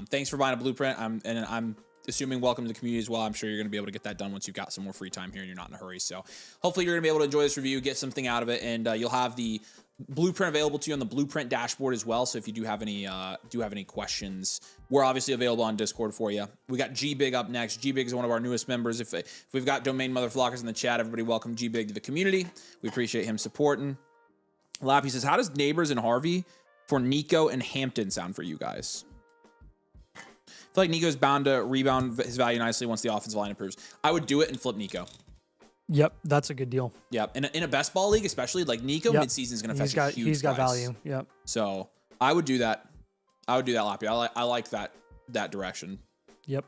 Thanks for buying a blueprint. I'm assuming welcome to the community as well. I'm sure you're going to be able to get that done once you've got some more free time here and you're not in a hurry. So hopefully you're going to be able to enjoy this review, get something out of it, and you'll have the blueprint available to you on the blueprint dashboard as well. So if you do have any questions, we're obviously available on Discord for you. We got G Big up next. G Big is one of our newest members. If we've got domain motherflockers in the chat, everybody welcome G Big to the community. We appreciate him supporting. Lappy says, how does Neighbors and Harvey for Nico and Hampton sound for you guys? I feel like Nico's bound to rebound his value nicely once the offensive line improves. I would do it and flip Nico. Yep, that's a good deal. Yep, in a best ball league, especially like Nico midseason is going to fetch a huge He's got price. value. Yep. So I would do that. I would do that, Lappy. I like that direction. Yep.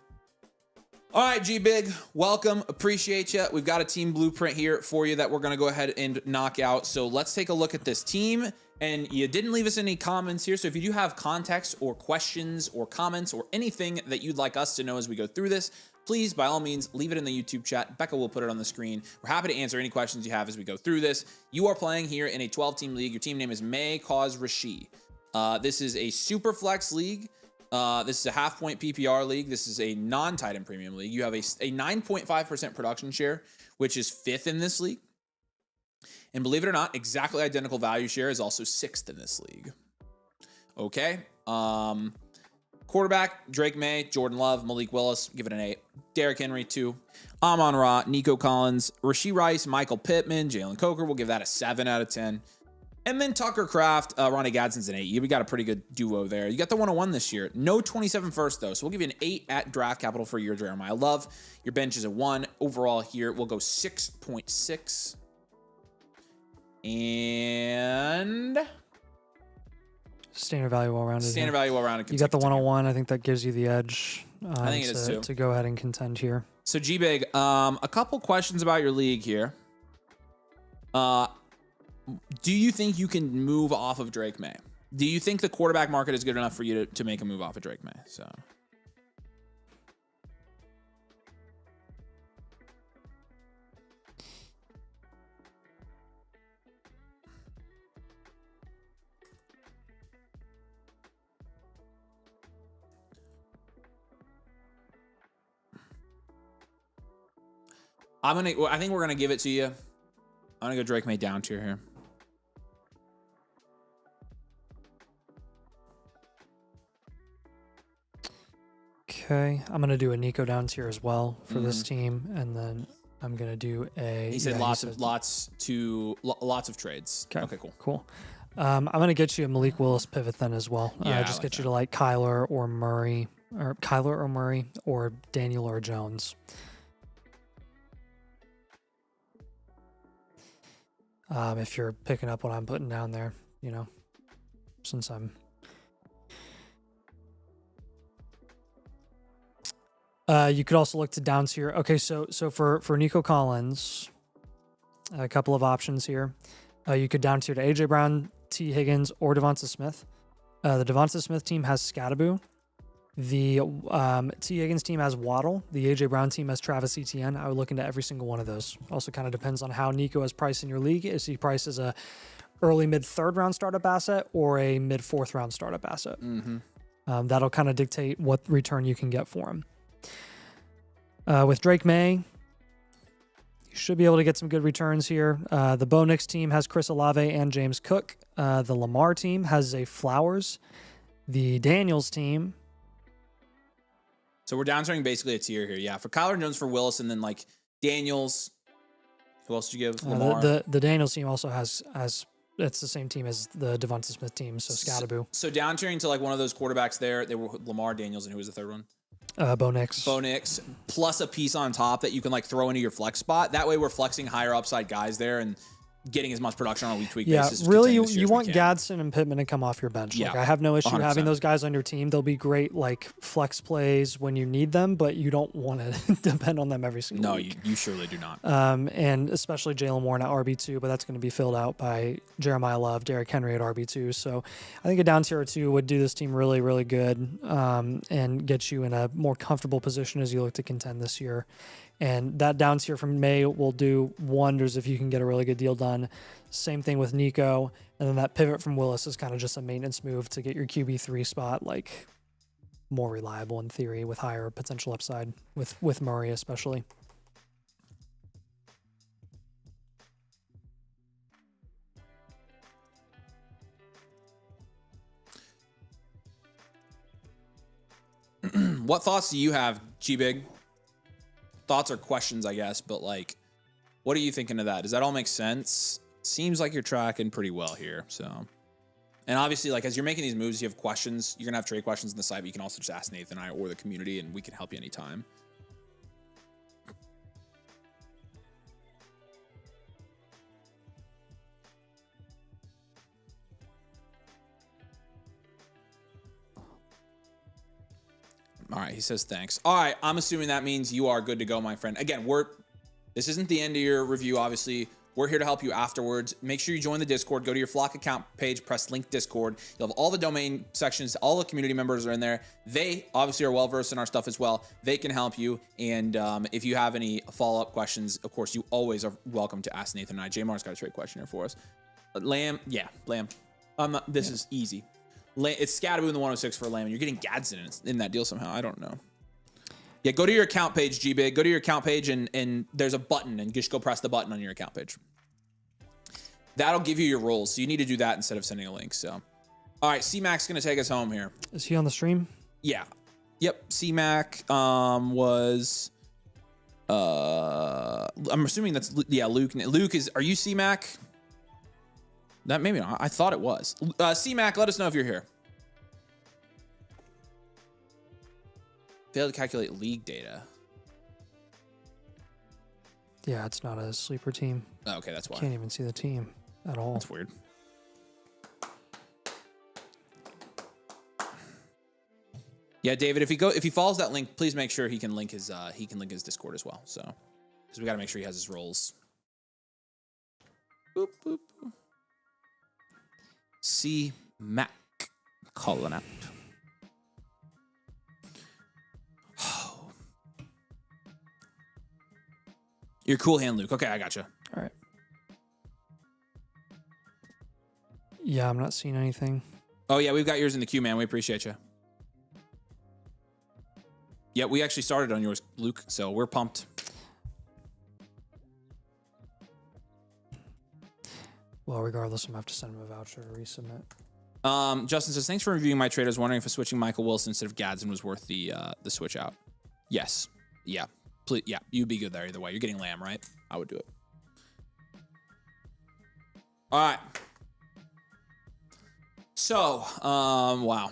All right, G Big, welcome. Appreciate you. We've got a team blueprint here for you that we're going to go ahead and knock out. So let's take a look at this team. And you didn't leave us any comments here. So if you do have context or questions or comments or anything that you'd like us to know as we go through this, please, by all means, leave it in the YouTube chat. Becca will put it on the screen. We're happy to answer any questions you have as we go through this. You are playing here in a 12-team league. Your team name is May Cause Rashi. This is a super flex league. This is a half-point PPR league. This is a non-tight end premium league. You have a 9.5% production share, which is 5th in this league. And believe it or not, exactly identical value share is also 6th in this league. Okay. Quarterback, Drake May, Jordan Love, Malik Willis, give it an 8. Derrick Henry, 2. Amon-Ra, Nico Collins, Rashee Rice, Michael Pittman, Jalen Coker, we'll give that a 7 out of 10. And then Tucker Kraft, Ronnie Gadsden's an 8. We got a pretty good duo there. You got the 101 this year. No 27 first, though. So we'll give you an 8 at draft capital for your Jeremiah Love. Your bench is a 1. Overall here, we'll go 6.6. And Standard value all rounded. Standard value all around. You got the 101. I think that gives you the edge. I think it is too. To go ahead and contend here. So G-Big, a couple questions about your league here. Do you think you can move off of Drake May? Do you think the quarterback market is good enough for you to make a move off of Drake May? So. I think we're gonna give it to you. I'm gonna go Drake May down tier here. Okay, I'm gonna do a Nico down tier as well for this team, and then I'm gonna do a. He said lots of trades. Okay, cool. Cool. I'm gonna get you a Malik Willis pivot then as well. Yeah, just get you to like Kyler or Murray, or Daniel or Jones. If you're picking up what I'm putting down there, you know, since I'm. You could also look to down tier. Okay, so for Nico Collins, a couple of options here. You could down tier to AJ Brown, T Higgins, or Devonta Smith. The Devonta Smith team has Scatterboo. The T Higgins team has Waddle. The AJ Brown team has Travis Etienne. I would look into every single one of those. Also kind of depends on how Nico is priced in your league. Is he priced as a early mid third round startup asset or a mid fourth round startup asset? That'll kind of dictate what return you can get for him. With Drake May, you should be able to get some good returns here. The Bo Nix team has Chris Olave and James Cook. The Lamar team has Zay Flowers. The Daniels team. So we're downturning basically a tier here. Yeah, for Kyler Jones, for Willis, and then like Daniels. Who else did you give? Lamar. The Daniels team also has it's the same team as the Devonta Smith team. So Scatterboo. So downturning to like one of those quarterbacks there. They were Lamar, Daniels, and who was the third one? Bo Nix. Bo Nix, plus a piece on top that you can like throw into your flex spot. That way we're flexing higher upside guys there and getting as much production on a week-to-week basis. Really, you want Gadsden and Pittman to come off your bench. Yeah, like, I have no issue 100%. having those guys on your team. They'll be great like flex plays when you need them, but you don't want to depend on them every single week. No, you surely do not. And especially Jalen Warren at RB2, but that's going to be filled out by Jeremiah Love, Derrick Henry at RB2. So I think a down tier or two would do this team really, really good and get you in a more comfortable position as you look to contend this year. And that down tier from May will do wonders if you can get a really good deal done. Same thing with Nico. And then that pivot from Willis is kind of just a maintenance move to get your QB3 spot like more reliable in theory with higher potential upside with Murray especially. What thoughts do you have, G-Big? Thoughts or questions, I guess, but like, what are you thinking of that? Does that all make sense? Seems like you're tracking pretty well here. So, and obviously, like as you're making these moves, you have questions. You're gonna have trade questions on the site, but you can also just ask Nathan and I or the community, and we can help you anytime. All right, he says thanks. All right, I'm assuming that means you are good to go, my friend. Again, this isn't the end of your review, obviously. We're here to help you afterwards. Make sure you join the Discord. Go to your Flock account page, press link Discord. You'll have all the domain sections. All the community members are in there. They obviously are well-versed in our stuff as well. They can help you. And if you have any follow-up questions, of course, you always are welcome to ask Nathan and I. J-Mar's got a trade question here for us. Lamb. This is easy. It's Scatterboo in the 106 for Lamb, and you're getting Gadsden in that deal somehow. I don't know. Yeah, go to your account page, G-Big. Go to your account page, and there's a button, and just go press the button on your account page. That'll give you your roles, so you need to do that instead of sending a link. So, all right, C-Mac's going to take us home here. Is he on the stream? Yeah. Yep, C-Mac was... I'm assuming that's... Yeah, Luke. Luke is... Are you C-Mac? That maybe not. I thought it was. C-Mac, let us know if you're here. Failed to calculate league data. Yeah, it's not a sleeper team. Oh, okay, that's why. Can't even see the team at all. That's weird. Yeah, David, if he follows that link, please make sure he can link his Discord as well. So, because we got to make sure he has his roles. Boop boop. C Mac calling out. You're cool hand, Luke. Okay, I gotcha. All right. Yeah, I'm not seeing anything. Oh yeah, we've got yours in the queue, man. We appreciate you. Yeah, we actually started on yours, Luke, so we're pumped. Well, regardless, I'm gonna have to send him a voucher to resubmit. Justin says, thanks for reviewing my trade. I was wondering if switching Michael Wilson instead of Gadsden was worth the switch out. Yes. Yeah. Please, yeah, you'd be good there either way. You're getting Lamb, right? I would do it. All right. So, wow.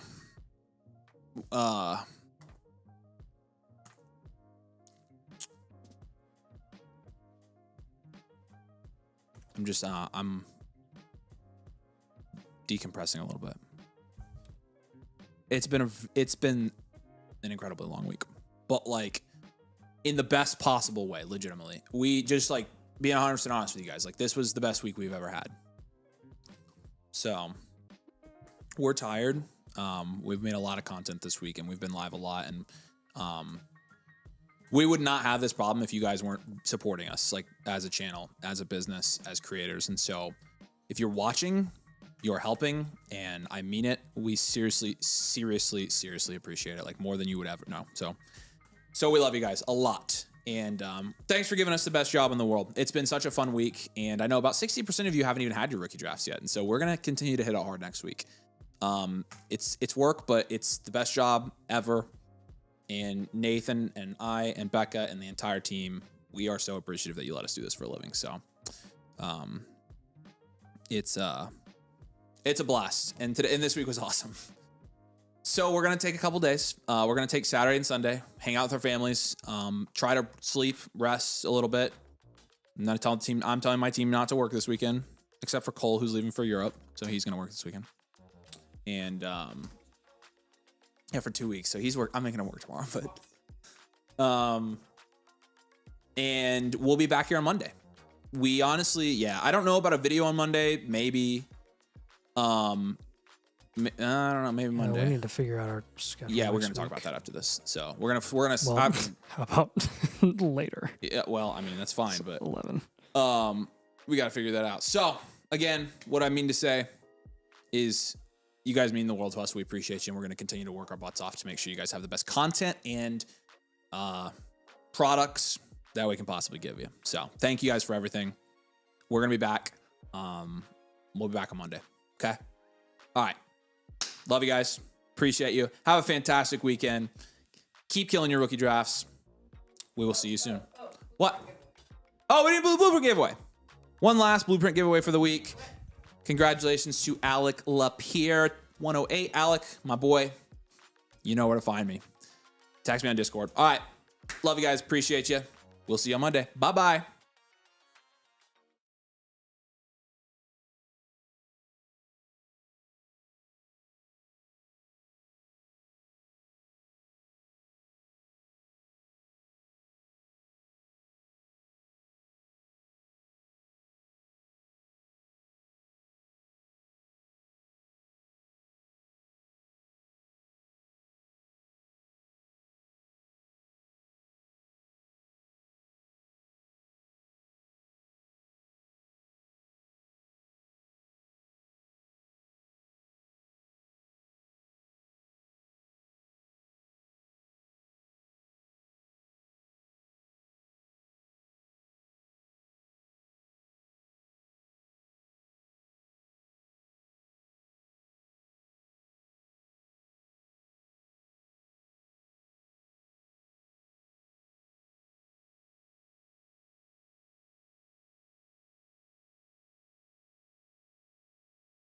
I'm just, I'm decompressing a little bit. It's been an incredibly long week, but like in the best possible way, legitimately. We just like being 100% honest with you guys. Like this was the best week we've ever had. So we're tired. We've made a lot of content this week and we've been live a lot. And we would not have this problem if you guys weren't supporting us, like as a channel, as a business, as creators. And so if you're watching, you're helping, and I mean it. We seriously appreciate it, like more than you would ever know. So we love you guys a lot. And thanks for giving us the best job in the world. It's been such a fun week. And I know about 60% of you haven't even had your rookie drafts yet. And so we're going to continue to hit it hard next week. It's work, but it's the best job ever. And Nathan and I and Becca and the entire team, we are so appreciative that you let us do this for a living. So it's a blast. And this week was awesome. So we're going to take a couple days. We're going to take Saturday and Sunday, hang out with our families, try to sleep, rest a little bit. I'm telling my team not to work this weekend, except for Cole, who's leaving for Europe. So he's going to work this weekend. And, yeah, for 2 weeks. So I'm making him work tomorrow, but, and we'll be back here on Monday. We honestly, I don't know about a video on Monday. Maybe, I don't know. Maybe Monday. We need to figure out our schedule. Yeah, we're gonna talk about that after this. So we're gonna. Well, how about later? Yeah. Well, I mean that's fine, It's but 11. we gotta figure that out. So again, what I mean to say is, you guys mean the world to us. We appreciate you, and we're gonna continue to work our butts off to make sure you guys have the best content and products that we can possibly give you. So thank you guys for everything. We're gonna be back. We'll be back on Monday. Okay. All right. Love you guys. Appreciate you. Have a fantastic weekend. Keep killing your rookie drafts. We will see you soon. What? Oh, we didn't do the blueprint giveaway. One last blueprint giveaway for the week. Congratulations to Alec Lapierre 108. Alec, my boy, you know where to find me. Text me on Discord. All right. Love you guys. Appreciate you. We'll see you on Monday. Bye-bye.